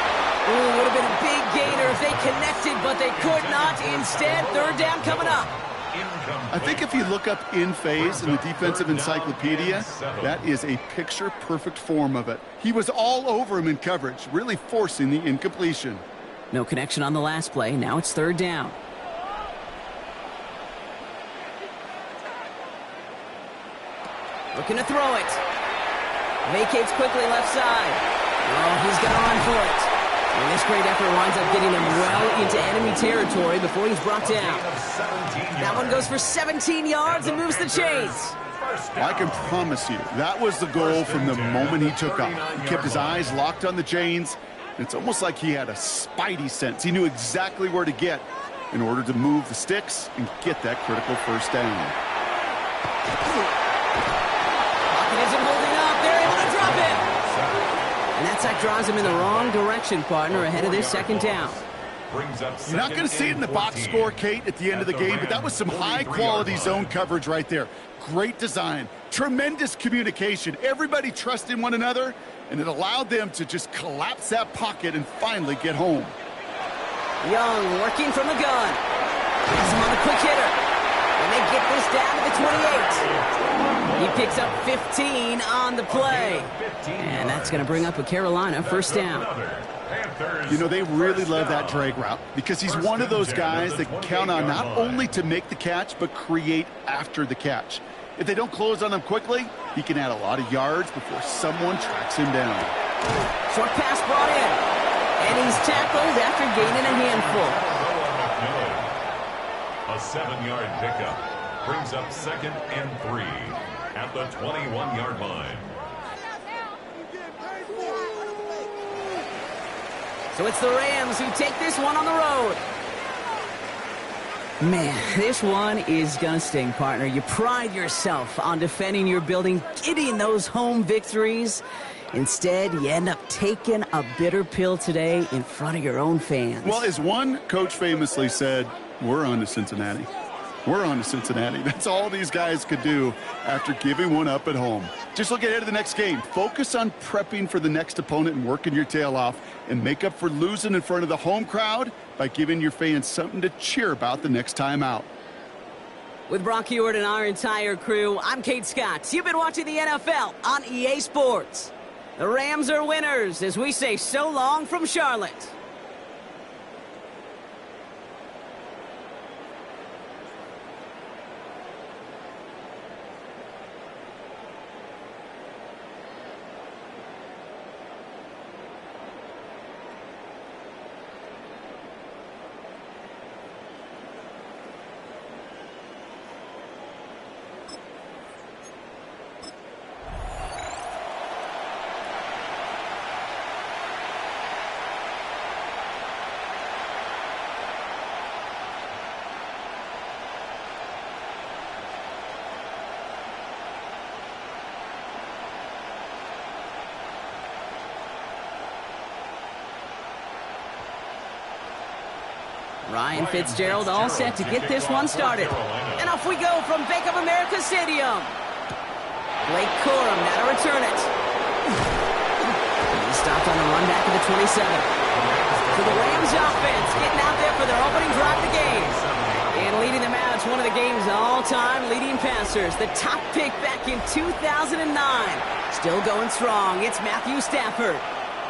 Ooh, would have been a big gainer if they connected, but they could not. Instead, third down coming up. I think if you look up in phase in the defensive encyclopedia, that is a picture-perfect form of it. He was all over him in coverage, really forcing the incompletion. No connection on the last play. Now it's third down. Looking to throw it. Vacates quickly left side. Oh, he's got to run for it. And this great effort winds up getting him well into enemy territory before he's brought down. That one goes for 17 yards and moves the chains. I can promise you, that was the goal from the moment he took off. He kept his eyes locked on the chains. It's almost like he had a spidey sense. He knew exactly where to get in order to move the sticks and get that critical first down. Pocket isn't holding up. They're able to drop it. And that sack draws him in the wrong direction, partner, ahead of this second down. You're not going to see it in the box score, Kate, at the end of the game, but that was some high-quality zone coverage right there. Great design, tremendous communication. Everybody trusting one another, and it allowed them to just collapse that pocket and finally get home. Young working from the gun. Has him on the quick hitter. And they get this down to the 28. He picks up 15 on the play. And that's going to bring up a Carolina first down. You know, they really love that drag route because he's one of those guys that can count on not only to make the catch, but create after the catch. If they don't close on him quickly, he can add a lot of yards before someone tracks him down. Short pass brought in. And he's tackled after gaining a handful. A 7-yard pickup brings up 2nd and 3 at the 21-yard line. So it's the Rams who take this one on the road. Man, this one is going to sting, partner. You pride yourself on defending your building, getting those home victories. Instead, you end up taking a bitter pill today in front of your own fans. Well, as one coach famously said, we're on to Cincinnati. We're on to Cincinnati. That's all these guys could do after giving one up at home. Just look ahead to the next game. Focus on prepping for the next opponent and working your tail off and make up for losing in front of the home crowd by giving your fans something to cheer about the next time out. With Brock Heward and our entire crew, I'm Kate Scott. You've been watching the NFL on EA Sports. The Rams are winners as we say so long from Charlotte. Ryan Fitzgerald all set to get this one started. And off we go from Bank of America Stadium. Blake Corum now to return it. He stopped on the run back to the 27. So the Rams offense getting out there for their opening drive of the game. And leading them out, it's one of the game's all-time leading passers. The top pick back in 2009. Still going strong. It's Matthew Stafford.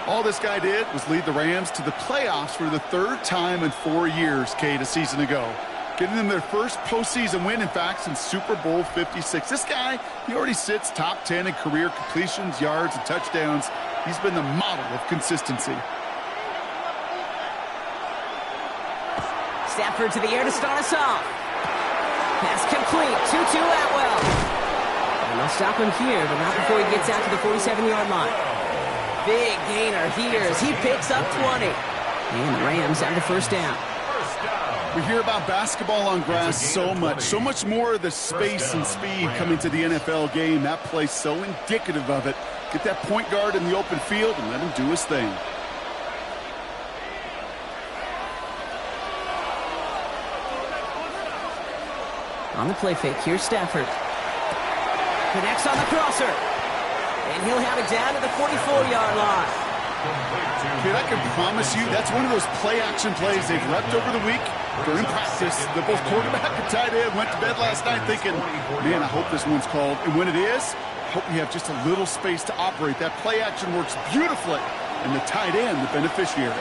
All this guy did was lead the Rams to the playoffs for the 3rd time in 4 years, Kate, a season ago. Getting them their first postseason win, in fact, since Super Bowl 56. This guy, he already sits top 10 in career completions, yards, and touchdowns. He's been the model of consistency. Stafford to the air to start us off. Pass complete. 2-2 Atwell. And they'll stop him here, but not before he gets out to the 47-yard line. Big gainer here as he picks up 20. And the Rams have the first down. First down. We hear about basketball on grass so much more of the space and speed coming to the NFL game. That play's so indicative of it. Get that point guard in the open field and let him do his thing. On the play fake, here's Stafford. Connects on the crosser. And he'll have it down to the 44-yard line. Kid, I can promise you that's one of those play-action plays they've repped over the week. During practice, the both quarterback and tight end went to bed last night thinking, man, I hope this one's called. And when it is, I hope we have just a little space to operate. That play-action works beautifully, and the tight end, the beneficiary.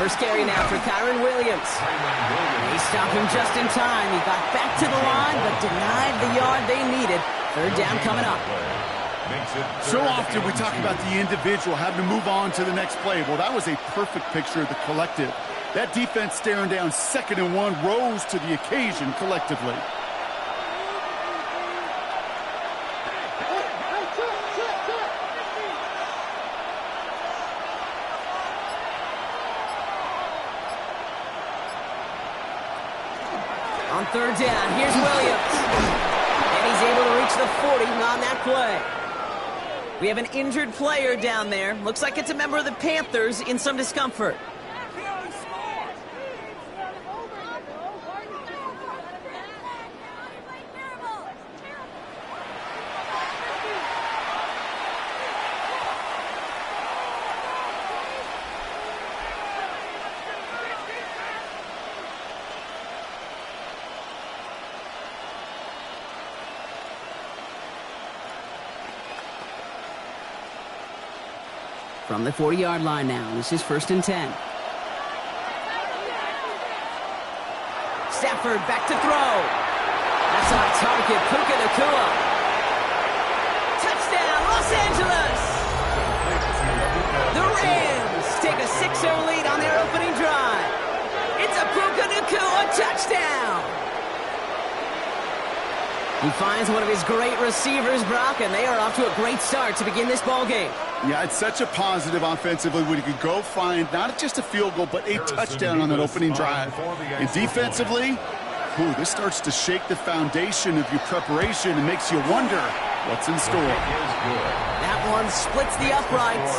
First carry now for Kyron Williams. They stopped him just in time. He got back to the line, but denied the yard they needed. Third down coming up. So often we talk about the individual having to move on to the next play. Well, that was a perfect picture of the collective. That defense staring down 2nd and 1 rose to the occasion collectively. On third down, here's Williams. And he's able to reach the 40 on that play. We have an injured player down there. Looks like it's a member of the Panthers in some discomfort. From the 40-yard line now. This is 1st and 10. Stafford back to throw. That's on target. Puka Nacua. Touchdown, Los Angeles! The Rams take a 6-0 lead on their opening drive. It's a Puka Nacua touchdown! He finds one of his great receivers, Brock, and they are off to a great start to begin this ball game. Yeah, it's such a positive offensively when you could go find not just a field goal, but a touchdown on that opening drive. And defensively, this starts to shake the foundation of your preparation and makes you wonder what's in store. That one splits the uprights,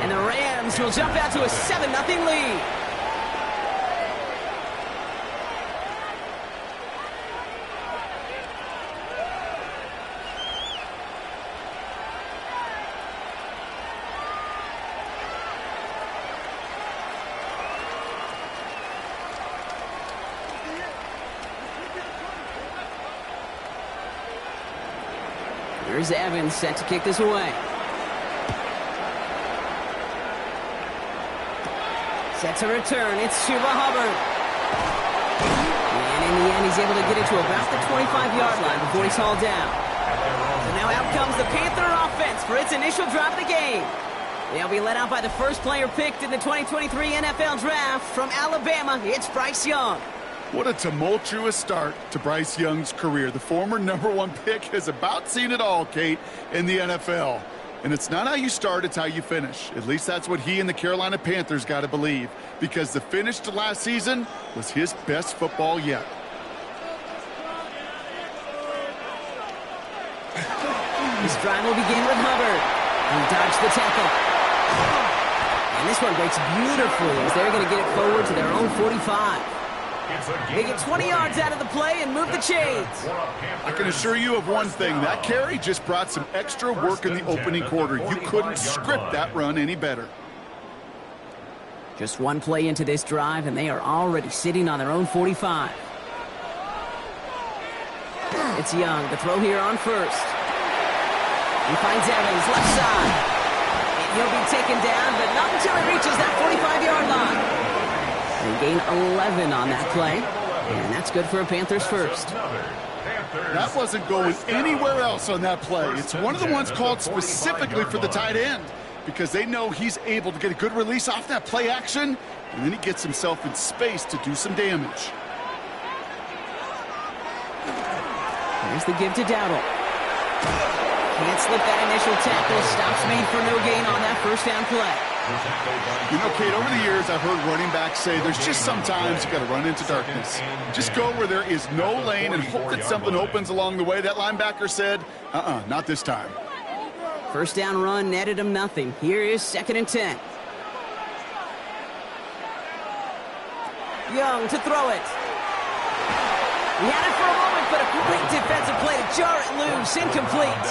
and the Rams will jump out to a 7-0 lead. Here's Evans set to kick this away. Set to return. It's Chuba Hubbard. And in the end, he's able to get it to about the 25-yard line before he's hauled down. So now out comes the Panther offense for its initial drive of the game. They'll be led out by the first player picked in the 2023 NFL Draft from Alabama. It's Bryce Young. What a tumultuous start to Bryce Young's career. The former #1 pick has about seen it all, Kate, in the NFL. And it's not how you start, it's how you finish. At least that's what he and the Carolina Panthers got to believe, because the finish to last season was his best football yet. This drive will begin with Hubbard. He dodged the tackle. And this one breaks beautifully as they're going to get it forward to their own 45. They get 20 yards out of the play and move the chains. I can assure you of one thing. That carry just brought some extra work in the opening quarter. You couldn't script that run any better. Just one play into this drive, and they are already sitting on their own 45. It's Young. The throw here on first. He finds Evans, left side. And he'll be taken down, but not until he reaches that 45-yard line. They gain 11 on that play, and that's good for a Panthers first. That wasn't going anywhere else on that play. It's one of the ones called specifically for the tight end because they know he's able to get a good release off that play action, and then he gets himself in space to do some damage. Here's the give to Dowdle. Can't slip that initial tackle. Stops made for no gain on that first down play. You know, Kate, over the years, I've heard running backs say there's just sometimes you got to run into darkness. Just go where there is no lane and hope that something opens along the way. That linebacker said, not this time. First down run netted him nothing. Here is 2nd and 10. Young to throw it. He had it for a moment, but a great defensive play to jar it loose. Incomplete.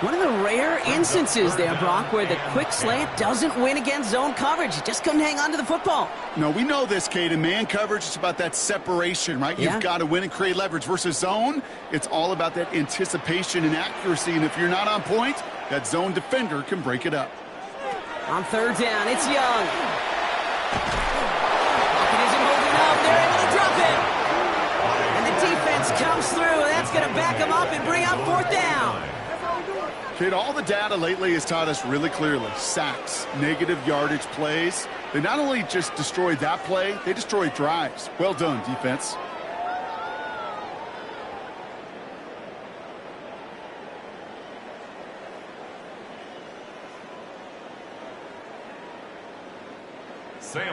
One of the rare instances there, Brock, where the quick slant doesn't win against zone coverage. He just couldn't hang on to the football. No, we know this, Kate. In man coverage, it's about that separation, right? Yeah. You've got to win and create leverage. Versus zone, it's all about that anticipation and accuracy. And if you're not on point, that zone defender can break it up. On 3rd down, it's Young. Pocket isn't holding up. They're able to drop it. And the defense comes through, and that's going to back them up and bring up 4th down. Kate, all the data lately has taught us really clearly. Sacks, negative yardage plays. They not only just destroy that play, they destroy drives. Well done, defense.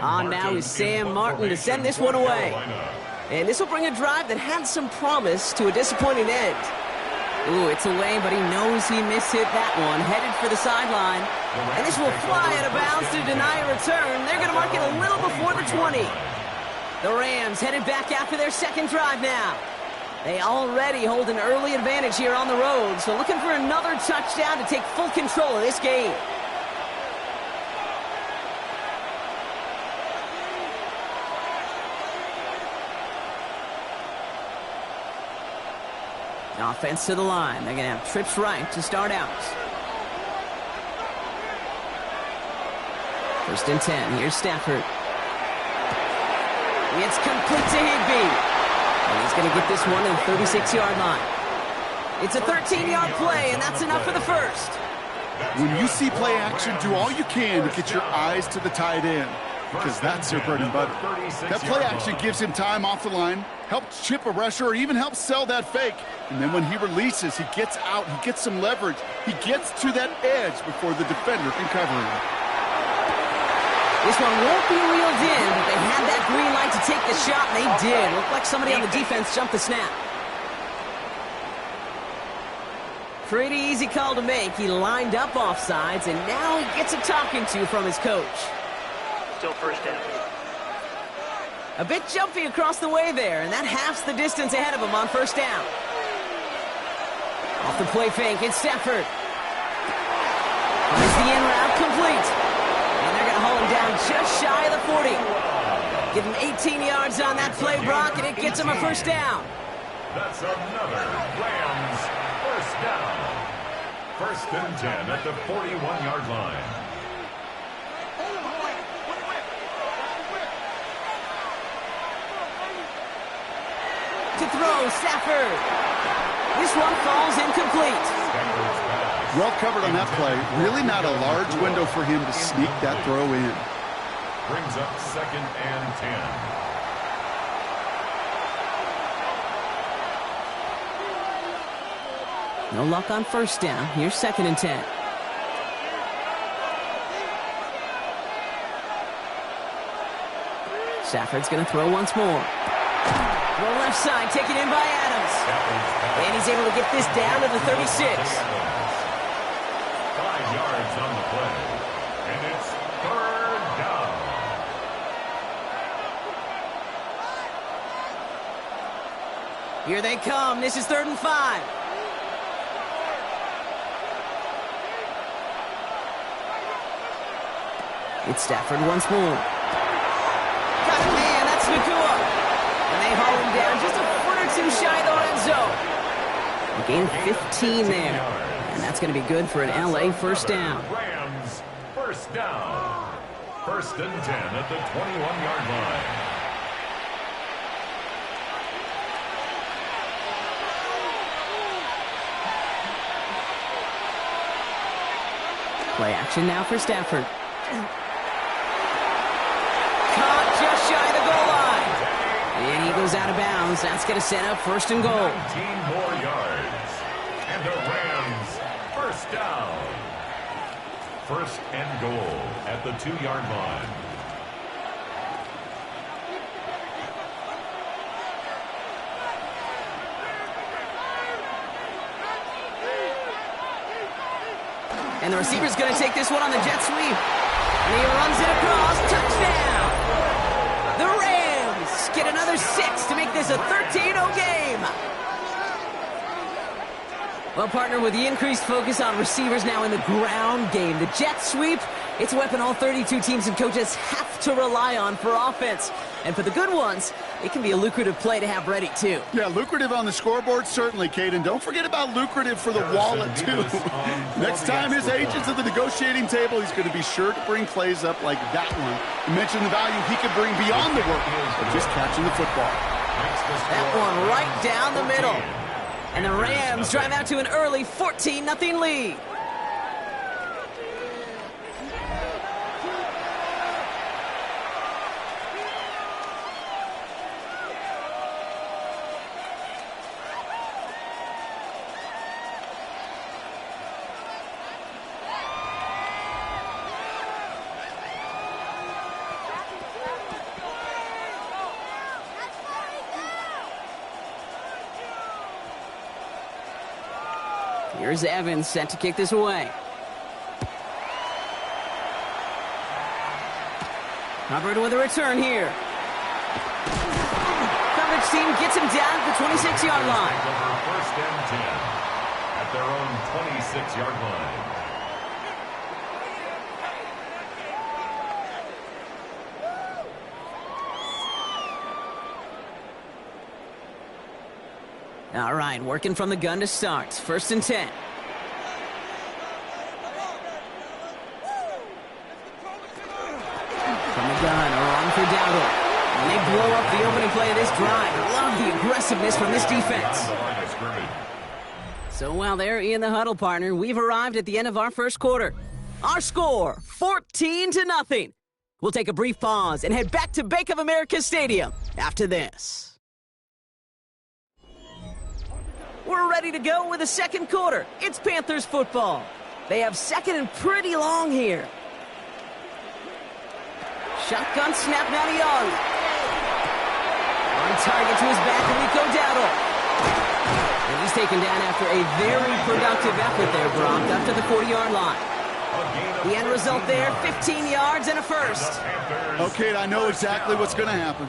On now is Sam Martin to send this one away. And this will bring a drive that had some promise to a disappointing end. Ooh, it's away, but he knows he mishit that one. Headed for the sideline. And this will fly out of bounds to deny a return. They're going to mark it a little before the 20. The Rams headed back after their 2nd drive now. They already hold an early advantage here on the road, so looking for another touchdown to take full control of this game. Offense to the line. They're going to have trips right to start out. 1st and 10. Here's Stafford. It's complete to Higbee. And he's going to get this one to the 36-yard line. It's a 13-yard play, and that's enough for the first. When you see play action, do all you can to get your eyes to the tight end, because that's their bread and butter. That play action gives him time off the line, helps chip a rusher, or even helps sell that fake. And then when he releases, he gets out, he gets some leverage. He gets to that edge before the defender can cover him. This one won't be reeled in, but they had that green light to take the shot, and they did. Looked like somebody on the defense jumped the snap. Pretty easy call to make. He lined up offsides, and now he gets a talking to from his coach. Still 1st down. A bit jumpy across the way there, and that halves the distance ahead of him on 1st down. Off the play fake, it's Stafford. Finds the in route complete. And they're going to haul him down just shy of the 40. Give him 18 yards on that play, Brock, and it gets him a 1st down. That's another Rams 1st down. 1st and 10 at the 41-yard line. To throw, Stafford. This one falls incomplete. Well covered on that play. Really not a large window for him to sneak that throw in. Brings up 2nd and 10. No luck on 1st down. Here's 2nd and 10. Stafford's going to throw once more. Throw left side, taken in by Adams. And he's able to get this down to the 36. 5 yards on the play. And it's 3rd down. Here they come. This is 3rd and 5. It's Stafford once more. Got a man. That's Nakua. And they haul him down just a foot or two shy of the red zone. A gain of 15 there. And that's going to be good for an LA 1st down. Rams 1st down. 1st and 10 at the 21-yard line. Play action now for Stafford. Caught just shy of the goal line. And he goes out of bounds. That's going to set up 1st and goal. 19 more yards. And the Rams, first down. First and goal at the 2-yard line. And the receiver's going to take this one on the jet sweep. And he runs it across. Touchdown! The Rams get another 6 to make this a 13-0 game. Well, partner, with the increased focus on receivers now in the ground game, the jet sweep, it's a weapon all 32 teams and coaches have to rely on for offense. And for the good ones, it can be a lucrative play to have ready, too. Yeah, lucrative on the scoreboard, certainly, Kate. And don't forget about lucrative for the wallet, too. Next time his agent's at the negotiating table, he's going to be sure to bring plays up like that one. You mentioned the value he could bring beyond the work of just catching the football. That one right down the middle. And the Rams drive out to an early 14-0 lead. Here's Evans set to kick this away. Hubbard with a return here. Coverage team gets him down at the 26-yard line. First and 10 at their own 26-yard line. All right, working from the gun to start. First and 10. From the gun, on for Dowdle. And they blow up the opening play of this drive. Love the aggressiveness from this defense. So while they're in the huddle, partner, we've arrived at the end of our first quarter. Our score, 14-0. We'll take a brief pause and head back to Bank of America Stadium after this. We're ready to go with the second quarter. It's Panthers football. They have second and pretty long here. Shotgun snap now to Young. On target to his back, Rico Dowdle. And he's taken down after a very productive effort there, Brock, up to the 40-yard line. The end result there, 15 yards and a first. Okay, I know exactly what's going to happen.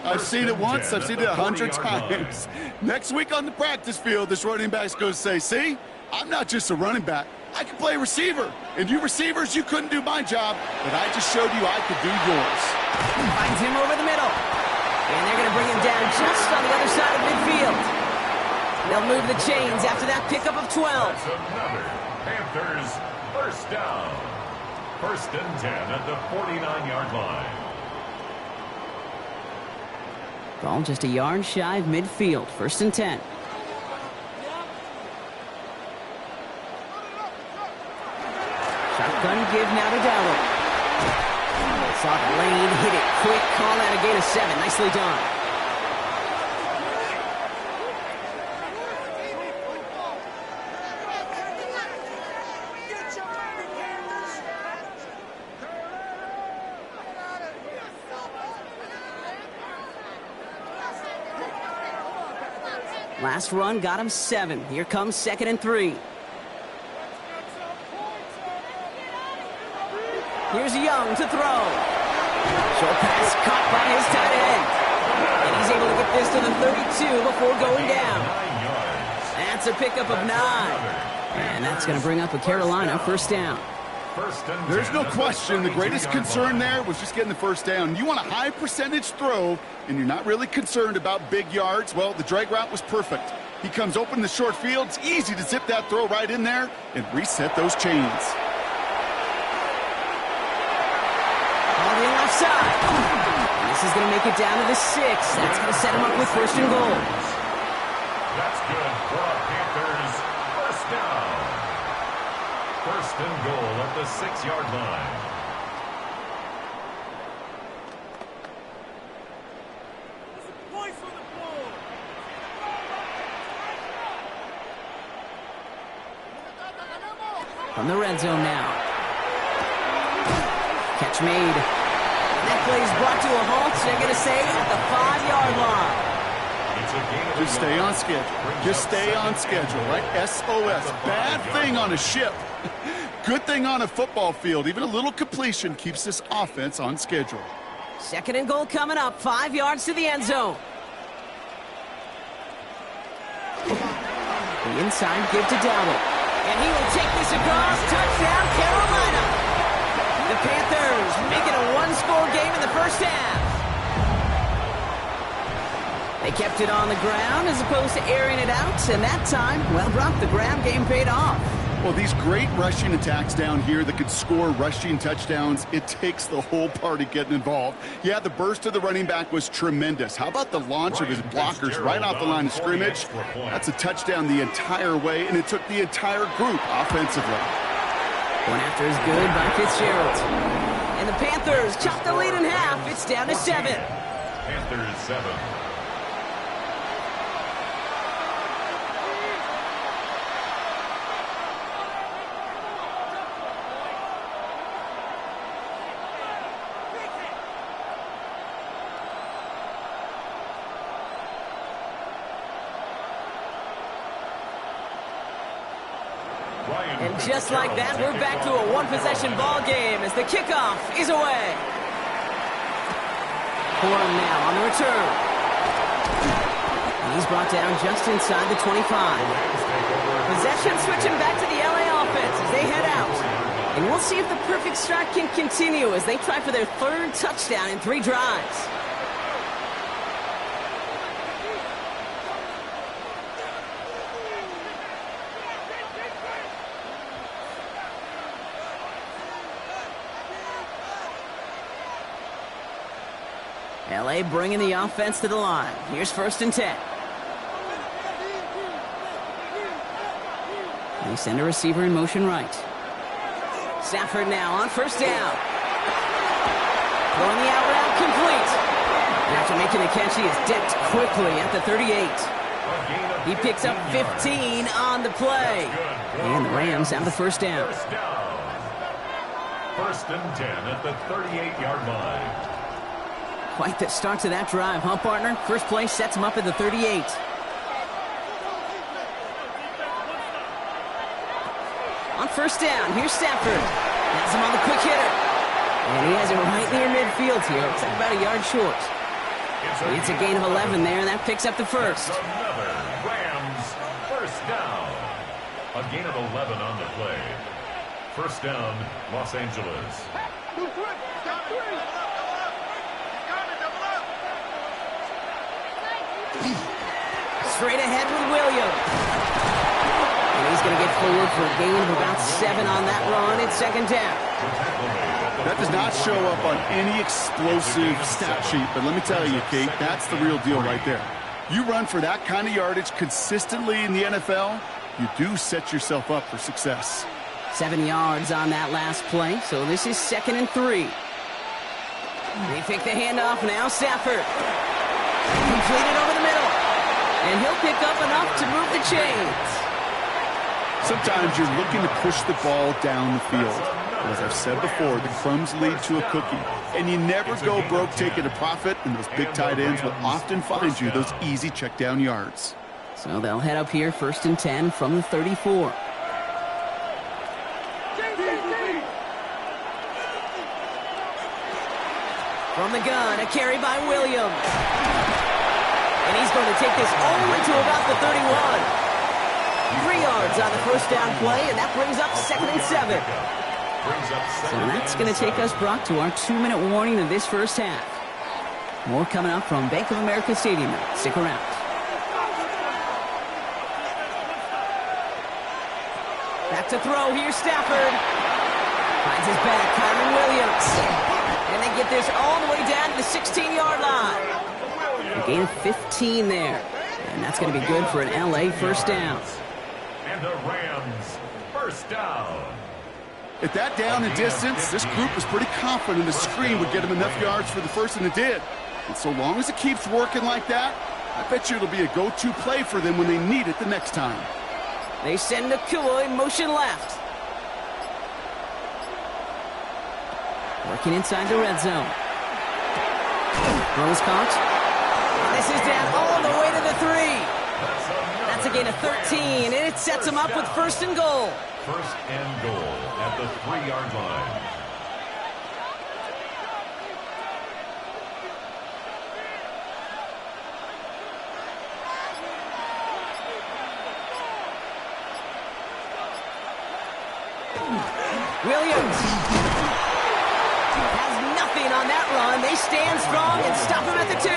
I've seen it once. I've seen it 100 times. Next week on the practice field, this running back's going to say, see, I'm not just a running back. I can play receiver. And you receivers, you couldn't do my job, but I just showed you I could do yours. Finds him over the middle. And they're going to bring him down just on the other side of midfield. They'll move the chains after that pickup of 12. That's another Panthers first down. First and 10 at the 49-yard line. Ball just a yard shy of midfield. First and 10. Shotgun give now to Dowdle. Saw the lane, hit it quick, call out a gain of 7. Nicely done. Last run got him 7. Here comes second and 3. Here's Young to throw. Short pass caught by his tight end. And he's able to get this to the 32 before going down. That's a pickup of 9. And that's going to bring up a Carolina first down. There's no question. The greatest concern there was just getting the first down. You want a high percentage throw, and you're not really concerned about big yards. Well, the drag route was perfect. He comes open in the short field. It's easy to zip that throw right in there and reset those chains. On the left side. And this is going to make it down to the 6. That's going to set him up with first and goal. That's good for our Panthers. First down. First and goal at the 6-yard line. From the red zone now. Catch made. And that play is brought to a halt. They're going to say at the 5-yard line. Just stay on schedule. Just stay on schedule, right? SOS. Bad thing on a ship. Good thing on a football field. Even a little completion keeps this offense on schedule. 2nd and goal coming up. 5 yards to the end zone. The inside give to Dowdle. And he will take this across. Touchdown, Carolina. The Panthers making a one-score game in the first half. They kept it on the ground as opposed to airing it out. And that time, well, Brock, the ground game paid off. Well, these great rushing attacks down here that could score rushing touchdowns, it takes the whole party getting involved. Yeah, the burst of the running back was tremendous. How about the launch of his blockers right off the line of scrimmage? That's a touchdown the entire way, and it took the entire group offensively. One after is good by Fitzgerald. And the Panthers chop the lead in half. It's down to 7. Panthers 7. And just like that, we're back to a one-possession ball game as the kickoff is away. Horn now on the return. And he's brought down just inside the 25. Possession switching back to the LA offense as they head out. And we'll see if the perfect start can continue as they try for their 3rd touchdown in 3 drives. LA bringing the offense to the line. Here's 1st and 10. They send a receiver in motion right. Stafford now on 1st down. Throwing the out route complete. And after making the catch, he is dipped quickly at the 38. He picks up 15 on the play. And the Rams have the 1st down. 1st and 10 at the 38-yard line. Quite the start to that drive, huh, partner? First play sets him up at the 38. On 1st down, here's Stafford. Has him on the quick hitter. And he has it right near midfield here. It's like about a yard short. It's a gain of 11 there, and that picks up the 1st. Another Rams 1st down. A gain of 11 on the play. 1st down, Los Angeles. Straight ahead with Williams. And he's going to get forward for a gain of about 7 on that run. It's 2nd down. That does not show up on any explosive stat sheet, but let me tell you, Kate, that's the real deal right there. You run for that kind of yardage consistently in the NFL, you do set yourself up for success. 7 yards on that last play, so this is 2nd and 3. They pick the handoff now, Stafford. Completed over the middle. And he'll pick up enough to move the chains. Sometimes you're looking to push the ball down the field. As I've said before, the crumbs lead to a cookie. And you never go broke taking a profit, and those big tight ends will often find you those easy check down yards. So they'll head up here 1st and 10 from the 34. From the gun, a carry by Williams. And he's going to take this all the way to about the 31. 3 yards on the 1st down play, and that brings up 2nd and 7. So that's going to take us, Brock, to our 2-minute warning of this first half. More coming up from Bank of America Stadium. Stick around. Back to throw. Here's Stafford. Finds his back. Kyron Williams. And they get this all the way down to the 16-yard line. A gain of 15 there. And that's going to be good for an LA 1st down. And the Rams 1st down. At that down and distance, this group was pretty confident the screen would get them enough yards for the 1st, and it did. And so long as it keeps working like that, I bet you it'll be a go-to play for them when they need it the next time. They send Nakua in motion left. Working inside the red zone. Throws caught. And this is down all the way to the 3. That's a gain of 13, and it sets them up with first and goal. First and goal at the 3-yard line. Williams has nothing on that run. They stand strong and stop him at the 2.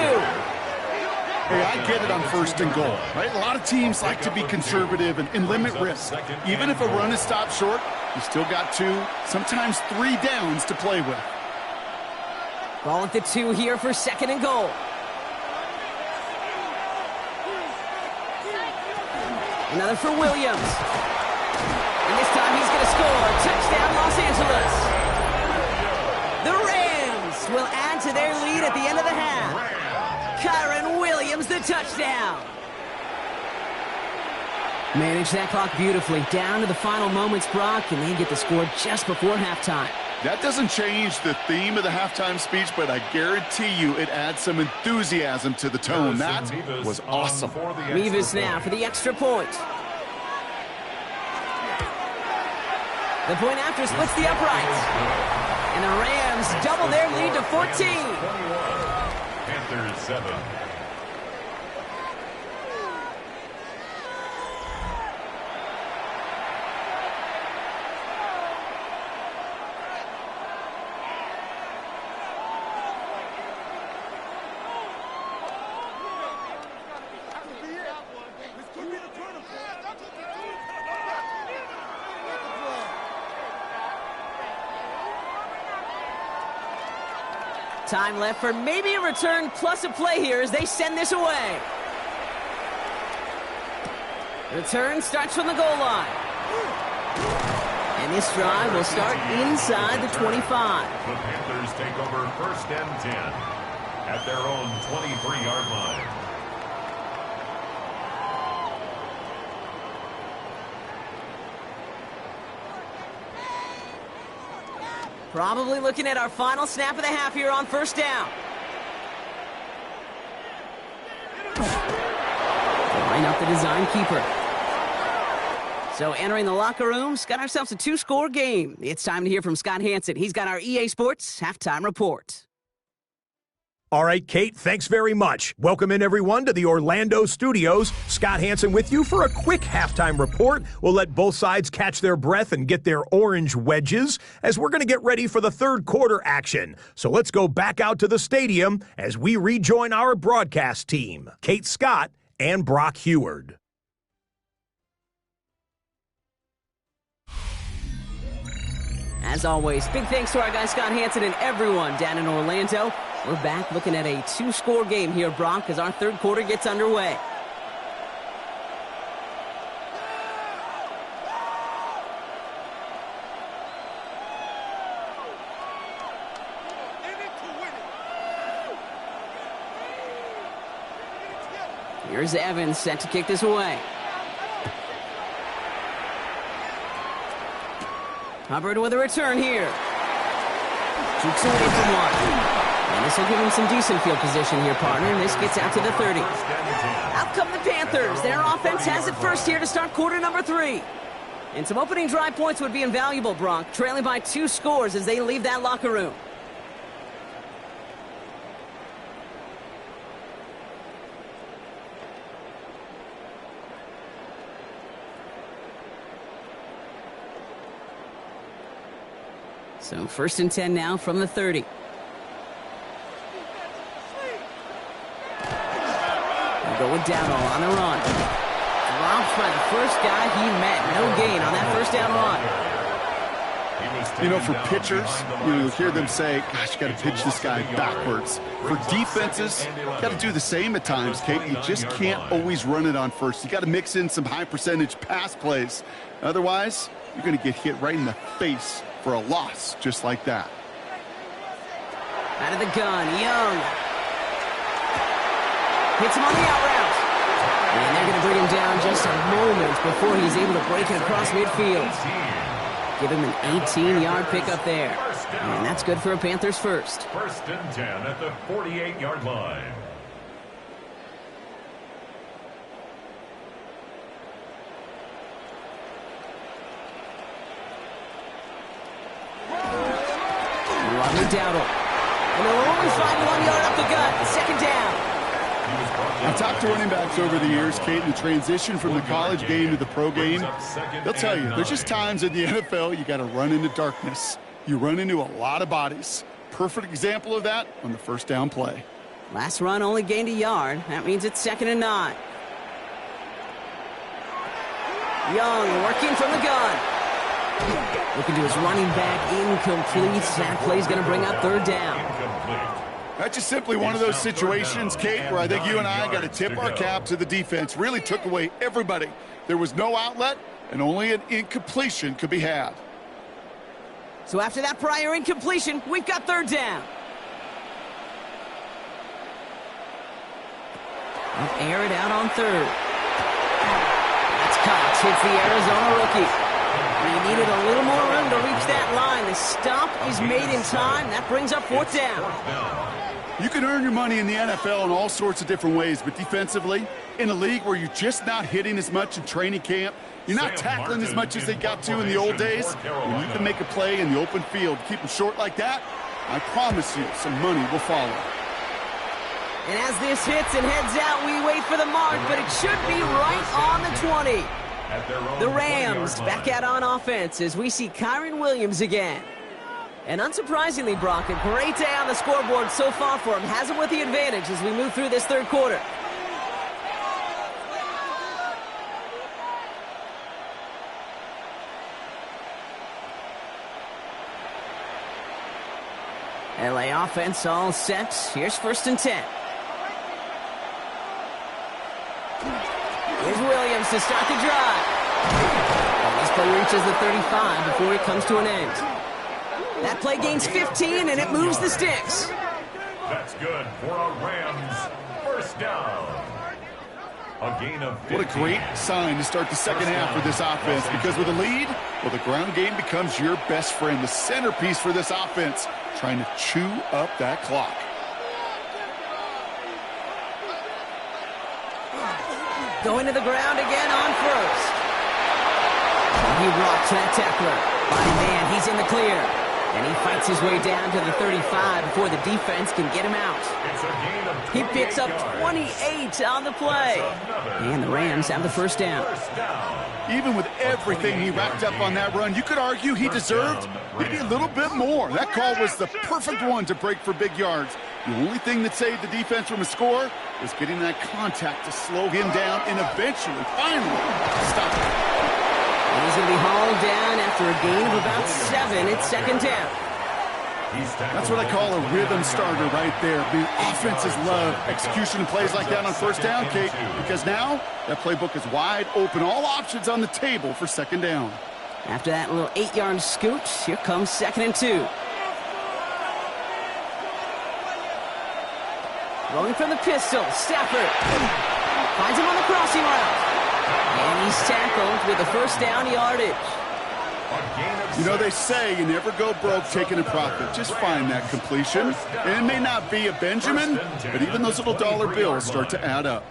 Hey, I get it on first and goal, right? A lot of teams like to be conservative and limit risk. Even if a run is stopped short, you still got 2, sometimes 3 downs to play with. Ball at the 2 here for second and goal. Another for Williams. And this time he's going to score. Touchdown, Los Angeles. The Rams will add to their lead at the end of the half. Kyron Williams, the touchdown. Manage that clock beautifully. Down to the final moments, Brock, and they get the score just before halftime. That doesn't change the theme of the halftime speech, but I guarantee you it adds some enthusiasm to the tone. That was awesome. Mevis now for the extra point. The point after splits the uprights. And the Rams double their lead to 14. Panthers 7. Time left for maybe a return plus a play here as they send this away. Return starts from the goal line. And this drive will start inside the 25. The Panthers take over first and 10 at their own 23-yard line. Probably looking at our final snap of the half here on first down. Line up the design keeper. So entering the locker rooms, got ourselves a 2-score game. It's time to hear from Scott Hansen. He's got our EA Sports halftime report. All right, Kate, thanks very much. Welcome in, everyone, to the Orlando studios. Scott Hansen with you for a quick halftime report. We'll let both sides catch their breath and get their orange wedges as we're going to get ready for the third quarter action. So let's go back out to the stadium as we rejoin our broadcast team, Kate Scott and Brock Heward. As always, big thanks to our guy Scott Hansen and everyone down in Orlando. We're back looking at a 2-score game here, Brock, as our third quarter gets underway. Here's Evans set to kick this away. Hubbard with a return here. Jukes away from one. And this will give him some decent field position here, partner. And this gets out to the 30. Out come the Panthers. Their offense has it first here to start quarter number 3. And some opening drive points would be invaluable, Brock. Trailing by 2 scores as they leave that locker room. So first and 10 now from the 30. They'll go with Dowdle on the run. Dropped by the first guy he met. No gain on that first down run. You know, for pitchers, you hear them say, gosh, you got to pitch this guy backwards. For defenses, you got to do the same at times, Kate. You just can't always run it on first. You got to mix in some high-percentage pass plays. Otherwise, you're going to get hit right in the face for a loss just like that. Out of the gun, Young. Hits him on the out route. And they're going to bring him down just a moment before he's able to break it across midfield. Give him an 18-yard pickup there. down. And that's good for a Panthers first. 1st and 10 at the 48-yard line. Rodney Dowdle. And they'll only find 1 yard up the gut. 2nd down. I've talked to running backs over the years, Kate, in the transition from the college game to the pro game. They'll tell you, there's just times in the NFL you got to run into darkness. You run into a lot of bodies. Perfect example of that on the 1st down play. Last run only gained a yard. That means it's 2nd and 9. Young working from the gun. Looking to his running back, incomplete. That play's going to bring up 3rd down. That's just simply one of those situations, Kate, where I think you and I got to tip our cap to the defense. Really took away everybody. There was no outlet, and only an incompletion could be had. So after that prior incompletion, we've got 3rd down. They'll air it out on 3rd. That's Cox, hits the Arizona rookie. He needed a little more room to reach that line. The stop is made in time. That brings up 4th down. You can earn your money in the NFL in all sorts of different ways, but defensively, in a league where you're just not hitting as much in training camp, you're not tackling as much as they got to in the old days, when you can make a play in the open field, keep them short like that, I promise you some money will follow. And as this hits and heads out, we wait for the mark, but it should be right on the 20. The Rams back out on offense as we see Kyron Williams again. And unsurprisingly, Brock, a great day on the scoreboard so far for him. Has him with the advantage as we move through this 3rd quarter. LA offense all set. Here's 1st and 10. Here's Williams to start the drive. And this play reaches the 35 before it comes to an end. That play gains 15, and it moves the sticks. That's good for a Rams 1st down. A gain of 15. What a great sign to start the 2nd half for this offense, because with a lead, well, the ground game becomes your best friend, the centerpiece for this offense, trying to chew up that clock. Going to the ground again on 1st. He rocks that tackler. Body man, he's in the clear. And he fights his way down to the 35 before the defense can get him out. He picks up 28 on the play. And the Rams have the 1st down. Even with everything he racked up on that run, you could argue he deserved maybe a little bit more. That call was the perfect one to break for big yards. The only thing that saved the defense from a score was getting that contact to slow him down and eventually, finally, stop him. He's going to be hauled down after a gain of about 7. It's 2nd down. That's what I call a rhythm starter right there. The offenses love execution and plays like that on 1st down, Kate, because now that playbook is wide open. All options on the table for 2nd down. After that little 8-yard scoot, here comes 2nd and 2. Rolling from the pistol, Stafford finds him on the crossing route. And he's tackled with the 1st down yardage. You know, they say you never go broke taking a profit. Just find that completion. And it may not be a Benjamin, but even those little dollar bills start to add up.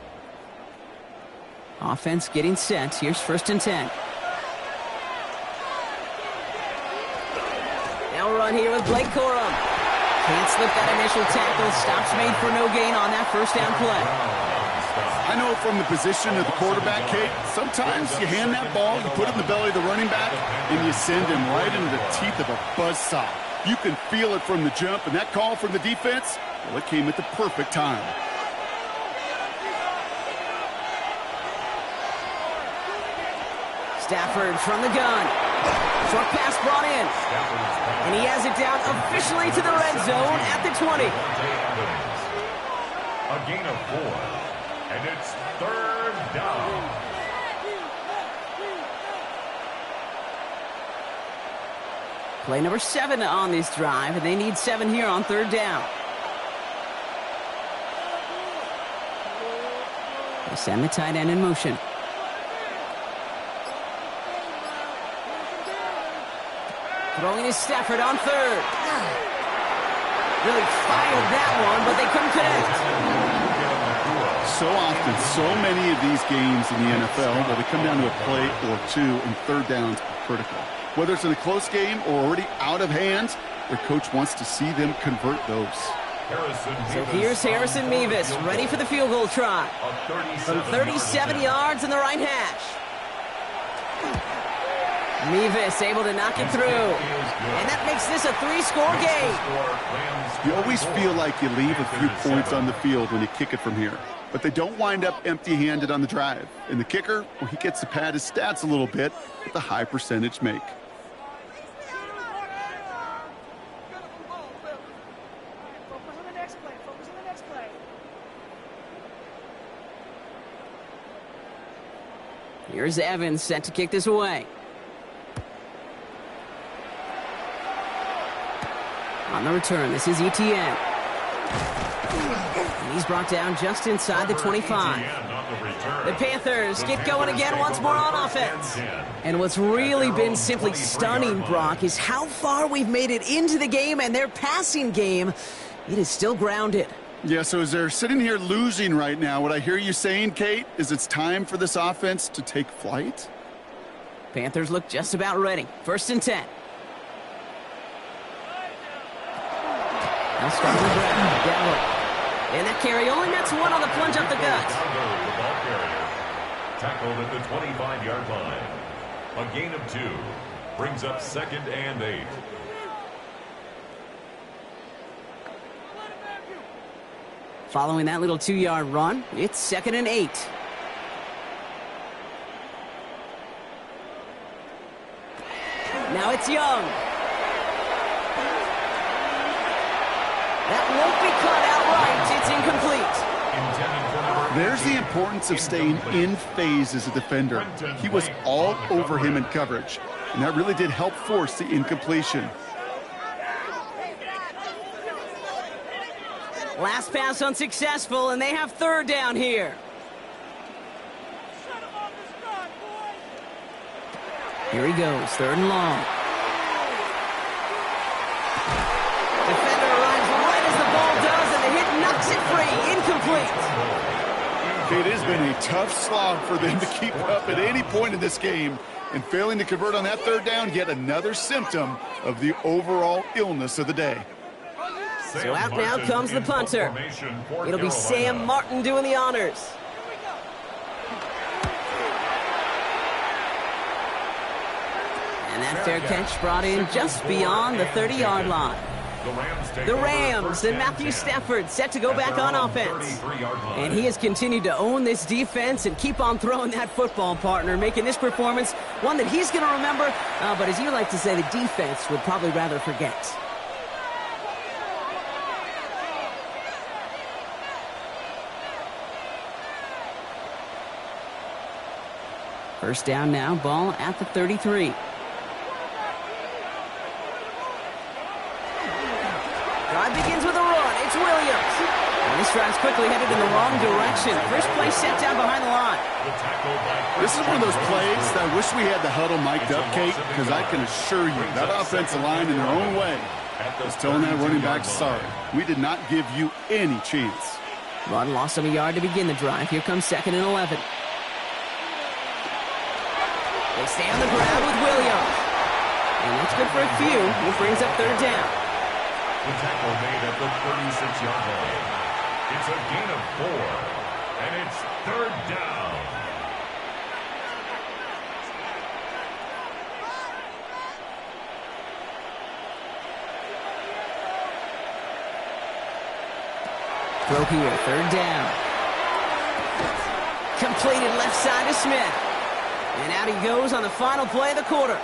Offense getting set. Here's 1st and 10. Now run here with Blake Corum. Can't slip that initial tackle. Stops made for no gain on that 1st down play. I know from the position of the quarterback, Kate, sometimes you hand that ball, you put it in the belly of the running back, and you send him right into the teeth of a buzzsaw. You can feel it from the jump, and that call from the defense, well, it came at the perfect time. Stafford from the gun. Short pass brought in. And he has it down officially to the red zone at the 20. A gain of 4. And it's 3rd down. Play number 7 on this drive, and they need 7 here on 3rd down. They send the tight end in motion. Throwing is Stafford on third. Really fired that one, but they couldn't connect. So often, so many of these games in the NFL where they come down to a play or two and third downs are critical. Whether it's in a close game or already out of hand, their coach wants to see them convert those. So here's Harrison Mevis, ready for the field goal try. From 37 yards in the right hash. Mevis able to knock it through. And that makes this a 3-score game. You always feel like you leave a few points on the field when you kick it from here. But they don't wind up empty-handed on the drive. And the kicker, well, he gets to pad his stats a little bit with a high percentage make. Here's Evans set to kick this away. On the return, this is Etienne. And he's brought down just inside the 25. The Panthers get going again once more on offense. And what's really been simply stunning, Brock, is how far we've made it into the game, and their passing game, it is still grounded. Yeah, so as they're sitting here losing right now, what I hear you saying, Kate, is it's time for this offense to take flight? Panthers look just about ready. 1st and 10. Now start with Brown. Downward. And that carry only nets one on the plunge up the gut. Tackled at the 25-yard line. A gain of 2. Brings up 2nd and 8. Following that little 2-yard run, it's 2nd and 8. Now it's Young. That won't be cut outright. It's incomplete. There's the importance of staying in phase as a defender. He was all over him in coverage, and that really did help force the incompletion. Last pass unsuccessful, and they have 3rd down here. Here he goes, 3rd and long. Defender arrives right as the ball does, and the hit knocks it free. Incomplete. It has been a tough slog for them to keep up at any point in this game, and failing to convert on that 3rd down, yet another symptom of the overall illness of the day. So out now comes the punter. It'll be Sam Martin doing the honors. And that fair catch brought in just beyond the 30-yard line. The Rams and Matthew Stafford set to go back on offense. And he has continued to own this defense and keep on throwing that football, partner, making this performance one that he's going to remember, but as you like to say, the defense would probably rather forget. First down now, ball at the 33. Drive begins with a run. It's Williams. And this drive's quickly headed in the wrong direction. First play set down behind the line. This is one of those plays that I wish we had the huddle mic'd up, Kate, because I can assure you that offensive line in their own way is telling that running back, sorry, we did not give you any chance. Run lost him a yard to begin the drive. Here comes 2nd and 11. They stay on the ground with Williams. And that's good for a few. It brings up 3rd down. The tackle made at the 36-yard line. It's a gain of 4. And it's 3rd down. Throw here, 3rd down. Completed left side to Smith. And out he goes on the final play of the quarter.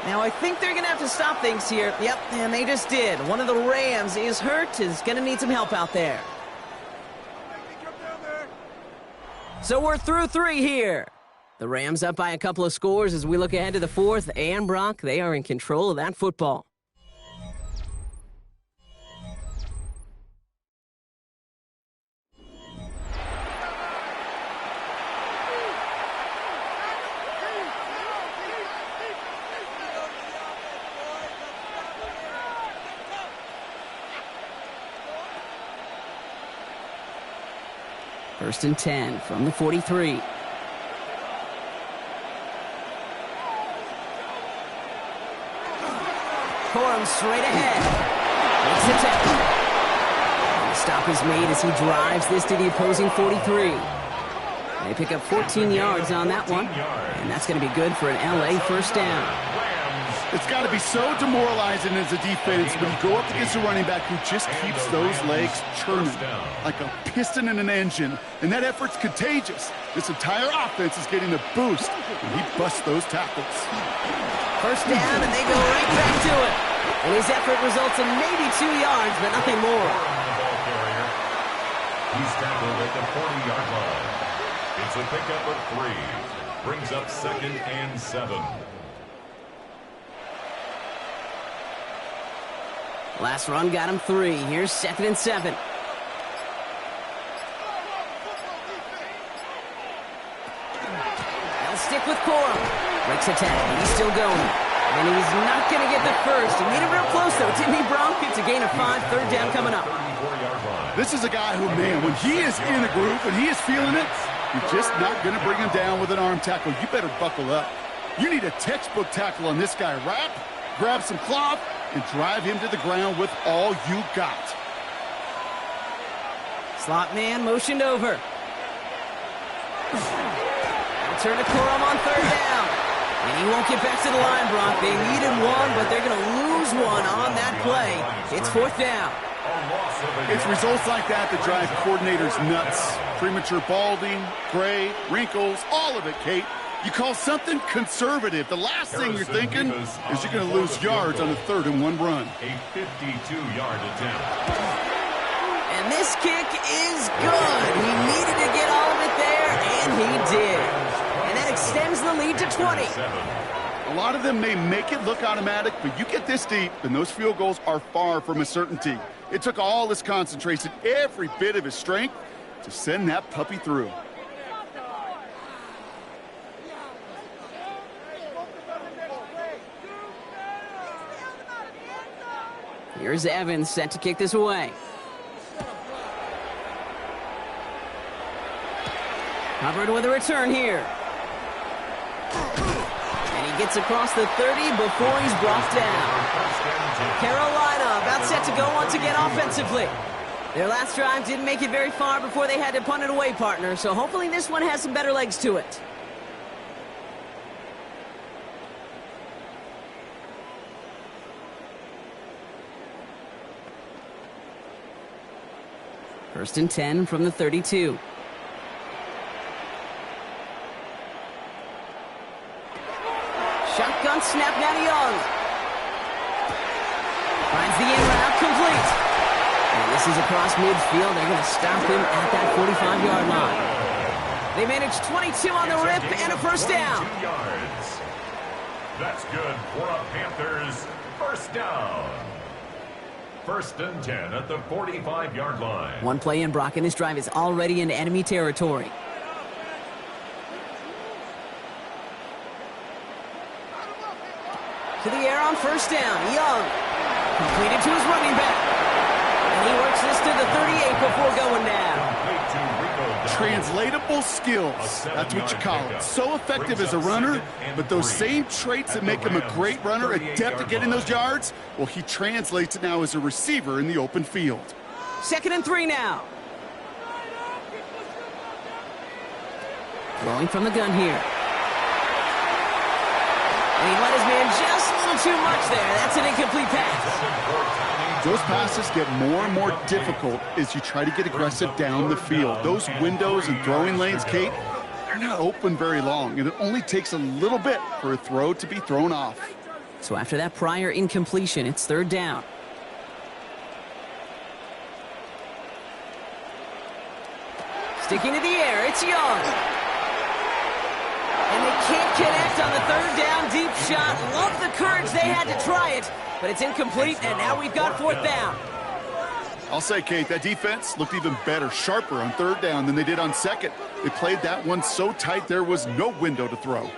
Now, I think they're going to have to stop things here. Yep, and they just did. One of the Rams is hurt, is going to need some help out there. So we're through 3 here. The Rams up by a couple of scores as we look ahead to the 4th. And, Brock, they are in control of that football. First and 10 from the 43. Corum straight ahead. Makes the tackle. The stop is made as he drives this to the opposing 43. They pick up 14 yards on that one, and that's going to be good for an LA first down. It's got to be so demoralizing as a defense when you go up against a running back who just keeps those legs churning like a piston in an engine, and that effort's contagious. This entire offense is getting a boost when he busts those tackles. First down, and they go right back to it. And his effort results in maybe 2 yards, but nothing more. He's tackled at the 40-yard line. It's a pickup of 3. Brings up 2nd and 7. Last run got him 3. Here's 2nd and 7. They'll stick with Corum. Breaks a tackle. He's still going. And he's not going to get the first. He made it real close, though, didn't he, Bronk? It's a gain of 5. Third down coming up. This is a guy who, man, when he is in a group and he is feeling it, you're just not going to bring him down with an arm tackle. You better buckle up. You need a textbook tackle on this guy. Wrap, grab some cloth, and drive him to the ground with all you got. Slot man motioned over. Turn to Corum on third down. And he won't get back to the line, Bronk. They needed 1, but they're going to lose 1 on that play. It's 4th down. It's results like that that drive coordinators nuts. Premature balding, gray, wrinkles, all of it, Kate. You call something conservative. The last thing you're thinking is you're going to lose yards on a 3rd and 1 run. A 52-yard attempt. And this kick is good. He needed to get all of it there, and he did. And that extends the lead to 20. A lot of them may make it look automatic, but you get this deep, and those field goals are far from a certainty. It took all his concentration, every bit of his strength, to send that puppy through. Here's Evans set to kick this away. Covered with a return here. And he gets across the 30 before he's brought down. Carolina about set to go once again offensively. Their last drive didn't make it very far before they had to punt it away, partner, so hopefully this one has some better legs to it. First and 10 from the 32. Shotgun snap now to Young. Finds the in route complete. And this is across midfield. They're going to stop him at that 45-yard line. They managed 22 on the rip and a first down. Yards. That's good for a Panthers first down. First and 10 at the 45-yard line. One play in, Brock, and this drive is already into enemy territory. To the air on first down. Young. Completed to his running back. And he works this to the 38 before going down. Translatable skills. That's what you call it. So effective as a runner, but those same traits that make him a great runner, adept at getting those yards, well, he translates it now as a receiver in the open field. 2nd and 3 now. Rolling from the gun here. And he let his man just a little too much there. That's an incomplete pass. Those passes get more and more difficult as you try to get aggressive down the field. Those windows and throwing lanes, Kate, they're not open very long, and it only takes a little bit for a throw to be thrown off. So after that prior incompletion, it's 3rd down. Sticking to the air, it's Young. And they can't connect on the 3rd down deep shot. Love the courage they had to try it, but it's incomplete, and now we've got 4th down. I'll say, Kate, that defense looked even better, sharper on 3rd down than they did on 2nd. They played that one so tight there was no window to throw.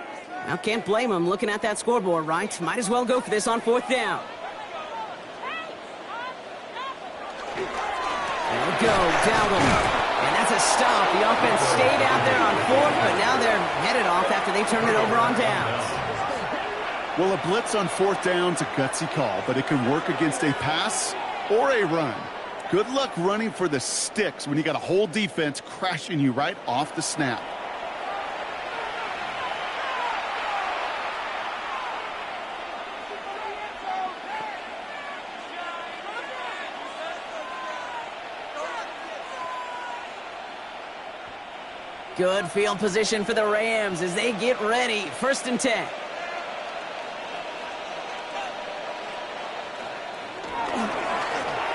Now, can't blame them looking at that scoreboard, right? Might as well go for this on 4th down. They'll go, Dowdle. And That's a stop. The offense stayed out there on fourth, but now they're headed off after they turned it over on downs. Well, a blitz on fourth down's a gutsy call, but it can work against a pass or a run. Good luck running for the sticks when you got a whole defense crashing you right off the snap. Good field position for the Rams as they get ready. 1st and 10.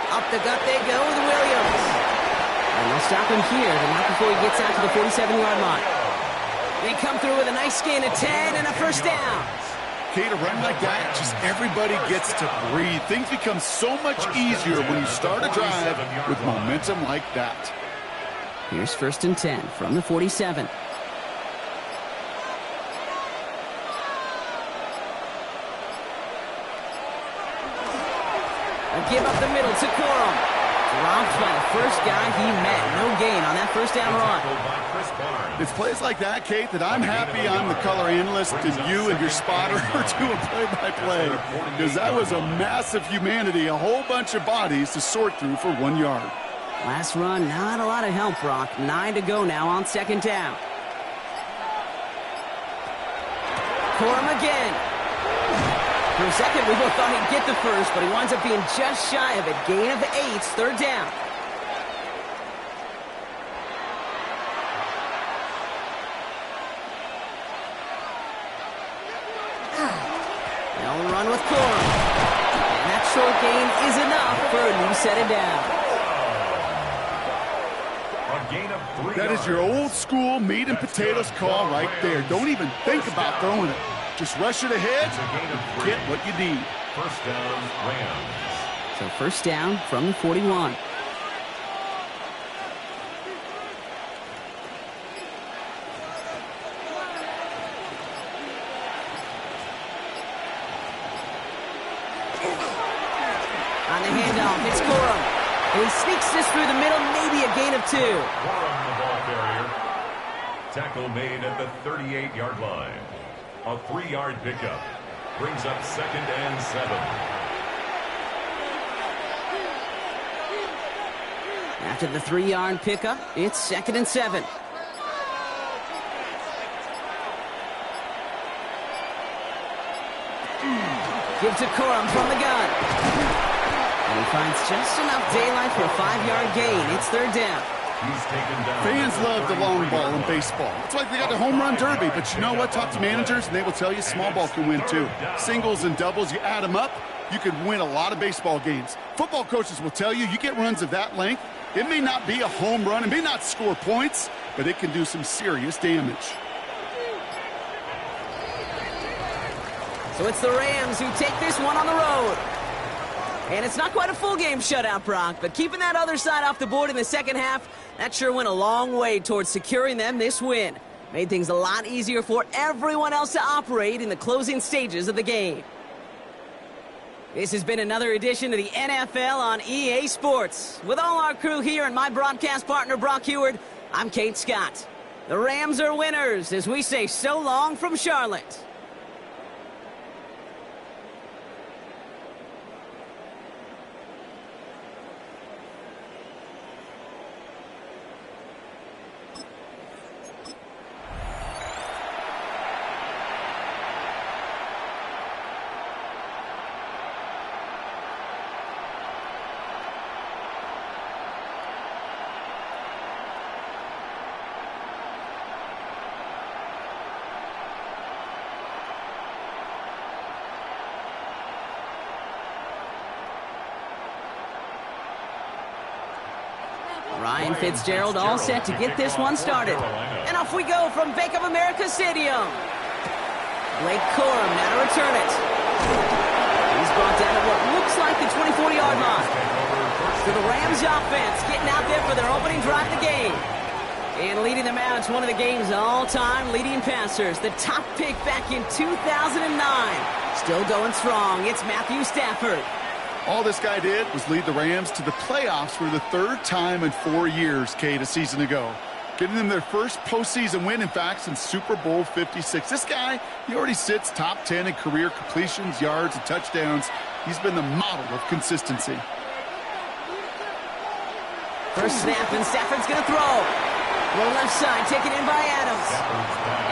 Up the gut they go with Williams. And they'll stop him here, but not before he gets out to the 47-yard line. They come through with a nice gain of 10 and a 1st down. Kate, a run like that, just everybody gets to breathe. Things become so much easier when you start a drive with momentum like that. Here's 1st and 10 from the 47. A give up the middle to Corum. Dropped by the first guy he met. No gain on that 1st down run. It's plays like that, Kate, that I'm happy I'm the color analyst and you and your spotter are doing play-by-play. Because that was a massive humanity, a whole bunch of bodies to sort through for 1 yard. Last run, not a lot of help, Brock. 9 to go now on 2nd down. Corum again. For a second, we both thought he'd get the first, but he winds up being just shy of it. Gain of 8, 3rd down. They'll run with Corum. And that short gain is enough for a new set of downs. That is your old school meat and potatoes call right there. Don't even think about throwing it. Just rush it ahead and get what you need. 1st down, Rams. So 1st down from the 41. On the handoff, it's Corum. And he sneaks this through the middle, maybe a gain of 2. Corum, the ball carrier. Tackle made at the 38-yard line. A 3-yard pickup. Brings up 2nd and 7. After the 3-yard pickup, it's 2nd and 7. Give to Corum from the gun. And he finds just enough daylight for a 5-yard gain. It's 3rd down. He's taken down. Fans love the long ball in baseball. It's like they got the home run derby. But you know what? Talk to managers, and they will tell you small ball can win too. Singles and doubles, you add them up, you could win a lot of baseball games. Football coaches will tell you, you get runs of that length, it may not be a home run, it may not score points, but it can do some serious damage. So it's the Rams who take this one on the road. And it's not quite a full game shutout, Brock, but keeping that other side off the board in the 2nd half, that sure went a long way towards securing them this win. Made things a lot easier for everyone else to operate in the closing stages of the game. This has been another edition of the NFL on EA Sports. With all our crew here and my broadcast partner, Brock Heward, I'm Kate Scott. The Rams are winners as we say so long from Charlotte. Ryan Fitzgerald all set to get this one started. And off we go from Bank of America Stadium. Blake Corum now to return it. He's brought down at what looks like the 24-yard line. So the Rams offense getting out there for their opening drive of the game. And leading them out, it's one of the game's all-time leading passers. The top pick back in 2009. Still going strong. It's Matthew Stafford. All this guy did was lead the Rams to the playoffs for the third time in 4 years, Kate, a season ago. Getting them their first postseason win, in fact, since Super Bowl 56. This guy, he already sits top 10 in career completions, yards, and touchdowns. He's been the model of consistency. First snap, and Stafford's going to throw. Low left side, taken in by Adams.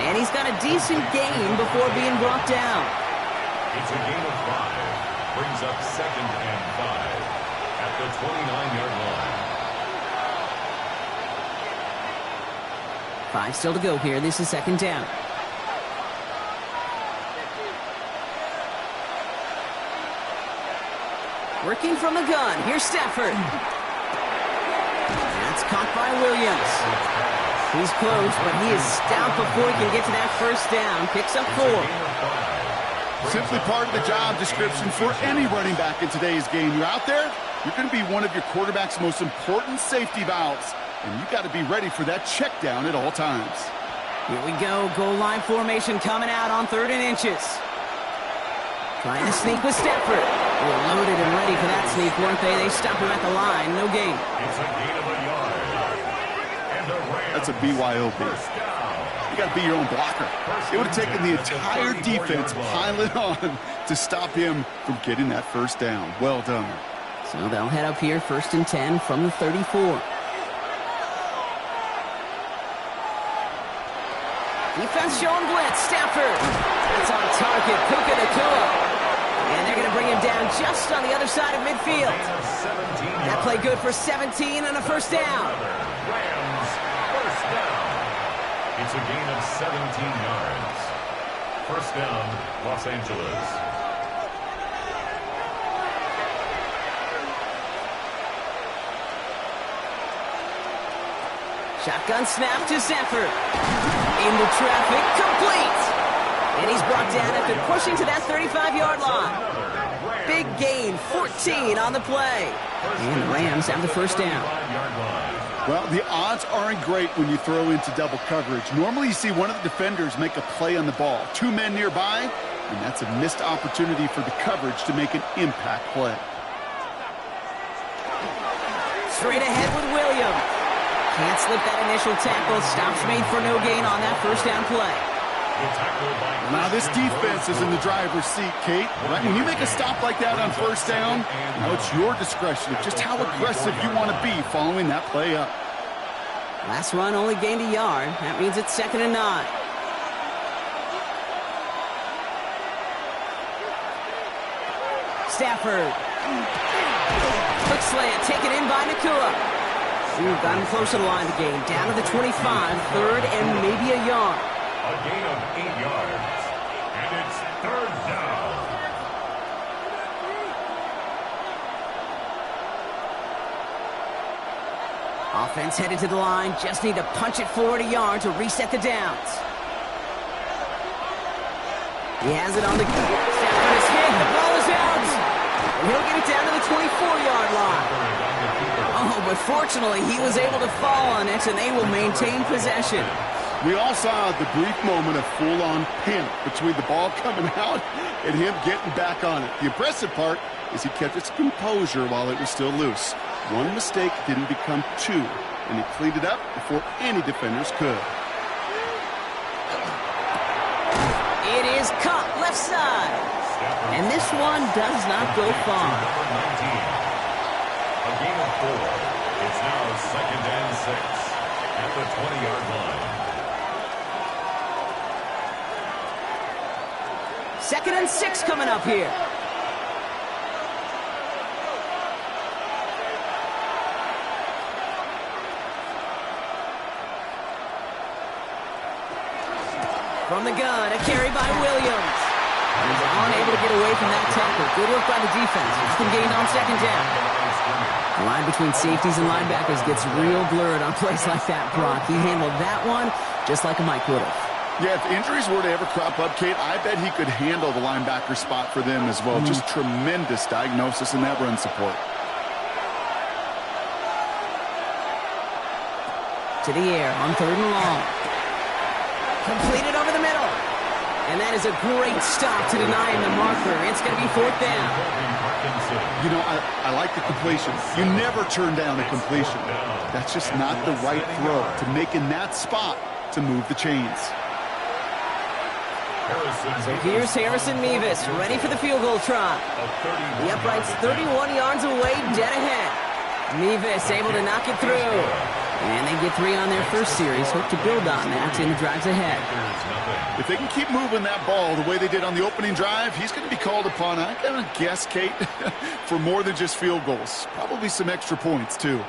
And he's got a decent gain before being brought down. It's a gain of 5. Brings up 2nd and 5 at the 29-yard line. 5 still to go here. This is 2nd down. Working from the gun. Here's Stafford. That's caught by Williams. He's close, but he is stout before he can get to that first down. Picks up 4. Simply part of the job description for any running back in today's game. You're out there, you're going to be one of your quarterback's most important safety valves. And you got to be ready for that check down at all times. Here we go. Goal line formation coming out on 3rd and inches. Trying to sneak with Stafford. They're loaded and ready for that sneak, weren't they? They stop him at the line. No gain. It's a gain of a yard. And the Rams That's a BYOB. You got to be your own blocker. It would have taken the entire defense piling on to stop him from getting that first down. Well done. So they'll head up here 1st and 10 from the 34. Defense showing blitz. Stafford. That's on target. Puka Nacua. And they're going to bring him down just on the other side of midfield. That play good for 17 and a first down. Rams first down. It's a gain of 17 yards. First down, Los Angeles. Shotgun snap to Stafford. Into traffic, complete. And he's brought down after pushing to that 35-yard line. Big gain, 14 on the play. And the Rams have the first down. Well, the odds aren't great when you throw into double coverage. Normally you see one of the defenders make a play on the ball. 2 men nearby, and that's a missed opportunity for the coverage to make an impact play. Straight ahead with Williams. Can't slip that initial tackle. Stops made for no gain on that first down play. Now this defense is in the driver's seat, Kate. Right? When you make a stop like that on first down, now it's your discretion of just how aggressive you want to be following that play up. Last run only gained a yard. That means it's 2nd and 9. Stafford. Quick slant taken in by Nacua. We've gotten close to the line of the game. Down to the 25, 3rd and maybe a yard. A gain of 8 yards. And it's 3rd down. Offense headed to the line. Just need to punch it forward a yard to reset the downs. He has it on the... Stafford is hit. The ball is out. And he'll get it down to the 24-yard line. Oh, but fortunately, he was able to fall on it, and they will maintain possession. We all saw the brief moment of full-on panic between the ball coming out and him getting back on it. The impressive part is he kept his composure while it was still loose. One mistake didn't become 2, and he cleaned it up before any defenders could. It is caught left side. And this one does not go far. A gain of 4. It's now 2nd and 6 at the 20-yard line. 2nd and 6 coming up here. From the gun, a carry by Williams. He's unable to get away from that tackle. Good work by the defense. It's been gained on 2nd down. The line between safeties and linebackers gets real blurred on plays like that, Brock. He handled that one just like a Mike would have. Yeah, if injuries were to ever crop up, Kate, I bet he could handle the linebacker spot for them as well. Just tremendous diagnosis in that run support. To the air on 3rd and long. Completed over the middle. And that is a great stop to deny him the marker. It's going to be 4th down. You know, I like the completion. You never turn down a completion. That's just not the right throw to make in that spot to move the chains. So here's Harrison Mevis, ready for the field goal try. The upright's 31 yards away, dead ahead. Mevis able to knock it through. And they get 3 on their first series. Hope to build on that in the drives ahead. If they can keep moving that ball the way they did on the opening drive, he's going to be called upon, I'm going to guess, Kate, for more than just field goals. Probably some extra points, too.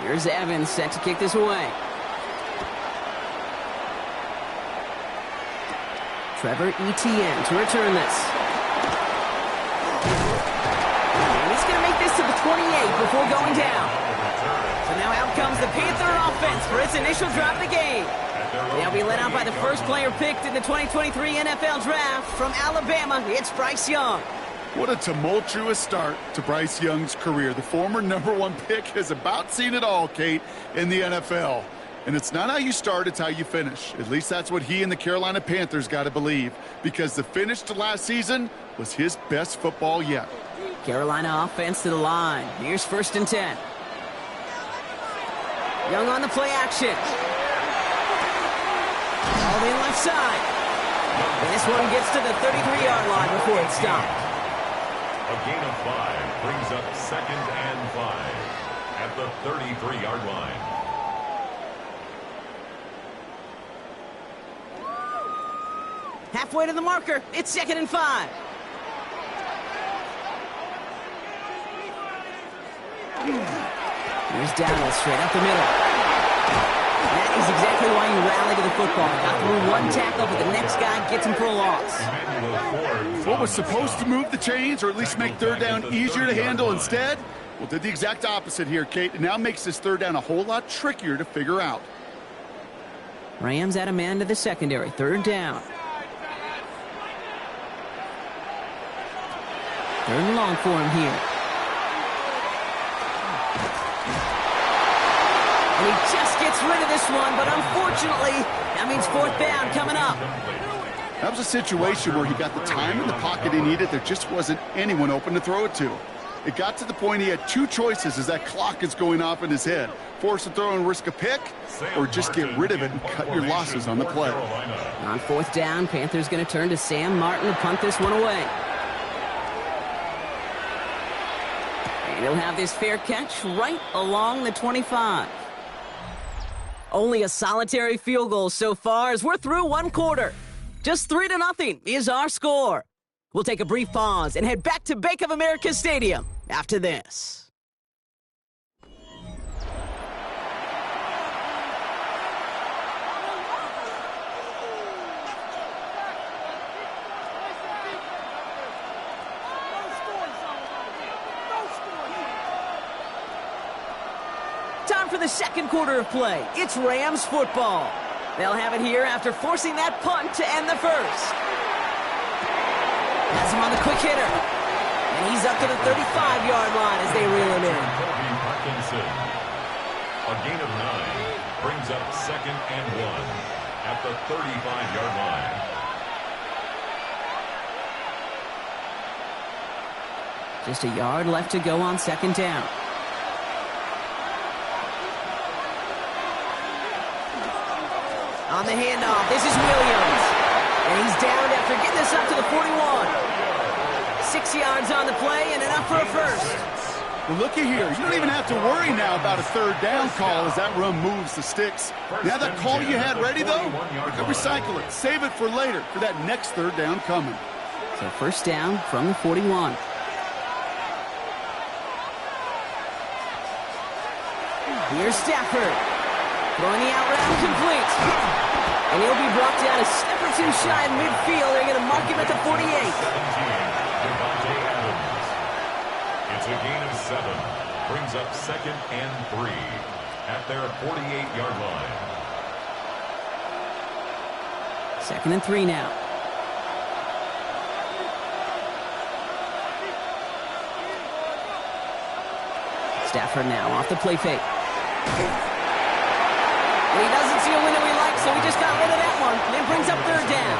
Here's Evans set to kick this away. Trevor Etienne to return this. And he's going to make this to the 28 before going down. So now out comes the Panther offense for its initial drive of the game. They'll be led out by the first player picked in the 2023 NFL Draft from Alabama. It's Bryce Young. What a tumultuous start to Bryce Young's career. The former #1 pick has about seen it all, Kate, in the NFL. And it's not how you start, it's how you finish. At least that's what he and the Carolina Panthers got to believe, because the finish to last season was his best football yet. Carolina offense to the line. Here's 1st and 10. Young on the play action. All in left side. And this one gets to the 33-yard line before it's stopped. A gain of 5 brings up 2nd and 5 at the 33-yard line. Halfway to the marker. It's 2nd and 5. Here's Dowdle straight up the middle. That is exactly why you rally to the football. Got through one tackle, but the next guy gets him for a loss. What was supposed to move the chains, or at least make 3rd down easier to handle instead? Well, did the exact opposite here, Kate. It now makes this 3rd down a whole lot trickier to figure out. Rams add a man to the secondary. 3rd down. 3rd and long for him here. And he just gets rid of this one, but unfortunately, that means 4th down coming up. That was a situation where he got the time in the pocket he needed. There just wasn't anyone open to throw it to. It got to the point he had 2 choices as that clock is going off in his head. Force a throw and risk a pick, or just get rid of it and cut your losses on the play. On 4th down, Panthers going to turn to Sam Martin to punt this one away. And he'll have this fair catch right along the 25. Only a solitary field goal so far as we're through 1 quarter. Just 3-0 is our score. We'll take a brief pause and head back to Bank of America Stadium after this. Time for the 2nd quarter of play. It's Rams football. They'll have it here after forcing that punt to end the first. Has him on the quick hitter. And he's up to the 35-yard line as they reel him in. A gain of 9 brings up 2nd and 1 at the 35-yard line. Just a yard left to go on 2nd down. On the handoff, this is Williams. And he's down after getting this up to the 41. 6 yards on the play and enough for a first. Well, looky here. You don't even have to worry now about a 3rd down call as that run moves the sticks. Now that call you had ready, though, you can recycle it. Save it for later for that next 3rd down coming. So 1st down from the 41. Here's Stafford. Throwing the out route complete. And he'll be brought down a step or 2 shy of midfield. They're going to mark him at the 48. It's a gain of 7. Brings up 2nd and 3 at their 48-yard line. 2nd and 3 now. Stafford now off the play fake. And he doesn't see a window he likes, so he just got rid of that one. And brings up third down.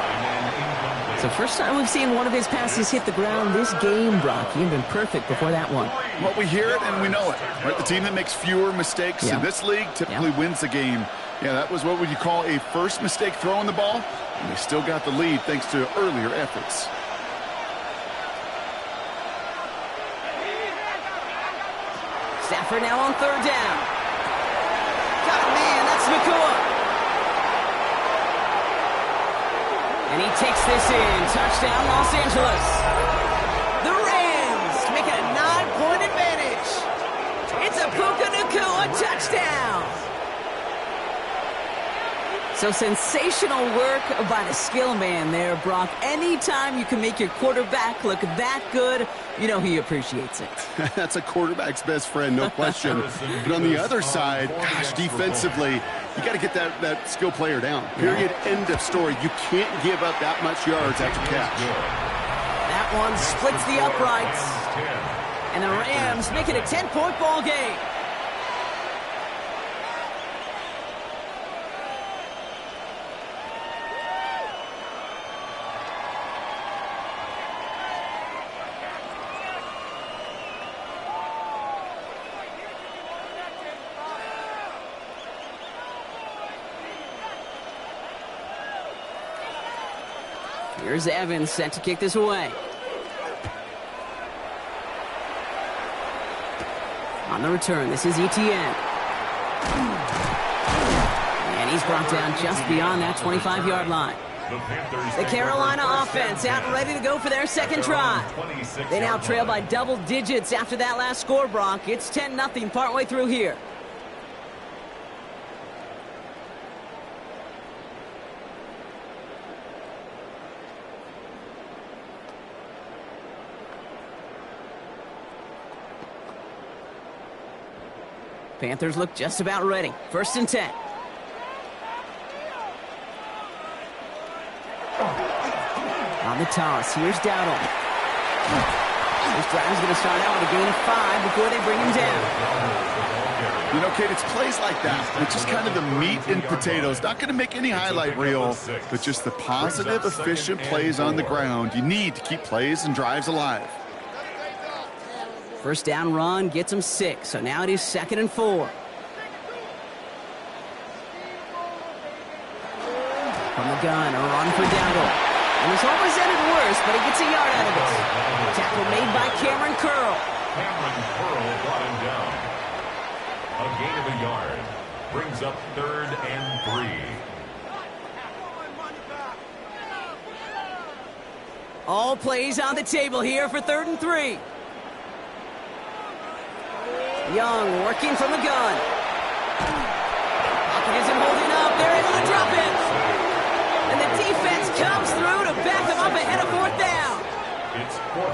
So first time we've seen one of his passes hit the ground this game, Brock. He had been perfect before that one. Well, we hear it and we know it. Right? The team that makes fewer mistakes in this league typically wins the game. Yeah, that was what would you call a first mistake throwing the ball. And they still got the lead thanks to earlier efforts. Stafford now on third down. Got a man, that's Nakua. And he takes this in. Touchdown, Los Angeles. The Rams make it a 9-point advantage. It's a Puka Nakua touchdown. So sensational work by the skill man there, Brock. Anytime you can make your quarterback look that good, you know he appreciates it. That's a quarterback's best friend, no question. But on the other side, gosh, defensively, you got to get that skill player down. Period. End of story. You can't give up that much yards after catch. That one splits the uprights. And the Rams make it a 10-point ball game. Here's Evans set to kick this away. On the return, this is Etienne. And he's brought down just beyond that 25-yard line. The Carolina offense out and ready to go for their second drive. They now trail by double digits after that last score, Brock. It's 10-0 partway through here. Panthers look just about ready. 1st and 10. On the toss, here's Dowdle. This drive's going to start out with a gain of 5 before they bring him down. You know, Kate, it's plays like that. It's just kind of the meat and potatoes. Not going to make any highlight reel, but just the positive, efficient plays on the ground. You need to keep plays and drives alive. First down run gets him 6, so now it is 2nd and 4. From the gun, a run for Dowdle. And this always ended worse, but he gets a yard out of it. Tackle made by Cameron Curl. Cameron Curl brought him down. A gain of a yard. Brings up 3rd and 3. All plays on the table here for 3rd and 3. Young working from the gun. Pocket isn't holding up. They're able to drop it. And the defense comes through to back them up ahead of 4th down.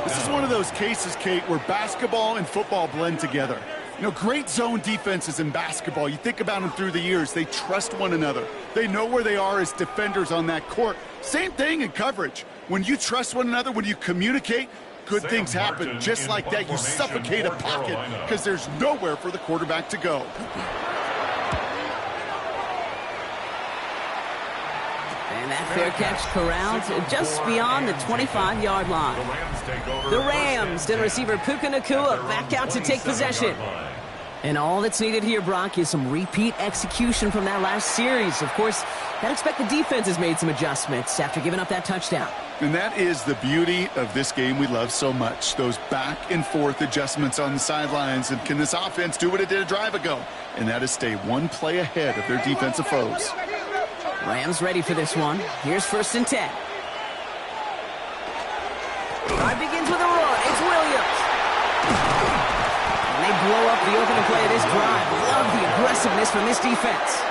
This is one of those cases, Kate, where basketball and football blend together. You know, great zone defenses in basketball. You think about them through the years. They trust one another. They know where they are as defenders on that court. Same thing in coverage. When you trust one another, when you communicate, good things happen. Just like that, you suffocate a pocket because there's nowhere for the quarterback to go. And that fair catch corralled just beyond the 25-yard line. The Rams, then receiver Puka Nakua back out to take possession. And all that's needed here, Brock, is some repeat execution from that last series. Of course, I'd expect the defense has made some adjustments after giving up that touchdown. And that is the beauty of this game we love so much. Those back and forth adjustments on the sidelines. And can this offense do what it did a drive ago? And that is stay one play ahead of their defensive foes. Rams ready for this one. Here's 1st and 10. Drive begins with a run. It's Williams. And they blow up the opening play of this drive. Love the aggressiveness from this defense.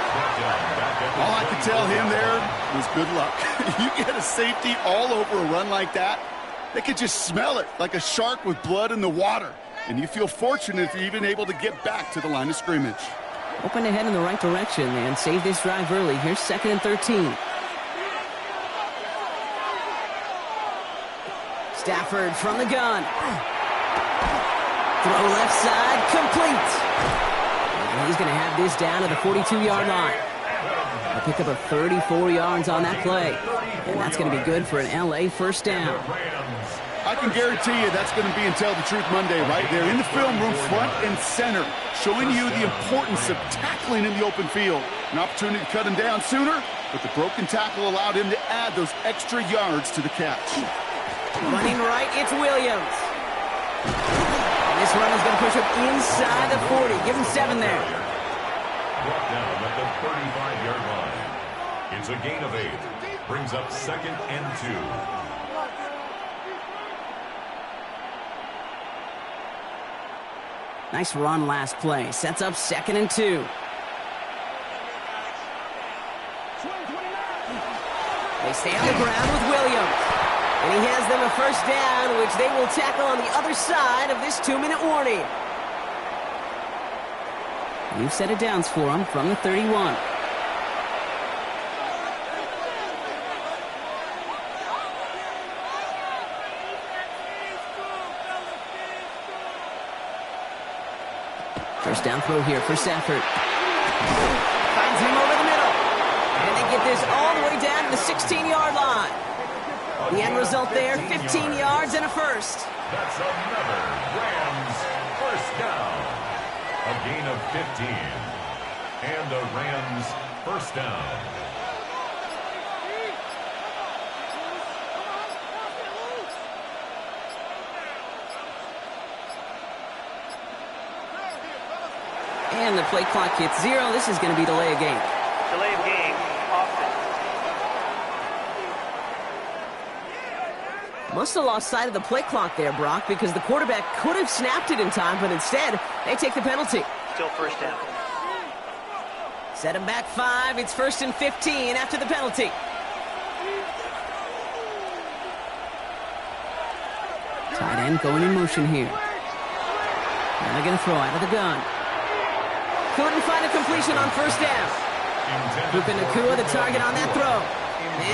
All I could tell him there was good luck. You get a safety all over a run like that, they could just smell it like a shark with blood in the water. And you feel fortunate if you're even able to get back to the line of scrimmage. Hoping to head in the right direction and save this drive early. Here's 2nd and 13. Stafford from the gun. Throw left side, complete. And he's going to have this down to the 42-yard line. A pick up of 34 yards on that play. And that's going to be good for an LA first down. I can guarantee you that's going to be in Tell the Truth Monday right there in the film room, front and center, showing you the importance of tackling in the open field. An opportunity to cut him down sooner, but the broken tackle allowed him to add those extra yards to the catch. Running right, it's Williams. And this run is going to push him inside the 40. Give him 7 there. Brought down at the 35-yard line. It's a gain of 8. Brings up 2nd and 2. Nice run last play. Sets up 2nd and 2. They stay on the ground with Williams. And he has them a first down, which they will tackle on the other side of this 2-minute warning. New set of downs for him from the 31. First down throw here for Stafford. Finds him over the middle. And they get this all the way down to the 16-yard line. The end result there, 15 yards and a first. That's another Rams first down. A gain of 15. And a Rams first down. And the play clock hits 0. This is going to be delay of game. Delay of game, offense. Must have lost sight of the play clock there, Brock, because the quarterback could have snapped it in time, but instead, they take the penalty. Still first down. Set him back 5. It's 1st and 15 after the penalty. Tight end going in motion here. Now they're going to throw out of the gun. Couldn't find a completion on first down. Puka Nacua the target on that throw.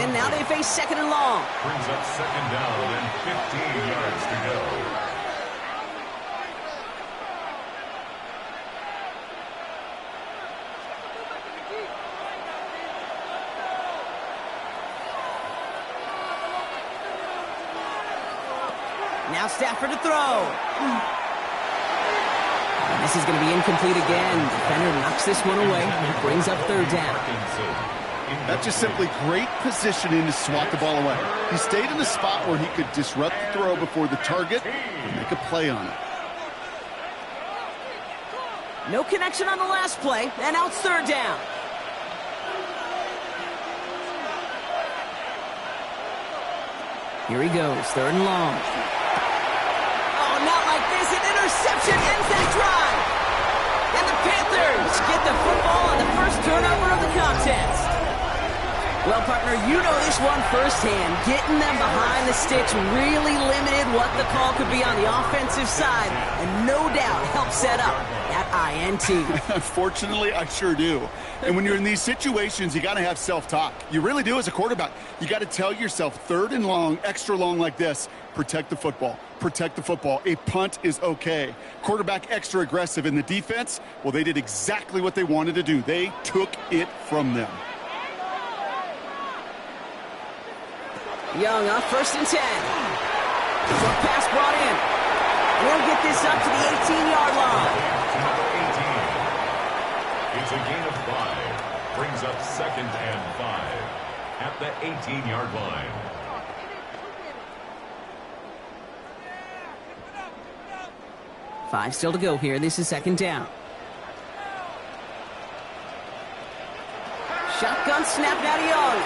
And now they face 2nd and long. Brings up 2nd down and 15 yards to go. Now Stafford to throw. This is going to be incomplete again. Defender knocks this one away. It brings up 3rd down. That's just simply great positioning to swat the ball away. He stayed in a spot where he could disrupt the throw before the target and make a play on it. No connection on the last play, and now it's 3rd down. Here he goes, 3rd and long. Oh, not like this. An interception ends that drive. And the Panthers get the football on the first turnover of the contest. Well, partner, you know this one firsthand. Getting them behind the sticks really limited what the call could be on the offensive side, and no doubt helped set up that INT. Unfortunately, I sure do. And when you're in these situations, you got to have self-talk. You really do as a quarterback. You got to tell yourself 3rd and long, extra long like this, protect the football. Protect the football. A punt is okay. Quarterback extra aggressive in the defense, well, they did exactly what they wanted to do. They took it from them. Young off 1st and 10. Short pass brought in. And he'll get this up to the 18-yard line. It's a gain of 5. Brings up 2nd and 5 at the 18-yard line. Five still to go here. This is 2nd down. Shotgun snap now to Young.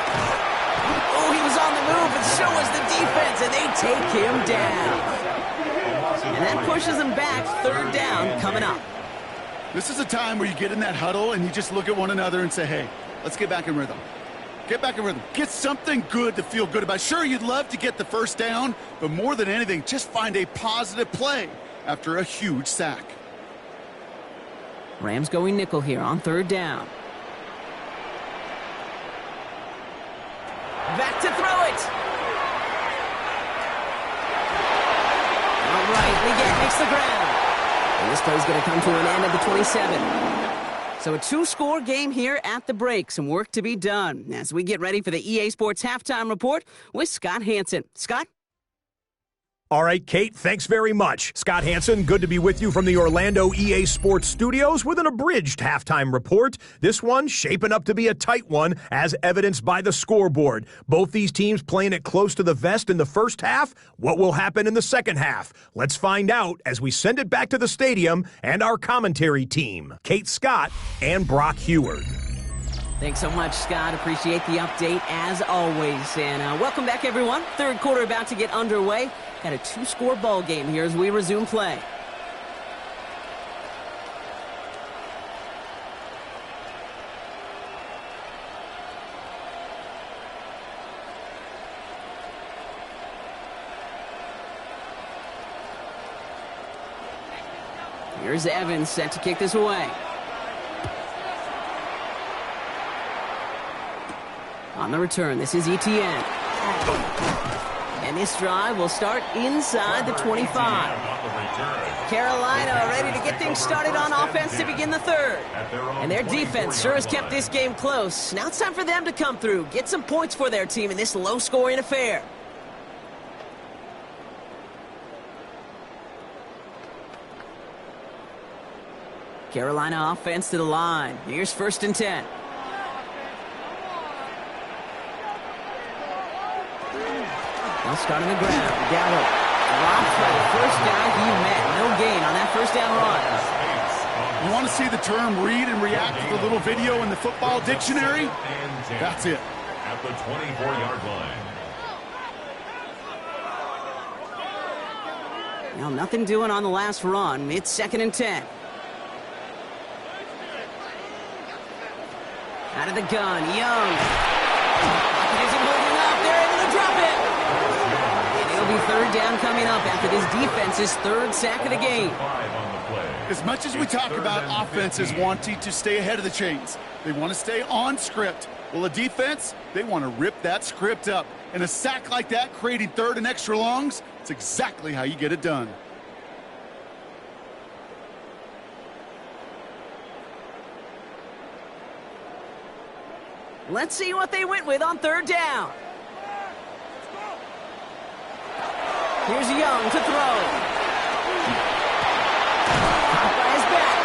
Oh, he was on the move, and so was the defense, and they take him down. And that pushes him back. 3rd down coming up. This is a time where you get in that huddle and you just look at one another and say, hey, let's get back in rhythm. Get back in rhythm. Get something good to feel good about. Sure, you'd love to get the first down, but more than anything, just find a positive play after a huge sack. Rams going nickel here on 3rd down. Back to throw it. All right, Leggett makes the ground. This play's going to come to an end at the 27. So a two-score game here at the break. Some work to be done as we get ready for the EA Sports Halftime Report with Scott Hanson. Scott? All right, Kate, thanks very much. Scott Hanson, good to be with you from the Orlando EA Sports Studios with an abridged halftime report. This one shaping up to be a tight one, as evidenced by the scoreboard. Both these teams playing it close to the vest in the first half. What will happen in the second half? Let's find out as we send it back to the stadium and our commentary team, Kate Scott and Brock Heward. Thanks so much, Scott. Appreciate the update as always. And welcome back, everyone. Third quarter about to get underway. Got a two-score ball game here as we resume play. Here's Evans set to kick this away. On the return, this is Etienne. And this drive will start inside the 25. Carolina ready to get things started on offense to begin the third. And their defense sure has kept this game close. Now it's time for them to come through, get some points for their team in this low-scoring affair. Carolina offense to the line. Here's 1st and 10. They'll start on the ground. Gallo drops for the first down he met. No gain on that first down run. You want to see the term read and react to the little video in the football dictionary? That's it. At the 24-yard line. Now nothing doing on the last run. It's 2nd and 10. Out of the gun, Young. Pocket isn't holding up. They're able to drop it. It'll be 3rd down coming up after this defense's 3rd sack of the game. As much as we talk about offenses wanting to stay ahead of the chains, they want to stay on script. Well, a defense, they want to rip that script up. And a sack like that, creating 3rd and extra longs, it's exactly how you get it done. Let's see what they went with on 3rd down. Here's Young to throw. Caught by his back.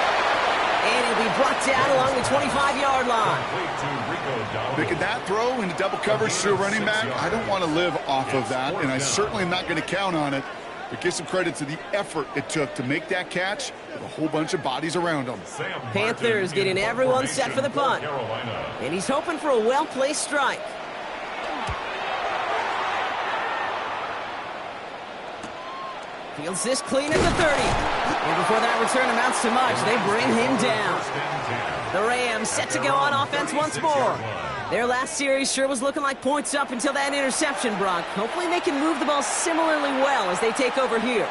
And he'll be brought down along the 25-yard line. Making that throw into double coverage to a running back, I don't want to live off of that, and I certainly am not going to count on it. But give some credit to the effort it took to make that catch with a whole bunch of bodies around him. Panthers getting everyone set for the punt. And he's hoping for a well-placed strike. Fields this clean at the 30. And before that return amounts to much, they bring him down. The Rams set to go on offense once more. Their last series sure was looking like points up until that interception, Brock. Hopefully they can move the ball similarly well as they take over here.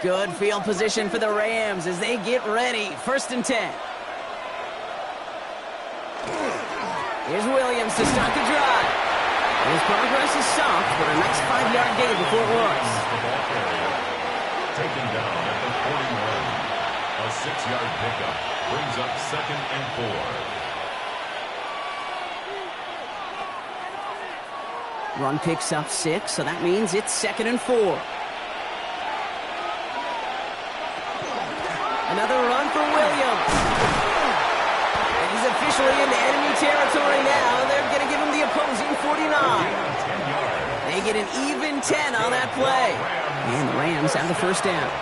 Good field position for the Rams as they get ready. 1st and 10. Here's Williams to start the drive. His progress is soft, but a nice 5-yard gain before it was. Taken down at the 41. A 6-yard pickup brings up 2nd and 4. Run picks up 6, so that means it's 2nd and 4. Another run for Williams. And he's officially into enemy territory now. They're going to give him the opposing 49. They get an even 10 on that play. And the Rams have the 1st down.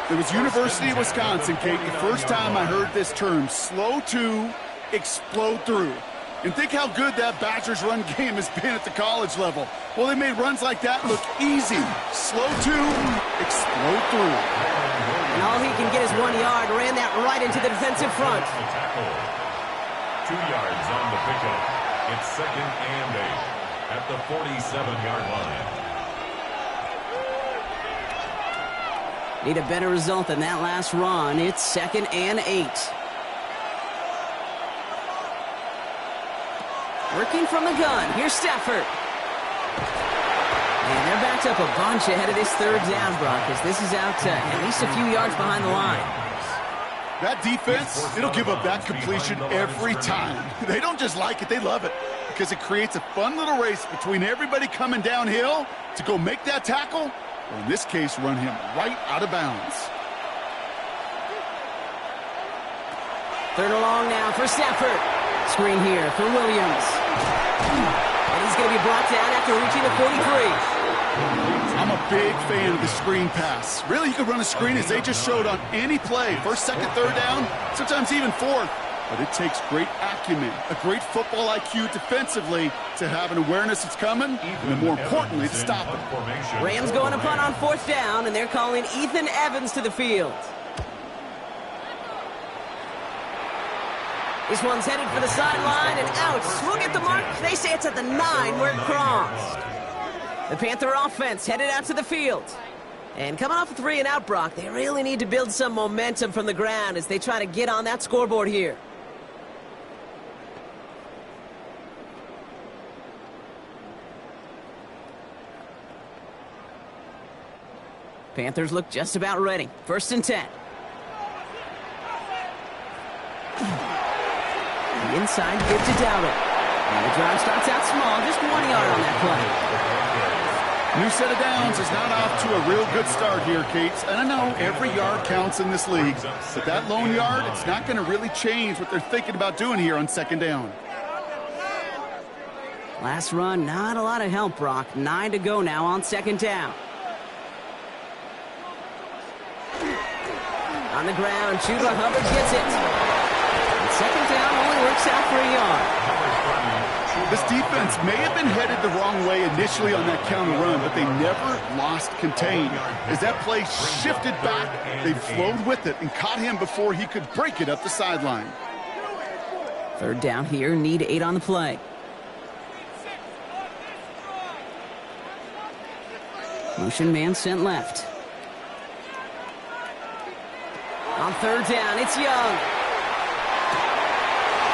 It was University of Wisconsin, Kate, the first time I heard this term, slow to explode through. And think how good that Badgers run game has been at the college level. Well, they made runs like that look easy. Slow to explode through. And all he can get is 1 yard. Ran that right into the defensive front. 2 yards on the pickup. It's 2nd and 8 at the 47-yard line. Need a better result than that last run. It's 2nd and 8. Working from the gun. Here's Stafford. And they're backed up a bunch ahead of this third down, Brock, as this is out at least a few yards behind the line. That defense, it'll give up that completion every time. They don't just like it, they love it, because it creates a fun little race between everybody coming downhill to go make that tackle, or in this case, run him right out of bounds. Third and long now for Stafford. Screen here for Williams. And he's going to be brought down after reaching the 43. I'm a big fan of the screen pass. Really, you can run a screen as they just showed on any play. First, second, third down, sometimes even fourth. But it takes great acumen, a great football IQ defensively to have an awareness it's coming, and then more importantly, to stop it. Rams going to punt on fourth down, and they're calling Ethan Evans to the field. This one's headed for the sideline and out. Look at the mark. They say it's at the 9 where it crossed. The Panther offense headed out to the field. And coming off a 3 and out, Brock, they really need to build some momentum from the ground as they try to get on that scoreboard here. Panthers look just about ready. 1st and 10. The inside give to Dowdle. And the drive starts out small, just 1 yard on that play. New set of downs is not off to a real good start here, Cates. And I know every yard counts in this league, but that lone yard, it's not going to really change what they're thinking about doing here on 2nd down. Last run, not a lot of help, Brock. 9 to go now on 2nd down. On the ground, Chuba Hubbard gets it. And 2nd down only works out for a yard. This defense may have been headed the wrong way initially on that counter run, but they never lost contain. As that play shifted back, they flowed with it and caught him before he could break it up the sideline. 3rd down here, need 8 on the play. Motion man sent left. On 3rd down, it's Young.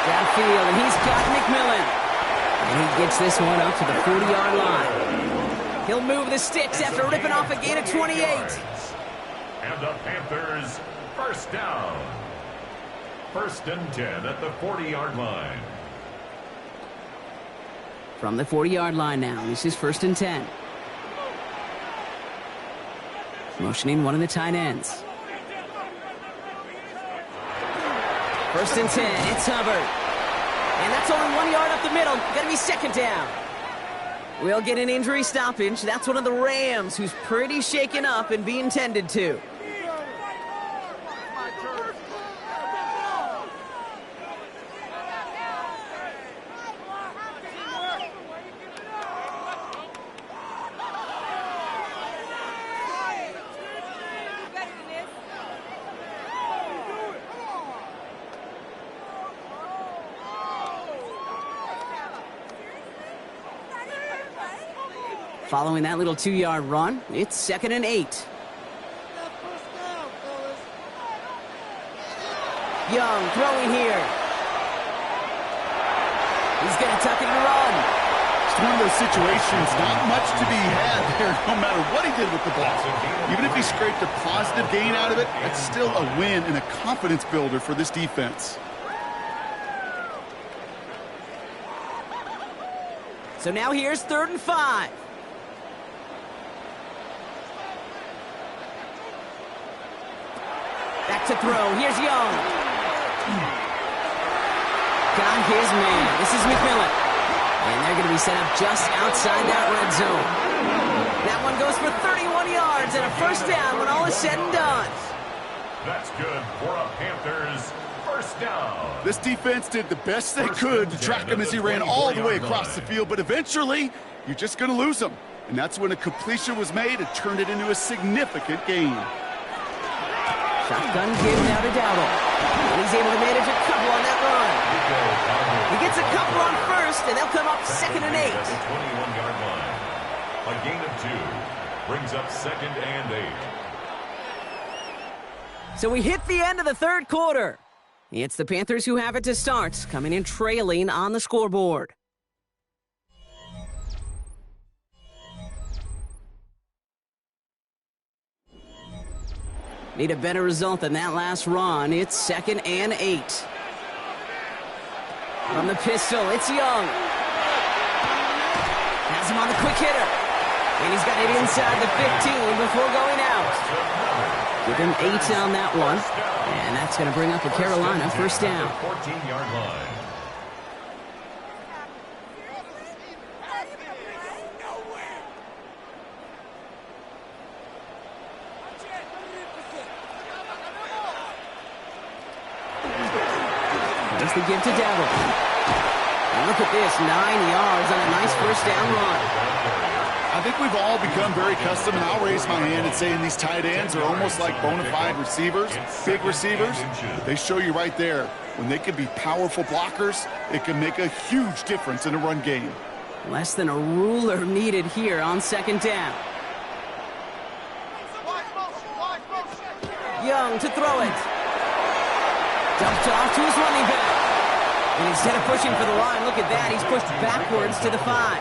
Downfield, and he's got McMillan. And he gets this one up to the 40-yard line. He'll move the sticks after ripping off a gain of 28. And the Panthers, 1st down. 1st and 10 at the 40-yard line. From the 40-yard line now, this is 1st and 10. Motioning one of the tight ends. 1st and 10, it's Hubbard. And that's only 1 yard up the middle. Gonna be 2nd down. We'll get an injury stoppage. That's one of the Rams who's pretty shaken up and being tended to. Following that little 2-yard run, it's 2nd and 8. Young throwing here. He's going to tuck it and run. It's one of those situations, not much to be had there, no matter what he did with the ball. Even if he scraped a positive gain out of it, that's still a win and a confidence builder for this defense. So now here's 3rd and 5. Back to throw. Here's Young. Got his man. This is McMillan. And they're going to be set up just outside that red zone. That one goes for 31 yards and a 1st down when all is said and done. That's good for a Panthers 1st down. This defense did the best they could to track him as he ran all the way across the field, but eventually, you're just going to lose him. And that's when a completion was made and turned it into a significant gain. Shotgun give now to Dowdle. And he's able to manage a couple on that run. He gets a couple on 1st, and they'll come up 2nd and 8. At the 21-yard line. A gain of 2 brings up 2nd and 8. So we hit the end of the 3rd quarter. It's the Panthers who have it to start, coming in trailing on the scoreboard. Need a better result than that last run. It's 2nd and 8. From the pistol, it's Young. Has him on the quick hitter. And he's got it inside the 15 before going out. Give him 8 on that one. And that's going to bring up a Carolina first down. 14-yard line. There's the give to Devil. And look at this, 9 yards on a nice first down run. I think we've all become very accustomed, and I'll raise my hand and say these tight ends are almost like bona fide receivers, big receivers. But they show you right there, when they can be powerful blockers, it can make a huge difference in a run game. Less than a ruler needed here on 2nd down. Young to throw it. Dumped off to his running back. And instead of pushing for the line, look at that, he's pushed backwards to the 5.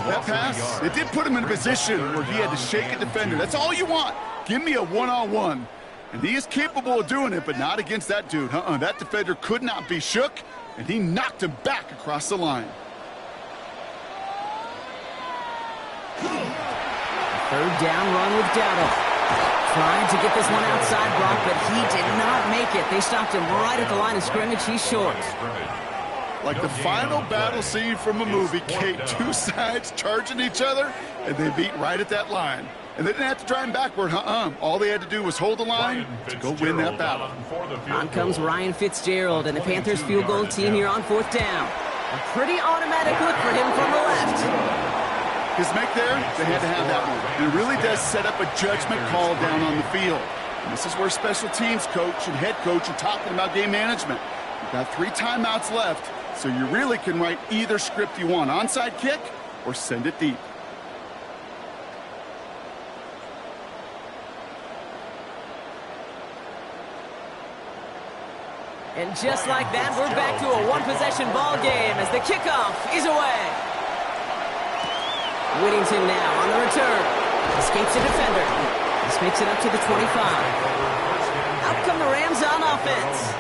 That pass, it did put him in a position where he had to shake a defender. That's all you want. Give me a one-on-one. And he is capable of doing it, but not against that dude. That defender could not be shook, and he knocked him back across the line. 3rd down run with Dowdle. Trying to get this one outside, Brock, but he did not make it. They stopped him right at the line of scrimmage. He's short. Like the final battle scene from a movie, Kate, 2 sides charging each other, and they beat right at that line. And they didn't have to drive him backward, All they had to do was hold the line to go win that battle. On comes Ryan Fitzgerald and the Panthers field goal team here on 4th down. A pretty automatic look for him from the left. His make there, they had to have that one. And it really does set up a judgment call down on the field. And this is where special teams coach and head coach are talking about game management. You've got 3 timeouts left, so you really can write either script you want. Onside kick or send it deep. And just like that, we're back to a 1-possession ball game as the kickoff is away. Whittington now on the return. Escapes a defender. This makes it up to the 25. Out come the Rams on offense.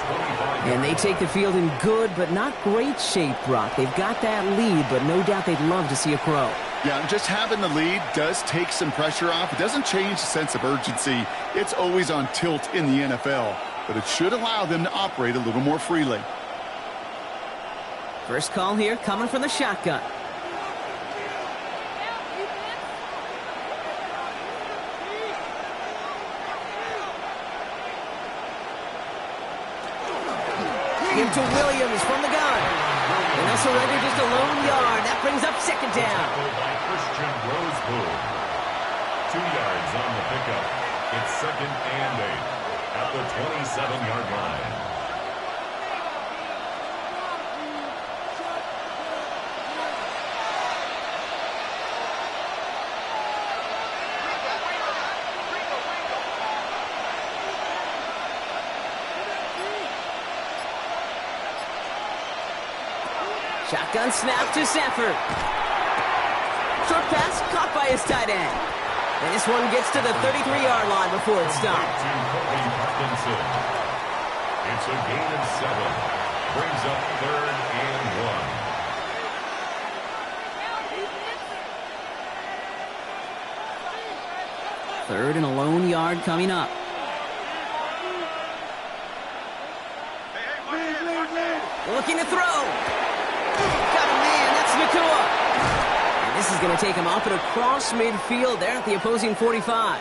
And they take the field in good but not great shape, Brock. They've got that lead, but no doubt they'd love to see a crow. Yeah, and just having the lead does take some pressure off. It doesn't change the sense of urgency. It's always on tilt in the NFL, but it should allow them to operate a little more freely. First call here coming from the shotgun. Give to Williams from the gun. And they'll surrender just a lone yard. That brings up 2nd down. By Christian Roseboom. 2 yards on the pickup. It's 2nd and 8 at the 27-yard line. Shotgun snap to Sanford. Short pass caught by his tight end. And this one gets to the 33-yard line before it's stopped. It's a gain of 7. Brings up 3rd and 1. 3rd and a lone yard coming up. Looking to throw. Got a man. That's Nakua. And this is going to take him up and across midfield there at the opposing 45.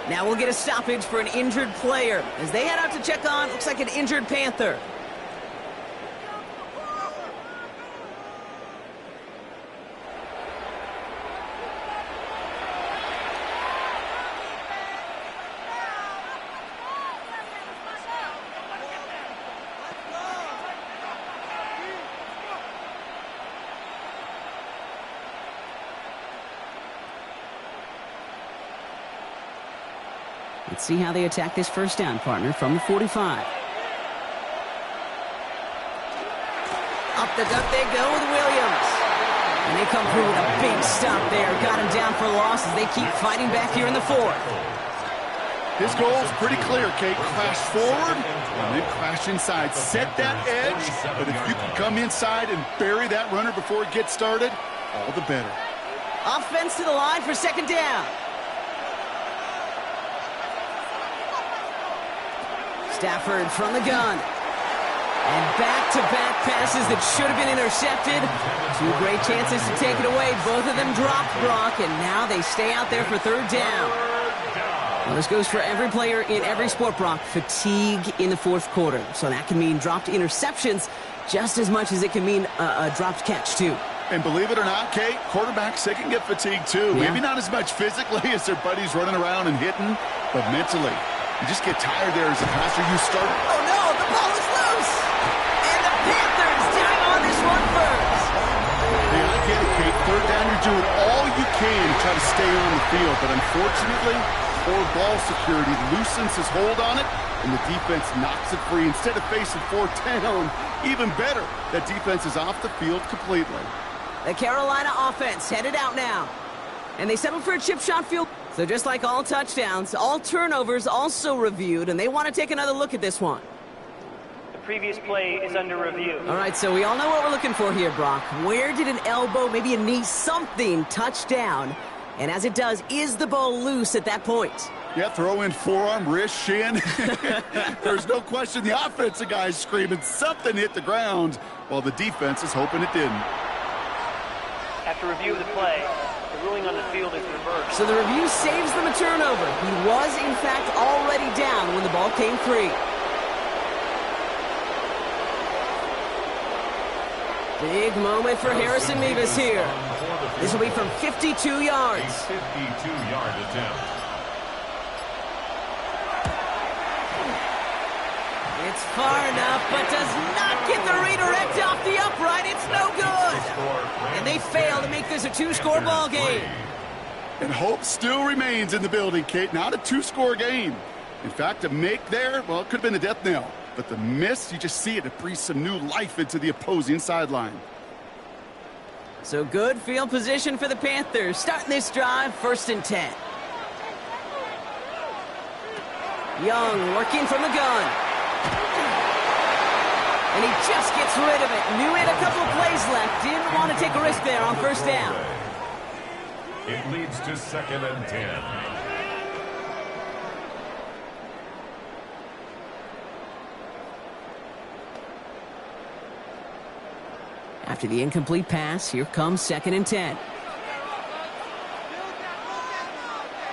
Now we'll get a stoppage for an injured player as they head out to check on, looks like an injured Panther. Let's see how they attack this first down, partner, from the 45. Up the gut they go with Williams. And they come through with a big stop there. Got him down for loss as they keep fighting back here in the 4th. His goal is pretty clear, Kate. Crash forward and then crash inside. Set that edge, but if you can come inside and bury that runner before it gets started, all the better. Offense to the line for second down. Stafford from the gun. And back-to-back passes that should have been intercepted. Two great chances to take it away. Both of them dropped, Brock, and now they stay out there for third down. Well, this goes for every player in every sport, Brock. Fatigue in the fourth quarter. So that can mean dropped interceptions just as much as it can mean a dropped catch, too. And believe it or not, Kate, quarterbacks, they can get fatigued, too. Yeah. Maybe not as much physically as their buddies running around and hitting, but mentally. You just get tired there as a passer. You start. Oh, no, the ball is loose. And the Panthers down on this one first. Hey, I get it, Kate. Third down, you're doing all you can to try to stay on the field. But unfortunately, poor ball security loosens his hold on it, and the defense knocks it free. Instead of facing fourth down, even better, that defense is off the field completely. The Carolina offense headed out now. And they settled for a chip shot field. So just like all touchdowns, all turnovers also reviewed, and they want to take another look at this one. The previous play is under review. All right, so we all know what we're looking for here, Brock. Where did an elbow, maybe a knee, something touch down? And as it does, is the ball loose at that point? Yeah, throw in forearm, wrist, shin. There's no question the offensive guy's screaming something hit the ground while the defense is hoping it didn't. After review of the play, the ruling on the field is reversed. So the review saves them a turnover. He was, in fact, already down when the ball came free. Big moment for Harrison Mevis here. This will be from 52 yards. A 52-yard attempt. It's far enough, but does not get the redirect off the upright. It's no good. And they fail to make this a two-score ball game. And hope still remains in the building, Kate. Not a two-score game. In fact, a make there, well, it could have been a death knell. But the miss, you just see it. It breathes some new life into the opposing sideline. So good field position for the Panthers. Starting this drive, 1st and 10. Young working from the gun. And he just gets rid of it. Knew he had a couple of plays left. Didn't want to take a risk there on 1st down. It leads to 2nd and 10. After the incomplete pass, here comes 2nd and 10.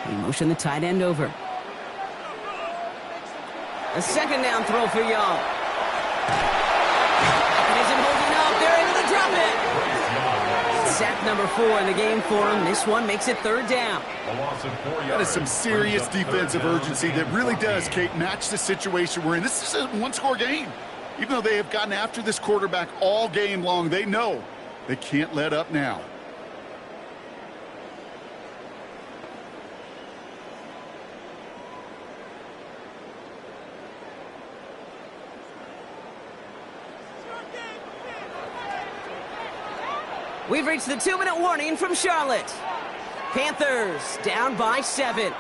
He motioned the tight end over. A 2nd down throw for Young. And isn't holding up. They're able to drop it. Sack number 4 in the game for him. This one makes it 3rd down. A loss of 4 yards. That is some serious defensive urgency that really does, Kate, match the situation we're in. This is a one-score game. Even though they have gotten after this quarterback all game long, they know they can't let up now. We've reached the 2-minute warning from Charlotte. Panthers down by 7.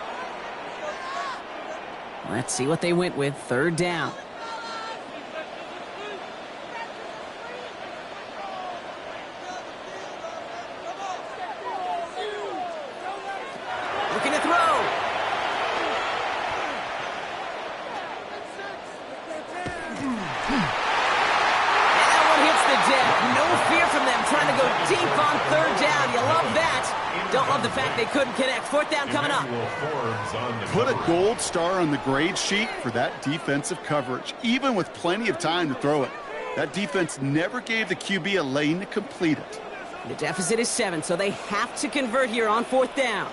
Let's see what they went with. 3rd down. Looking to throw. That one hits the deck. No fear from them trying to go deep on 3rd down. You love that. Don't love the fact they couldn't connect. 4th down coming up. Put a gold star on the grade sheet for that defensive coverage, even with plenty of time to throw it. That defense never gave the QB a lane to complete it. The deficit is 7, so they have to convert here on 4th down.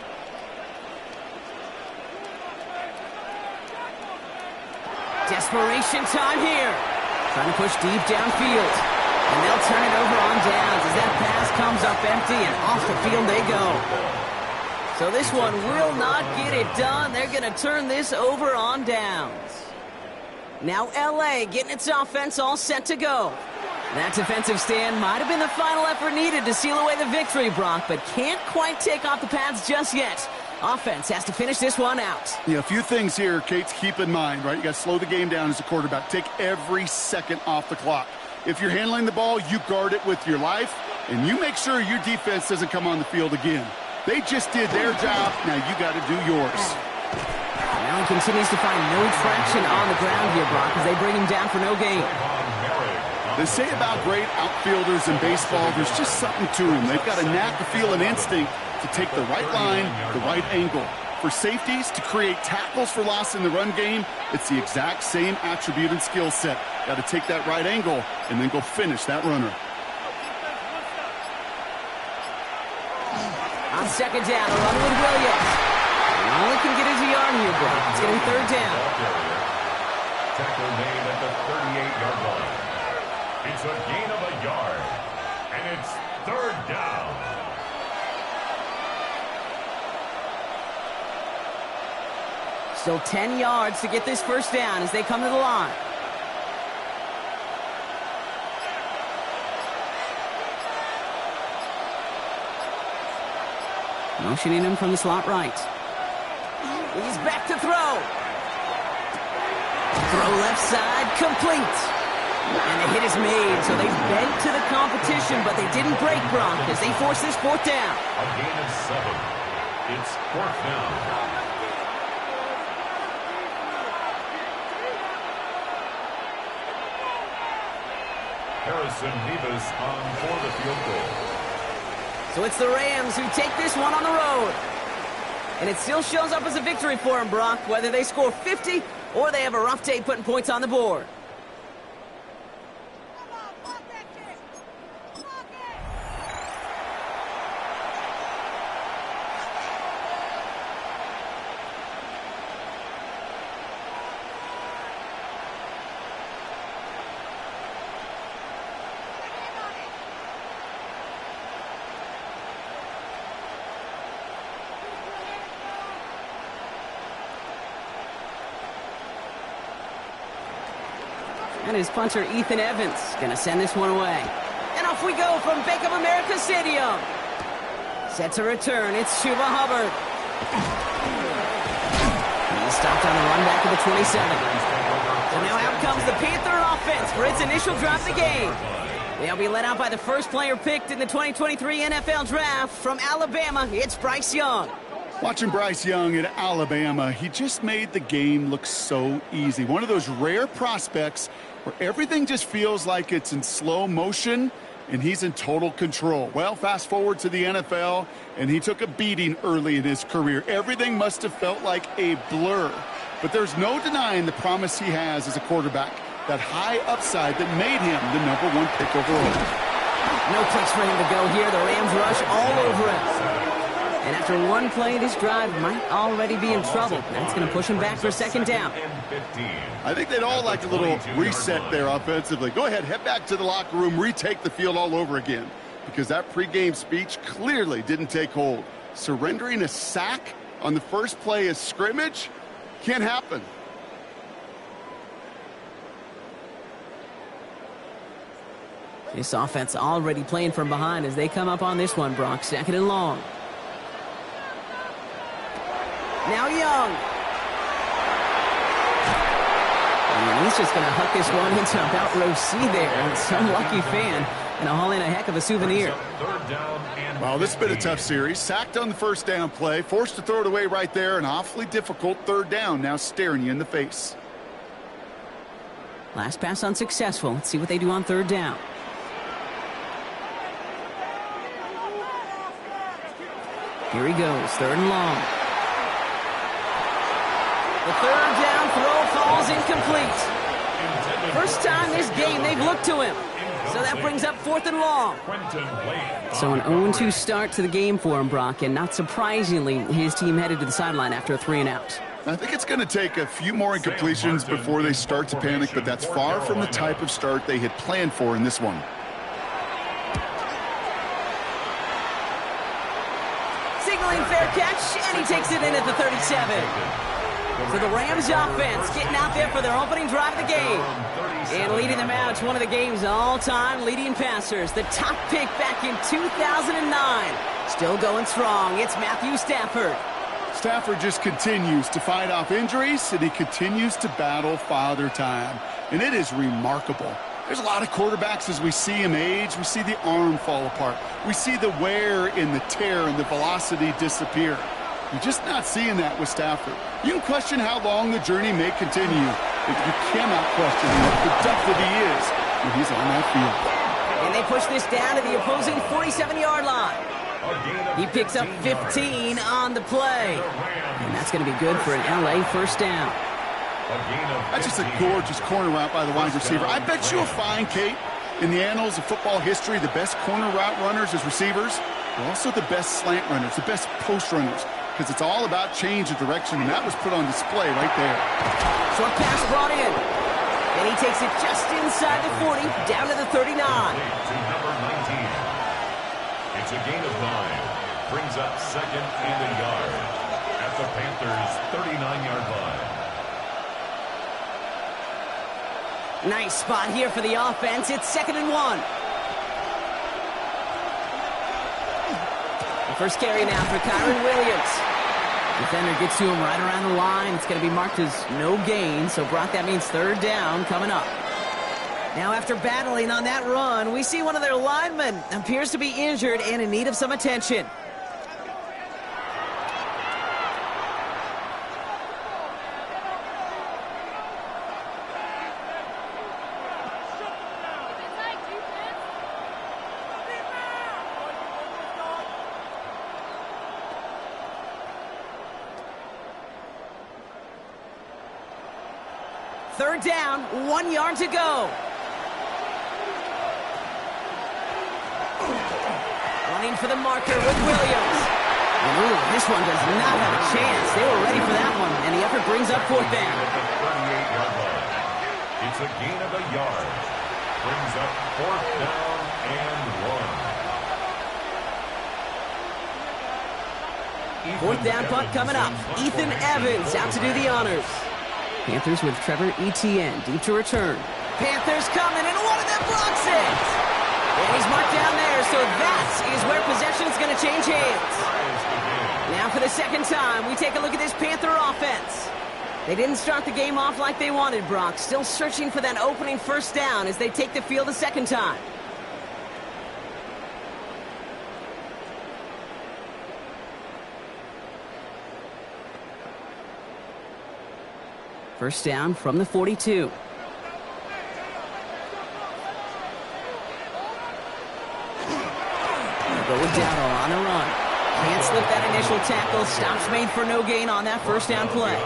Desperation time here. Trying to push deep downfield. And they'll turn it over on downs as that pass comes up empty and off the field they go. So this one will not get it done. They're going to turn this over on downs. Now LA getting its offense all set to go. That defensive stand might have been the final effort needed to seal away the victory, Brock, but can't quite take off the pads just yet. Offense has to finish this one out. Yeah, a few things here, Kate, to keep in mind, right? You got to slow the game down as a quarterback. Take every second off the clock. If you're handling the ball, you guard it with your life, and you make sure your defense doesn't come on the field again. They just did their job. Now you got to do yours. Now he continues to find no traction on the ground here, Brock, as they bring him down for no gain. They say about great outfielders in baseball, there's just something to them. They've got a knack, a feel, and instinct to take the right line, the right angle. For safeties, to create tackles for loss in the run game, it's the exact same attribute and skill set. Got to take that right angle and then go finish that runner. On second down, a run with Williams. He only can get his yard here, Brock. It's going to be third down. Tackle made at the 38-yard line. It's a gain of a yard, and it's third down. Still 10 yards to get this first down as they come to the line. Motioning him from the slot right. He's back to throw. Throw left side, complete. And the hit is made, so they bent to the competition, but they didn't break, Brock, as they force this fourth down. A gain of 7. It's fourth down. Harrison Nevis on for the field goal. So it's the Rams who take this one on the road. And it still shows up as a victory for them, Brock, whether they score 50 or they have a rough day putting points on the board. And his punter, Ethan Evans, going to send this one away. And off we go from Bank of America Stadium. Set to return, it's Chuba Hubbard. He's stopped on the run back of the 27. So now out comes the Panther offense for its initial drive of the game. They'll be led out by the first player picked in the 2023 NFL Draft from Alabama. It's Bryce Young. Watching Bryce Young at Alabama, he just made the game look so easy. One of those rare prospects where everything just feels like it's in slow motion and he's in total control. Well, fast forward to the NFL, and he took a beating early in his career. Everything must have felt like a blur. But there's no denying the promise he has as a quarterback, that high upside that made him the #1 pick overall. No place for him to go here. The Rams rush all over him. And after one play, this drive might already be in trouble. That's going to push him back for second down. I think they'd all like a little reset there offensively. Go ahead, head back to the locker room, retake the field all over again. Because that pregame speech clearly didn't take hold. Surrendering a sack on the first play of scrimmage can't happen. This offense already playing from behind as they come up on this one, Brock. Second and long. Now Young. And he's just going to huck this one into about row C there. Some lucky fan and haul in a heck of a souvenir. Well, this has been a tough series. Sacked on the first down play. Forced to throw it away right there. An awfully difficult third down now staring you in the face. Last pass unsuccessful. Let's see what they do on third down. Here he goes. Third and long. The third down throw falls incomplete. First time this game they've looked to him. So that brings up fourth and long. So an 0-2 start to the game for him, Brock, and not surprisingly, his team headed to the sideline after a 3-and-out. I think it's going to take a few more incompletions before they start to panic, but that's far from the type of start they had planned for in this one. Signaling fair catch, and he takes it in at the 37. So the Rams offense getting out there for their opening drive of the game. And leading them out, it's one of the game's all-time leading passers. The top pick back in 2009. Still going strong. It's Matthew Stafford. Stafford just continues to fight off injuries, and he continues to battle Father Time. And it is remarkable. There's a lot of quarterbacks as we see him age. We see the arm fall apart. We see the wear in the tear and the velocity disappear. You're just not seeing that with Stafford. You can question how long the journey may continue, but you cannot question how productive he is when he's on that field. And they push this down to the opposing 47-yard line. He picks up 15 on the play. And that's going to be good for an LA first down. That's just a gorgeous corner route by the wide receiver. I bet you'll find, Kate, in the annals of football history, the best corner route runners as receivers are also the best slant runners, the best post runners, because it's all about change of direction, and that was put on display right there. Short pass brought in. And he takes it just inside the 40, down to the 39. To number 19. It's a gain of 9. Brings up second and a yard at the Panthers' 39-yard line. Nice spot here for the offense. It's 2nd and 1. The first carry now for Kyron Williams. Defender gets to him right around the line. It's going to be marked as no gain. So, Brock, that means 3rd down coming up. Now, after battling on that run, we see one of their linemen appears to be injured and in need of some attention. Third down, 1 yard to go. Running for the marker with Williams. And ooh, this one does not have a chance. They were ready for that one, and the effort brings up 4th down. It's a gain of a yard. Brings up 4th down and 1. 4th down punt coming up. Ethan Evans out to do the honors. Panthers with Trevor Etienne deep to return. Panthers coming, and one of them blocks it. And he's marked down there, so that is where possession is going to change hands. Now for the 2nd time, we take a look at this Panther offense. They didn't start the game off like they wanted, Brock. Still searching for that opening 1st down as they take the field a 2nd time. First down from the 42. Going down on the run. Can't slip that initial tackle. Stops made for no gain on that 1st down play.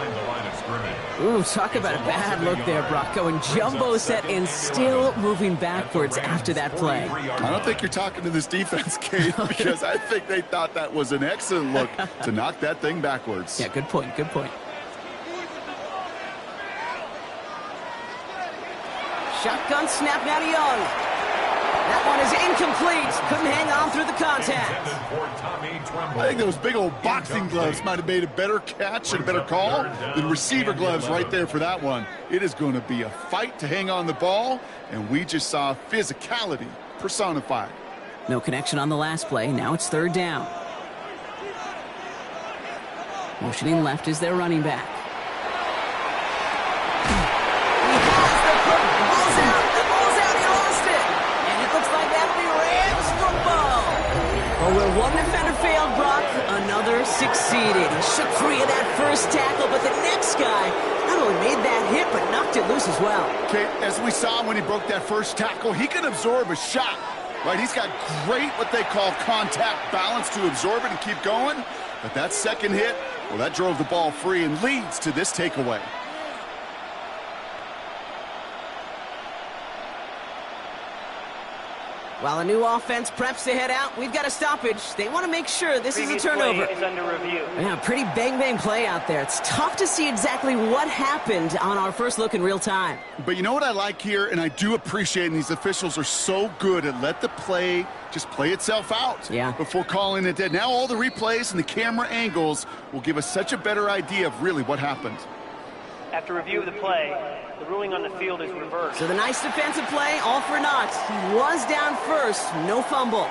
Ooh, talk about a bad look there, Brock. Going jumbo set and still moving backwards after that play. I don't think you're talking to this defense, Kate, because I think they thought that was an excellent look to knock that thing backwards. Yeah, good point, good point. Shotgun snap now to Young. That one is incomplete. Couldn't hang on through the contact. I think those big old boxing gloves might have made a better catch and a better call than receiver gloves right there for that one. It is going to be a fight to hang on the ball, and we just saw physicality personified. No connection on the last play. Now it's 3rd down. Motioning left is their running back. Well, where one defender failed, Brock, another succeeded. He shook free of that first tackle, but the next guy not only made that hit, but knocked it loose as well. Okay, as we saw when he broke that first tackle, he can absorb a shot, right? He's got great what they call contact balance to absorb it and keep going. But that second hit, well, that drove the ball free and leads to this takeaway. While a new offense preps to head out, we've got a stoppage. They want to make sure this is a turnover. Play is under review. Yeah, pretty bang-bang play out there. It's tough to see exactly what happened on our first look in real time. But you know what I like here, and I do appreciate, and these officials are so good at let the play just play itself out before calling it dead. Now all the replays and the camera angles will give us such a better idea of really what happened. After review of the play, the ruling on the field is reversed. So the nice defensive play, all for naught. He was down first, no fumble.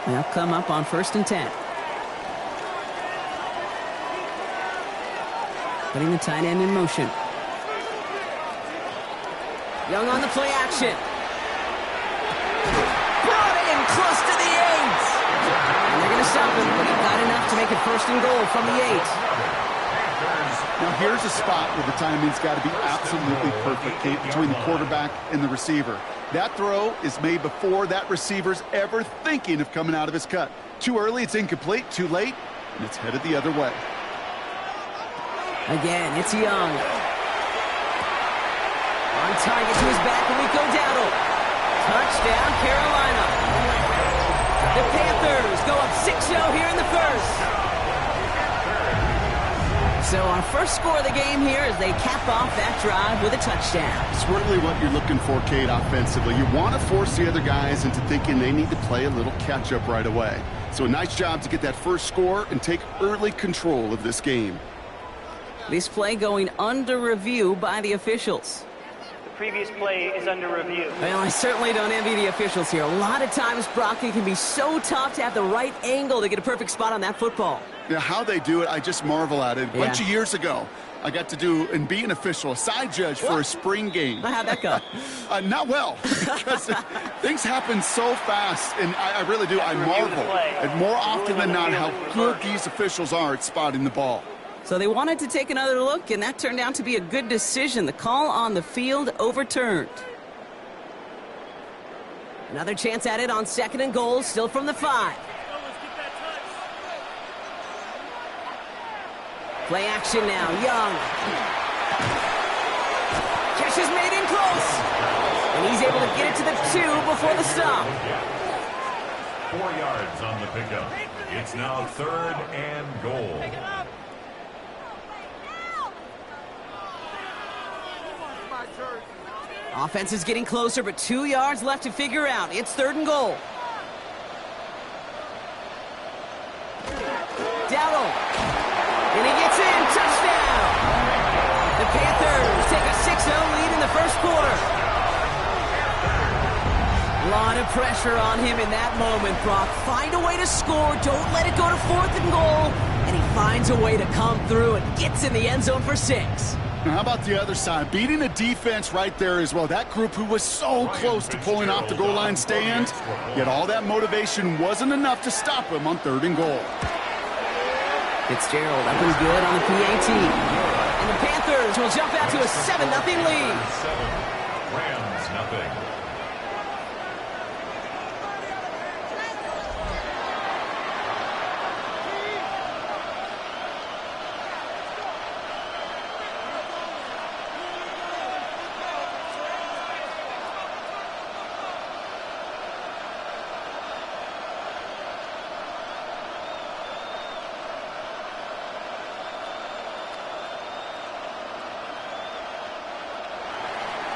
They'll come up on 1st and 10. Putting the tight end in motion. Young on the play action. Brought in close to the 8. And they're going to stop him, but he got enough to make it first and goal from the 8. Now here's a spot where the timing's got to be absolutely perfect, Kate, between the quarterback and the receiver. That throw is made before that receiver's ever thinking of coming out of his cut. Too early, it's incomplete. Too late, and it's headed the other way. Again, it's Young. On target to his back, Rico Dowdle. Touchdown, Carolina. The Panthers go up 6-0 here in the first. So our first score of the game here as they cap off that drive with a touchdown. It's really what you're looking for, Kate, offensively. You want to force the other guys into thinking they need to play a little catch-up right away. So a nice job to get that first score and take early control of this game. This play going under review by the officials. The previous play is under review. Well, I certainly don't envy the officials here. A lot of times, Brock, it can be so tough to have the right angle to get a perfect spot on that football. Yeah, how they do it, I just marvel at it. A bunch of years ago, I got to do and be an official, a side judge for a spring game. How'd that go? Not well, because things happen so fast, and I really do. I marvel at more often than not how good these officials are at spotting the ball. So they wanted to take another look, and that turned out to be a good decision. The call on the field overturned. Another chance at it on 2nd and goal, still from the 5. Play action now, Young. Catch is made in close. And he's able to get it to the 2 before the stop. 4 yards on the pickup. It's now 3rd and goal. Offense is getting closer, but 2 yards left to figure out. It's 3rd and goal. Dowdle. And he gets in. Touchdown. The Panthers take a 6-0 lead in the first quarter. A lot of pressure on him in that moment, Brock. Find a way to score. Don't let it go to 4th and goal. And he finds a way to come through and gets in the end zone for 6. Now, how about the other side? Beating a defense right there as well. That group who was so close to pulling off the goal line stand, yet all that motivation wasn't enough to stop him on 3rd and goal. Fitzgerald up and good on the PAT. And the Panthers will jump out to a 7-0 lead. 7, Rams nothing.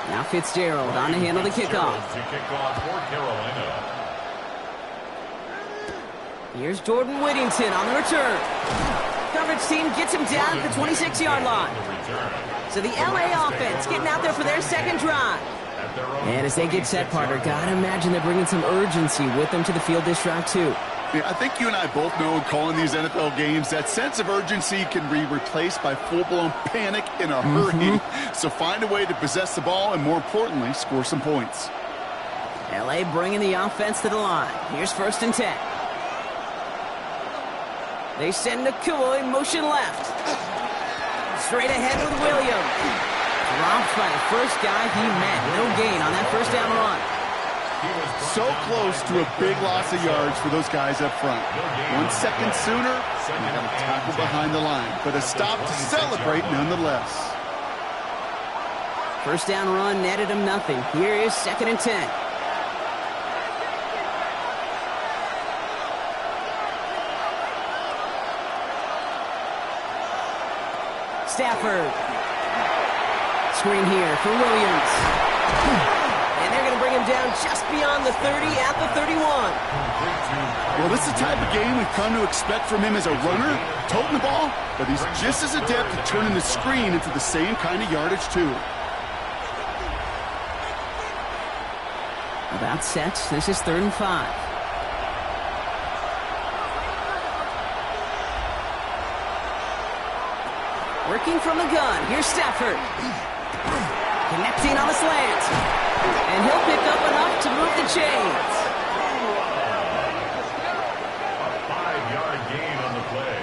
Now Fitzgerald on to handle the kickoff. To kick off for Carolina. Here's Jordan Whittington on the return. Coverage team gets him down at the 26-yard line. So the LA offense getting out there for their second drive. And as they get set, partner, gotta imagine they're bringing some urgency with them to the field this drive too. Yeah, I think you and I both know in calling these NFL games that sense of urgency can be replaced by full-blown panic in a hurry. So find a way to possess the ball and, more importantly, score some points. LA bringing the offense to the line. Here's 1st and 10. They send Nakua in motion left. Straight ahead with Williams. Dropped by the first guy he met. No gain on that first down run. So close to a big loss of yards for those guys up front. 1 second sooner, and they got a tackle behind the line. But a stop to celebrate nonetheless. First down run netted him nothing. Here is 2nd and 10. Stafford. Screen here for Williams. And they're going to bring him down just beyond the 30 at the 31. Well, this is the type of game we've come to expect from him as a runner, toting the ball, but he's just as adept at turning the screen into the same kind of yardage, too. About set. This is 3rd and 5. Working from the gun. Here's Stafford. Connecting on the slant. And he'll pick up enough to move the chains. A 5-yard gain on the play.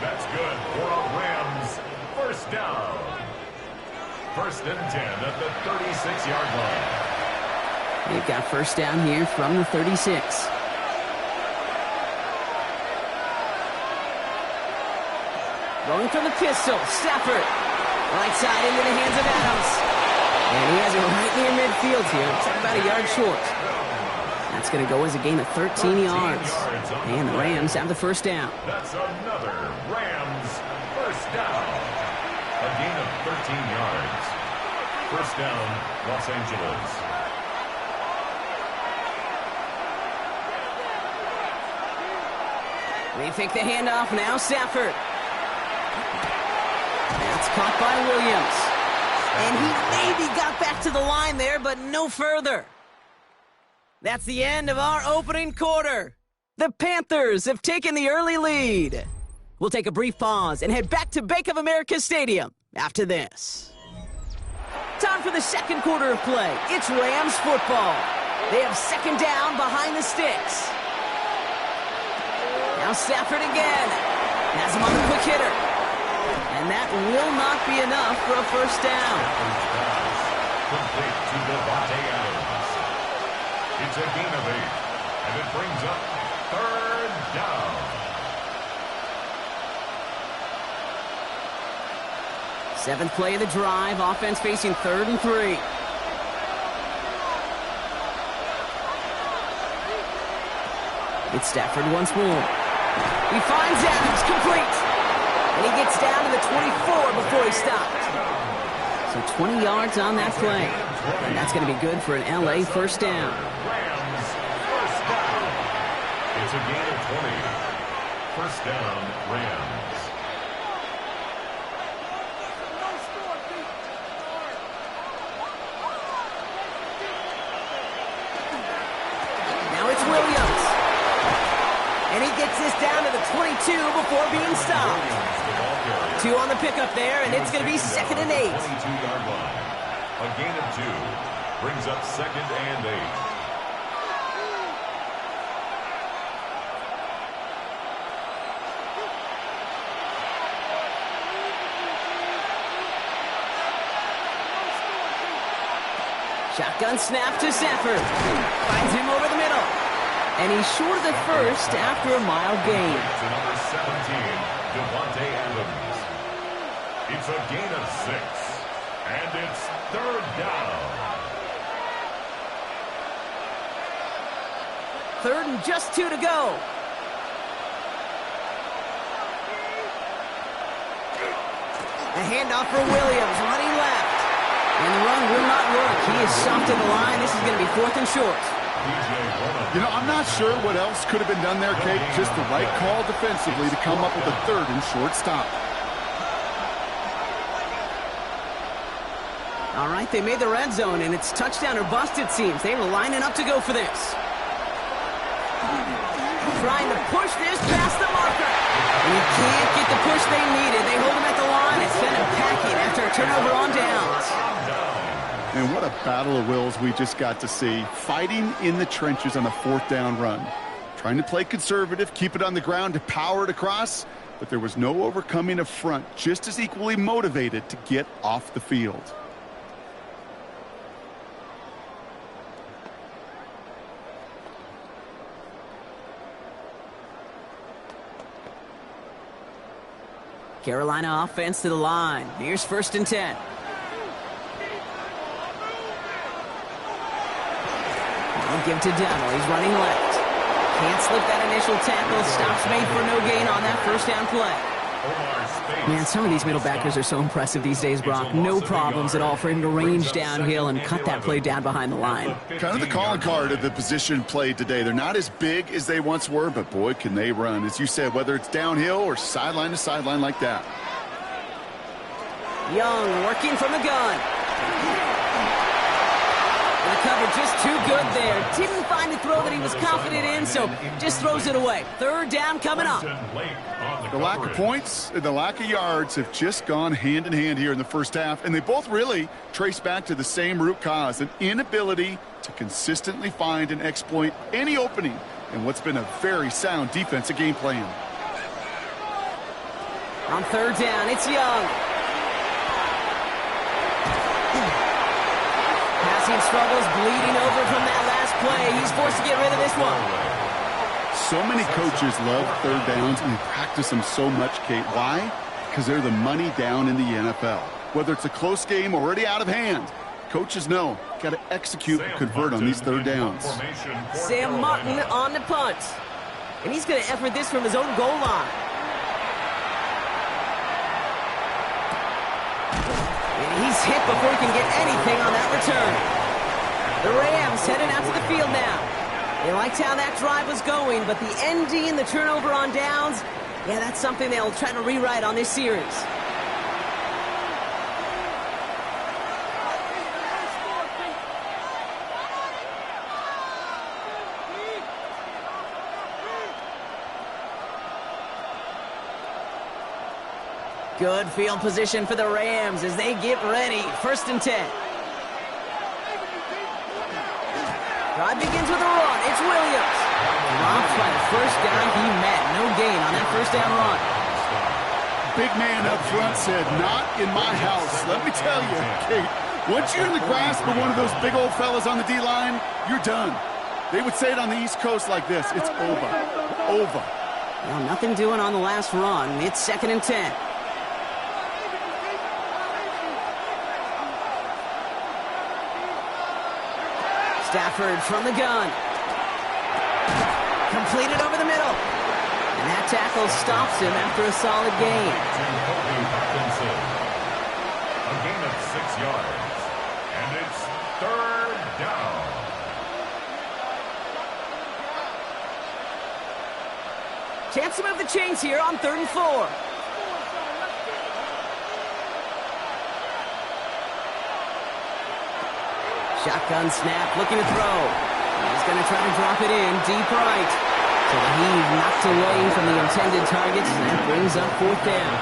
That's good for a Rams first down. First and 10 at the 36-yard line. They've got first down here from the 36. Going from the pistol, Stafford. Right side into the hands of Adams. And he has it right near midfield here. It's about a yard short. That's going to go as a gain of 13 yards. And the Rams have the first down. That's another Rams first down. A gain of 13 yards. First down, Los Angeles. They fake the handoff now, Stafford. That's caught by Williams. And he maybe got back to the line there, but no further. That's the end of our opening quarter. The Panthers have taken the early lead. We'll take a brief pause and head back to Bank of America Stadium after this. Time for the second quarter of play. It's Rams football. They have second down behind the sticks. Now Stafford again. Has him on the quick hitter. And that will not be enough for a first down. Complete to Devontae Adams. It's a gain of 8. And it brings up third down. Seventh play of the drive. Offense facing 3rd and 3. It's Stafford once more. He finds Adams, complete. And he gets down to the 24 before he stopped. So 20 yards on that play. And that's going to be good for an LA first down. Rams first down. It's a gain of 20. First down, Rams. Now it's Williams. And he gets this down to the 22 before being stopped. 2 on the pickup there, and it's going to be 2nd and 8. 22-yard line. A gain of 2 brings up 2nd and 8. Shotgun snap to Stafford. Finds him over the middle. And he's short of the first after a mild gain. To number 17, Devontae Adams. It's a gain of 6. And it's third down. 3rd and just 2 to go. A handoff for Williams, running left. And the run will not work. He is soft in the line. This is going to be 4th and short. You know, I'm not sure what else could have been done there, Kate. Just the right call defensively to come up with a 3rd and short stop. All right, they made the red zone, and it's touchdown or bust, it seems. They were lining up to go for this. Trying to push this past the marker. And he can't get the push they needed. They hold him at the line and send him packing after a turnover on downs. And what a battle of wills we just got to see. Fighting in the trenches on a 4th down run. Trying to play conservative, keep it on the ground to power it across. But there was no overcoming a front just as equally motivated to get off the field. Carolina offense to the line. Here's 1st and 10. I'll give to Dowdle. He's running left. Can't slip that initial tackle. Stops made for no gain on that first down play. Man, some of these middle backers are so impressive these days, Brock. No problems at all for him to range downhill and cut that play down behind the line. Kind of the calling card of the position played today. They're not as big as they once were, but boy, can they run. As you said, whether it's downhill or sideline to sideline like that. Young working from the gun. And the cover cover just too good there. Didn't find the throw that he was confident in, so just throws it away. Third down coming up. The lack of points and the lack of yards have just gone hand in hand here in the first half, and they both really trace back to the same root cause, an inability to consistently find and exploit any opening in what's been a very sound defensive game plan. On third down, it's Young. Passing struggles, bleeding over from that last play. He's forced to get rid of this one. So many coaches love third downs and they practice them so much, Kate. Why? Because they're the money down in the NFL. Whether it's a close game already out of hand, coaches know got to execute and convert on these third downs. Sam Martin on the punt. And he's going to effort this from his own goal line. And he's hit before he can get anything on that return. The Rams heading out to the field now. They liked how that drive was going, but the ending and the turnover on downs, yeah, that's something they'll try to rewrite on this series. Good field position for the Rams as they get ready. 1st and 10. Drive begins with a run. It's Williams. Dropped by the first guy he met. No gain on that first down run. Big man up front said, "Not in my house." Let me tell you, Kate, once you're in the grasp of one of those big old fellas on the D-line, you're done. They would say it on the East Coast like this: it's over. Over. Well, nothing doing on the last run. It's 2nd and 10. Stafford from the gun. Completed over the middle. And that tackle stops him after a solid gain. A gain of 6 yards. And it's 3rd down. Chance to move the chains here on 3rd and 4. Shotgun snap, looking to throw. He's going to try to drop it in deep right. So he's knocked away from the intended target, and that brings up 4th down.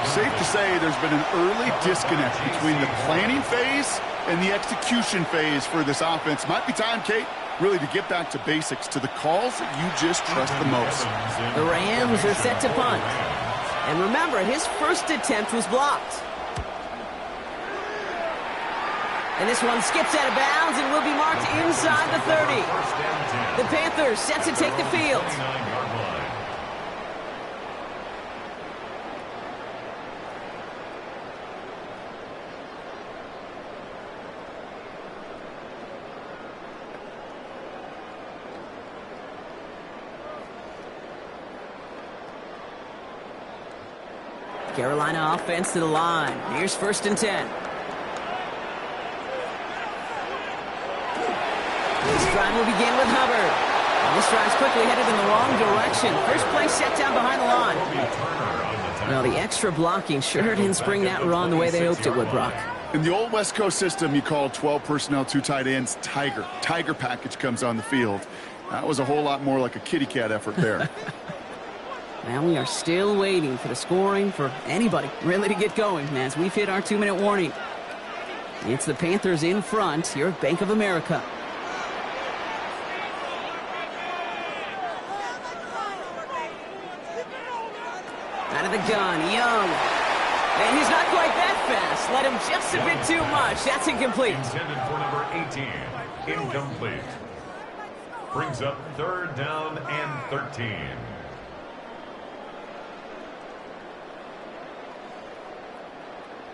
Safe to say there's been an early disconnect between the planning phase and the execution phase for this offense. Might be time, Kate, really to get back to basics, to the calls that you just trust the most. The Rams are set to punt. And remember, his first attempt was blocked. And this one skips out of bounds and will be marked inside the 30. The Panthers set to take the field. Carolina offense to the line. Here's 1st and 10. This drive will begin with Hubbard. And this drive's quickly headed in the wrong direction. First play set down behind the line. Well, the extra blocking sure didn't spring that run the way they hoped it would, Brock. In the old West Coast system, you called 12 personnel, 2 tight ends, Tiger. Tiger package comes on the field. That was a whole lot more like a kitty cat effort there. Now we are still waiting for the scoring for anybody really to get going as we've hit our 2-minute warning. It's the Panthers in front here at Bank of America. Out of the gun, Young. And he's not quite that fast. Let him just a bit too much. That's incomplete. Intended for number 18. Incomplete. Brings up 3rd down and 13.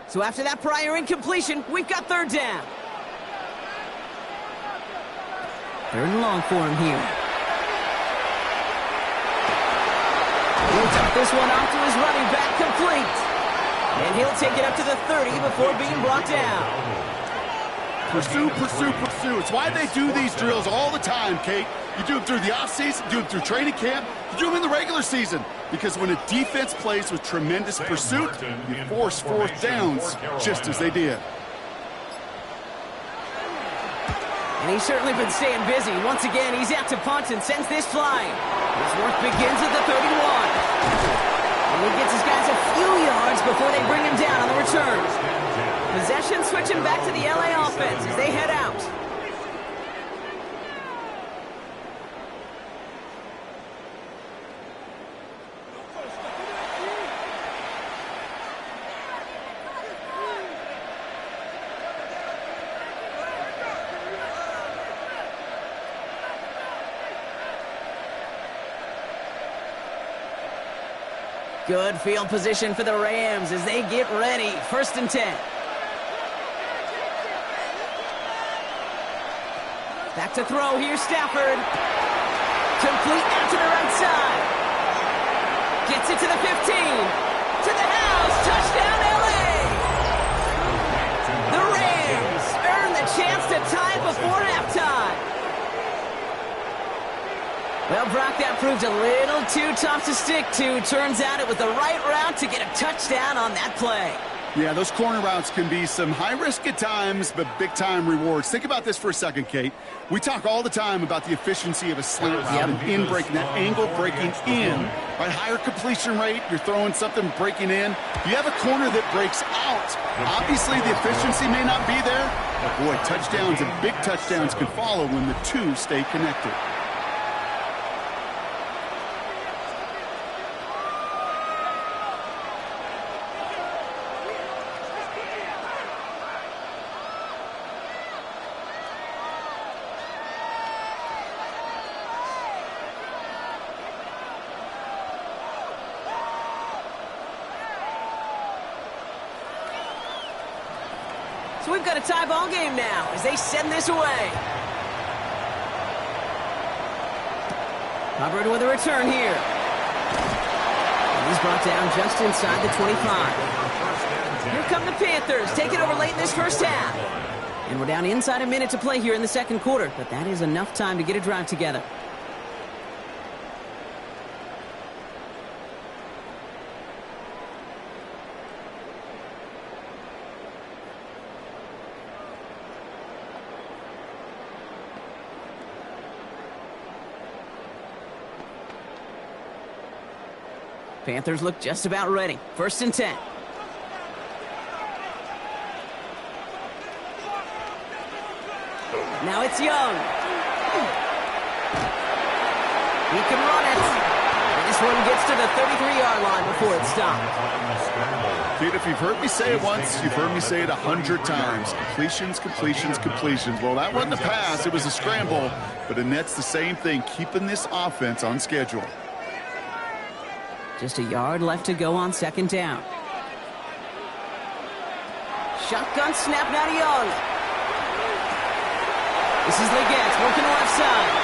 So after that prior incompletion, we've got 3rd down. 3rd and long for him here. He'll tuck this one off to his running back, complete. And he'll take it up to the 30 before being brought down. Pursue, pursue, pursue. It's why they do these drills all the time, Kate. You do them through the offseason, do them through training camp, you do them in the regular season. Because when a defense plays with tremendous pursuit, you force 4th downs just as they did. And he's certainly been staying busy. Once again, he's out to punt and sends this flying. His work begins at the 31. And he gets his guys a few yards before they bring him down on the return. Possession switching back to the LA offense as they head out. Good field position for the Rams as they get ready. 1st and 10. Back to throw. Here's Stafford. Complete out to the right side. Gets it to the 15. To the house. Touchdown, LA. The Rams earn the chance to tie before halftime. Well, Brock, that proved a little too tough to stick to. Turns out it was the right route to get a touchdown on that play. Yeah, those corner routes can be some high risk at times, but big-time rewards. Think about this for a second, Kate. We talk all the time about the efficiency of a slant route and in breaking, that angle breaking in. Right, higher completion rate, you're throwing something breaking in. You have a corner that breaks out. Obviously, the efficiency may not be there, but boy, touchdowns and big touchdowns can follow when the two stay connected. So we've got a tie ball game now as they send this away. Hubbard with a return here. And he's brought down just inside the 25. Here come the Panthers, taking over late in this first half. And we're down inside a minute to play here in the second quarter, but that is enough time to get a drive together. Panthers look just about ready. 1st and 10. Now it's Young. He can run it. And this one gets to the 33-yard line before it's stopped. Kate, if you've heard me say it once, you've heard me say it 100 times. Completions, completions, completions. Well, that wasn't a pass. It was a scramble. But Annette's the same thing, keeping this offense on schedule. Just a yard left to go on 2nd down. Shotgun snap now to Young. This is Leggett working left side.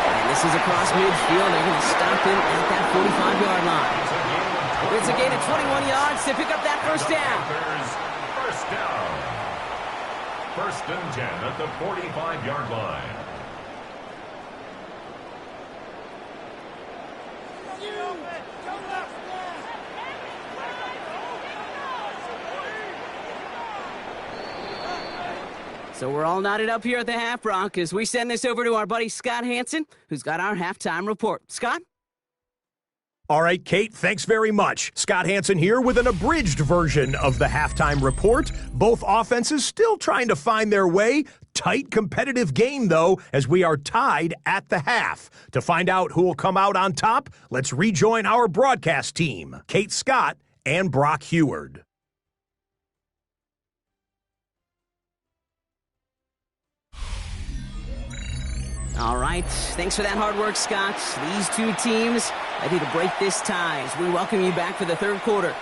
And this is across midfield. They're going to stop him at that 45-yard line. It's a gain of 21 yards to pick up that 1st down. First down. 1st and 10 at the 45-yard line. So we're all knotted up here at the half, Brock, as we send this over to our buddy Scott Hansen, who's got our halftime report. Scott? All right, Kate, thanks very much. Scott Hansen here with an abridged version of the halftime report. Both offenses still trying to find their way. Tight competitive game, though, as we are tied at the half. To find out who will come out on top, let's rejoin our broadcast team, Kate Scott and Brock Heward. All right, thanks for that hard work, Scott. These two teams ready to break this tie as we welcome you back for the 3rd quarter.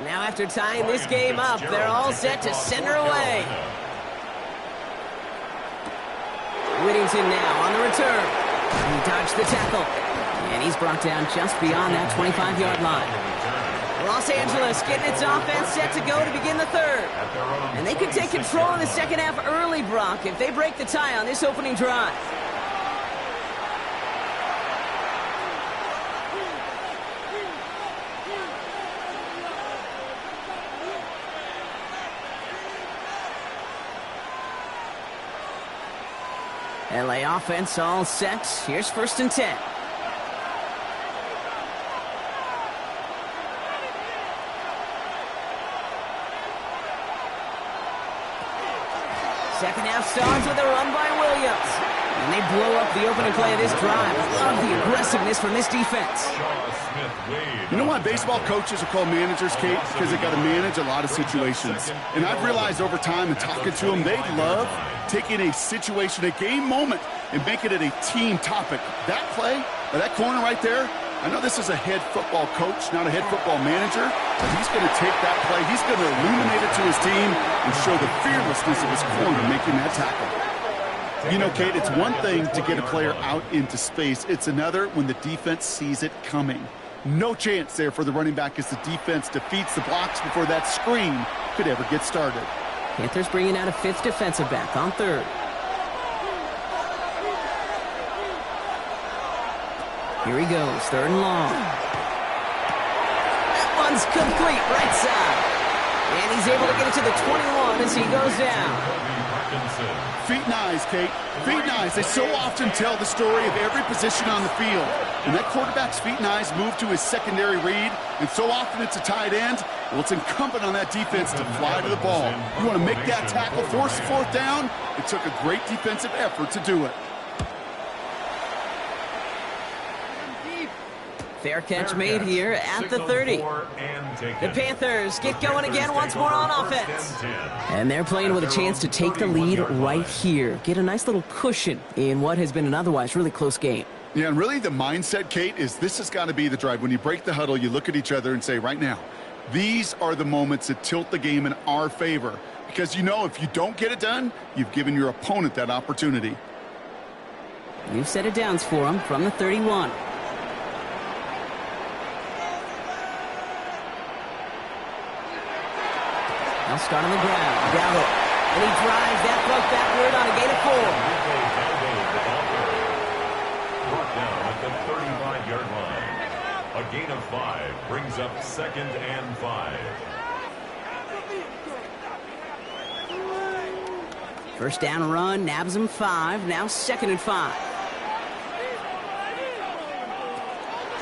Now after tying this game up, they're all set to send her away. Whittington now on the return. He dodged the tackle. And he's brought down just beyond that 25-yard line. Los Angeles getting its offense set to go to begin the third. And they could take control of the second half early, Brock, if they break the tie on this opening drive. LA offense all set. Here's 1st and 10. Second half starts with a run by Williams. And they blow up the opening play of this drive. I love the aggressiveness from this defense. You know why baseball coaches are called managers, Kate? Because they got to manage a lot of situations. And I've realized over time and talking to them, they love taking a situation, a game moment, and making it a team topic. That play, or that corner right there, I know this is a head football coach, not a head football manager, but he's going to take that play, he's going to illuminate it to his team and show the fearlessness of his corner making that tackle. You know, Kate, it's one thing to get a player out into space. It's another when the defense sees it coming. No chance there for the running back as the defense defeats the blocks before that screen could ever get started. Panthers bringing out a 5th defensive back on 3rd. Here he goes, 3rd and long. That one's complete, right side. And he's able to get it to the 21 as he goes down. Feet and eyes, Kate. Feet and eyes. They so often tell the story of every position on the field. When that quarterback's feet and eyes move to his secondary read, and so often it's a tight end, well, it's incumbent on that defense to fly to the ball. You want to make that tackle, force the 4th down? It took a great defensive effort to do it. Fair catch made here at the 30. The Panthers get going again once more on offense. And they're playing with a chance to take the lead right here. Get a nice little cushion in what has been an otherwise really close game. Yeah, and really the mindset, Kate, is this has got to be the drive. When you break the huddle, you look at each other and say, right now, these are the moments that tilt the game in our favor. Because you know if you don't get it done, you've given your opponent that opportunity. New set of downs for them from the 31. They'll start on the ground. Gallo. And he drives that puck backward on a gain of 4. Brought down at the 35-yard line. A gain of 5 brings up 2nd and 5. First down run, nabs him 5. Now 2nd and 5.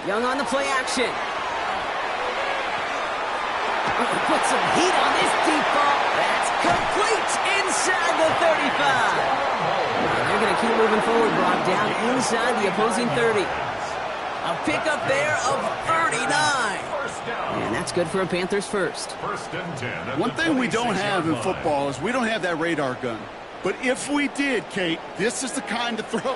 Young on the play action. Put some heat on this deep ball. That's complete inside the 35. They're going to keep moving forward, Brock, down inside the opposing 30. A pickup there of 39. And that's good for a Panthers first. 1st and 10. One thing we don't have in football is we don't have that radar gun. But if we did, Kate, this is the kind of throw,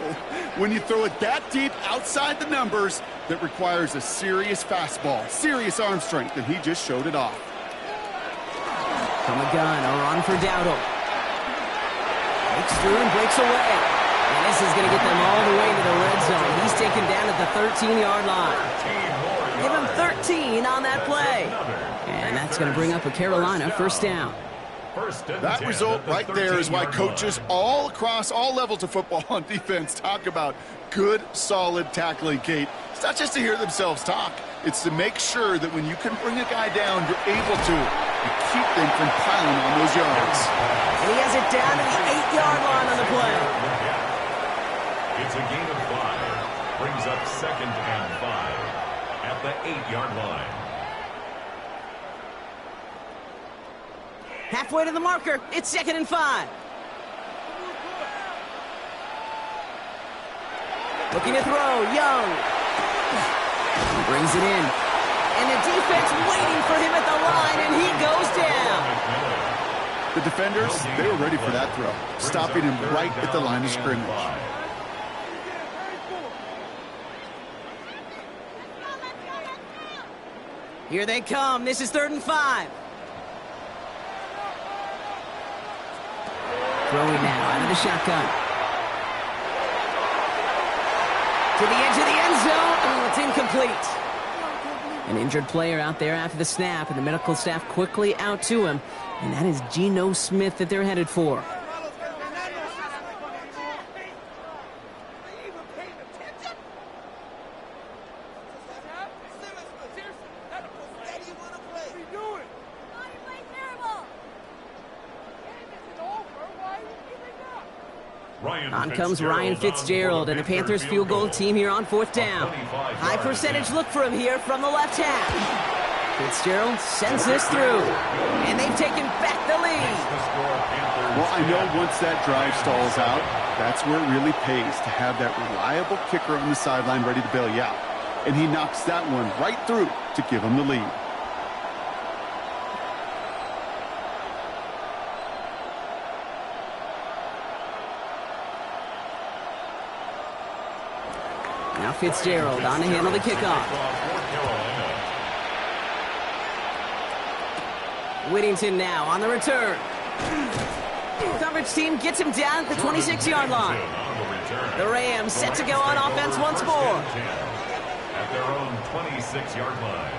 when you throw it that deep outside the numbers, that requires a serious fastball, serious arm strength, and he just showed it off. From a gun, a run for Dowdle. Breaks through and breaks away. And this is going to get them all the way into the red zone. He's taken down at the 13-yard line. Give him 13 on that play. And that's going to bring up a Carolina 1st down. That result right there is why coaches all across all levels of football on defense talk about good, solid tackling, Kate. It's not just to hear themselves talk. It's to make sure that when you can bring a guy down, you're able to keep them from piling on those yards. And he has it down to the 8-yard line on the play. It's a gain of 5. Brings up 2nd and 5 at the 8-yard line. Halfway to the marker. It's 2nd and 5. Looking to throw. Young. He brings it in. And the defense waiting for him at the line, and he goes down. The defenders, they were ready for that throw, stopping him right at the line of scrimmage. Here they come. This is 3rd and 5. Throwing now out of the shotgun. To the edge of the end zone. Oh, it's incomplete. An injured player out there after the snap, and the medical staff quickly out to him. And that is Geno Smith that they're headed for. On comes Ryan Fitzgerald, and the Panthers field goal team here on 4th down. High percentage look for him here from the left half. Fitzgerald sends this through, and they've taken back the lead. Well, I know once that drive stalls out, that's where it really pays to have that reliable kicker on the sideline ready to bail you out. And he knocks that one right through to give him the lead. Now Fitzgerald on to handle the kickoff. Whittington now on the return. Coverage team gets him down at the 26-yard line. The Rams set to go on offense once more. At their own 26-yard line.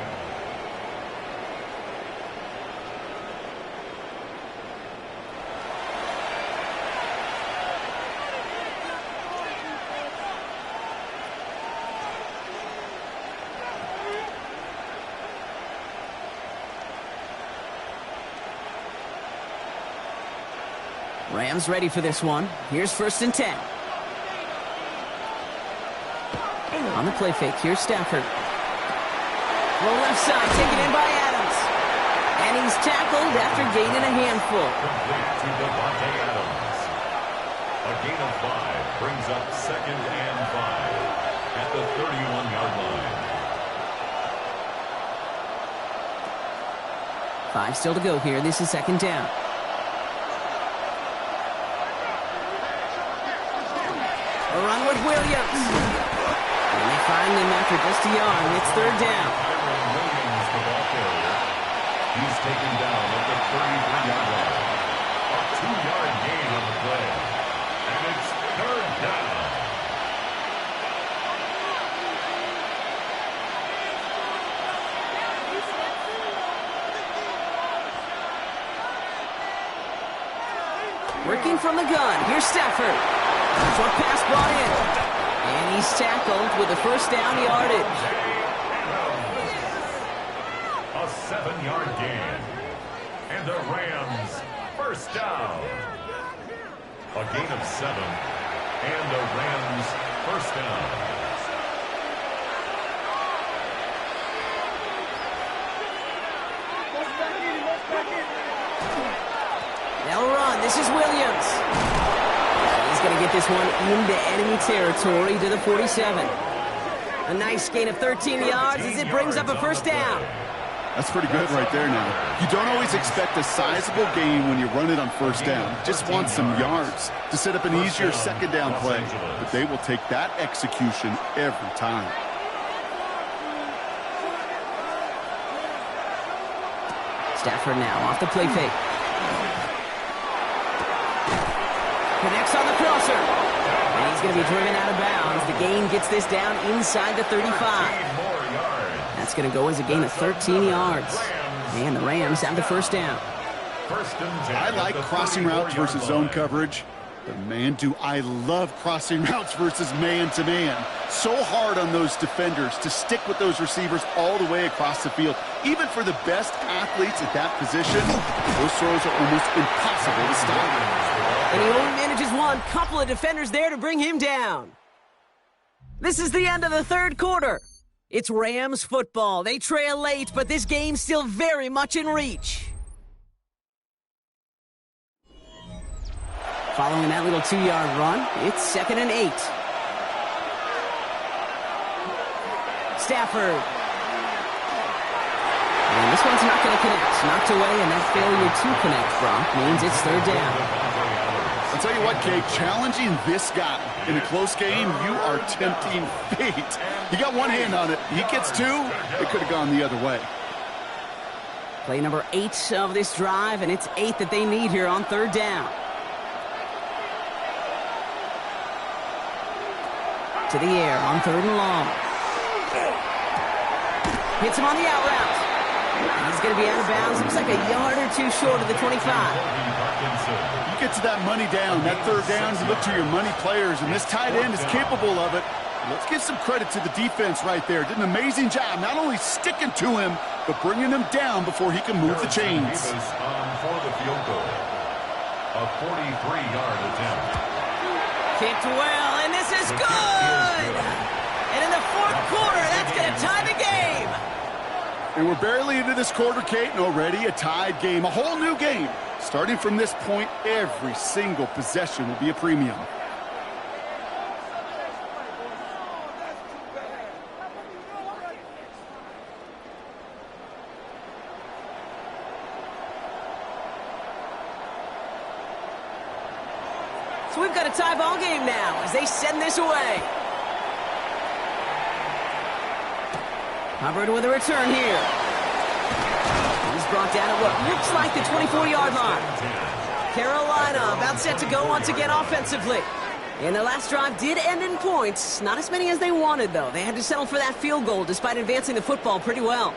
Rams ready for this one. Here's 1st and 10. On the play fake, here's Stafford. Well, left side, taken in by Adams. And he's tackled after gaining a handful. Complete to Devontae Adams. A gain of 5 brings up 2nd and 5 at the 31-yard line. 5 still to go here. This is 2nd down. A run with Williams. And they find him after just a yard. It's 3rd down. Williams, the ball carrier. He's taken down at the 33-yard line. A 2-yard gain on the play. And it's 3rd down. Working from the gun. Here's Stafford. Short pass brought in. And he's tackled with a 1st down yardage. A 7-yard gain. And the Rams 1st down. A gain of 7. And the Rams 1st down. They'll run. This is Williams. He's going to get this one into enemy territory to the 47. A nice gain of 13 yards as it brings up a 1st down. That's pretty good right there now. You don't always expect a sizable gain when you run it on 1st down. Just want some yards to set up an easier 2nd down play. But they will take that execution every time. Stafford now off the play fake. Connects on the crosser. And he's going to be driven out of bounds. The gain gets this down inside the 35. That's going to go as a gain of 13 yards. And the Rams have the 1st down. I like crossing routes versus zone coverage. But man, do I love crossing routes versus man-to-man. So hard on those defenders to stick with those receivers all the way across the field. Even for the best athletes at that position, those throws are almost impossible to stop. And he only manages one. Couple of defenders there to bring him down. This is the end of the 3rd quarter. It's Rams football. They trail late, but this game's still very much in reach. Following that little 2-yard run, it's 2nd and 8. Stafford. And this one's not going to connect. Knocked away, and that failure to connect, Brock, means it's 3rd down. I'll tell you what, Kate, challenging this guy in a close game, you are tempting fate. You got one hand on it. He gets 2. It could have gone the other way. Play number 8 of this drive, and it's 8 that they need here on 3rd down. To the air on 3rd and long. Hits him on the out route. And he's going to be out of bounds. Looks like a yard or two short of the 25. You get to that money down, that third down, you look to your money players, and this tight end is capable of it. Let's give some credit to the defense right there. Did an amazing job, not only sticking to him, but bringing him down before he can move the chains. For the field goal. A 43-yard attempt. Kicked well, and this is good! And in the fourth quarter, that's going to tie the game. And we're barely into this quarter, Kate, and already a tied game, a whole new game. Starting from this point, every single possession will be a premium. So we've got a tie ball game now as they send this away. Hubbard with a return here. He's brought down at what looks like the 24-yard line. Carolina about set to go once again offensively. And their last drive did end in points. Not as many as they wanted, though. They had to settle for that field goal despite advancing the football pretty well.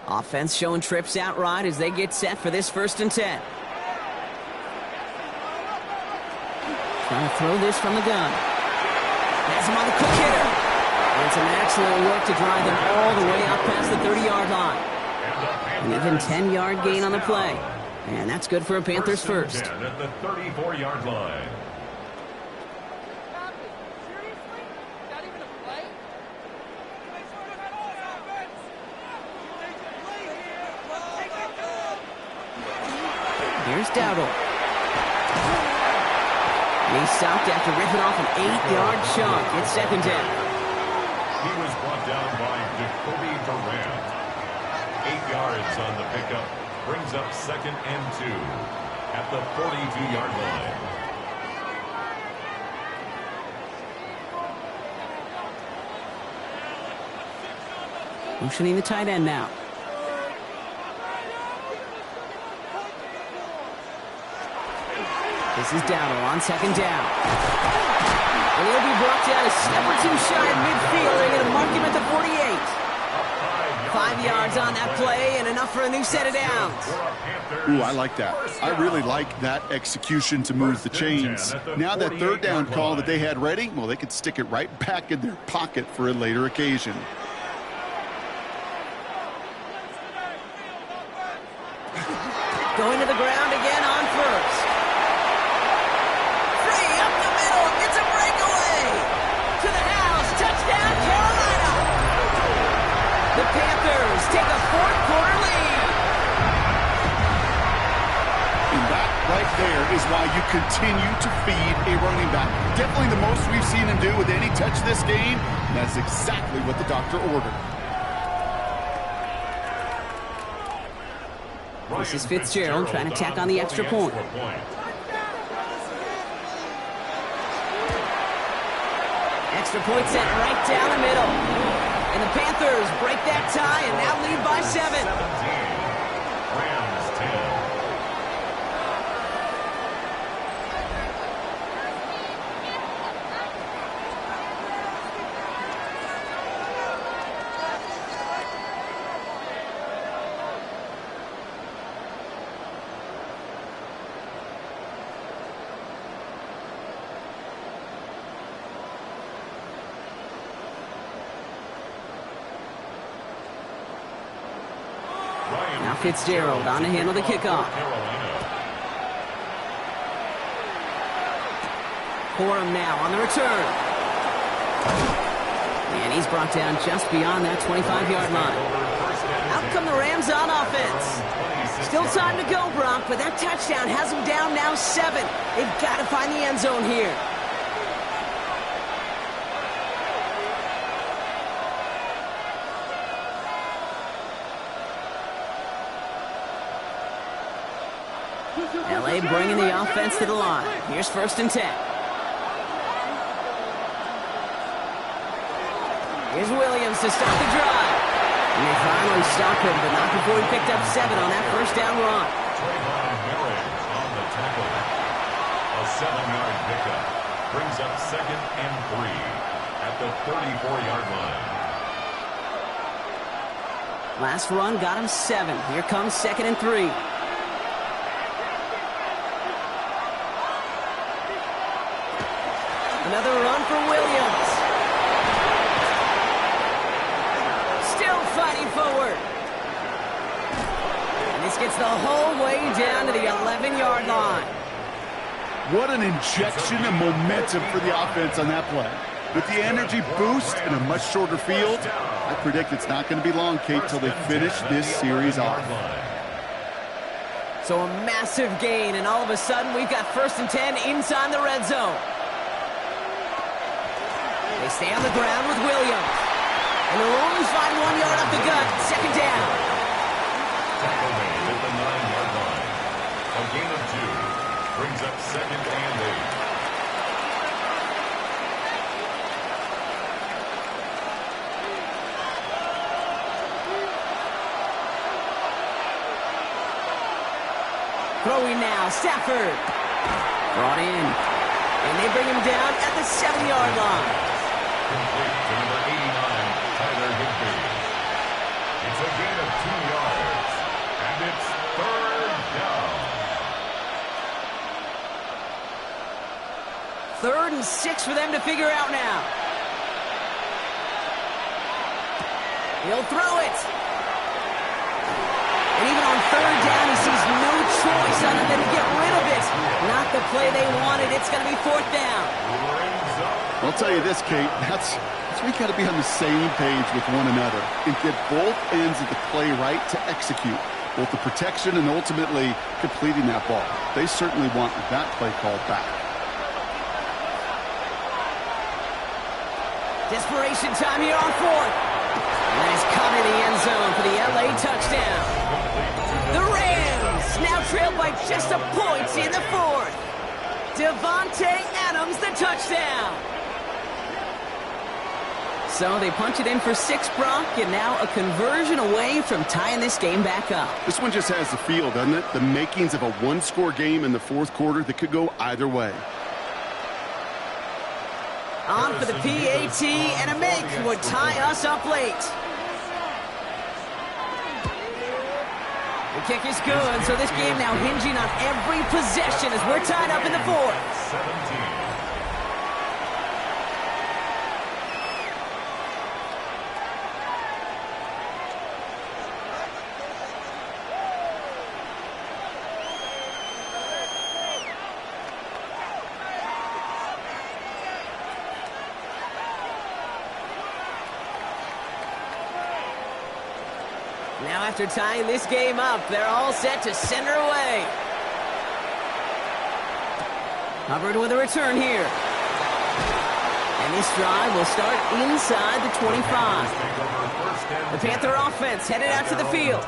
Offense showing trips out right as they get set for this 1st and 10. Trying to throw this from the gun. Has him on the quick hitter. And some excellent work to drive them all the way up past the 30-yard line. An even 10-yard gain on the play. And that's good for a Panthers first. At the 34-yard line. Here's Dowdle. He's stopped after ripping off an 8-yard chunk. It's 2nd down. He was brought down by Jacoby Durant. 8 yards on the pickup. Brings up 2nd and 2 at the 42-yard line. Motioning the tight end now. This is Dowdle on 2nd down. And he'll be brought down a step or two shy of midfield. They're going to mark him at the 48. 5 yards on that play and enough for a new set of downs. Ooh, I like that. I really like that execution to move the chains. Now that 3rd down call that they had ready, well, they could stick it right back in their pocket for a later occasion. Going to the ground again on 1st. The Panthers take a 4th quarter lead. And that right there is why you continue to feed a running back. Definitely the most we've seen him do with any touch this game. And that's exactly what the doctor ordered. This is Fitzgerald trying to tack on the extra point. Extra point set right down the middle. And the Panthers break that tie and now lead by 7. Rams 10. Now Fitzgerald on to handle the kickoff. Corum now on the return. And he's brought down just beyond that 25-yard line. Out come the Rams on offense. Still time to go, Brock, but that touchdown has them down now 7. They've got to find the end zone here. LA bringing the offense to the line. Here's 1st and 10. Here's Williams to start the drive. And they finally stop him, but not before he picked up 7 on that first down run. On the tackle. A 7-yard pickup brings up 2nd and 3 at the 34-yard line. Last run got him 7. Here comes 2nd and 3. Another run for Williams. Still fighting forward. And this gets the whole way down to the 11-yard line. What an injection of momentum for the offense on that play. With the energy boost in a much shorter field, I predict it's not going to be long, Kate, till they finish this series off. So a massive gain, and all of a sudden we've got 1st and 10 inside the red zone. They stay on the ground with Williams. And they'll only find 1 yard up the gut. 2nd down. Tackle made at the 9-yard line. A gain of 2 brings up 2nd and 8. Throwing now, Stafford. Brought in. And they bring him down at the 7-yard line. Complete to number 89, Tyler Higbee. It's a gain of 2 yards. And it's 3rd down. 3rd and 6 for them to figure out now. He'll throw it. And even on 3rd down, he sees no choice other than to get rid of it. Not the play they wanted. It's going to be 4th down. I'll tell you this, Kate, that's where you got to be on the same page with one another and get both ends of the play right to execute, both the protection and ultimately completing that ball. They certainly want that play called back. Desperation time here on 4th. Nice cover in the end zone for the LA touchdown. The Rams now trailed by just a point in the 4th. Devontae Adams, the touchdown. So they punch it in for 6, Brock, and now a conversion away from tying this game back up. This one just has the feel, doesn't it? The makings of a one-score game in the 4th quarter that could go either way. On for the PAT, and a make would tie us up late. The kick is good, so this game now hinging on every possession as we're tied up in the 4th. 17. Now after tying this game up, they're all set to send her away. Hubbard with a return here. And this drive will start inside the 25. The Panther offense headed out to the field.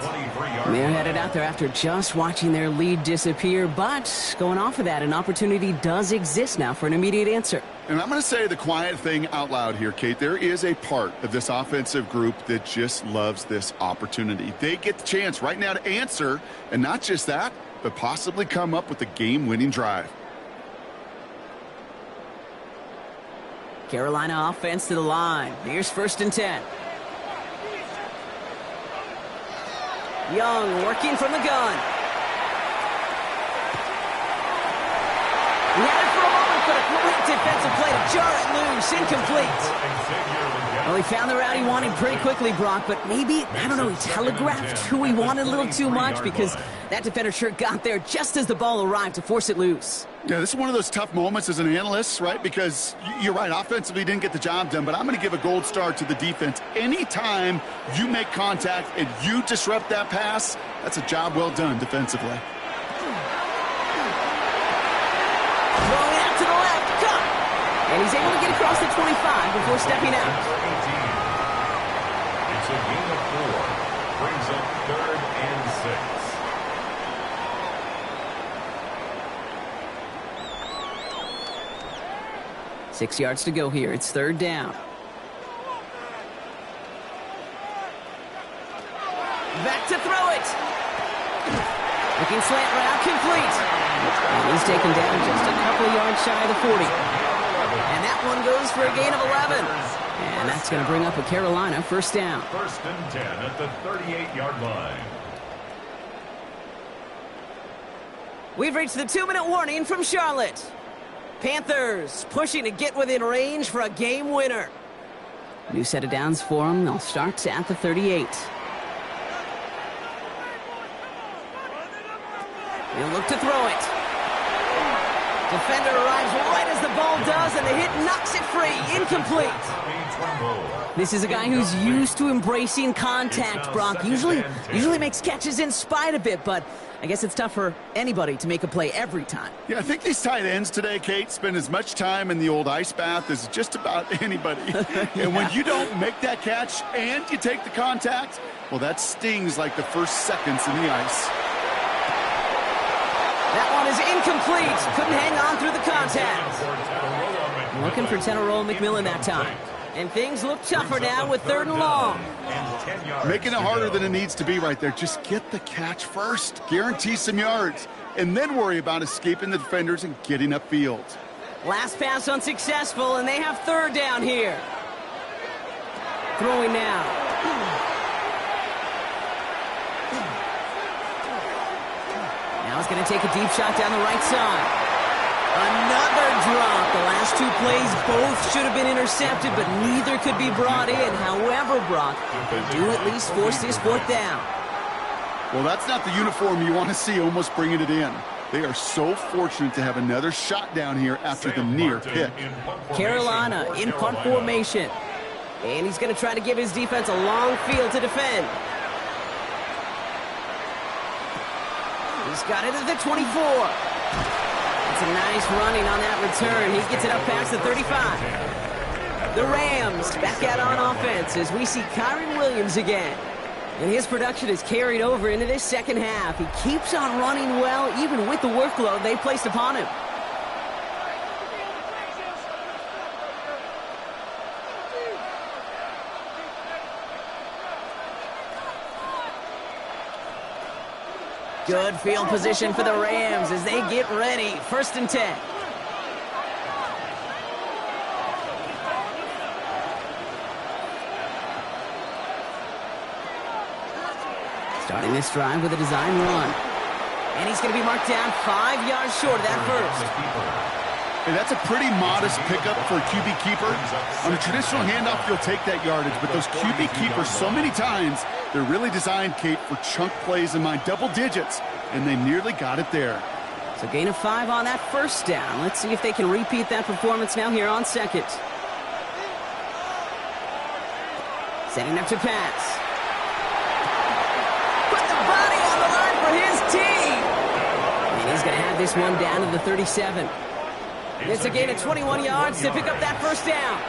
They're headed out there after just watching their lead disappear, but going off of that, an opportunity does exist now for an immediate answer. And I'm going to say the quiet thing out loud here, Kate. There is a part of this offensive group that just loves this opportunity. They get the chance right now to answer, and not just that, but possibly come up with a game-winning drive. Carolina offense to the line. Here's 1st and 10. Young working from the gun. He had it for a moment, but a great defensive play to jar it loose. Incomplete. Well, he found the route he wanted pretty quickly, Brock, but maybe, I don't know, he telegraphed who he wanted a little too much because that defender sure got there just as the ball arrived to force it loose. Yeah, this is one of those tough moments as an analyst, right? Because you're right, offensively didn't get the job done, but I'm going to give a gold star to the defense. Anytime you make contact and you disrupt that pass, that's a job well done defensively. Throwing out to the left, cut! And he's able to get across the 25 before stepping out. It's a gain of 4. Brings up 3rd and 6. 6 yards to go here. It's 3rd down. Back to throw it. Looking slant route, complete. And he's taken down just a couple yards shy of the 40. And that one goes for a gain of 11. And that's going to bring up a Carolina first down. First and 10 at the 38-yard line. We've reached the 2-minute warning from Charlotte. Panthers pushing to get within range for a game winner. New set of downs for them. They'll start at the 38. He'll look to throw it. Defender arrives right as the ball does, and the hit knocks it free. Incomplete. This is a guy who's used to embracing contact, Brock. Usually makes catches in spite of it, but I guess it's tough for anybody to make a play every time. Yeah, I think these tight ends today, Kate, spend as much time in the old ice bath as just about anybody. And when you don't make that catch and you take the contact, well, that stings like the first seconds in the ice. That one is incomplete. Couldn't hang on through the contact. Looking for Teneroa McMillan that time. And things look tougher now with 3rd and long. Making it harder than it needs to be right there. Just get the catch first. Guarantee some yards. And then worry about escaping the defenders and getting upfield. Last pass unsuccessful, and they have 3rd down here. Throwing now. Now he's going to take a deep shot down the right side. Another drop. The last 2 plays both should have been intercepted, but neither could be brought in. However, Brock, they do at least force this 4th down. Well, that's not the uniform you want to see almost bringing it in. They are so fortunate to have another shot down here after the near pick. Carolina in punt formation. And he's going to try to give his defense a long field to defend. He's got it at the 24. It's a nice running on that return. He gets it up past the 35. The Rams back out on offense as we see Kyron Williams again. And his production is carried over into this second half. He keeps on running well, even with the workload they placed upon him. Good field position for the Rams as they get ready. 1st and 10. Starting this drive with a design run. And he's going to be marked down 5 yards short of that first. And that's a pretty modest pickup for a QB keeper. On a traditional handoff, you'll take that yardage, but those QB keepers, so many times, they're really designed, Kate, for chunk plays in my double digits, and they nearly got it there. So gain of 5 on that 1st down. Let's see if they can repeat that performance now here on 2nd. Setting up to pass. Put the body on the line for his team. And he's going to have this one down to the 37. It's a gain of 21 yards to pick up that 1st down.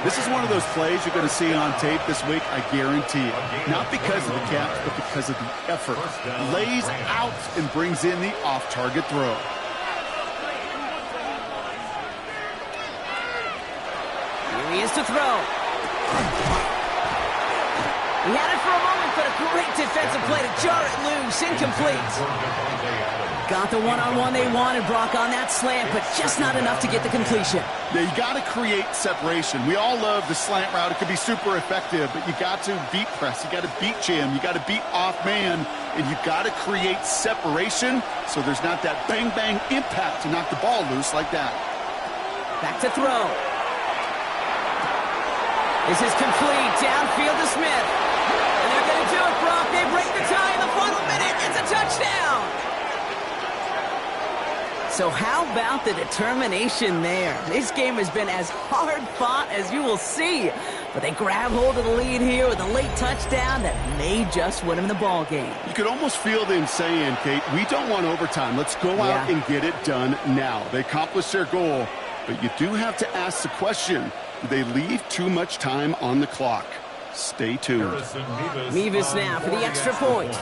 This is one of those plays you're going to see on tape this week, I guarantee it. Not because of the catch, but because of the effort. Lays out and brings in the off-target throw. Here he is to throw. He had it for a moment, but a great defensive play to jar it loose. Incomplete. Got the one-on-one they wanted, Brock, on that slant, but just not enough to get the completion. Yeah, you got to create separation. We all love the slant route. It can be super effective, but you got to beat press. You got to beat jam. You got to beat off man, and you got to create separation so there's not that bang-bang impact to knock the ball loose like that. Back to throw. This is complete. Downfield to Smith. And they're going to do it, Brock. They break the tie in the final minute. It's a touchdown. So how about the determination there? This game has been as hard fought as you will see. But they grab hold of the lead here with a late touchdown that may just win them the ball game. You could almost feel them saying, Kate, we don't want overtime. Let's go out and get it done now. They accomplished their goal, but you do have to ask the question, do they leave too much time on the clock? Stay tuned. Mevis now for the extra point.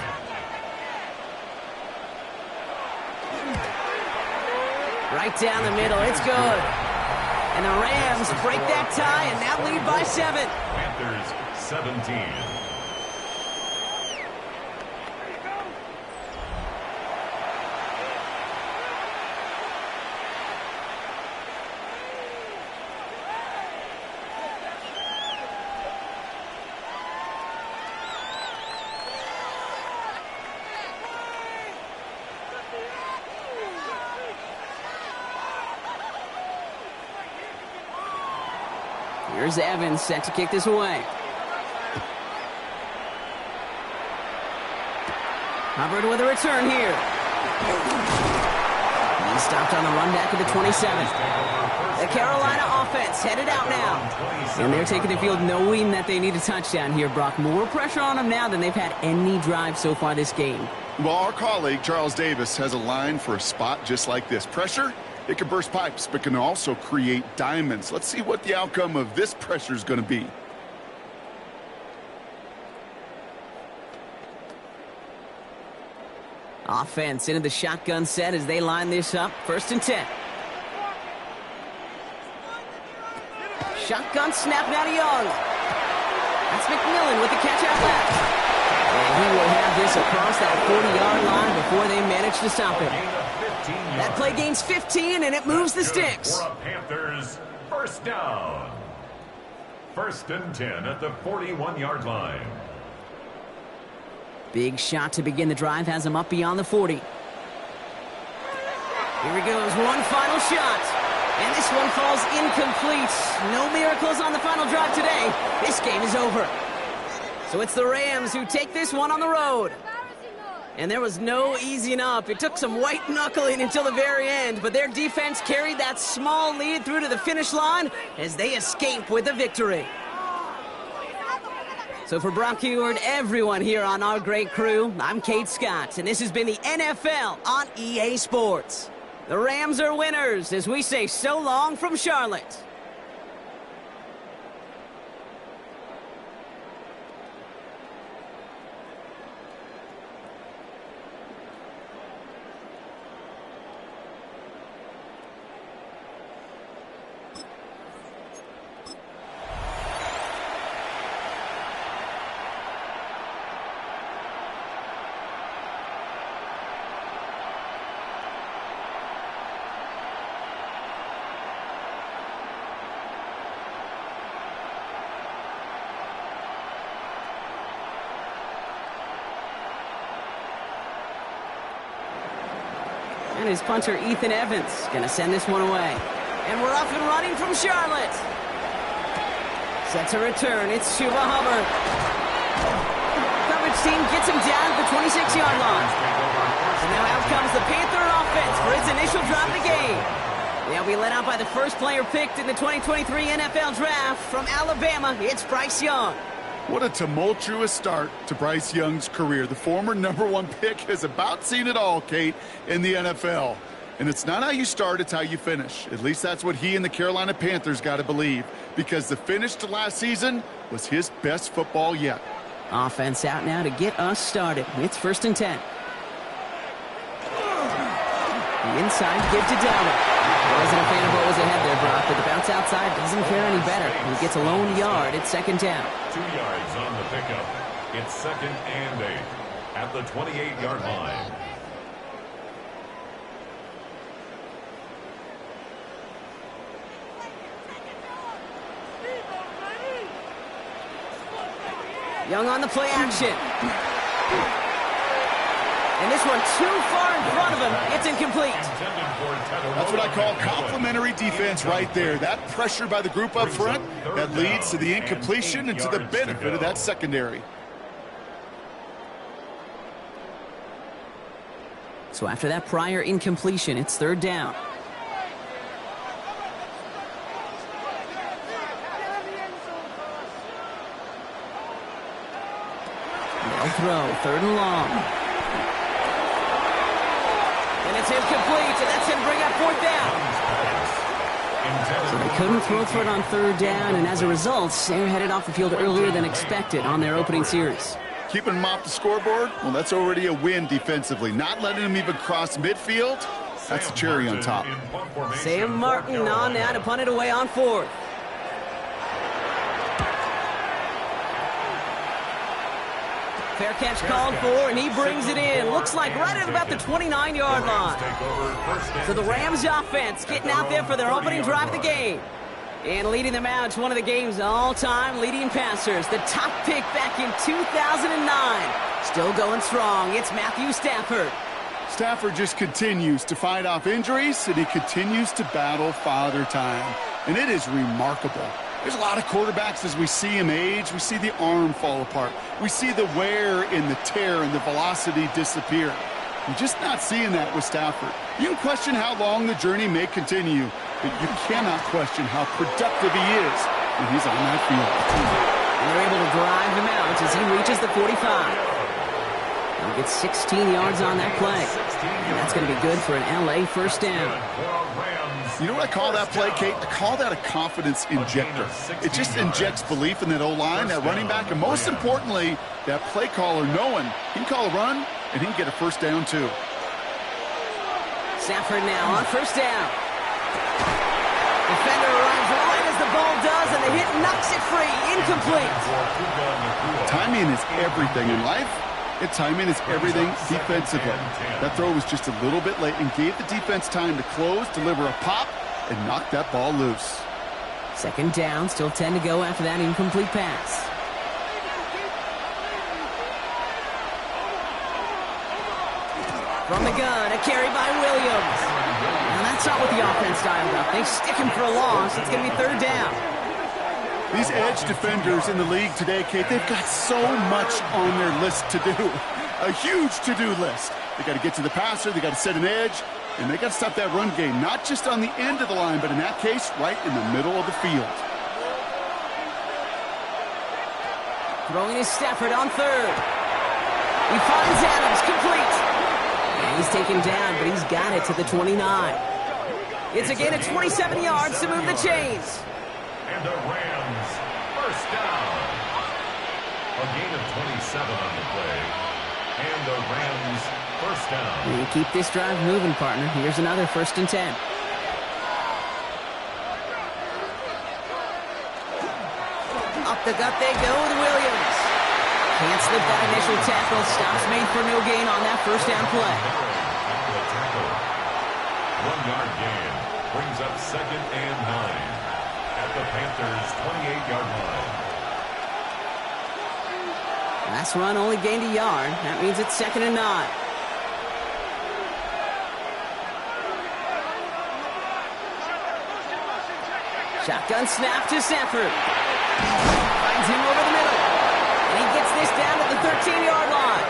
Right down the middle, it's good. And the Rams break that tie and now lead by 7. Panthers 17. Here's Evans set to kick this away. Hubbard with a return here. He's stopped on the run back at the 27. The Carolina offense headed out now. And they're taking the field knowing that they need a touchdown here, Brock. More pressure on them now than they've had any drive so far this game. Well, our colleague, Charles Davis, has a line for a spot just like this. Pressure, it can burst pipes, but can also create diamonds. Let's see what the outcome of this pressure is going to be. Offense into the shotgun set as they line this up. 1st and 10. Shotgun snap now to Young. That's McMillan with the catch out left. And he will have this across that 40-yard line before they manage to stop him. That play gains 15, and it moves the sticks. For a Panthers first down. 1st and 10 at the 41-yard line. Big shot to begin the drive has him up beyond the 40. Here he goes, one final shot. And this one falls incomplete. No miracles on the final drive today. This game is over. So it's the Rams who take this one on the road. And there was no easing up. It took some white knuckling until the very end, but their defense carried that small lead through to the finish line as they escape with the victory. So for Brock Huard, everyone here on our great crew, I'm Kate Scott, and this has been the NFL on EA Sports. The Rams are winners as we say so long from Charlotte. And his punter, Ethan Evans, going to send this one away. And we're off and running from Charlotte. Set to return. It's Chuba Hubbard. Coverage team gets him down at the 26-yard line. And now out comes the Panther offense for its initial drive of the game. They'll be led out by the first player picked in the 2023 NFL Draft from Alabama. It's Bryce Young. What a tumultuous start to Bryce Young's career. The former #1 pick has about seen it all, Kate, in the NFL. And it's not how you start, it's how you finish. At least that's what he and the Carolina Panthers got to believe, because the finish to last season was his best football yet. Offense out now to get us started. It's 1st and 10. The inside give to Dowdle. Wasn't a fan of what was ahead there, Brock, but the bounce outside doesn't fare any better. He gets a lone yard at 2nd down. 2 yards on the pickup. It's 2nd and 8 at the 28-yard line. Young on the play action. And this one too far in front of him. It's incomplete. That's what I call complimentary defense right there. That pressure by the group up front, that leads to the incompletion and to the benefit of that secondary. So after that prior incompletion, it's 3rd down. They'll throw, 3rd and long. And it's incomplete, and that's him bring up 4th down. So they couldn't throw for it on 3rd down, and as a result, they're headed off the field earlier than expected on their opening series. Keeping them off the scoreboard, well, that's already a win defensively. Not letting them even cross midfield, that's the cherry on top. Sam Martin on now to punt it away on 4th. Fair catch called for, and he brings it in. Looks like right at about the 29-yard line. So the Rams offense getting out there for their opening drive of the game. And leading them out to one of the game's all-time leading passers. The top pick back in 2009. Still going strong. It's Matthew Stafford. Stafford just continues to fight off injuries, and he continues to battle father time. And it is remarkable. There's a lot of quarterbacks as we see him age. We see the arm fall apart. We see the wear and the tear and the velocity disappear. You're just not seeing that with Stafford. You can question how long the journey may continue, but you cannot question how productive he is when he's on that field. And they're able to drive him out as he reaches the 45. He'll get 16 yards on that play. And that's going to be good for an LA first down. You know what I call that play, Kate? I call that a confidence injector. It just injects belief in that O-line, that running back, and most importantly, that play caller knowing he can call a run and he can get a first down too. Stafford now on first down. Defender runs right as the ball does, and the hit knocks it free. Incomplete. Timing is everything in life. And timing is everything defensively. That throw was just a little bit late and gave the defense time to close, deliver a pop, and knock that ball loose. Second down, still 10 to go after that incomplete pass. From the gun, a carry by Williams. Now that's not what the offense dialed up. They stick him for a loss. It's going to be third down. These edge defenders in the league today, Kate, they've got so much on their list to do. A huge to-do list. They got to get to the passer, they got to set an edge, and they got to stop that run game, not just on the end of the line, but in that case, right in the middle of the field. Throwing is Stafford on third. He finds Adams, complete. And he's taken down, but he's got it to the 29. It's a gain of 27 yards to move the chains. And the Rams, first down. A gain of 27 on the play. And the Rams, first down. You keep this drive moving, partner. Here's another 1st and 10. Up the gut they go with Williams. Can't slip that initial tackle. Stops made for no gain on that first down play. 1-yard gain brings up 2nd and 9. At the Panthers' 28-yard line. Last run only gained a yard. That means it's 2nd and 9. Shotgun snap to Stafford. Finds him over the middle. And he gets this down to the 13-yard line.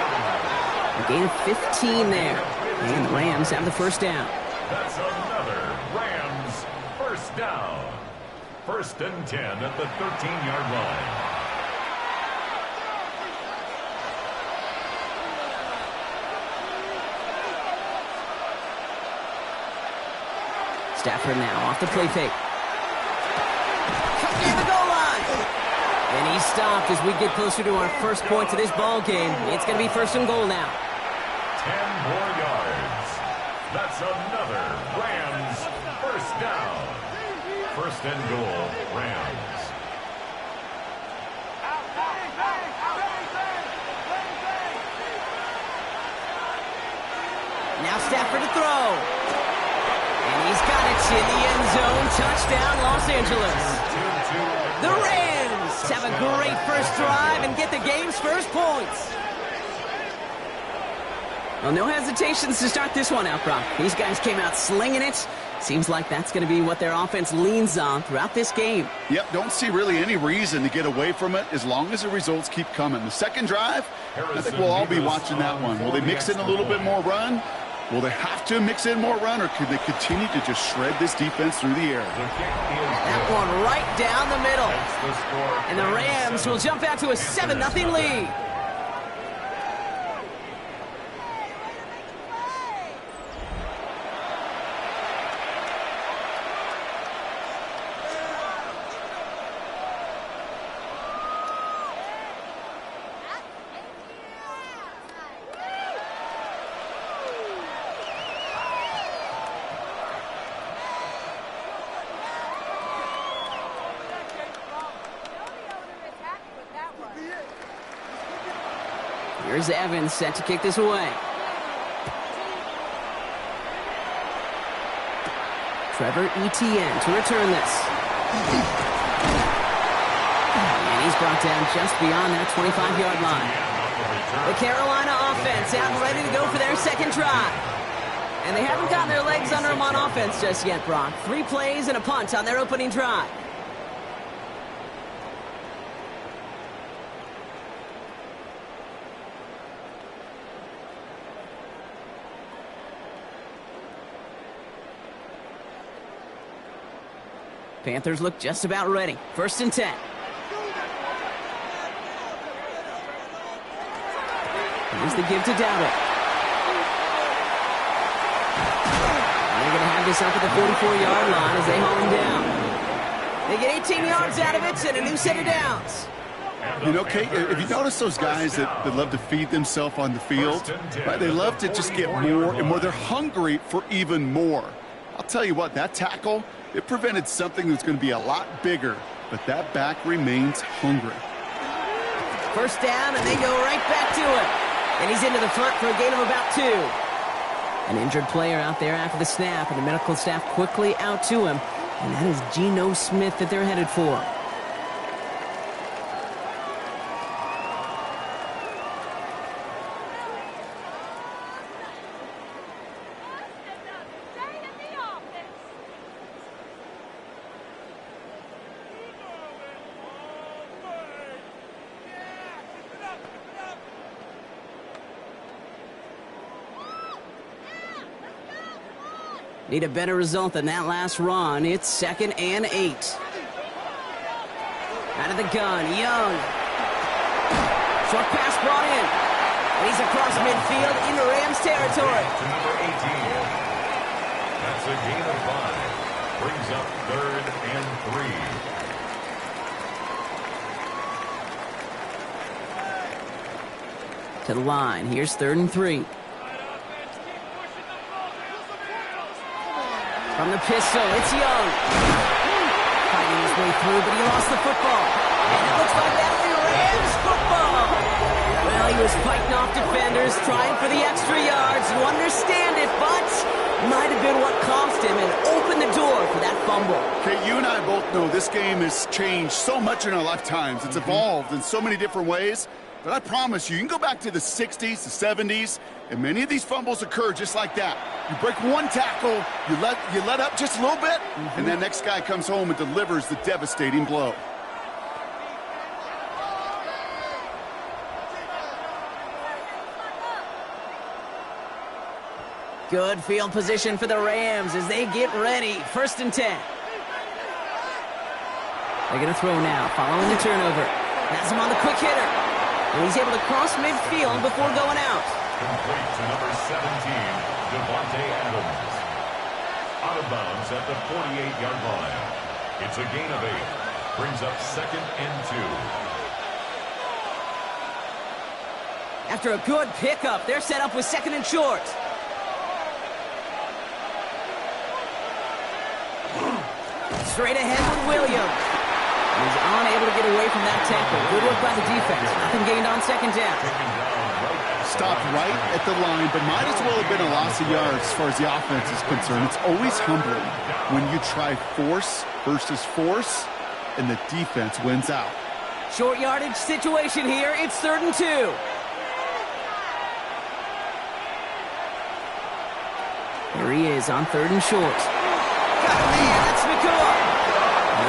A gain of 15 there. And the Rams have the first down. That's another Rams first down. 1st and 10 at the 13-yard line. Stafford now off the play fake. Near the goal line. And he's stopped as we get closer to our first points of this ball game. It's going to be 1st and goal now. 10 more yards. That's another Rams first down. 1st and goal, Rams. Now Stafford to throw. And he's got it in the end zone. Touchdown, Los Angeles. The Rams have a great first drive and get the game's first points. Well, no hesitations to start this one out, Brock. These guys came out slinging it. Seems like that's going to be what their offense leans on throughout this game. Yep, don't see really any reason to get away from it as long as the results keep coming. The second drive, I think we'll all be watching that one. Will they mix in a little bit more run? Will they have to mix in more run, or could they continue to just shred this defense through the air? That one right down the middle. And the Rams will jump out to a 7-0 lead. Here's Evans set to kick this away. Trevor Etienne to return this. And he's brought down just beyond that 25-yard line. The Carolina offense out and ready to go for their second try. And they haven't gotten their legs under them on offense just yet, Brock. 3 plays and a punt on their opening drive. Panthers look just about ready. 1st and 10. Here's the give to Dowdle. They're going to have this up at the 44-yard line as they haul him down. They get 18 yards out of it and a new set of downs. You know, Kate, if you notice those guys that love to feed themselves on the field, right? They love to just get more and more. They're hungry for even more. I'll tell you what, that tackle, it prevented something that's going to be a lot bigger, but that back remains hungry. 1st down, and they go right back to it. And he's into the front for a gain of about 2. An injured player out there after the snap, and the medical staff quickly out to him. And that is Geno Smith that they're headed for. Need a better result than that last run. It's 2nd and 8. Out of the gun, Young. Short pass brought in. And he's across midfield into Rams territory. To number 18. That's a gain of 5. Brings up 3rd and 3. To the line. Here's 3rd and 3. From the pistol, it's Young. Fighting his way through, but he lost the football. And it looks like that'll be Rams football. Well, he was fighting off defenders, trying for the extra yards. You understand it, but might have been what cost him and opened the door for that fumble. Okay, you and I both know this game has changed so much in our lifetimes. It's evolved in so many different ways. But I promise you, you can go back to the 60s, the 70s, and many of these fumbles occur just like that. You break one tackle, you let up just a little bit, and that next guy comes home and delivers the devastating blow. Good field position for the Rams as they get ready. 1st and 10. They're going to throw now, following the turnover. Has him on the quick hitter. And he's able to cross midfield before going out. Complete to number 17, Devontae Adams. Out of bounds at the 48-yard line. It's a gain of 8. Brings up 2nd and 2. After a good pickup, they're set up with 2nd and short. Straight ahead with Williams. He's unable to get away from that tackle. Good work by the defense. Nothing gained on 2nd down. Stopped right at the line, but might as well have been a loss of yards as far as the offense is concerned. It's always humbling when you try force versus force, and the defense wins out. Short yardage situation here. It's 3rd and 2. Here he is on 3rd and short. Got a man. That's McCoy.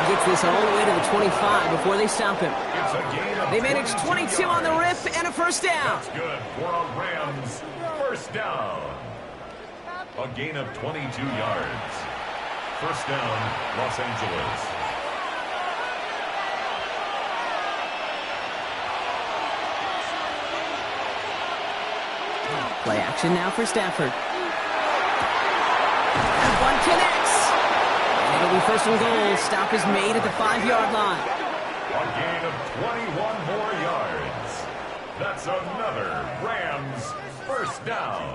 He gets this all the way to the 25 before they stop him. They manage 22 on the rip and a 1st down. That's good for a Rams 1st down. A gain of 22 yards. 1st down, Los Angeles. Play action now for Stafford. That one connects. And it'll be 1st and goal. Stop is made at the 5-yard line. A gain of 21 more yards. That's another Rams 1st down.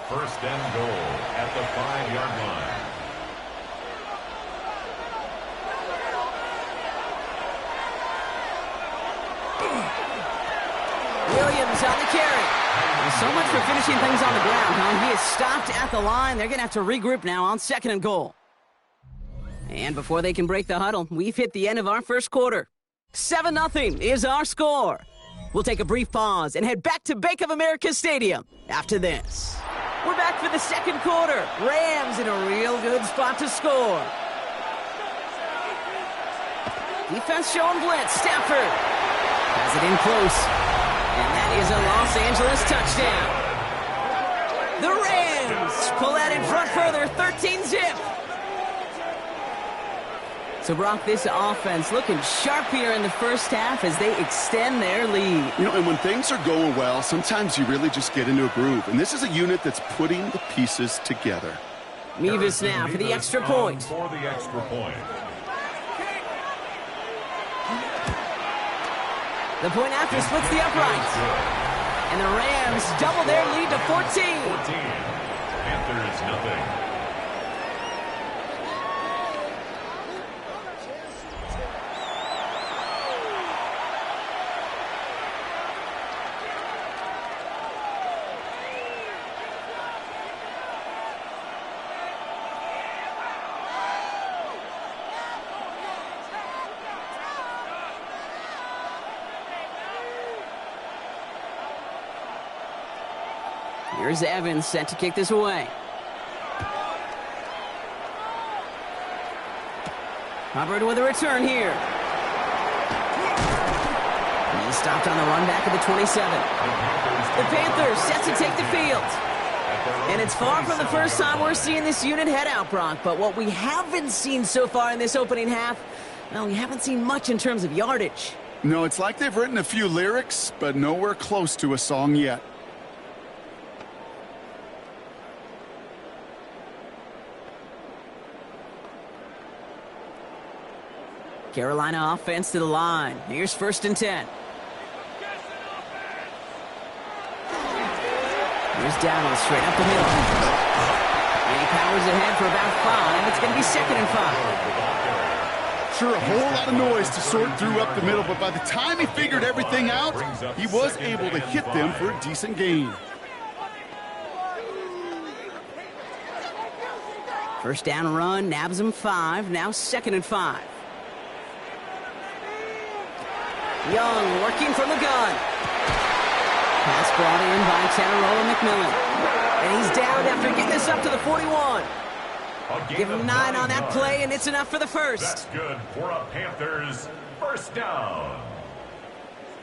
1st and goal at the 5-yard line. Williams on the carry. So much for finishing things on the ground, huh? He is stopped at the line. They're going to have to regroup now on 2nd and goal. And before they can break the huddle, we've hit the end of our 1st quarter. 7-0 is our score. We'll take a brief pause and head back to Bank of America Stadium after this. We're back for the 2nd quarter. Rams in a real good spot to score. Defense showing blitz. Stafford has it in close. And that is a Los Angeles touchdown. The Rams pull that in front further, 13-zip. So, Brock, this offense looking sharp here in the first half as they extend their lead. You know, and when things are going well, sometimes you really just get into a groove. And this is a unit that's putting the pieces together. Mevis now for the extra point. For the extra point. The point after splits the uprights. And the Rams double their lead to 14. Panthers nothing. Here's Evans set to kick this away. Hubbard with a return here. He's stopped on the run back at the 27. The Panthers set to take the field. And it's far from the first time we're seeing this unit head out, Brock. But what we haven't seen so far in this opening half, well, we haven't seen much in terms of yardage. No, it's like they've written a few lyrics, but nowhere close to a song yet. Carolina offense to the line. Here's 1st and 10. Here's Dowdle straight up the middle. And he powers ahead for about 5. It's going to be 2nd and 5. Sure, a whole lot of noise to sort through up the middle, but by the time he figured everything out, he was able to hit them for a decent gain. First down run, nabs him 5. Now 2nd and 5. Young working from the gun. Pass brought in by Tanaroa McMillan. And he's down after getting this up to the 41. Give him 9 on that play, and it's enough for the first. That's good for a Panthers first down.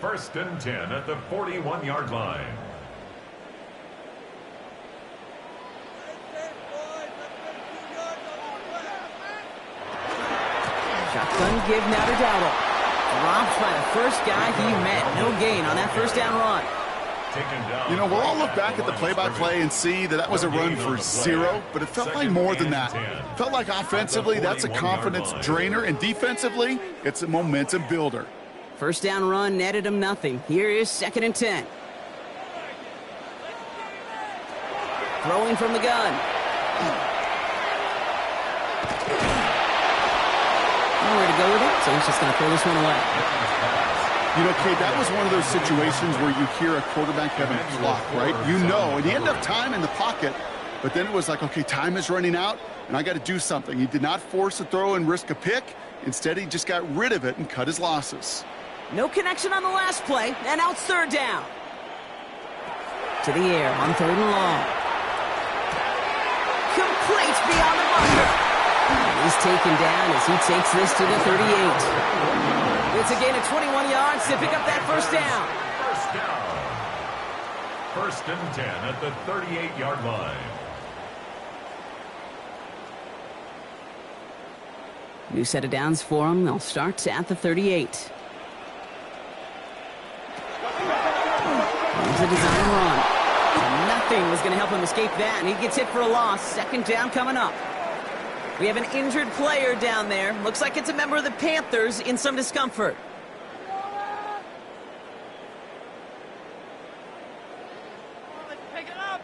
1st and 10 at the 41-yard line. Shotgun give now to Dowdle. Dropped by the first guy he met. No gain on that first down run. You know, we'll all look back at the play-by-play and see that was a run for 0, but it felt like more than that. It felt like offensively, that's a confidence drainer, and defensively, it's a momentum builder. First down run netted him nothing. Here is 2nd and 10. Throwing from the gun. Nowhere to go with it, so he's just going to throw this one away. You know, Kate, that was one of those situations where you hear a quarterback having a clock, right? You know, and he ended up time in the pocket, but then it was like, okay, time is running out, and I got to do something. He did not force a throw and risk a pick. Instead, he just got rid of it and cut his losses. No connection on the last play, and now it's 3rd down. To the air on 3rd and long. Complete beyond the marker. He's taken down as he takes this to the 38. It's a gain of 21 yards to pick up that first down. First down. 1st and 10 at the 38-yard line. New set of downs for him. They'll start at the 38. Here's a design run. And nothing was going to help him escape that, and he gets hit for a loss. 2nd down coming up. We have an injured player down there. Looks like it's a member of the Panthers in some discomfort. Pick it up.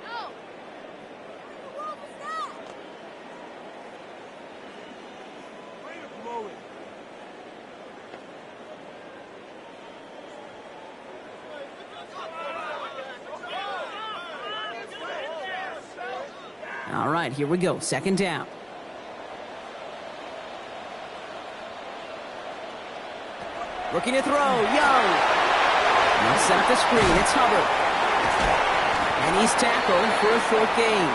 No. What was that? Way to blow it. All right, here we go. 2nd down. Looking to throw. Young. He'll set up the screen. It's Hubbard. And he's tackled for a 4th gain.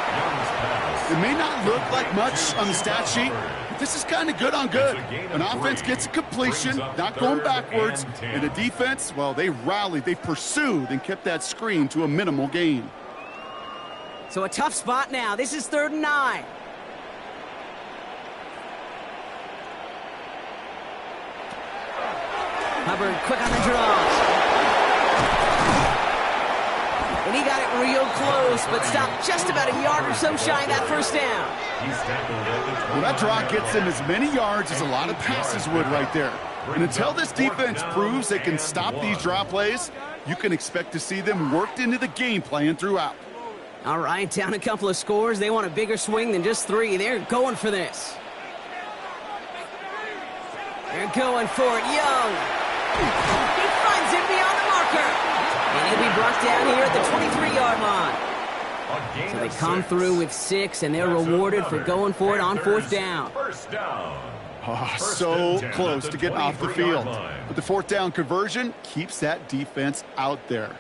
It may not look like much on the stat sheet, but this is kind of good on good. An offense gets a completion, not going backwards, and the defense, well, they rallied, they pursued, and kept that screen to a minimal gain. So a tough spot now. This is 3rd and 9. Hubbard quick on the draws. And he got it real close, but stopped just about a yard or so shy of that first down. Well, that draw gets him as many yards as a lot of passes would right there. And until this defense proves they can stop these draw plays, you can expect to see them worked into the game plan throughout. All right, down a couple of scores. They want a bigger swing than just 3. They're going for this. They're going for it. Young. He finds it beyond the marker. And he'll be brought down here at the 23-yard line. So they come through with 6, and they're rewarded for going for it on 4th down. First down. Oh, so close to getting off the field. But the 4th down conversion keeps that defense out there.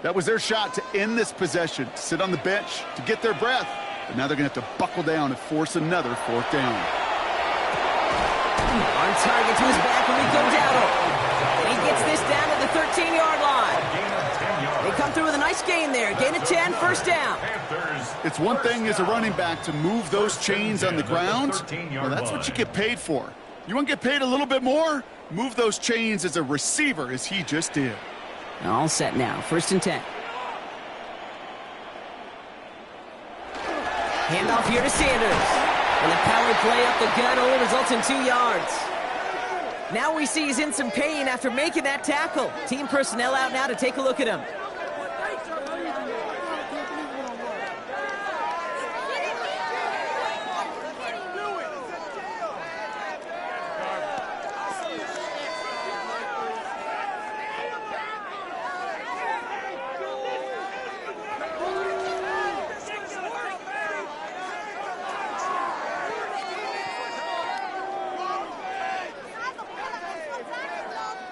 That was their shot to end this possession, to sit on the bench, to get their breath. But now they're going to have to buckle down and force another 4th down. On target to his back, Rico Dowdle. And he gets this down to the 13-yard line. They come through with a nice gain there. Gain of 10, first down. It's one thing as a running back to move those chains on the ground. Well, that's what you get paid for. You want to get paid a little bit more? Move those chains as a receiver, as he just did. All set now, 1st and 10. Handoff here to Sanders. And the power play up the gut only results in 2 yards. Now we see he's in some pain after making that tackle. Team personnel out now to take a look at him.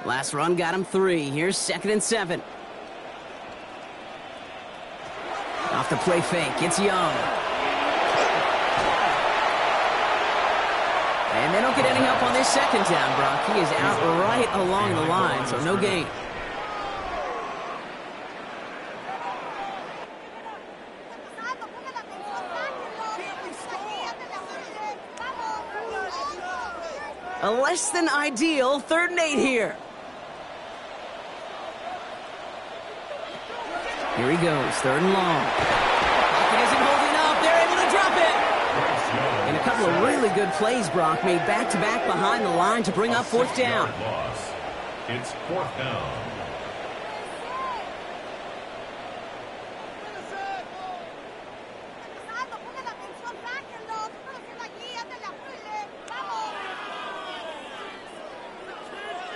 Last run got him 3. Here's 2nd and 7. Off the play fake, it's Young. And they don't get any help on this 2nd down, Brock. He is out right along the line, so no gain. A less than ideal 3rd and 8 here. Here he goes, 3rd and long. Pocket isn't holding up. They're able to drop it. And a couple of really good plays, Brock, made back-to-back behind the line to bring up 4th down. It's 4th down.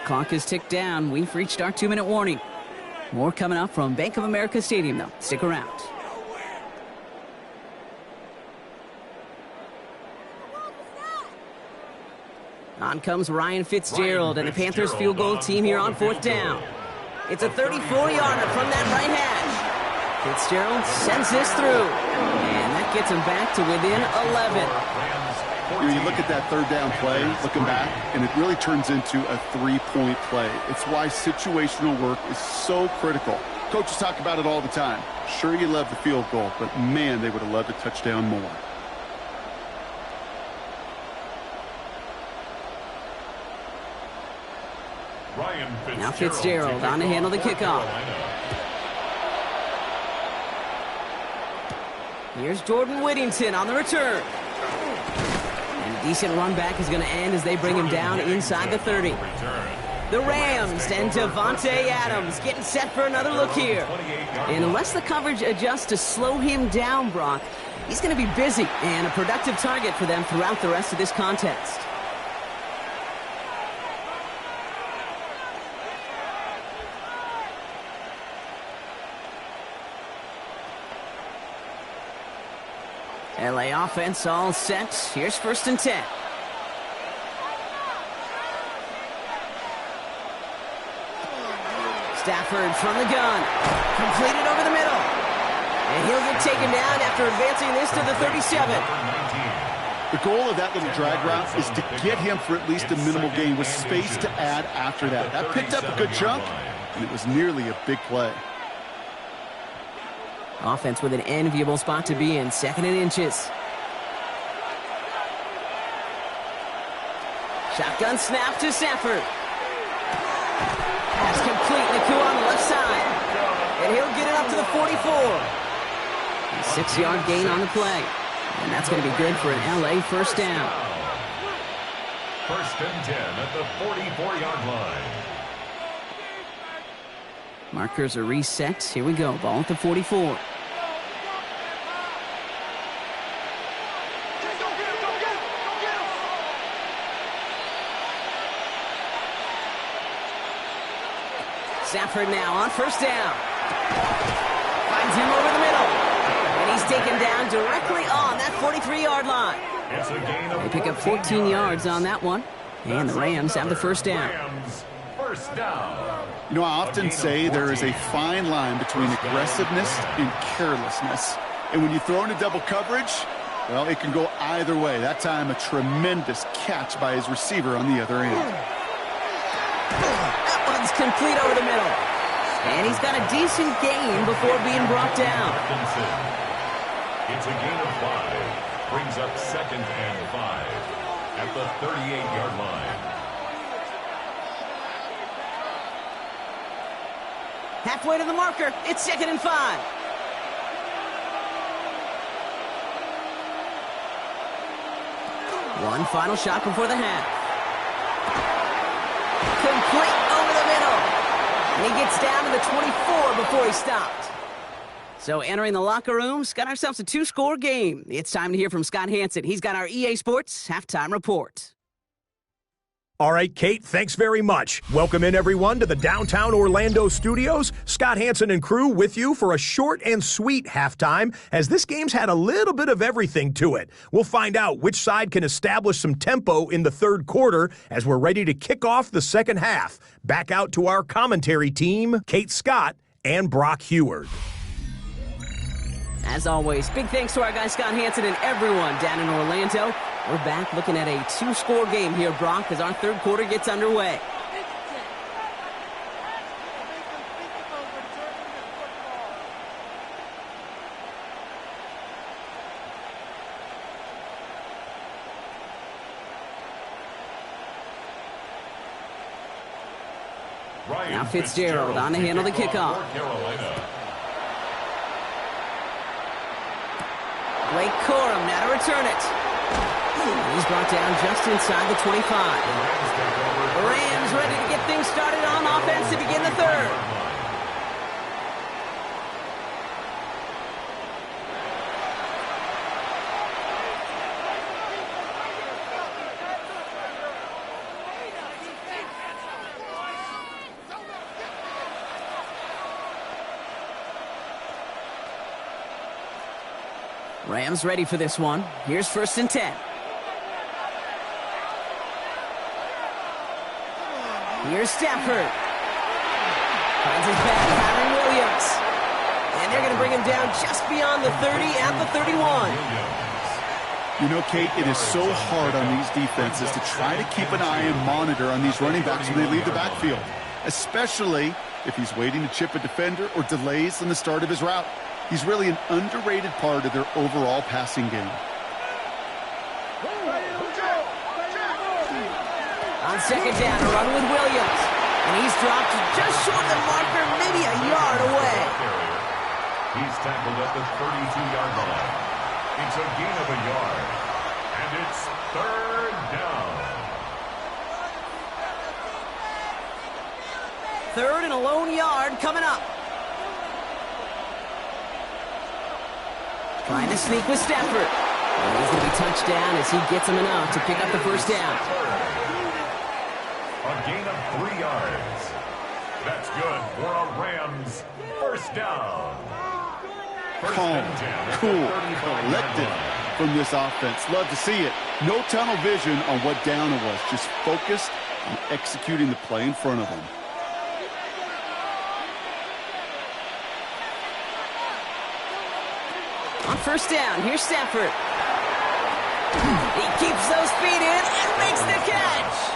Clock is ticked down. We've reached our 2-minute warning. More coming up from Bank of America Stadium, though. Stick around. On comes Ryan Fitzgerald and the Panthers field goal team here on 4th down. It's a 34-yarder from that right hash. Fitzgerald sends this through. And that gets him back to within 11. You look at that 3rd down play, looking back, and it really turns into a 3-point play. It's why situational work is so critical. Coaches talk about it all the time. Sure, you love the field goal, but man, they would have loved a touchdown more. Now Fitzgerald on to handle the kickoff. Here's Jordan Whittington on the return. And a decent run back is going to end as they bring him down inside the 30. The Rams and Devontae Adams getting set for another look here. And unless the coverage adjusts to slow him down, Brock, he's going to be busy and a productive target for them throughout the rest of this contest. LA offense all set. Here's 1st and 10. Stafford from the gun. Completed over the middle. And he'll get taken down after advancing this to the 37. The goal of that little drag route is to get him for at least a minimal gain with space to add after that. That picked up a good chunk, and it was nearly a big play. Offense with an enviable spot to be in, 2nd and inches. Shotgun snap to Stafford. And he'll get it up to the 44. A 6-yard gain on the play. And that's going to be good for an LA first down. First and 10 at the 44-yard line. Markers are reset. Here we go. Ball at the 44. Stafford now on first down. Finds him over the middle. And he's taken down directly on that 43-yard line. It's a gain of They pick up 14 yards on that one. And the Rams have the first down. Rams, first down. You know, I often say there is a fine line between aggressiveness and carelessness. And when you throw into double coverage, well, it can go either way. That time, a tremendous catch by his receiver on the other end. That one's complete over the middle. And he's got a decent gain before being brought down. It's a gain of 5. Brings up second and 5 at the 38-yard line. Halfway to the marker. It's second and 5. One final shot before the half. Complete over the middle. And he gets down to the 24 before he stopped. So entering the locker room, got ourselves a 2-score game. It's time to hear from Scott Hansen. He's got our EA Sports halftime report. All right, Kate, thanks very much. Welcome in, everyone, to the downtown Orlando studios. Scott Hansen and crew with you for a short and sweet halftime, as this game's had a little bit of everything to it. We'll find out which side can establish some tempo in the third quarter as we're ready to kick off the second half. Back out to our commentary team, Kate Scott and Brock Heward. As always, big thanks to our guy Scott Hansen and everyone down in Orlando. We're back looking at a 2-score game here, Brock, as our third quarter gets underway. Now Fitzgerald on to handle the kickoff. Blake Corum now to return it. He's brought down just inside the 25. The Rams ready to get things started on offense to begin the third. Rams ready for this one. Here's first and 10. Here's Stafford. Finds his back, Kyron Williams. And they're going to bring him down just beyond the 30 at the 31. You know, Kate, it is so hard on these defenses to try to keep an eye and monitor on these running backs when they leave the backfield, especially if he's waiting to chip a defender or delays in the start of his route. He's really an underrated part of their overall passing game. On second down, a run with Williams. And he's dropped just short of the marker, maybe a yard away. He's tackled at the 32-yard line. It's a gain of a yard. And it's third down. Third and a lone yard coming up. Trying to sneak with Stafford. And he's going to be touched down as he gets him enough to pick up the first down. A gain of 3 yards. That's good for a Rams first down. Calm, cool, collected from this offense. Love to see it. No tunnel vision on what down it was. Just focused on executing the play in front of them. On first down, here's Stafford. He keeps those feet in and makes the catch.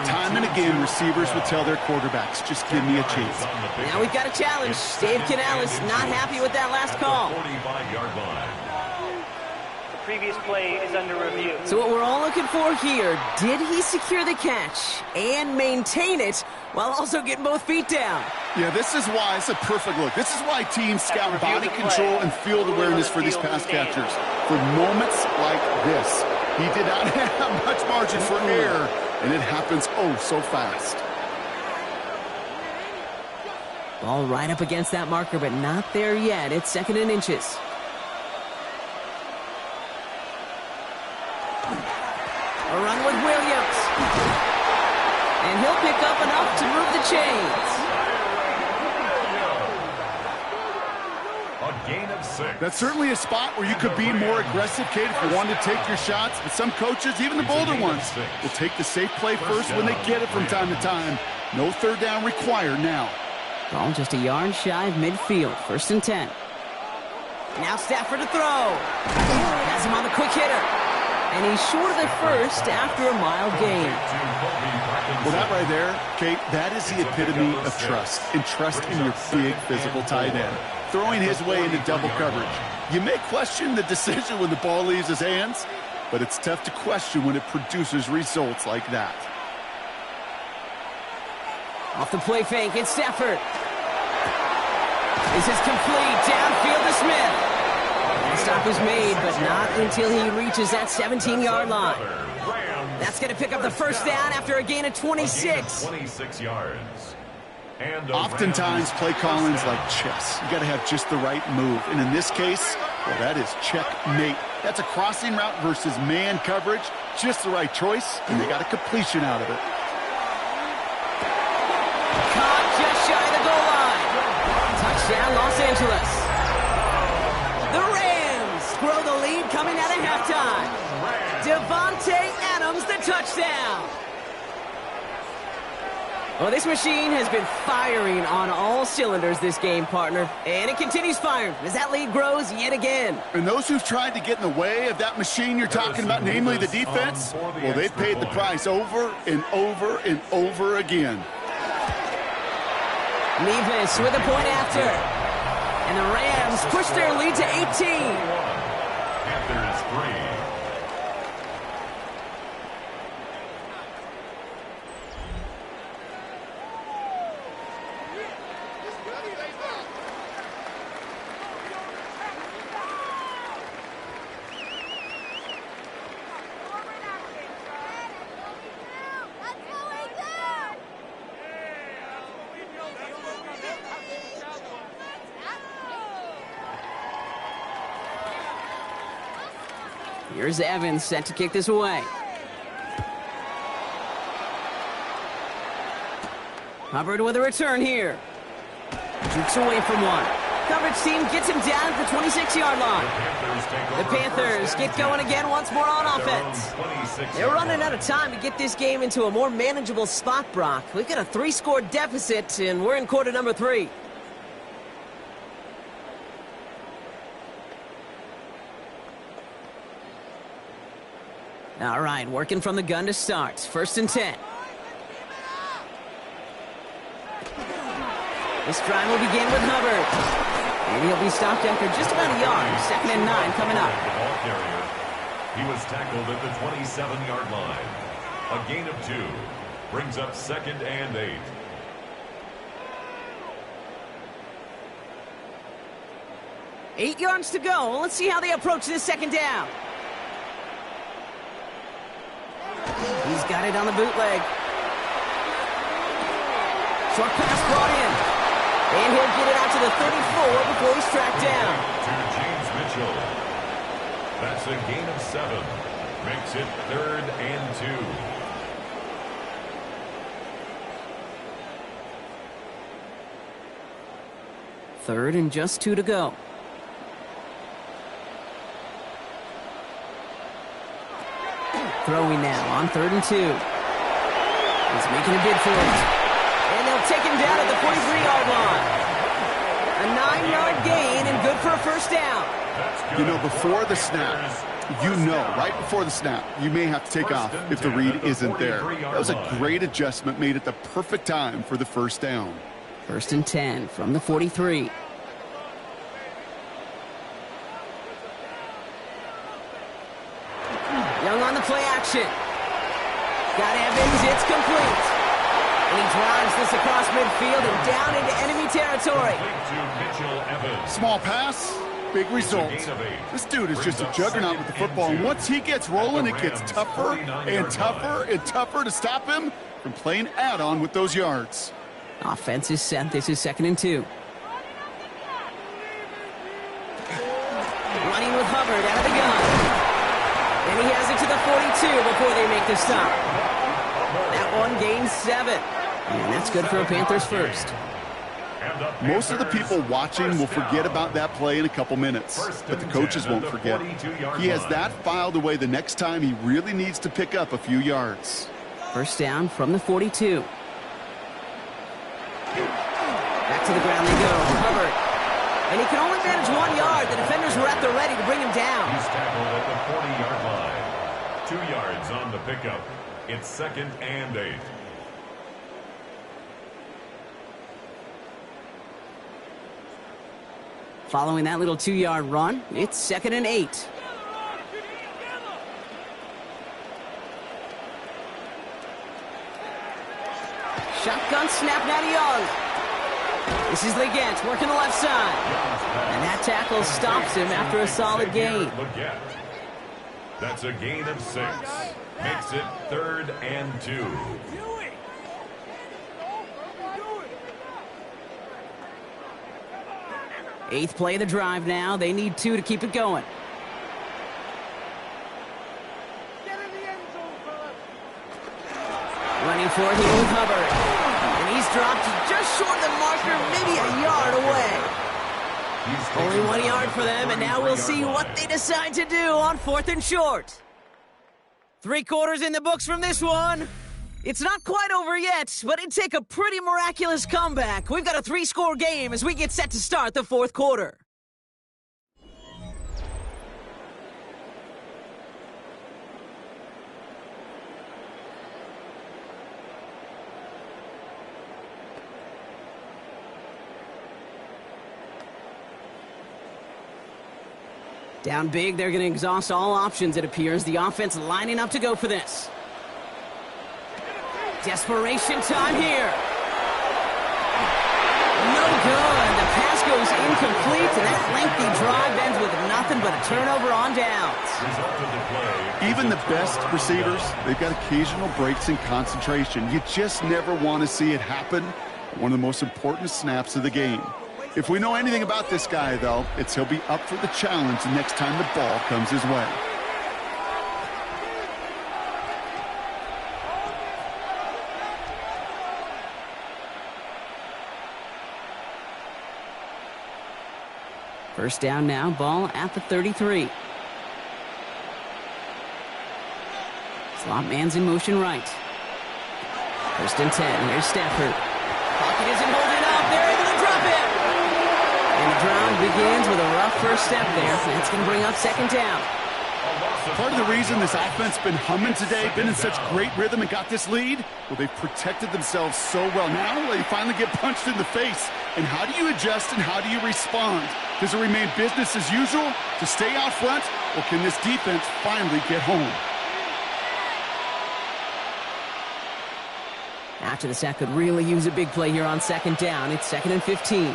Time and again, receivers would tell their quarterbacks, just give me a chance. Now we've got a challenge. Dave Canales not happy with that last call. previous play is under review. So what we're all looking for here, did he secure the catch and maintain it while also getting both feet down? Yeah, this is why it's a perfect look. This is why teams scout body control and field awareness for these pass catchers. For moments like this, he did not have much margin for error, and it happens oh so fast. Ball right up against that marker, but not there yet. It's 2nd and inches. A run with Williams. And he'll pick up enough to move the chains. A gain of 6. That's certainly a spot where you could be more aggressive, Kate, if you wanted to take your shots. But some coaches, even the bolder ones, will take the safe play first when they get it from time to time. No 3rd down required now. Ball just a yard shy of midfield. 1st and 10. Now Stafford to throw. Has him on the quick hitter. And he's short of the first after a mild gain. Well, that right there, Kate, that is the epitome of trust. And trust in your big physical tight end. Throwing his way into double coverage. You may question the decision when the ball leaves his hands, but it's tough to question when it produces results like that. Off the play fake, it's Stafford. This is complete, downfield to Smith. And the stop is made, but not until he reaches that 17-yard line. That's going to pick up the 1st down after a gain of 26. 26 yards. And oftentimes, play calling's like chess. You got to have just the right move. And in this case, well, that is checkmate. That's a crossing route versus man coverage. Just the right choice, and they got a completion out of it. Caught just shy of the goal line. Touchdown, Los Angeles. The Rams grow the lead coming out of halftime. Devontae Adams, the touchdown. Well, this machine has been firing on all cylinders this game, partner. And it continues firing as that lead grows yet again. And those who've tried to get in the way of that machine you're talking about, namely the defense, well, they've paid the price over and over and over again. Nevis with a point after. And the Rams push their lead to 18. Panthers 3. Here's Evans set to kick this away. Hubbard with a return here. Jukes away from one. Coverage team gets him down at the 26-yard line. The Panthers get going again once more on offense. They're running out of time to get this game into a more manageable spot, Brock. We've got a 3-score deficit, and we're in quarter number 3. All right, working from the gun to start. 1st and 10. This drive will begin with Hubbard. And he'll be stopped after just about a yard. 2nd and 9 coming up. The ball carrier. He was tackled at the 27-yard line. A gain of 2. Brings up 2nd and 8. Eight yards to go. Let's see how they approach this 2nd down. He's got it on the bootleg. Short pass brought in. And he'll get it out to the 34 before he's tracked down. To James Mitchell. That's a gain of 7. Makes it 3rd and 2. 3rd and just 2 to go. Throwing now on 3rd and 2. He's making a bid for it. And they'll take him down at the 43-yard line. A 9-yard gain and good for a 1st down. You know, before the snap, right before the snap, you may have to take off if the read isn't there. That was a great adjustment made at the perfect time for the 1st down. 1st and 10 from the 43. Pass this across midfield and down into enemy territory. Small pass, big result. This dude is just a juggernaut with the football, and once he gets rolling, it gets tougher and tougher and tougher to stop him from playing add-on with those yards. Offense is set. This is 2nd and 2. Running with Hubbard out of the gun. And he has it to the 42 before they make the stop. That one gains 7. And that's good for a Panthers first. Most of the people watching will forget about that play in a couple minutes, but the coaches won't forget. He has that filed away the next time he really needs to pick up a few yards. First down from the 42. Back to the ground they go. Hubbard. And he can only manage 1 yard. The defenders were at the ready to bring him down. He's tackled at the 40-yard line. 2 yards on the pickup. It's 2nd and 8. Following that little 2-yard run, it's 2nd and 8. Shotgun snap now to Young. This is Legette working the left side. And that tackle stops him after a solid gain. That's a gain of 6. Makes it 3rd and 2. Eighth play of the drive now. They need 2 to keep it going. Running for it here with Hubbard. And he's dropped just short of the marker, maybe a yard away. Only 1 yard for them, and now we'll see what they decide to do on 4th and short. 3 quarters in the books from this one. It's not quite over yet, but it'd take a pretty miraculous comeback. We've got a 3-score game as we get set to start the 4th quarter. Down big, they're going to exhaust all options, it appears. The offense lining up to go for this. Desperation time here. No good. The pass goes incomplete, and that lengthy drive ends with nothing but a turnover on downs. Even the best receivers, they've got occasional breaks in concentration. You just never want to see it happen. One of the most important snaps of the game. If we know anything about this guy, though, it's he'll be up for the challenge the next time the ball comes his way. First down now, ball at the 33. Slot man's in motion right. 1st and 10, here's Stafford. Pocket isn't holding up, they're able to drop it! And the drive begins with a rough first step there. That's going to bring up 2nd down. Part of the reason this offense been humming today, been in such great rhythm and got this lead, well, they've protected themselves so well. Now they finally get punched in the face. And how do you adjust and how do you respond? Does it remain business as usual to stay out front, or can this defense finally get home? After the sack could really use a big play here on 2nd down. It's 2nd and 15.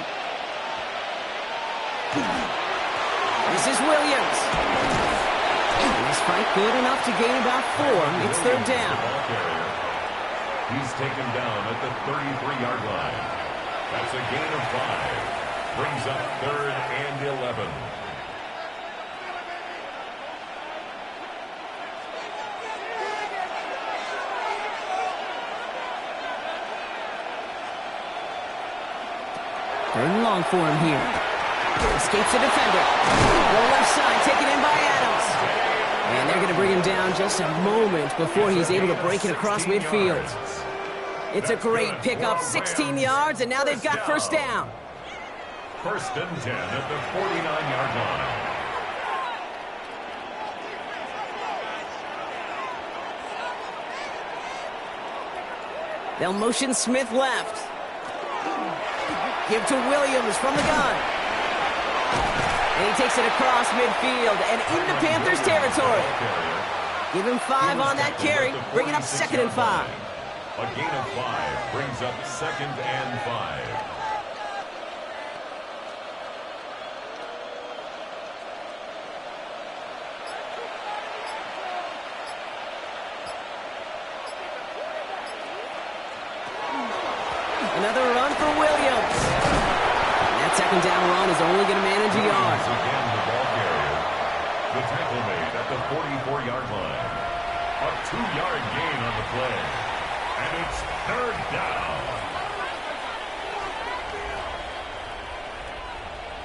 This is Williams. He's fight good enough to gain about 4. It's 3rd down. He's taken down at the 33-yard line. That's a gain of 5. Brings up 3rd and 11. Third and long for him here. Escapes the defender. Go left side, taken in by Adams. And they're going to bring him down just a moment before he's able to break it across midfield. It's a great pickup, 16 yards, and now they've got first down. 1st and 10 at the 49-yard line. They'll motion Smith left. Give to Williams from the gun. And he takes it across midfield and into Panthers territory. Give him 5 on that carry, bringing up 2nd and 5. A gain of 5 brings brings up 2nd and 5. Another run for Williams. And that 2nd down run is only going to manage a yard. Again, the ball carrier. The tackle made at the 44-yard line. A 2-yard gain on the play. And it's 3rd down.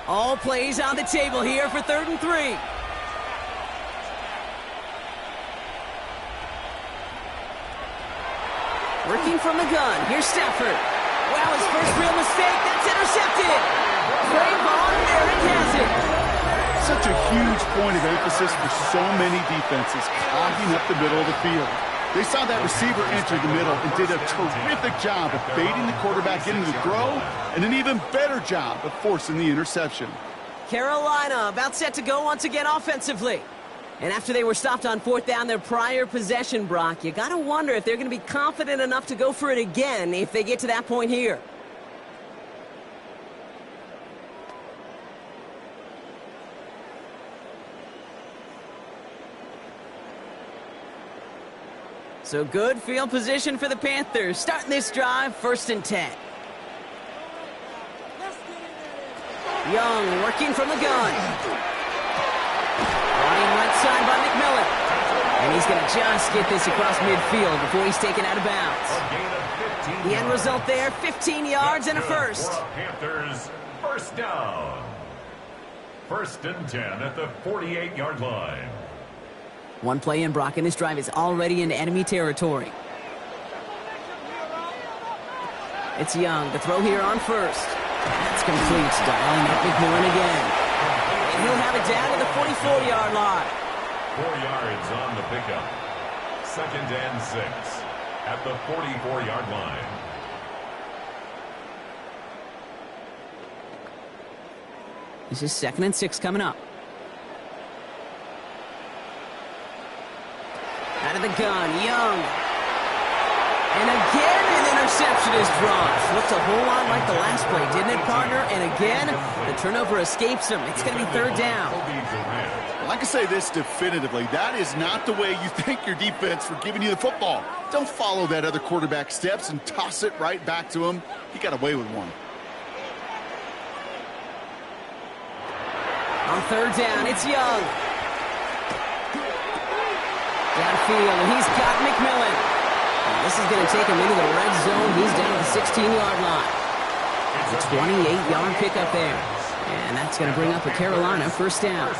All plays on the table here for 3rd and 3. Working from the gun. Here's Stafford. Wow, his first real mistake. That's intercepted. Brave on, there it has it. Such a huge point of emphasis for so many defenses, clogging up the middle of the field. They saw that receiver enter the middle and did a terrific job of baiting the quarterback into the throw, and an even better job of forcing the interception. Carolina about set to go once again offensively. And after they were stopped on 4th down their prior possession, Brock, you got to wonder if they're going to be confident enough to go for it again if they get to that point here. So good field position for the Panthers. Starting this drive, 1st and 10. Young working from the gun. Running right side by McMillan. And he's going to just get this across midfield before he's taken out of bounds. The end result there, 15 yards and a first. Panthers, 1st down. 1st and 10 at the 48-yard line. One play in, Brock, and this drive is already into enemy territory. It's Young. The throw here on 1st. That's complete. Dialing up McMillan again. And he'll have it down to the 44-yard line. 4 yards on the pickup. 2nd and 6 at the 44-yard line. This is 2nd and 6 coming up. Out of the gun, Young. And again, an interception is dropped. Looked a whole lot like the last play, didn't it, partner? And again, the turnover escapes him. It's going to be 3rd down. Well, I can say this definitively. That is not the way you thank your defense for giving you the football. Don't follow that other quarterback steps and toss it right back to him. He got away with one. On 3rd down, it's Young. Downfield, and he's got McMillan. And this is going to take him into the red zone. He's down to the 16-yard line. It's a 28-yard pickup there. And that's going to bring up a Carolina 1st down.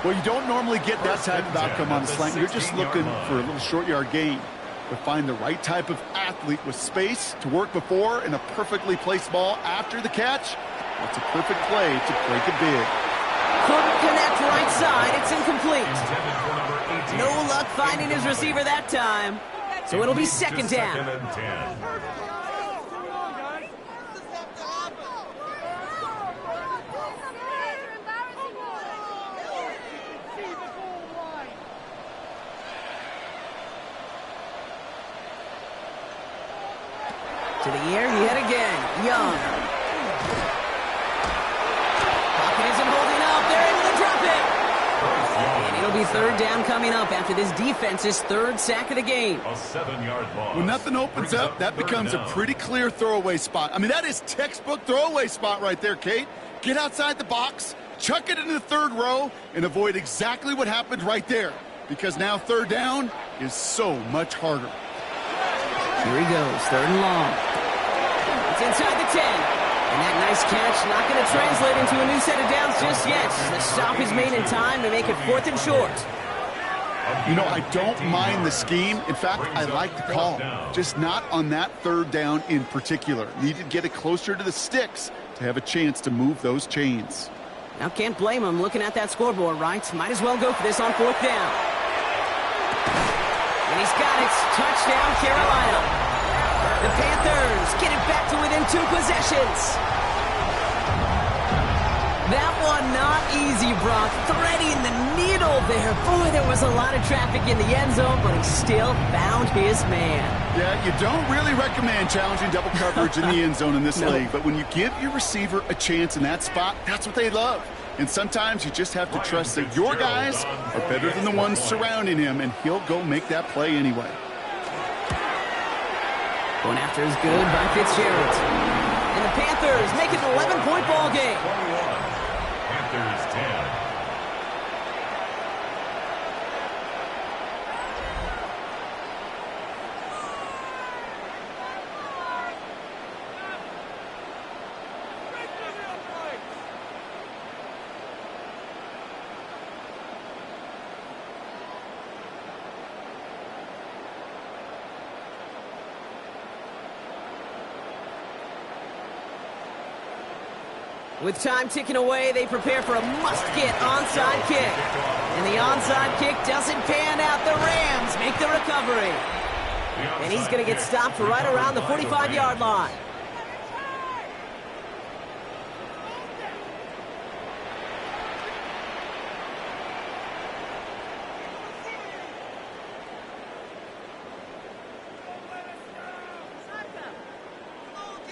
Well, you don't normally get that type of outcome on the slant. You're just looking for a little short-yard gain. But find the right type of athlete with space to work before and a perfectly placed ball after the catch. That's a perfect play to break it big. Couldn't connect right side. It's incomplete. No luck finding his receiver that time. So it'll be 2nd down. To the air, yet again. Young. Pocket isn't holding up. They're able to drop it. And it'll be 3rd down coming up after this defense's 3rd sack of the game. A 7-yard loss. When nothing opens up, that becomes a pretty clear throwaway spot. I mean, that is textbook throwaway spot right there, Kate. Get outside the box, chuck it into the 3rd row, and avoid exactly what happened right there. Because now 3rd down is so much harder. Here he goes, 3rd and long. It's inside the 10. And that nice catch not going to translate into a new set of downs just yet. The stop is made in time to make it 4th and short. You know, I don't mind the scheme. In fact, I like the call. Just not on that 3rd down in particular. Need to get it closer to the sticks to have a chance to move those chains. Now, can't blame him looking at that scoreboard, right? Might as well go for this on 4th down. And he's got it. Touchdown, Carolina. The Panthers get it back to within 2 possessions. That one not easy, Brock. Threading the needle there. Boy, there was a lot of traffic in the end zone, but he still found his man. Yeah, you don't really recommend challenging double coverage in the end zone in this league, but when you give your receiver a chance in that spot, that's what they love. And sometimes you just have to trust that your guys are better than the ones surrounding him, and he'll go make that play anyway. Going after is good by Fitzgerald. And the Panthers make it an 11-point ball game. 21. Panthers 10. With time ticking away, they prepare for a must-get onside kick. And the onside kick doesn't pan out. The Rams make the recovery. And he's going to get stopped right around the 45-yard line.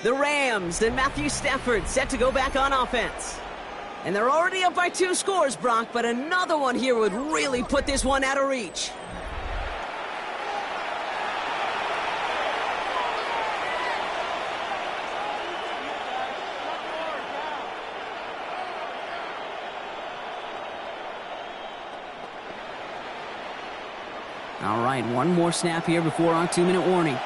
The Rams and Matthew Stafford set to go back on offense. And they're already up by 2 scores, Brock, but another one here would really put this one out of reach. All right, one more snap here before our 2-minute warning.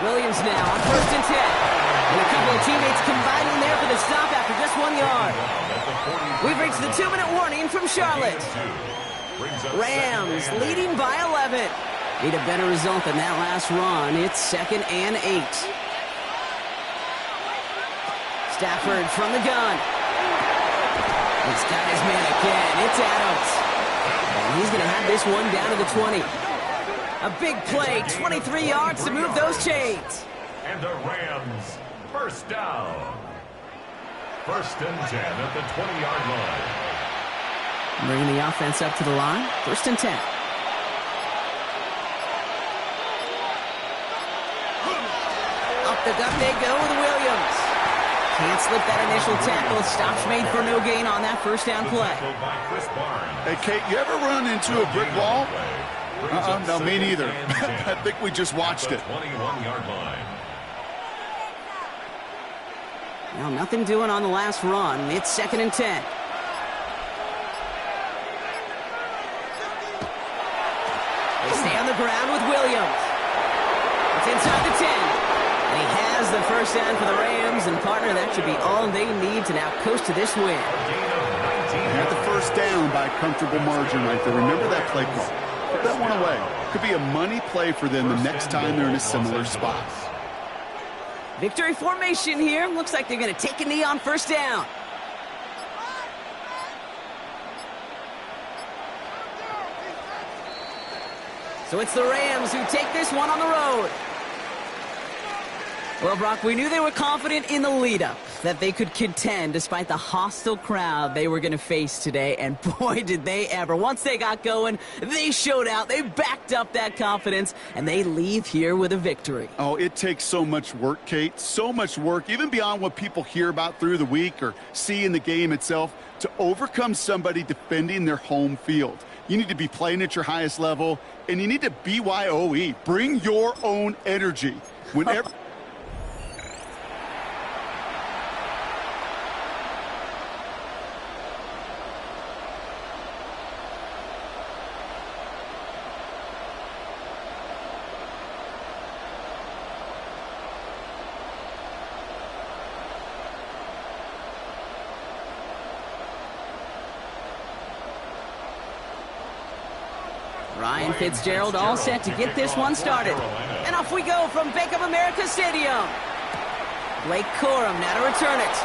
Williams now on 1st and 10. And a couple of teammates combining there for the stop after just 1 yard. We've reached the 2-minute warning from Charlotte. Rams leading by 11. Need a better result than that last run. It's 2nd and 8. Stafford from the gun. He's got his man again. It's Adams. And he's going to have this one down to the 20. A big play, 23 yards to move those chains. And the Rams, first down. 1st and 10 at the 20-yard line. Bringing the offense up to the line, 1st and 10. Up the gut they go with Williams. Can't slip that initial tackle. Stops made for no gain on that 1st down play. Hey, Kate, you ever run into a brick wall? No, me neither. I think we just watched it. 21-yard line. Well, nothing doing on the last run. It's 2nd and 10. They stay on the ground with Williams. It's inside the 10. And he has the 1st down for the Rams. And, partner, that should be all they need to now coast to this win. They had the 1st down by a comfortable margin right there. Remember that play call. Put that one away. Could be a money play for them the next time they're in a similar spot. Victory formation here. Looks like they're going to take a knee on 1st down. So it's the Rams who take this one on the road. Well, Brock, we knew they were confident in the lead-up, that they could contend despite the hostile crowd they were going to face today. And boy, did they ever. Once they got going, they showed out. They backed up that confidence, and they leave here with a victory. Oh, it takes so much work, Kate. So much work, even beyond what people hear about through the week or see in the game itself, to overcome somebody defending their home field. You need to be playing at your highest level, and you need to BYOE. Bring your own energy. Whenever... Ryan Fitzgerald all set to get this one started. And off we go from Bank of America Stadium. Blake Corum now to return it.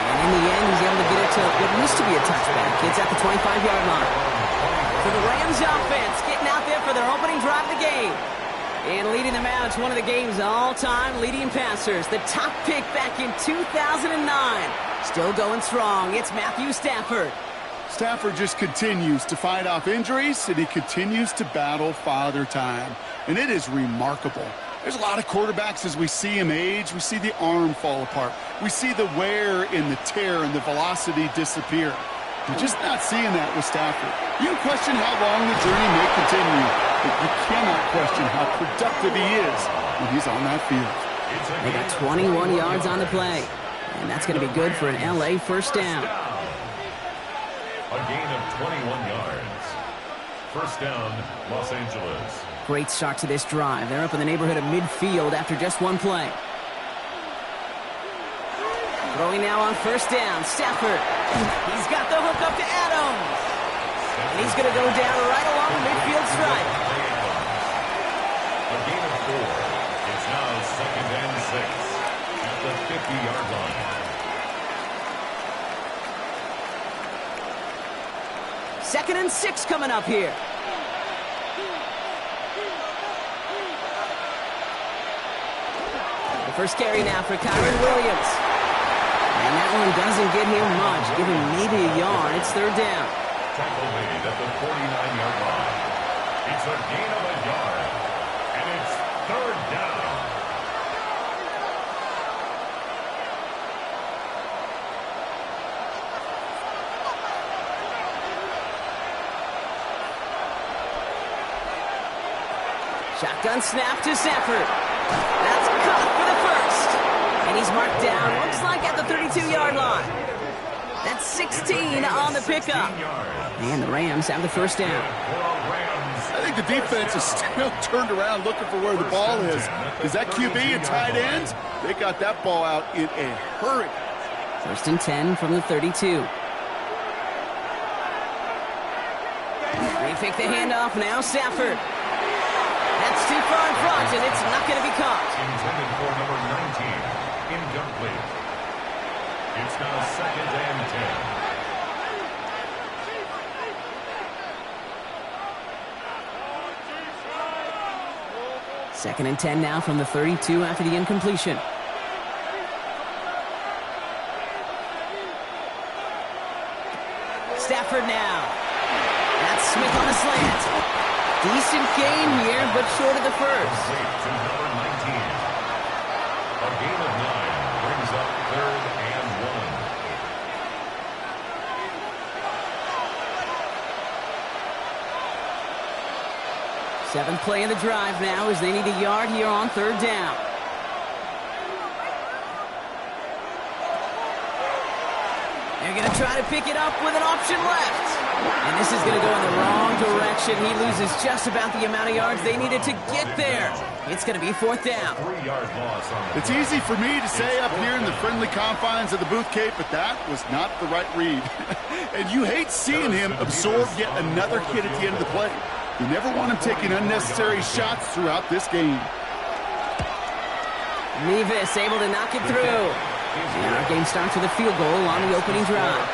And in the end, he's able to get it to what used to be a touchback. It's at the 25-yard line. So the Rams offense getting out there for their opening drive of the game. And leading them out, it's one of the game's all-time leading passers. The top pick back in 2009. Still going strong. It's Matthew Stafford. Stafford just continues to fight off injuries, and he continues to battle Father Time. And it is remarkable. There's a lot of quarterbacks as we see him age. We see the arm fall apart. We see the wear and the tear and the velocity disappear. We're just not seeing that with Stafford. You can question how long the journey may continue, but you cannot question how productive he is when he's on that field. They got 21 yards on the play, and that's going to be good for an LA first down. A gain of 21 yards. First down, Los Angeles. Great start to this drive. They're up in the neighborhood of midfield after just one play. Throwing now on first down, Stafford. He's got the hook up to Adams. And he's going to go down right along the midfield stripe. A gain of 4. It's now 2nd and 6 at the 50-yard line. Second and 6 coming up here. The first carry now for Kyron Williams. And that one doesn't get him much. Give him maybe a yard. It's third down. Tackle made at the 49-yard line. It's a gain of a yard. And it's third down. Shotgun snap to Stafford. That's caught for the first. And he's marked down, looks like at the 32-yard line. That's 16 on the pickup. And the Rams have the first down. I think the defense is still turned around looking for where the ball is. Is that QB and tight ends? They got that ball out in a hurry. First and 10 from the 32. They pick the handoff now, Stafford. That's too far in front, and it's not going to be caught. Intended for number 19. Incomplete. It's now 2nd and 10. Second and 10 now from the 32 after the incompletion. Stafford now. That's Smith on the slant. Decent gain here, but short of the first. To number 19. A gain of 9 brings up 3rd and 1. Seventh play of the drive now as they need a yard here on third down. They're going to try to pick it up with an option left. And this is going to go in the wrong direction. He loses just about the amount of yards they needed to get there. It's going to be fourth down. 3-yard loss on the It's easy for me to say up here in the friendly confines of the Booth Cape, but that was not the right read. And you hate seeing him absorb yet another hit at the end of the play. You never want him taking unnecessary shots throughout this game. Mevis able to knock it through. And our game starts with a field goal on the opening drive.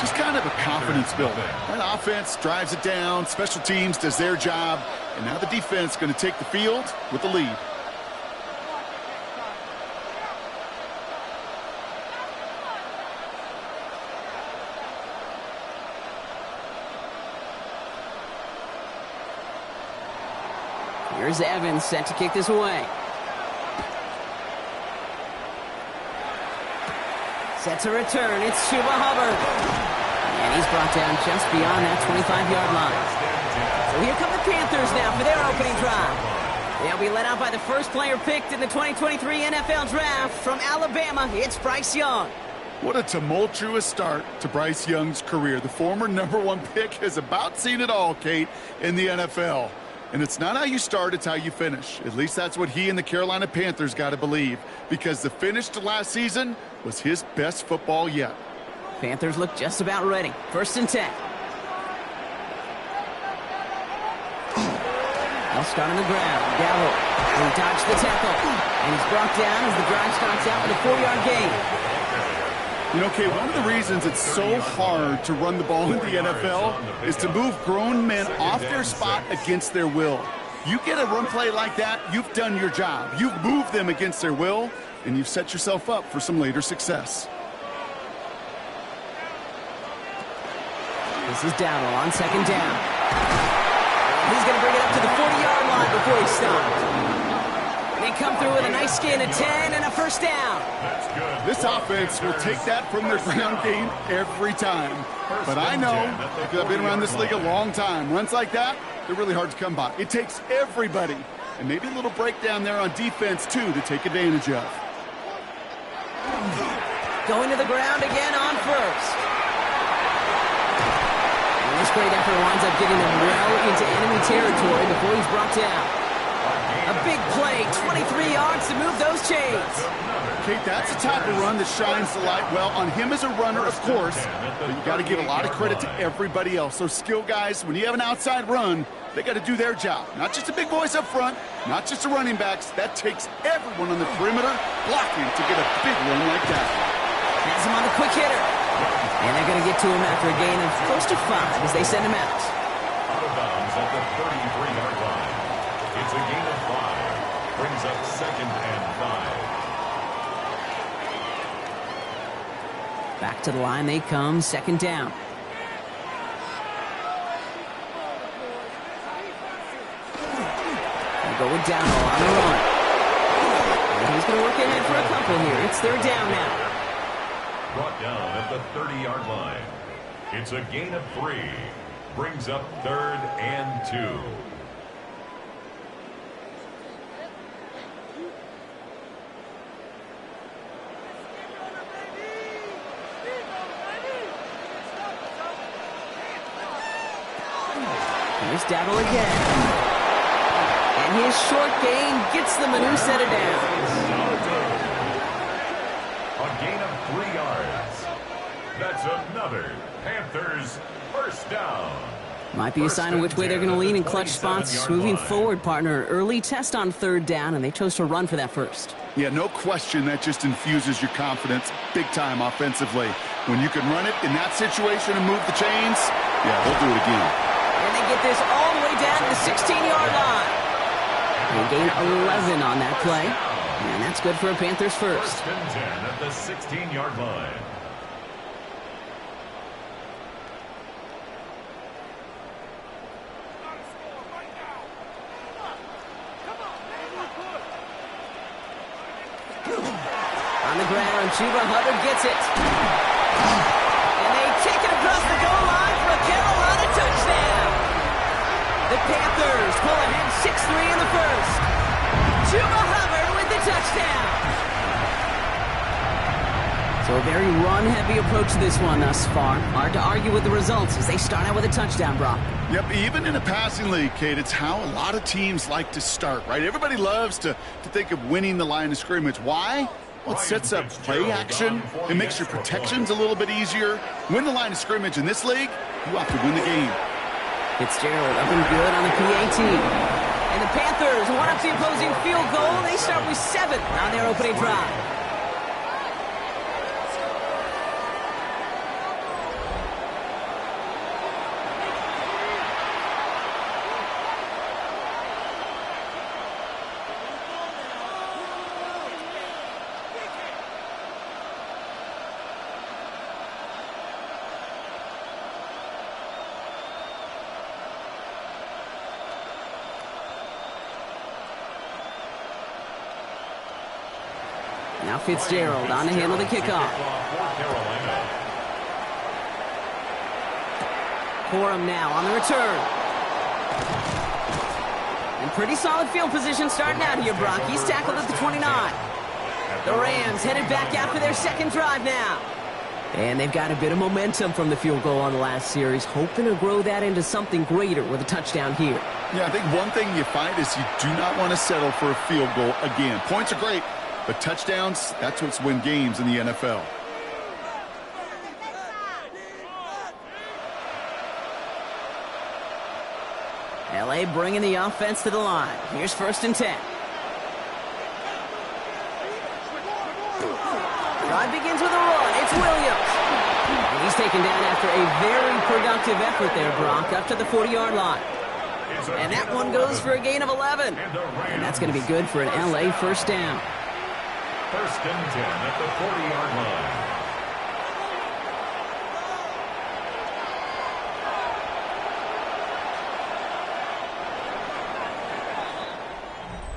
Just kind of a confidence builder. That offense drives it down, special teams does their job, and now the defense going to take the field with the lead. Here's Evans set to kick this away. Set to return. It's Chuba Hubbard. And he's brought down just beyond that 25-yard line. So here come the Panthers now for their opening drive. They'll be led out by the first player picked in the 2023 NFL Draft from Alabama. It's Bryce Young. What a tumultuous start to Bryce Young's career. The former #1 pick has about seen it all, Kate, in the NFL. And it's not how you start, it's how you finish. At least that's what he and the Carolina Panthers got to believe, because the finish to last season was his best football yet. Panthers look just about ready. First and 10. They'll start on the ground. Gallo. He dodged the tackle. And he's brought down as the drive starts out with a 4-yard gain. You know, Kate, one of the reasons it's so hard to run the ball in the NFL is to move grown men off their spot against their will. You get a run play like that, you've done your job. You've moved them against their will, and you've set yourself up for some later success. This is Dowdle on second down. He's going to bring it up to the 40-yard line before he stopped. They come through with a nice gain of 10 and a first down. This offense will take that from their ground game every time. But I know, because I've been around this league a long time, runs like that, they're really hard to come by. It takes everybody, and maybe a little breakdown there on defense, too, to take advantage of. Going to the ground again on first. And this great effort winds up getting them well into enemy territory before he's brought down. A big play, 23 yards to move those chains. Kate, that's the type of run that shines the light well on him as a runner, of course, but you got to give a lot of credit to everybody else. Those skill guys, when you have an outside run, they got to do their job. Not just the big boys up front, not just the running backs. That takes everyone on the perimeter blocking to get a big run like that. Has him on the quick hitter. And they're going to get to him after a gain of close to 5 as they send him out. Out of bounds at the 33-yard line. It's a gain of 5. Brings up 2nd and 5. Back to the line they come, second down. They go with Dowdle on the run. And he's going to work ahead for a couple here. It's third down now. Brought down at the 30-yard line. It's a gain of 3. Brings up 3rd and 2. Here's Dowdle again. And his short gain gets them a new set of downs. A gain of 3 yards. That's another Panthers first down. Might be a sign of which way they're going to lean in clutch spots moving forward, partner. Early test on third down, and they chose to run for that first. Yeah, no question that just infuses your confidence big time offensively. When you can run it in that situation and move the chains, yeah, they'll do it again. And they get this all the way down to the 16-yard line. They gain 11 on that play. And that's good for a Panthers first. 1st and 10 at the 16-yard line. On the ground, Chuba Hubbard gets it. And they take it across the goal line for a Carolina touchdown. The Panthers pull ahead 6-3 in the first. Chuba Hubbard with the touchdown. So a very run-heavy approach to this one thus far. Hard to argue with the results as they start out with a touchdown, Brock. Yep, even in a passing league, Kate, it's how a lot of teams like to start, right? Everybody loves to think of winning the line of scrimmage. Why? Well, it sets up play action. It makes your protections a little bit easier. Win the line of scrimmage in this league, you have to win the game. Fitzgerald up and good on the PAT. And the Panthers one up the opposing field goal. They start with 7 on their opening drive. Now Fitzgerald on to handle the kickoff. Corum now on the return. And pretty solid field position starting out here, Brock. He's tackled at the 29. The Rams headed back after their second drive now. And they've got a bit of momentum from the field goal on the last series, hoping to grow that into something greater with a touchdown here. Yeah, I think one thing you find is you do not want to settle for a field goal again. Points are great, but touchdowns, that's what's win games in the NFL. L.A. bringing the offense to the line. Here's 1st and 10. Drive begins with a run. It's Williams. And he's taken down after a very productive effort there, Brock, up to the 40-yard line. And that one goes for a gain of 11. And that's going to be good for an LA first down. First and 10 at the 40-yard line.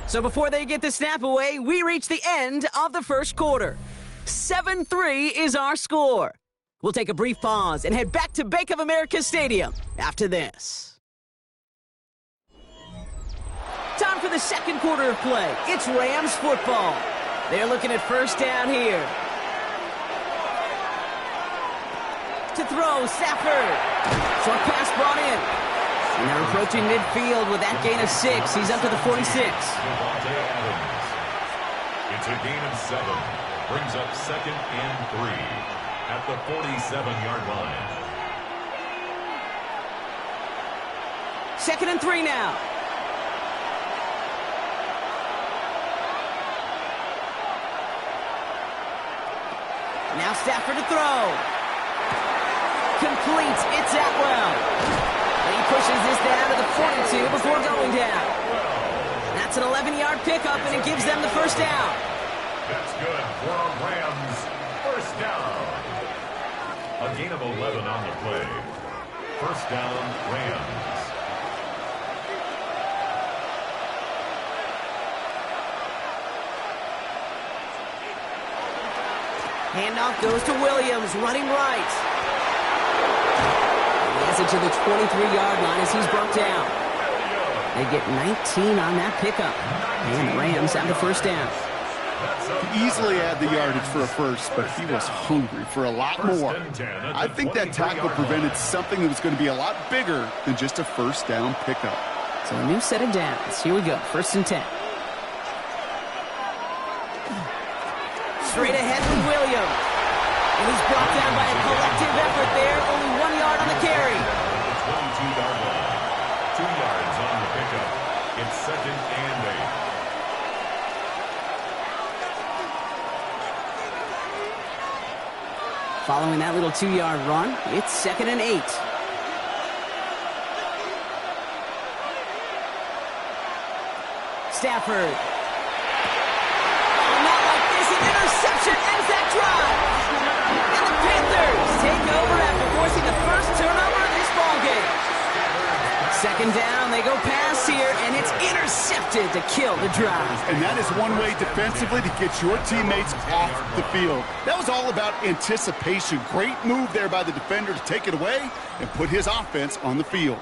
So before they get the snap away, we reach the end of the first quarter. 7-3 is our score. We'll take a brief pause and head back to Bank of America Stadium after this. Time for the second quarter of play. It's Rams football. They're looking at first down here. To throw, Stafford. Short pass brought in. And they're approaching midfield with that gain of 6. He's up to the 46. It's a gain of 7. Brings up second and 3 at the 47-yard line. Second and 3 now. Now Stafford to throw. Completes. It's Atwell. And he pushes this down to the 42 before going down. That's an 11-yard pickup, and it gives them the first down. That's good for a Rams first down. A gain of 11 on the play. First down, Rams. Handoff goes to Williams, running right. He has it to the 23-yard line as he's brought down. They get 19 on that pickup. And the Rams have the first down. He easily had the yardage for a first, but he was hungry for a lot more. I think that tackle prevented something that was going to be a lot bigger than just a first down pickup. So a new set of downs. Here we go, first and 10. Straight ahead with Williams. And he's brought down by a collective effort there. Only 1 yard on the carry. 22-yard line. 2 yards on the pickup. It's second and 8. Following that little 2-yard run, it's second and 8. Stafford. Interception ends that drive. And the Panthers take over after forcing the first turnover of this ballgame. Second down, they go pass here, and it's intercepted to kill the drive. And that is one way defensively to get your teammates off the field. That was all about anticipation. Great move there by the defender to take it away and put his offense on the field.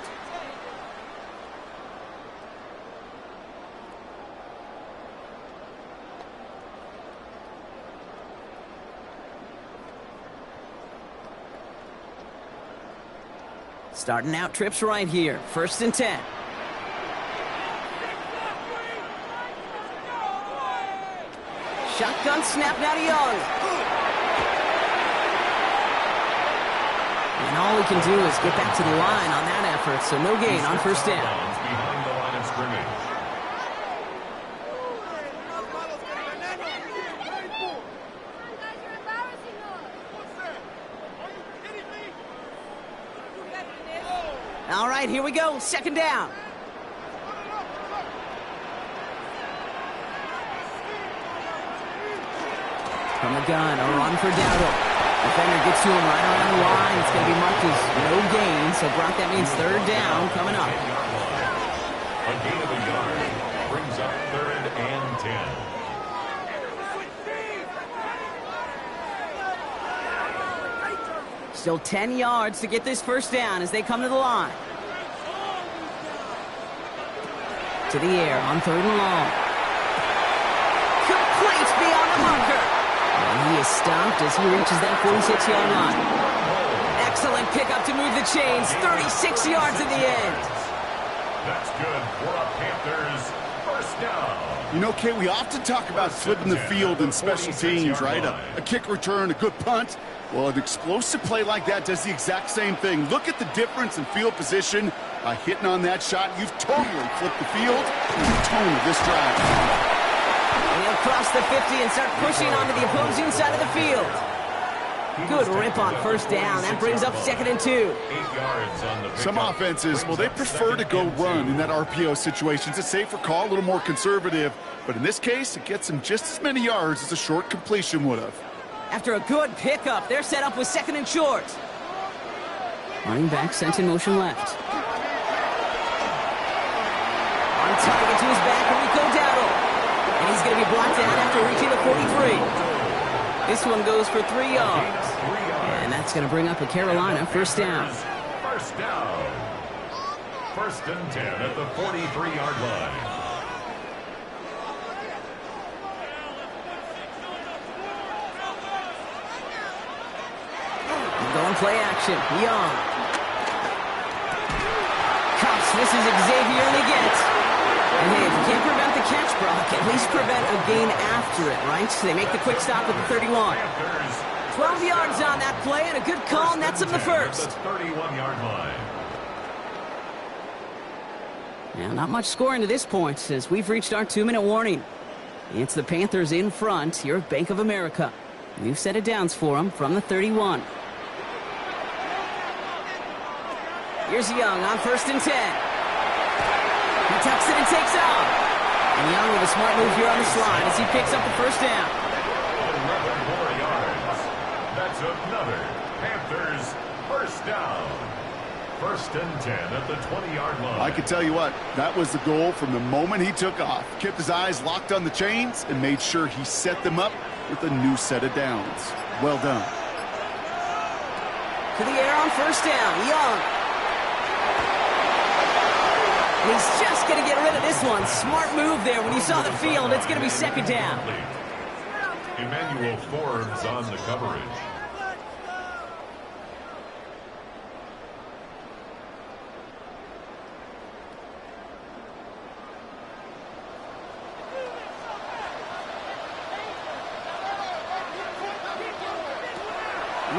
Starting out trips right here. First and 10. Shotgun snap now to Young. And all we can do is get back to the line on that effort, so no gain on first down. Behind the line of scrimmage. All right, here we go. Second down. From the gun, a run for Dowdle. Defender gets to him right around the line. It's going to be marked as no gain, so Brock, that means third down coming up. A gain of a yard brings up third and 10. Still 10 yards to get this first down as they come to the line. To the air on third and long. Complete beyond the marker. And he is stopped as he reaches that 46-yard line. Excellent pickup to move the chains. 36 yards in the end. That's good for a Panthers first down. You know, Kay, we often talk about flipping the field in special teams, right? A kick return, a good punt. Well, an explosive play like that does the exact same thing. Look at the difference in field position. By hitting on that shot, you've totally flipped the field and the tone of this drive. And he'll cross the 50 and start pushing onto the opposing side of the field. Good rip on first down. That brings up 2nd and 2. 8 yards on the Some pickup. offenses, well, they prefer to go run in that RPO situation. It's a safer call, a little more conservative. But in this case, it gets them just as many yards as a short completion would have. After a good pickup, they're set up with 2nd and short. Running back sent in motion left. On target to his back, Rico Dowdle. And he's going to be brought down after reaching the 43. This one goes for 3 yards. And that's going to bring up a Carolina first down. First down. 1st and 10 at the 43-yard line. Going play action. Young. Cuffs. This is Xavier and they get it. And hey, if you can't prevent the catch, Brock, at least prevent a gain after it, right? So they make the quick stop at the 31. 12 yards on that play and a good call, and that's him the first. 31-yard line. Now, not much scoring to this point as we've reached our 2-minute warning. It's the Panthers in front here at Bank of America. We've set it downs for them from the 31. Here's Young on 1st and 10. He tucks it and takes off. And Young with a smart move here on the slide as he picks up the first down. 11 more yards. That's another Panthers first down. 1st and 10 at the 20-yard line. I can tell you what, that was the goal from the moment he took off. Kept his eyes locked on the chains and made sure he set them up with a new set of downs. Well done. To the air on first down. Young. And he's just going to get rid of this one. Smart move there. When you saw the field, it's going to be 2nd down. Emmanuel Forbes on the coverage.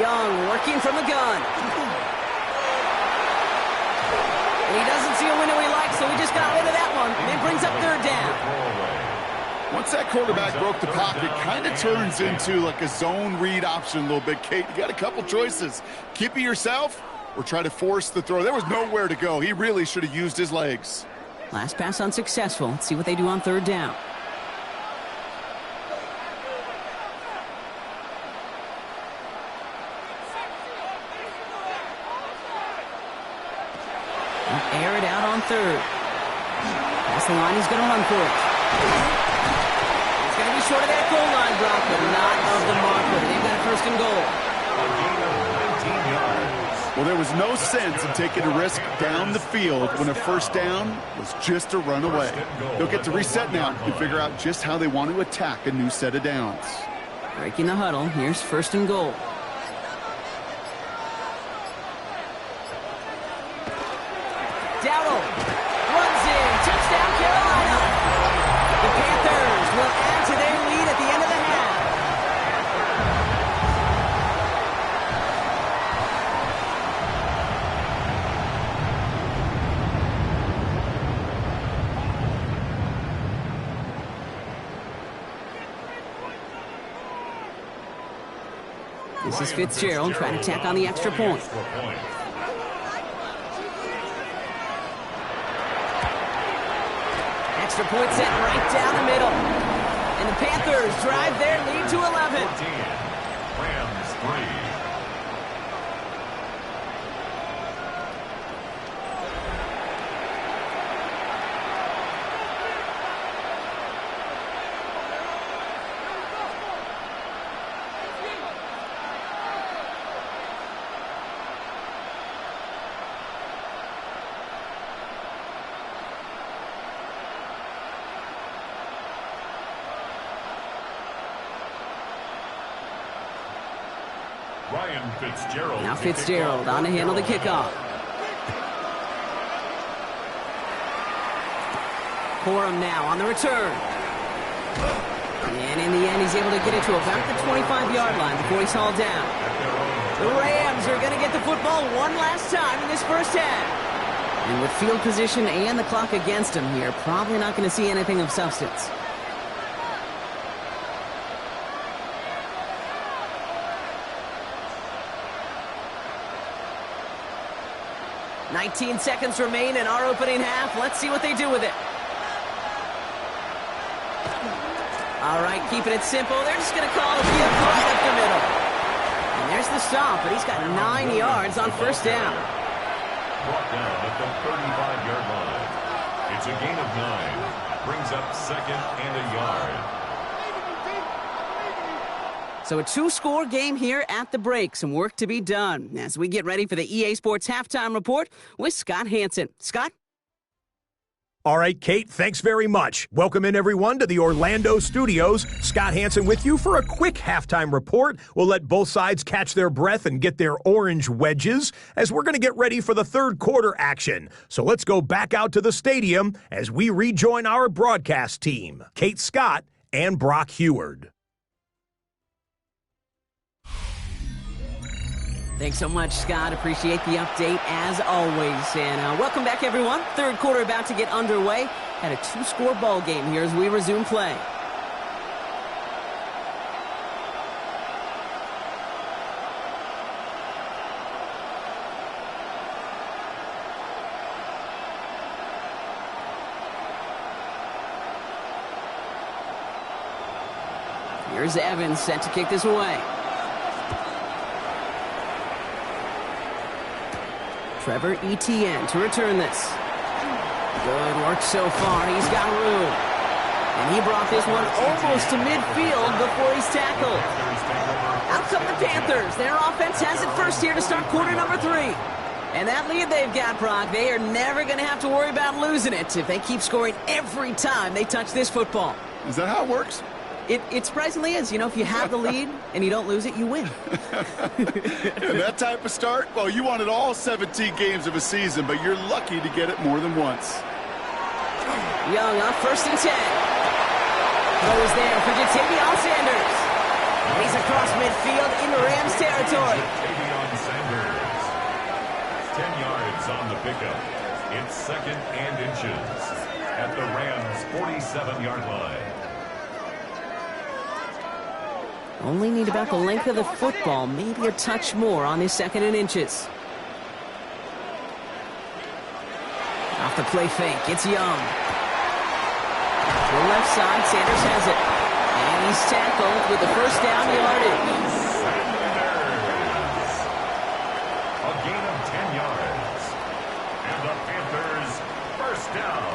Young working from the gun. And he doesn't see a window he likes, so he just got rid of that one. And it brings up 3rd down. Once that quarterback broke the pocket, it kind of turns into like a zone read option a little bit. Kate, you got a couple choices. Keep it yourself or try to force the throw. There was nowhere to go. He really should have used his legs. Last pass unsuccessful. Let's see what they do on 3rd down. Air it out on 3rd. Past the line, he's going to run for it. It's going to be short of that goal line, Brock, but not of the marker. They've got a 1st and goal. A gain of 19 yards. Well, there was no sense in taking a risk down the field when a first down was just a run away. They'll get to reset now and figure out just how they want to attack a new set of downs. Breaking the huddle. Here's 1st and goal. Dowdle runs in. Touchdown, Carolina. The Panthers will add to their lead at the end of the half. This is Fitzgerald trying to tack on the extra point. Extra point set right down the middle. And the Panthers drive their lead to 11. 14. Rams 3. Ryan Fitzgerald. Now Fitzgerald on to handle the kickoff. Corum now on the return. And in the end, he's able to get it to about the 25-yard line before he's hauled down. The Rams are going to get the football one last time in this first half. And with field position and the clock against him here, probably not going to see anything of substance. 19 seconds remain in our opening half. Let's see what they do with it. All right, keeping it simple. They're just going to call a give right up the middle. And there's the stop, but he's got 9 yards on first down. Brought down at the 35-yard line. It's a gain of 9. Brings up second and a yard. So a 2-score game here at the break. Some work to be done as we get ready for the EA Sports Halftime Report with Scott Hanson. Scott? All right, Kate, thanks very much. Welcome in, everyone, to the Orlando studios. Scott Hanson with you for a quick halftime report. We'll let both sides catch their breath and get their orange wedges as we're going to get ready for the third quarter action. So let's go back out to the stadium as we rejoin our broadcast team, Kate Scott and Brock Heward. Thanks so much, Scott. Appreciate the update as always. And welcome back, everyone. Third quarter about to get underway. Had a 2-score ball game here as we resume play. Here's Evans set to kick this away. Trevor Etienne to return this. Good work so far. He's got room. And he brought this one almost to midfield before he's tackled. Out come the Panthers. Their offense has it first here to start quarter number 3. And that lead they've got, Brock, they are never going to have to worry about losing it if they keep scoring every time they touch this football. Is that how it works? It surprisingly is. You know, if you have the lead and you don't lose it, you win. And that type of start, well, you wanted all 17 games of a season, but you're lucky to get it more than once. Young up, 1st and 10. Throws there for Jatavion Sanders. And he's across midfield into Rams territory. Jatavion Sanders. 10 yards on the pickup. It's second and inches at the Rams' 47-yard line. Only need about the length of the football, maybe a touch more on his 2nd and inches. Off the play fake, it's Young. To the left side, Sanders has it. And he's tackled with the first down yardage. Sanders. A gain of 10 yards. And the Panthers, first down.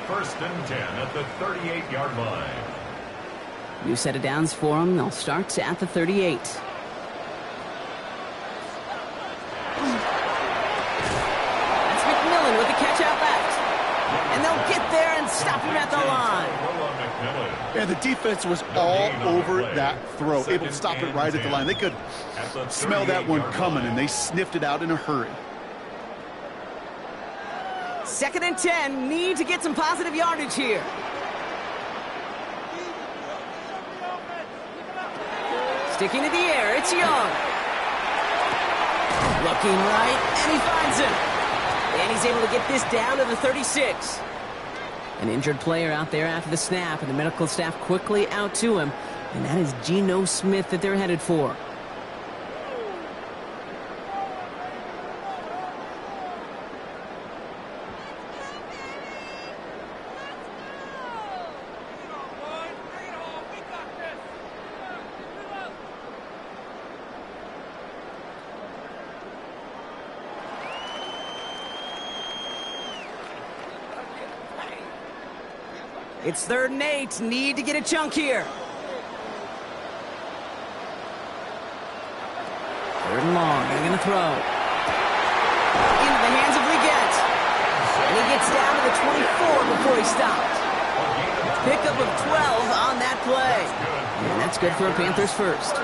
1st and 10 at the 38-yard line. New set of downs for them. They'll start at the 38. That's McMillan with the catch out left. And they'll get there and stop him at the line. And the defense was all over that throw, able to stop it right at the line. They could smell that one coming, and they sniffed it out in a hurry. 2nd and 10. Need to get some positive yardage here. Sticking to the air, it's Young. Looking right, and he finds him. And he's able to get this down to the 36. An injured player out there after the snap, and the medical staff quickly out to him. And that is Geno Smith that they're headed for. It's 3rd and 8. Need to get a chunk here. 3rd and long. They're going to throw. Into the hands of Leggett. And he gets down to the 24 before he stopped. Pickup of 12 on that play. And that's good for a Panthers first.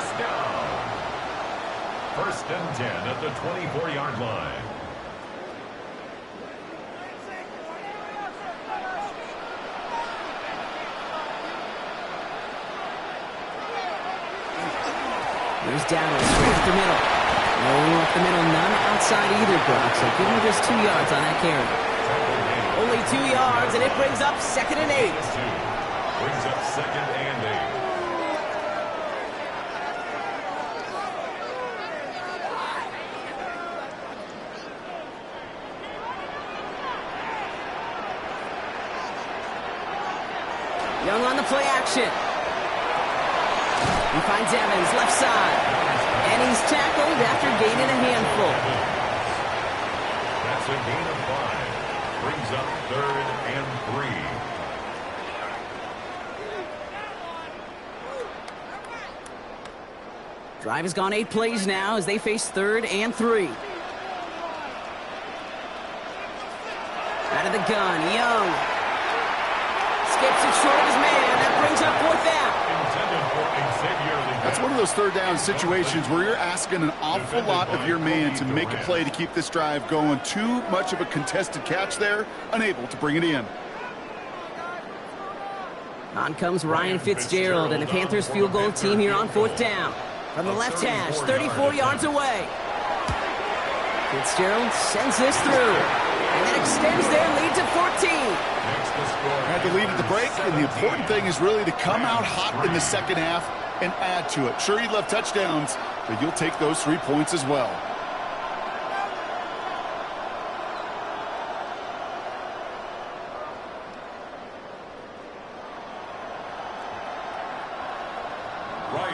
1st and 10 at the 24-yard line. Here's Dowdle straight up the middle. No up the middle, none outside either, Brock. So give him just 2 yards on that carry. Only 2 yards, and it brings up 2nd and 8. Brings up 2nd and 8. Young on the play action. He finds Evans, left side. And he's tackled after gaining a handful. That's a gain of 5. Brings up 3rd and 3. Drive has gone 8 plays now as they face 3rd and 3. Out of the gun, Young. Skips it short of his man. That brings up 4th down. That's one of those 3rd down situations where you're asking an awful lot of your man to make a play to keep this drive going. Too much of a contested catch there, unable to bring it in. On comes Ryan Fitzgerald and the Panthers field goal team here on 4th down. From the left hash, 34 yards away. Fitzgerald sends this through. And that extends their lead to 14. Had the lead at the break, and the important thing is really to come out hot in the second half and add to it. Sure, you'd love touchdowns, but you'll take those 3 points as well.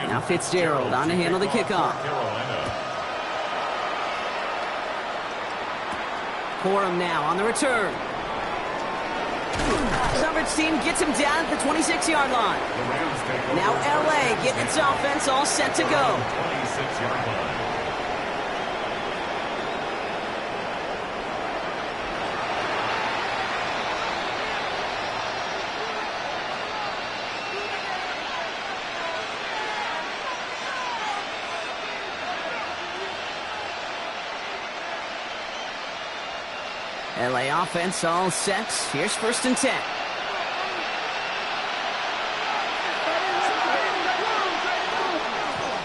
Now Fitzgerald on to handle the kickoff. Corum now on the return. Coverage team gets him down at the 26-yard line. Now LA getting its offense all set to go. 26-yard line. LA offense all set. Here's 1st and 10.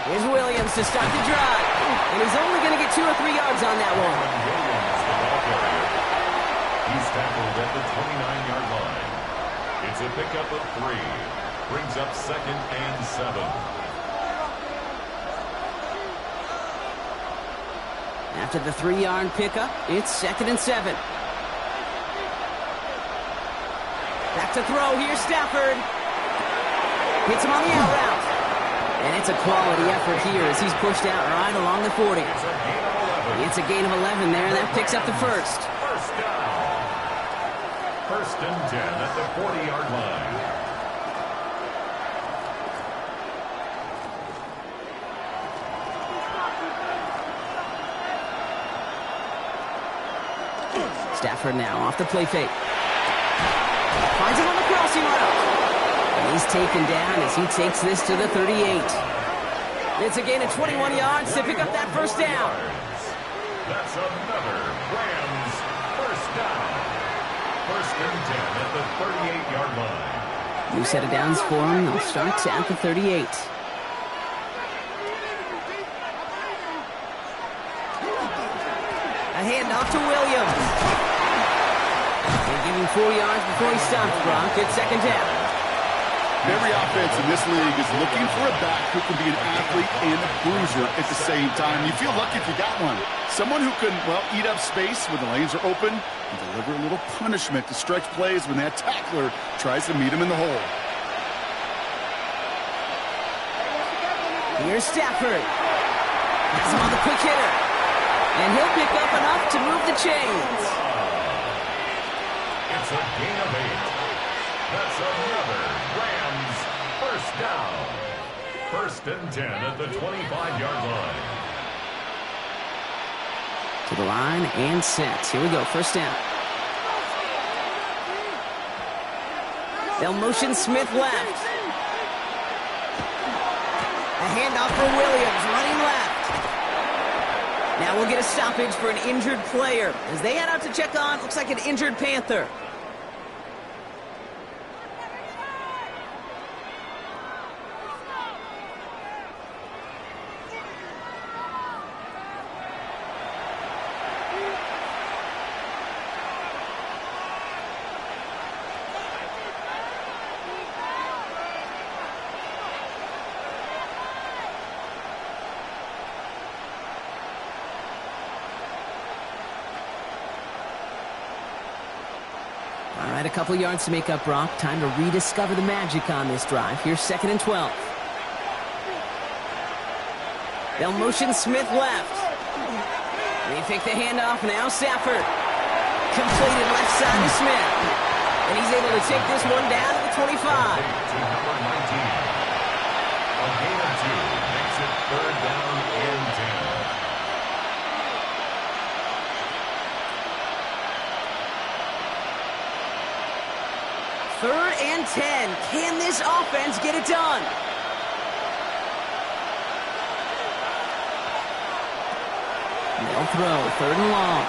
Here's Williams to start the drive. And he's only going to get 2 or 3 yards on that one. He's tackled at the 29-yard line. It's a pickup of 3. Brings up 2nd and 7. After the 3-yard pickup, it's 2nd and 7. Back to throw. Here's Stafford. Hits him on the out route. And it's a quality effort here as he's pushed out right along the 40. It's a gain of 11 there, and that picks up the 1st. First down. 1st and 10 at the 40-yard line. Stafford now off the play fake. Finds him on the crossing route. And he's taken down as he takes this to the 38. It's a gain of 21 yards to pick up that 1st down. That's another Rams 1st down. 1st and 10 at the 38-yard line. New set of downs for him. They'll start at the 38. A handoff to Williams. They give him 4 yards before he stops, Brock. It's 2nd down. Every offense in this league is looking for a back who can be an athlete and a bruiser at the same time. You feel lucky if you got one. Someone who can, well, eat up space when the lanes are open and deliver a little punishment to stretch plays when that tackler tries to meet him in the hole. Here's Stafford. Has him on the quick hitter. And he'll pick up enough to move the chains. It's a gain of 8. That's another Rams 1st down. 1st and 10 at the 25-yard line. To the line and set. Here we go, 1st down. They'll motion Smith left. A handoff for Williams, running left. Now we'll get a stoppage for an injured player. As they head out to check on, looks like an injured Panther. All right, a couple yards to make up, Brock. Time to rediscover the magic on this drive. Here's 2nd and 12. They'll motion Smith left. They fake the handoff now. Stafford. Completed left side to Smith. And he's able to take this one down to the 25. To number 19. A gain of 2 makes it 3rd down and 10. Third and 10. Can this offense get it done? They'll throw. 3rd and long.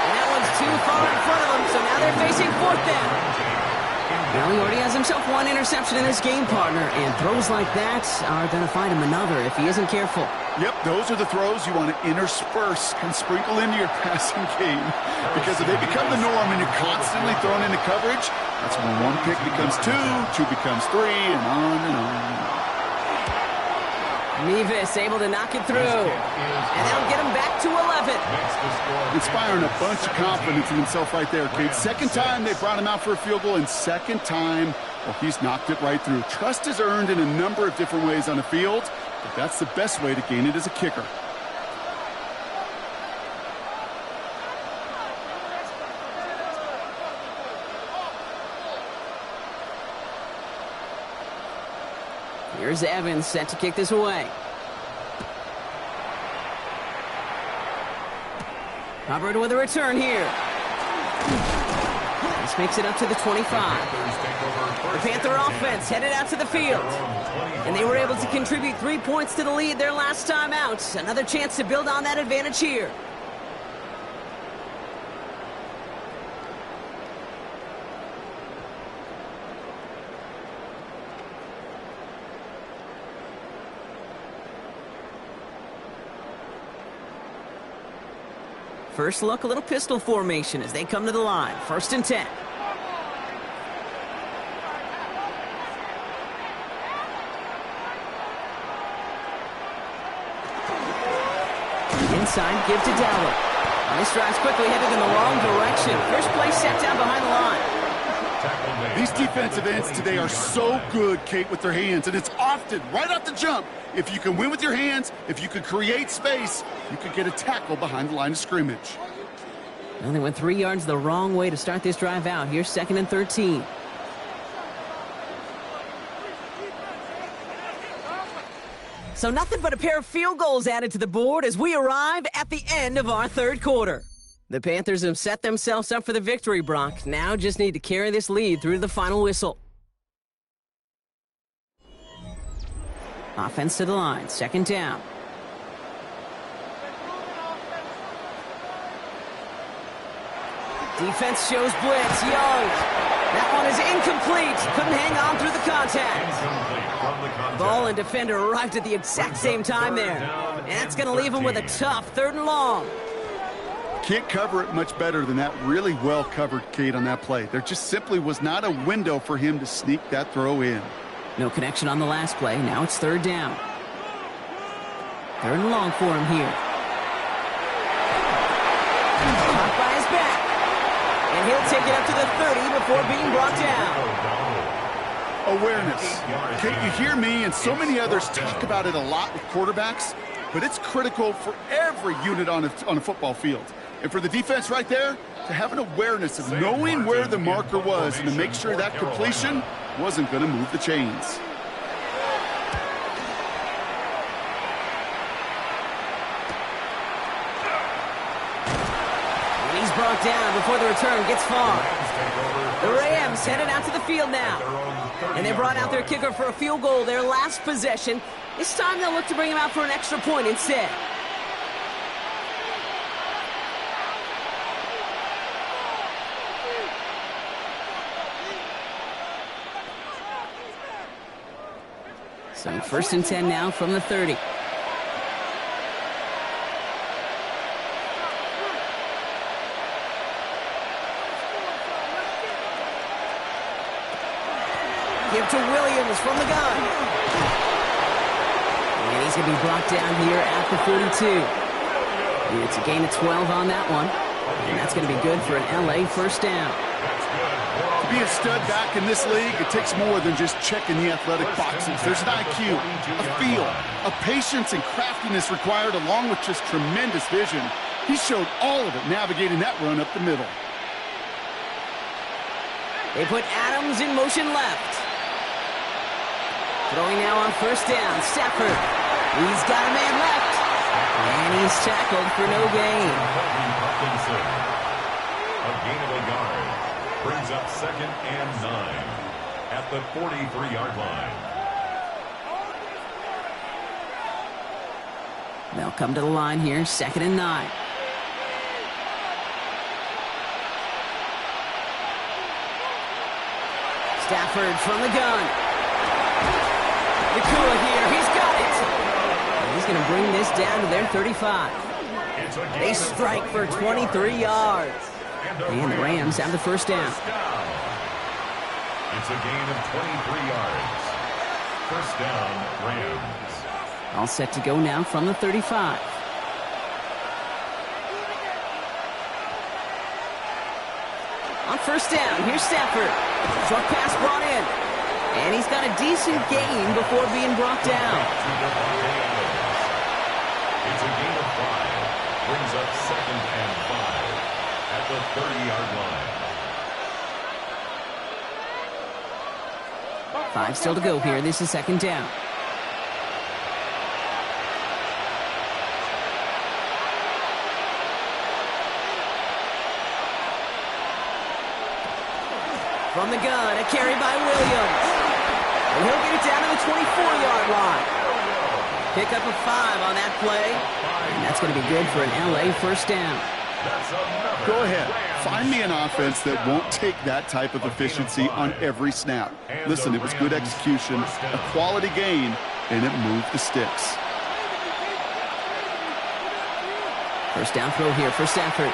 And that one's too far in front of them, so now they're facing 4th down. Well, he already has himself 1 interception in this game, partner, and throws like that are going to find him another if he isn't careful. Yep, those are the throws you want to intersperse and sprinkle into your passing game. Because if they become the norm and you're constantly thrown into coverage, that's when 1 pick becomes 2, 2 becomes 3, and on and on. Mevis able to knock it through. And that'll get him back to 11. Inspiring a bunch of confidence in himself right there, Kate. 2nd time they brought him out for a field goal, and 2nd time, well, he's knocked it right through. Trust is earned in a number of different ways on the field, but that's the best way to gain it as a kicker. Here's Evans set to kick this away. Hubbard with a return here. This makes it up to the 25. The Panther offense headed out to the field. And they were able to contribute 3 points to the lead their last time out. Another chance to build on that advantage here. First look, a little pistol formation as they come to the line. 1st and 10. Inside, give to Dowler. And this drive's quickly headed in the wrong direction. First play set down behind the line. These defensive ends today are so good, Kate, with their hands, and it's often right off the jump. If you can win with your hands, if you can create space, you can get a tackle behind the line of scrimmage. Well, they went 3 yards the wrong way to start this drive out. Here's 2nd and 13. So nothing but a pair of field goals added to the board as we arrive at the end of our 3rd quarter. The Panthers have set themselves up for the victory, Brock. Now just need to carry this lead through to the final whistle. Offense to the line. 2nd down. Defense shows blitz. Young. That one is incomplete. Couldn't hang on through the contact. Ball and defender arrived at the exact same time there. And that's going to leave him with a tough 3rd and long. Can't cover it much better than that. Really well covered, Kate, on that play. There just simply was not a window for him to sneak that throw in. No connection on the last play. Now it's 3rd down. 3rd and long for him here. Caught by his back. And he'll take it up to the 30 before being brought down. Awareness. Kate, you hear me and so many others talk about it a lot with quarterbacks, but it's critical for every unit on a football field. And for the defense right there, to have an awareness of knowing where the marker was and to make sure that completion wasn't going to move the chains. And he's brought down before the return gets far. The Rams headed out to the field now. And they brought out their kicker for a field goal their last possession. This time they'll look to bring him out for an extra point instead. So 1st and 10 now from the 30. Give to Williams from the gun. And he's going to be brought down here at the 42. And it's a gain of 12 on that one. And that's going to be good for an LA first down. To be a stud back in this league, it takes more than just checking the athletic boxes. There's an IQ, a feel, a patience and craftiness required along with just tremendous vision. He showed all of it navigating that run up the middle. They put Adams in motion left. Throwing now on first down, Stafford. He's got a man left. And he's tackled for no gain. A gain of a yard. Brings up 2nd and 9 at the 43-yard line. They'll come to the line here, 2nd and 9. Stafford from the gun. Nakua here, he's got it. And he's going to bring this down to their 35. They strike for 23 yards. And the Rams have the first down. It's a gain of 23 yards. First down, Rams. All set to go now from the 35. On first down, here's Stafford. Short pass brought in. And he's got a decent gain before being brought down. It's a gain of 5. Brings up 2nd and 5 at the 30-yard line. 5 still to go here. This is 2nd down. From the gun, a carry by Williams. And he'll get it down to the 24-yard line. Pick up a 5 on that play. And that's going to be good for an LA first down. Go ahead. Find me an offense that won't take that type of efficiency on every snap. Listen, it was good execution, a quality gain, and it moved the sticks. First down throw here for Stafford.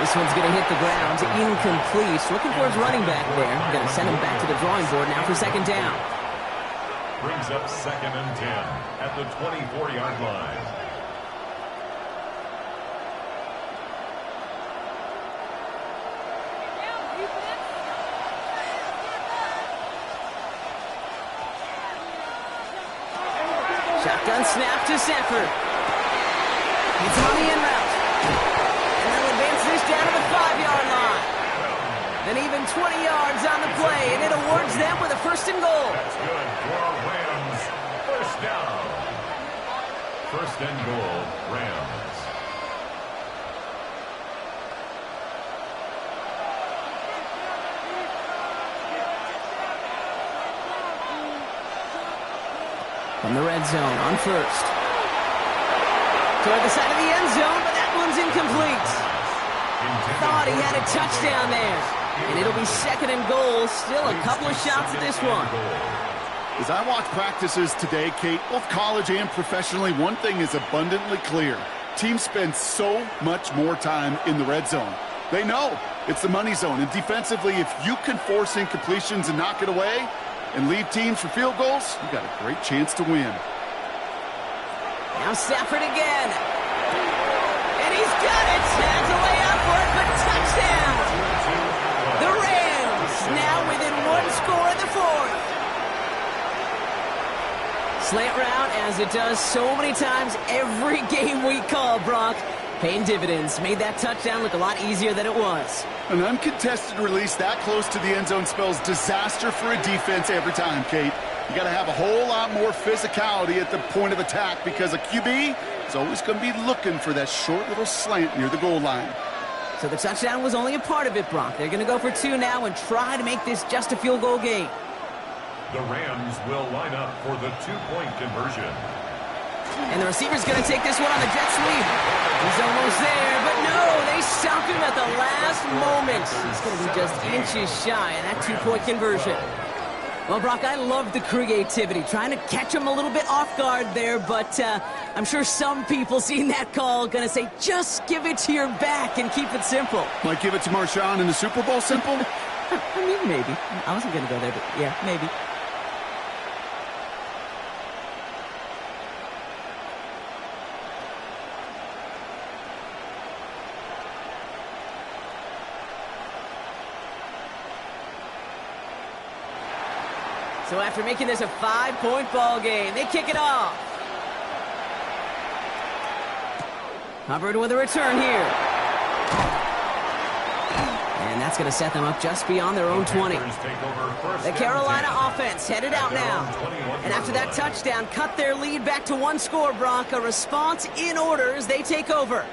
This one's going to hit the ground. Incomplete. Looking for his running back there. Going to send him back to the drawing board now for 2nd down. Brings up 2nd and 10 at the 24-yard line. Shotgun snap to Stafford. He's on the in route. And they'll advance this down to the 5-yard line. And even 20 yards on the play, and it awards them with a 1st and goal. That's good for Rams. First down. 1st and goal, Rams. From the red zone on first. Toward the side of the end zone, but that one's incomplete. Thought he had a touchdown there. And it'll be 2nd and goal. Still a couple of shots at this one. As I watch practices today, Kate, both college and professionally, one thing is abundantly clear. Teams spend so much more time in the red zone. They know it's the money zone. And defensively, if you can force incompletions and knock it away and lead teams for field goals, you got a great chance to win. Now Stafford again. And he's got it. Has a way out for it, but touchdown. The Rams now within 1 score in the 4th. Slant route, as it does so many times every game we call, Brock. Paying dividends. Made that touchdown look a lot easier than it was. An uncontested release that close to the end zone spells disaster for a defense every time, Kate. You got to have a whole lot more physicality at the point of attack because a QB is always going to be looking for that short little slant near the goal line. So the touchdown was only a part of it, Brock. They're going to go for 2 now and try to make this just a field goal game. The Rams will line up for the 2-point conversion. And the receiver's going to take this one on the jet sweep. He's almost there, but no, they stopped him at the last moment. He's going to be just inches shy of that 2-point conversion. Well, Brock, I love the creativity, trying to catch him a little bit off guard there, but I'm sure some people seeing that call going to say, just give it to your back and keep it simple. Like give it to Marshawn in the Super Bowl simple? I mean, maybe. I wasn't going to go there, but yeah, maybe. So after making this a 5-point ball game, they kick it off. Hubbard with a return here. And that's going to set them up just beyond their own 20. The Carolina offense headed out now. And after that touchdown, cut their lead back to 1 score, Brock. A response in order as they take over.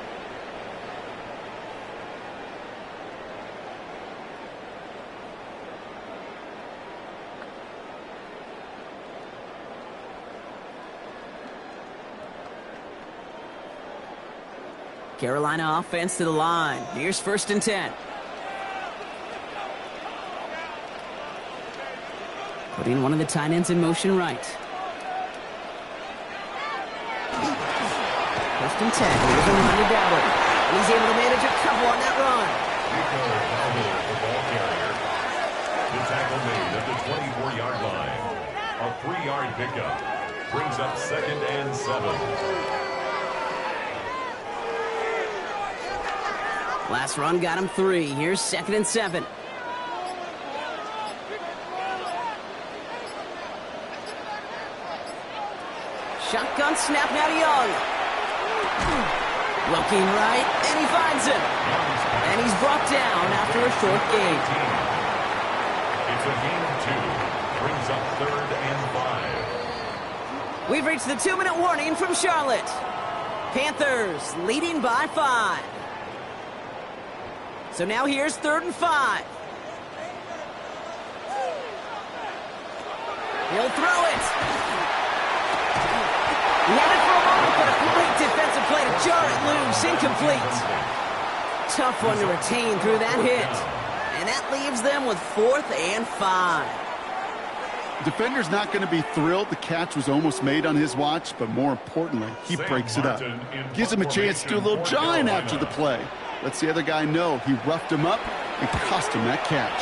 Carolina offense to the line. Here's 1st and 10. Putting one of the tight ends in motion right. 1st and 10. Here's a run to Dowdle. He's able to manage a couple on that run. The ball carrier. The tackle made at the 24-yard line. A 3-yard pickup. Brings up 2nd and 7. Last run got him 3. Here's 2nd and 7. Shotgun snap now to Young. Looking right, and he finds him. And he's brought down after a short gain. It's a gain of 2. Brings up 3rd and 5. We've reached the 2-minute warning from Charlotte. Panthers leading by 5. So now here's 3rd and 5. He'll throw it. He had it for a moment, but a great defensive play to jar it loose. Incomplete. Tough one to retain through that hit. And that leaves them with 4th and 5. Defender's not going to be thrilled the catch was almost made on his watch, but more importantly, he breaks it up. Gives him a chance to do a little jawing after the play. Lets the other guy know he roughed him up and cost him that catch.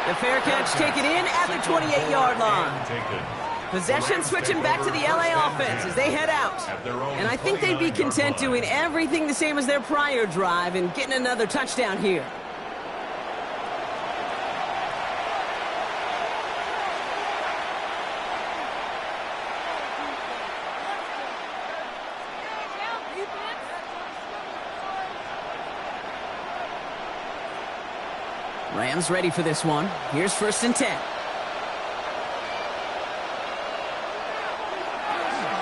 The fair catch taken in at the 28-yard line. Possession switching back to the LA offense as they head out. And I think they'd be content doing everything the same as their prior drive and getting another touchdown here. Rams ready for this one. Here's 1st and 10.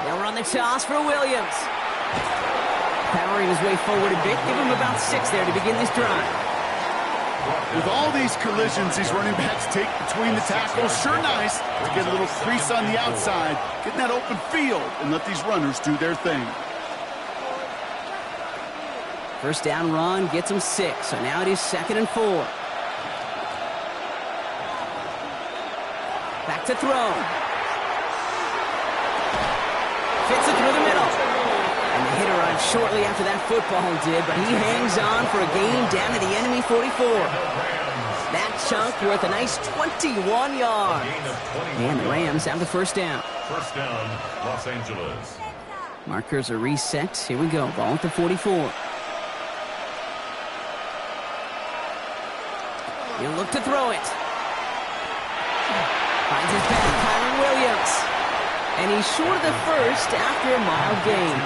They'll run the toss for Williams. Powering his way forward a bit. Give him about 6 there to begin this drive. With all these collisions these running backs take between the tackles, sure nice to get a little crease on the outside, get in that open field, and let these runners do their thing. 1st down run gets him 6. So now it is 2nd and 4. Back to throw. Fits it through the middle. And the hit arrived shortly after that football did, but he hangs on for a gain down to the enemy 44. That chunk worth a nice 21 yards. And the Rams have the 1st down. 1st down, Los Angeles. Markers are reset. Here we go. Ball at the 44. He'll look to throw it. Finds his back, Kyron Williams. And he's short of the 1st after a mild gain.